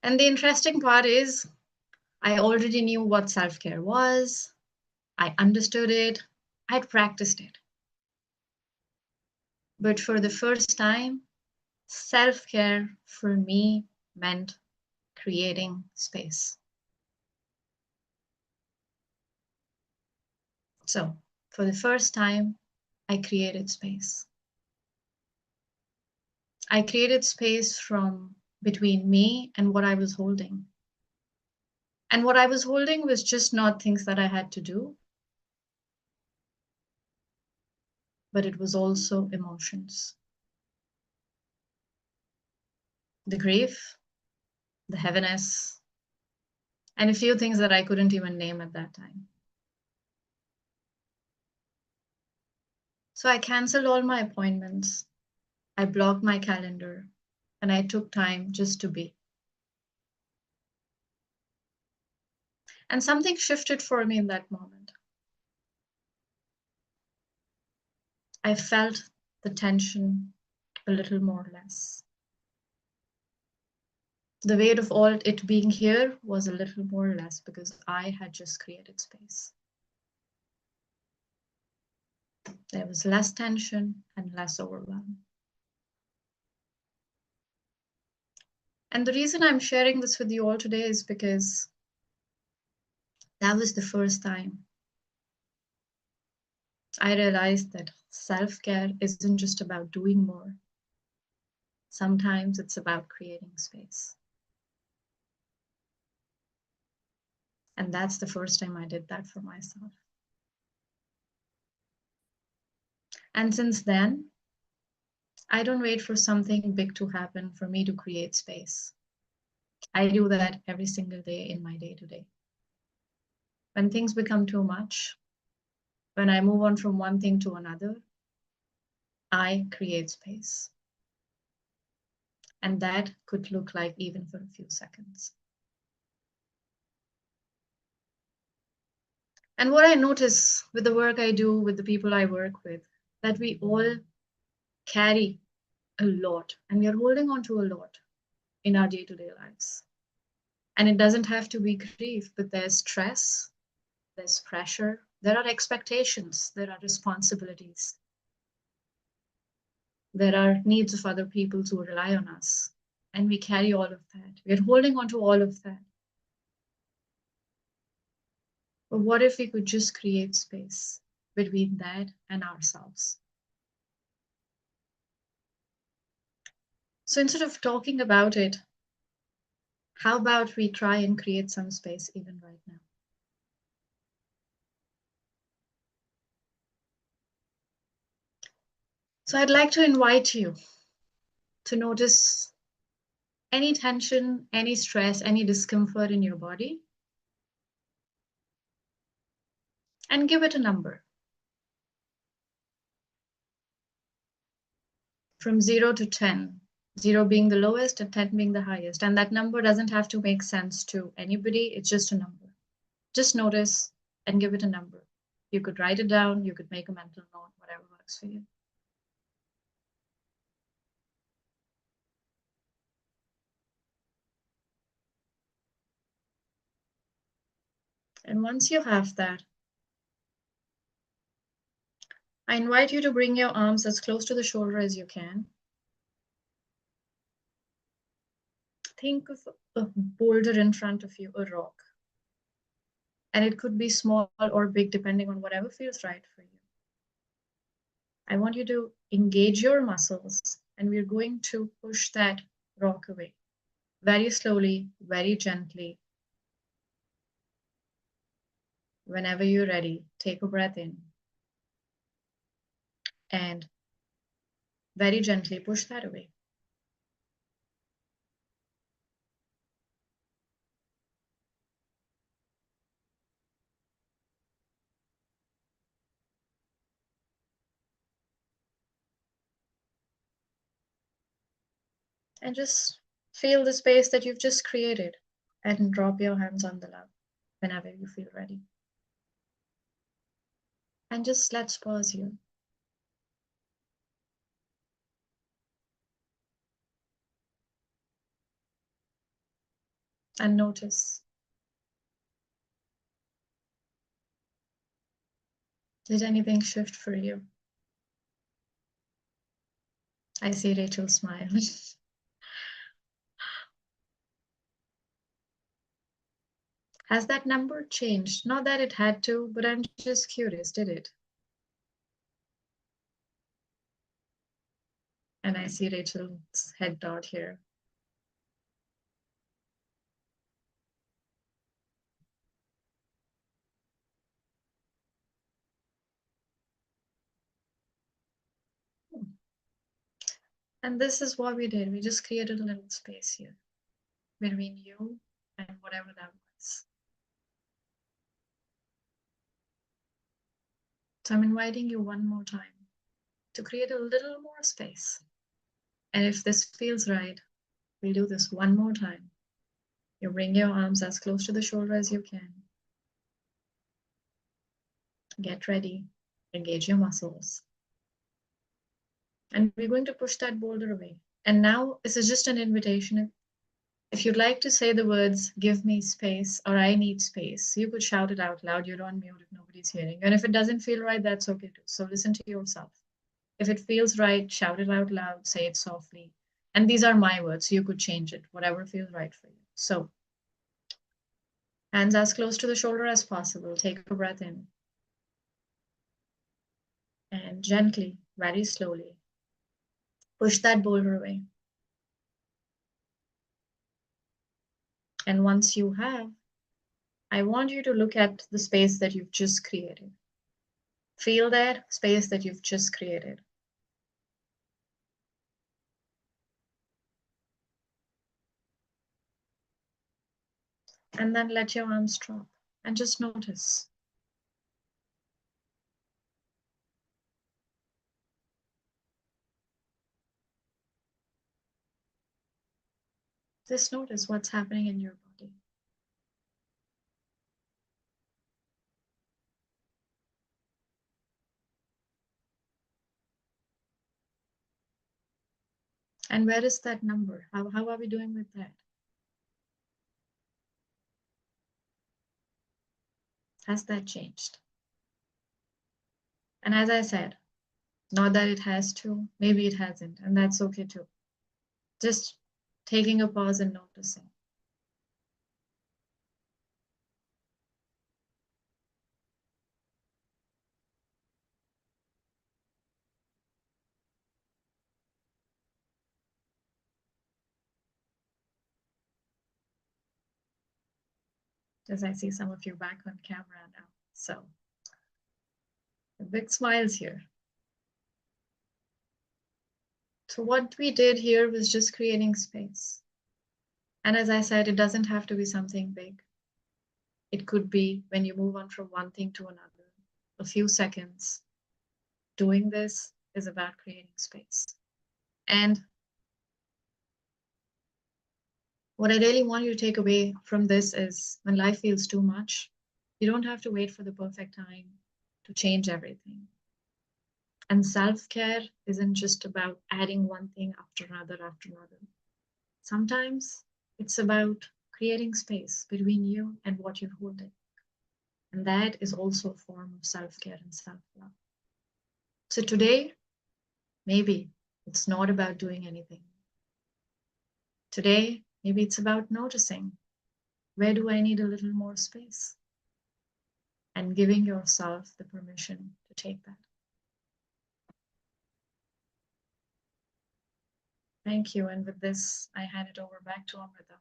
And the interesting part is, I already knew what self-care was. I understood it. I'd practiced it. But for the first time, self-care for me meant creating space. So for the first time, I created space. I created space from between me and what I was holding. And what I was holding was just not things that I had to do, but it was also emotions. The grief, the heaviness, and a few things that I couldn't even name at that time. So I canceled all my appointments. I blocked my calendar and I took time just to be. And something shifted for me in that moment. I felt the tension a little more less. The weight of all it being here was a little more less because I had just created space. There was less tension and less overwhelm. And the reason I'm sharing this with you all today is because that was the first time I realized that self-care isn't just about doing more. Sometimes it's about creating space. And that's the first time I did that for myself. And since then, I don't wait for something big to happen for me to create space. I do that every single day in my day-to-day. When things become too much, when I move on from one thing to another, I create space. And that could look like even for a few seconds. And what I notice with the work I do, with the people I work with, that we all carry a lot and we are holding on to a lot in our day-to-day lives. And it doesn't have to be grief, but there's stress, there's pressure, there are expectations, there are responsibilities. There are needs of other people who rely on us. And we carry all of that. We're holding on to all of that. But what if we could just create space between that and ourselves? So instead of talking about it, how about we try and create some space even right now? So I'd like to invite you to notice any tension, any stress, any discomfort in your body, and give it a number. From 0 to 10, 0 being the lowest and 10 being the highest. And that number doesn't have to make sense to anybody. It's just a number. Just notice and give it a number. You could write it down. You could make a mental note, whatever works for you. And once you have that, I invite you to bring your arms as close to the shoulder as you can. Think of a boulder in front of you, a rock. And it could be small or big, depending on whatever feels right for you. I want you to engage your muscles, and we're going to push that rock away. Very slowly, very gently. Whenever you're ready, take a breath in. And very gently push that away. And just feel the space that you've just created and drop your hands on the lap. whenever you feel ready. And just let's pause here. And notice. Did anything shift for you? I see Rachel smile. Has that number changed? Not that it had to, but I'm just curious, did it? And I see Rachel's head dot here. And this is what we did. We just created a little space here between you and whatever that was. So I'm inviting you one more time to create a little more space. And if this feels right, we'll do this one more time. You bring your arms as close to the shoulder as you can. Get ready, engage your muscles. And we're going to push that boulder away. And now this is just an invitation. If you'd like to say the words, give me space, or I need space, you could shout it out loud. You're on mute if nobody's hearing. And if it doesn't feel right, that's okay too. So listen to yourself. If it feels right, shout it out loud, say it softly. And these are my words, so you could change it, whatever feels right for you. So hands as close to the shoulder as possible. Take a breath in. And gently, very slowly, push that boulder away. And once you have, I want you to look at the space that you've just created. Feel that space that you've just created. And then let your arms drop and just notice. Just notice what's happening in your body. And where is that number? How are we doing with that? Has that changed? And as I said, not that it has to, maybe it hasn't, and that's okay too. Just taking a pause and noticing. As I see some of you back on camera now. So, big smiles here. So what we did here was just creating space. And as I said, it doesn't have to be something big. It could be when you move on from one thing to another, a few seconds. Doing this is about creating space. And what I really want you to take away from this is when life feels too much, you don't have to wait for the perfect time to change everything. And self-care isn't just about adding one thing after another after another. Sometimes it's about creating space between you and what you're holding. And that is also a form of self-care and self-love. So today, maybe it's not about doing anything. Today, maybe it's about noticing, where do I need a little more space? And giving yourself the permission to take that. Thank you. And with this, I hand it over back to Amrita.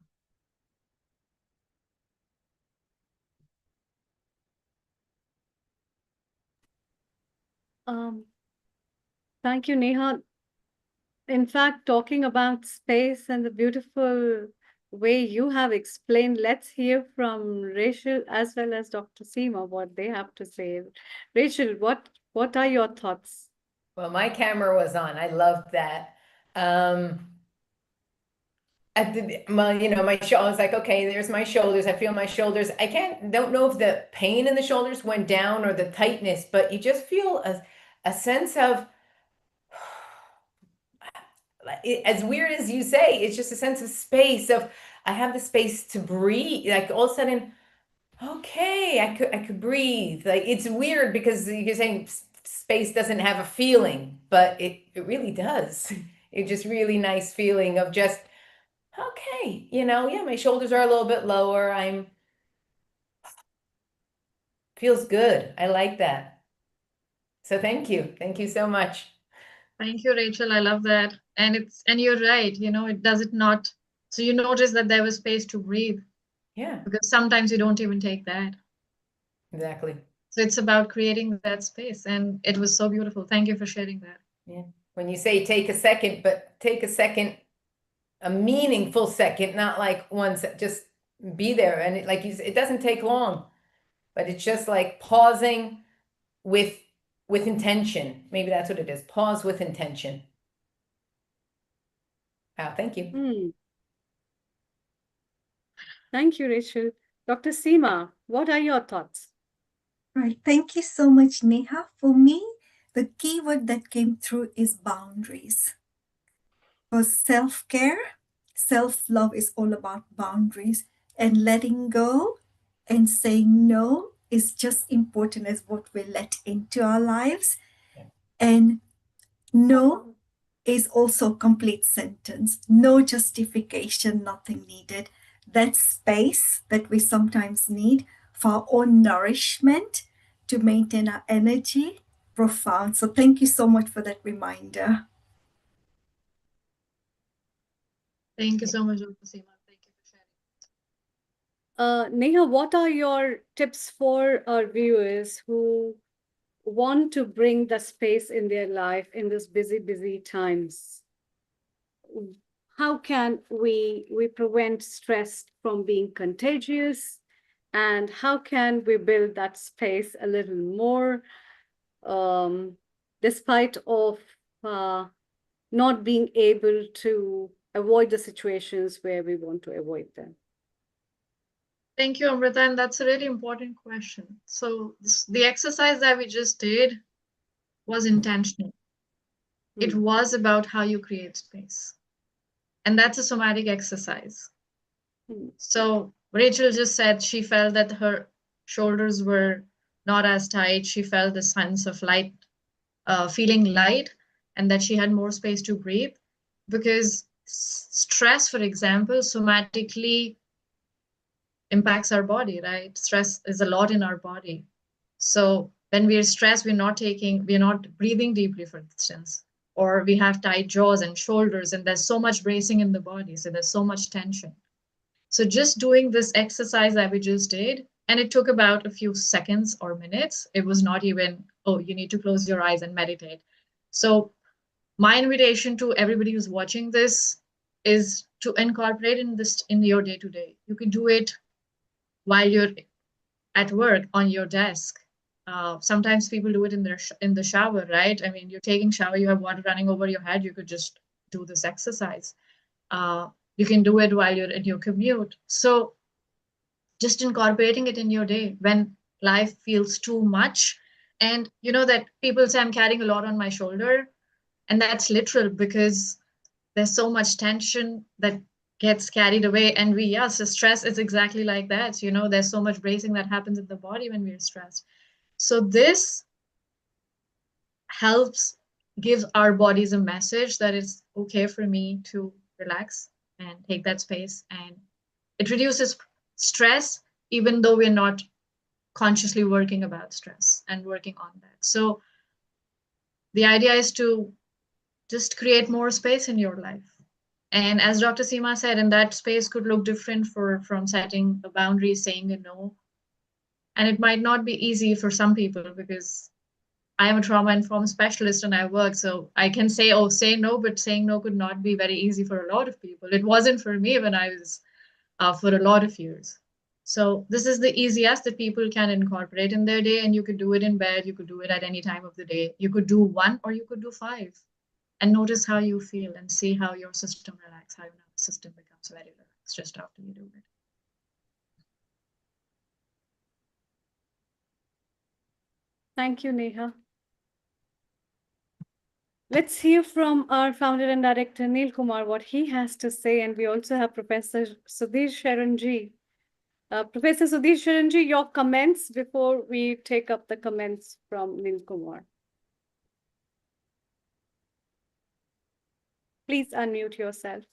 Thank you, Neha. In fact, talking about space and the beautiful way you have explained, let's hear from Rachel as well as Dr. Seema what they have to say. Rachel, what are your thoughts? Well, my camera was on. I loved that. at the, my shoulder, I was like, okay, there's my shoulders. I feel my shoulders. Don't know if the pain in the shoulders went down or the tightness, but you just feel a sense of, as weird as you say, it's just a sense of space of, I have the space to breathe. Like all of a sudden, okay, I could breathe. Like it's weird because you're saying space doesn't have a feeling, but it really does. It's just really nice feeling of just, okay, yeah, my shoulders are a little bit lower. Feels good. I like that. So thank you. Thank you so much. Thank you, Rachel. I love that. And you're right, it does it not. So you notice that there was space to breathe. Yeah. Because sometimes you don't even take that. Exactly. So it's about creating that space. And it was so beautiful. Thank you for sharing that. Yeah. When you say take a second, but take a second, a meaningful second, not like just be there. And it doesn't take long, but it's just like pausing with intention. Maybe that's what it is. Pause with intention. Wow, thank you. Thank you, Rachel. Dr. Seema, what are your thoughts? Right. Thank you so much, Neha. For me, the key word that came through is boundaries. For self-care, self-love is all about boundaries, and letting go and saying no is just important as what we let into our lives. And no is also a complete sentence. No justification, nothing needed. That space that we sometimes need for our own nourishment to maintain our energy, profound. So thank you so much for that reminder. Thank you so much, Dr. Seema. Thank you for sharing. Neha, what are your tips for our viewers who want to bring the space in their life in this busy times? How can we prevent stress from being contagious? And how can we build that space a little more, despite of not being able to avoid the situations where we want to avoid them? Thank you, Amrita. And that's a really important question. So the exercise that we just did was intentional. It was about how you create space. And that's a somatic exercise. So Rachel just said she felt that her shoulders were not as tight. She felt the sense of light, feeling light, and that she had more space to breathe. Because stress, for example, somatically impacts our body, right? Stress is a lot in our body. So when we are stressed, we're not breathing deeply, for instance, or we have tight jaws and shoulders, and there's so much bracing in the body. So there's so much tension. So just doing this exercise that we just did, and it took about a few seconds or minutes. It was not even, oh, you need to close your eyes and meditate. So my invitation to everybody who's watching this is to incorporate in your day-to-day. You can do it while you're at work on your desk. Sometimes people do it in the shower, right? I mean, you're taking shower, you have water running over your head, you could just do this exercise. You can do it while you're in your commute. So just incorporating it in your day when life feels too much. And that people say I'm carrying a lot on my shoulder, and that's literal because there's so much tension that gets carried away. And so stress is exactly like that. There's so much bracing that happens in the body when we're stressed. So this gives our bodies a message that it's okay for me to relax and take that space. And it reduces stress, even though we're not consciously working about stress and working on that. So the idea is to just create more space in your life. And as Dr. Seema said, and that space could look different from setting a boundary, saying a no. And it might not be easy for some people because I am a trauma-informed specialist and I work. So I can say, oh, say no, but saying no could not be very easy for a lot of people. It wasn't for me when I was for a lot of years. So this is the easiest that people can incorporate in their day. And you could do it in bed. You could do it at any time of the day. You could do 1 or you could do 5. And notice how you feel and see how your system relaxes, how your nervous system becomes very relaxed just after you do it. Thank you, Neha. Let's hear from our founder and director, Neil Kumar, what he has to say. And we also have Professor Sudhir Sharanji. Professor Sudhir Sharanji, your comments before we take up the comments from Neil Kumar. Please unmute yourself.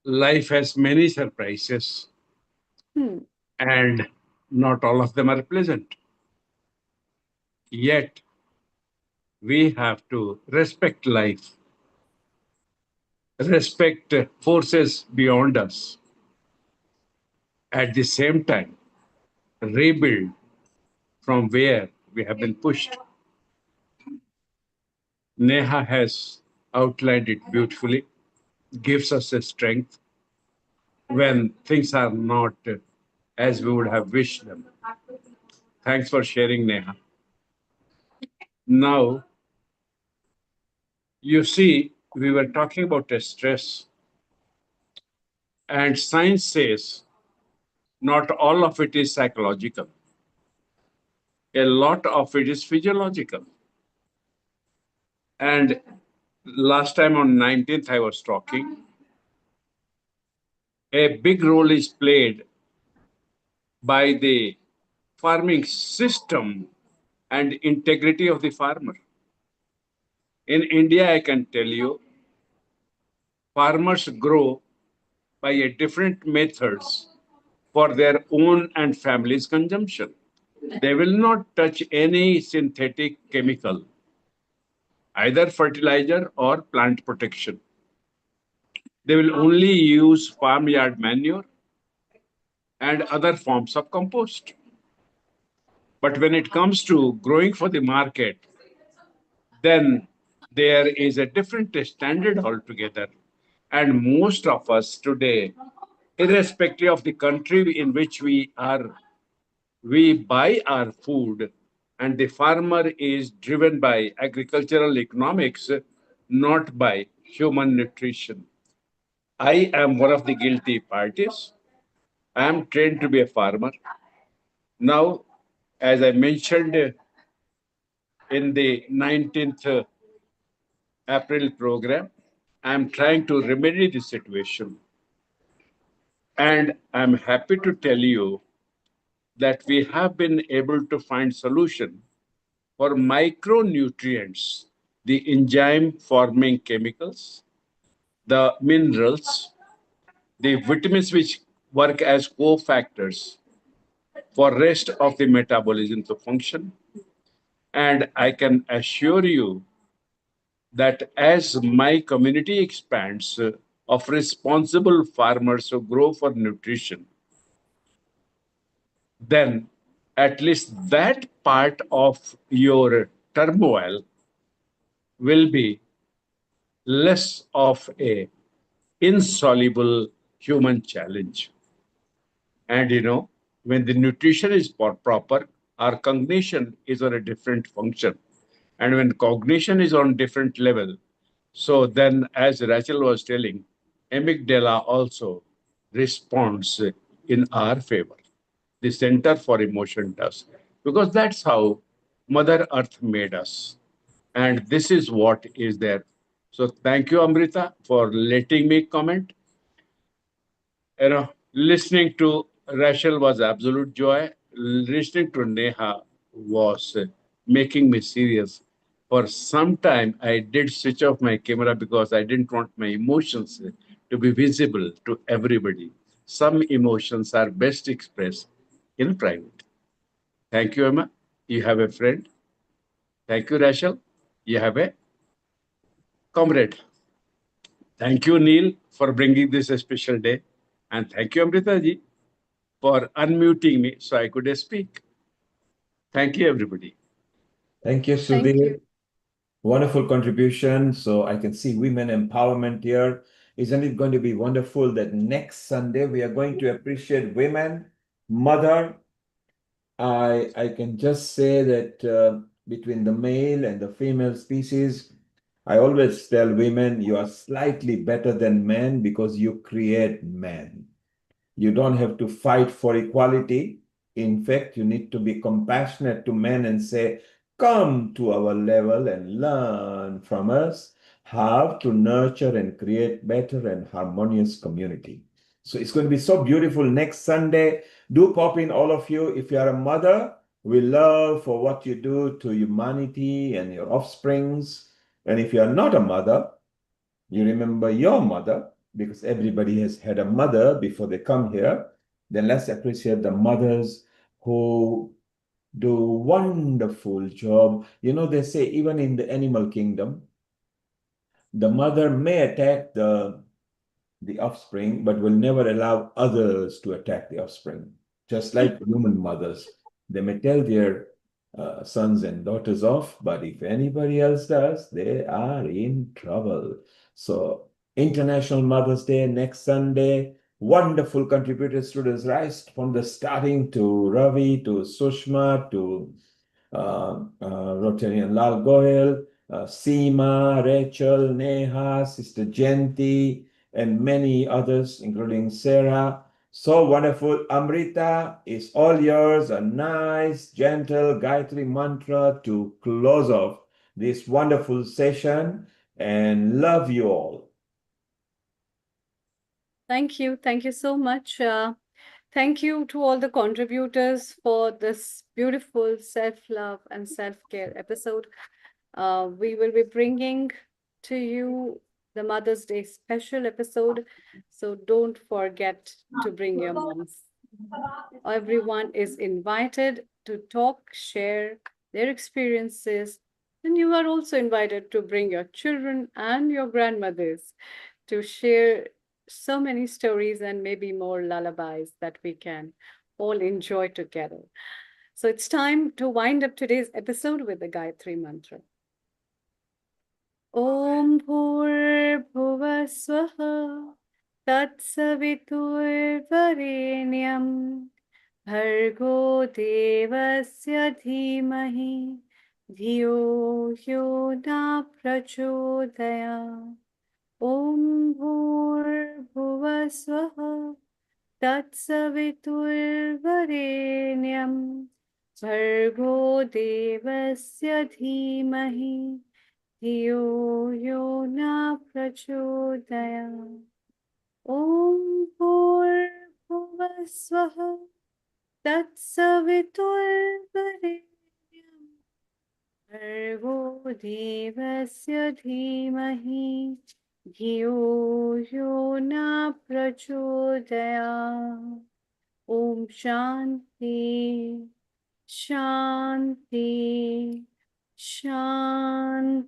Life has many surprises, and not all of them are pleasant. Yet, we have to respect life, respect forces beyond us. At the same time, rebuild from where we have been pushed. Neha has outlined it beautifully, gives us a strength when things are not as we would have wished them. Thanks for sharing, Neha. Now, you see, we were talking about stress, and science says not all of it is psychological. A lot of it is physiological. And last time on 19th, I was talking, a big role is played by the farming system and integrity of the farmer. In India, I can tell you, farmers grow by a different methods for their own and family's consumption. They will not touch any synthetic chemical, either fertilizer or plant protection. They will only use farmyard manure and other forms of compost. But when it comes to growing for the market, then there is a different standard altogether. And most of us today, irrespective of the country in which we are, we buy our food, and the farmer is driven by agricultural economics, not by human nutrition. I am one of the guilty parties. I am trained to be a farmer. Now, as I mentioned in the 19th April program, I am trying to remedy the situation. And I'm happy to tell you that we have been able to find solution for micronutrients, the enzyme forming chemicals, the minerals, the vitamins which work as cofactors for rest of the metabolism to function. And I can assure you that as my community expands of responsible farmers who grow for nutrition, then at least that part of your turmoil will be less of a insoluble human challenge. And when the nutrition is proper, our cognition is on a different function. And when cognition is on different level, so then as Rachel was telling, amygdala also responds in our favor. The center for emotion does. Because that's how Mother Earth made us. And this is what is there. So thank you, Amrita, for letting me comment. Listening to Rachel was absolute joy. Listening to Neha was making me serious. For some time, I did switch off my camera because I didn't want my emotions to be visible to everybody. Some emotions are best expressed in private. Thank you, Emma. You have a friend. Thank you, Rachel. You have a comrade. Thank you, Neil, for bringing this a special day. And thank you, Amrita ji, for unmuting me so I could speak. Thank you, everybody. Thank you, Sudhir. Wonderful contribution. So I can see women empowerment here. Isn't it going to be wonderful that next Sunday we are going to appreciate women, mother, I can just say that between the male and the female species, I always tell women you are slightly better than men because you create men. You don't have to fight for equality. In fact, you need to be compassionate to men and say, come to our level and learn from us how to nurture and create better and harmonious community. So it's going to be so beautiful next Sunday. Do pop in, all of you. If you are a mother, we love for what you do to humanity and your offsprings. And if you are not a mother, you remember your mother, because everybody has had a mother before they come here, then let's appreciate the mothers who do wonderful job. You know, they say even in the animal kingdom, the mother may attack the offspring, but will never allow others to attack the offspring. Just like human mothers, they may tell their sons and daughters off, but if anybody else does, they are in trouble. So, International Mother's Day next Sunday. Wonderful contributors to this, right? From the starting to Ravi, to Sushma, to Rotarian Lal Goyal, Seema, Rachel, Neha, Sister Jenti, and many others, including Sarah. So wonderful. Amrita, is all yours. A nice, gentle Gayatri mantra to close off this wonderful session, and love you all. Thank you. Thank you so much. Thank you to all the contributors for this beautiful self-love and self-care episode. We will be bringing to you the Mother's Day special episode, so don't forget to bring your moms. Everyone is invited to talk, share their experiences, and you are also invited to bring your children and your grandmothers to share so many stories and maybe more lullabies that we can all enjoy together. So it's time to wind up today's episode with the Gayatri Mantra. Om Bhurbhuva Swaha Tatsaviturvarenyam Bhargo Devasya Dhimahi Dhiyo Yo Na Prachodaya. Om Bhurbhuva Swaha Tatsaviturvarenyam Bhargo Devasya Dhimahi Dhiyo Yo Na Prachodaya. Om Bhurbhuva Swaha Tatsaviturvarenyam Bhargo Devasya Dhimahi Dhiyo Yo Na Prachodaya. Om Shanti Shanti Shanti.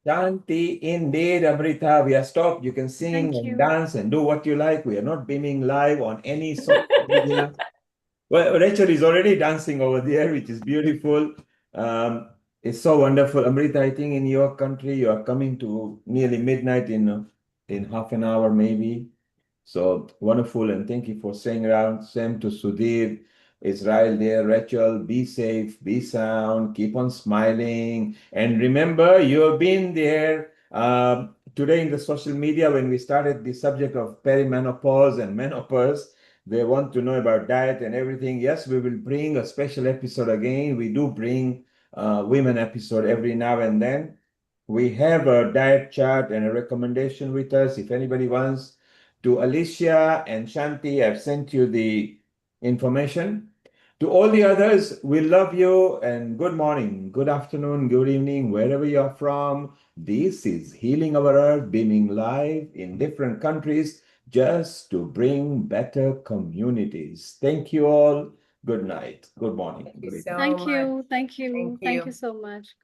Shanti, indeed, Amrita. We are stopped. You can sing and dance and do what you like. We are not beaming live on any social media. Well, Rachel is already dancing over there, which is beautiful. It's so wonderful. Amrita, I think in your country, you are coming to nearly midnight in half an hour, maybe. So wonderful. And thank you for staying around. Same to Sudhir, Israel there. Rachel, be safe, be sound, keep on smiling. And remember, you have been there today in the social media when we started the subject of perimenopause and menopause. They want to know about diet and everything. Yes, we will bring a special episode again. We do bring women episode every now and then. We have a diet chart and a recommendation with us. If anybody wants, to Alicia and Shanti, I've sent you the information. To all the others, we love you and good morning, good afternoon, good evening, wherever you're from. This is Healing Our Earth, beaming live in different countries just to bring better communities. Thank you all. Good night. Good morning. Thank you so Thank much. you. Thank you. Thank Thank you. you so much.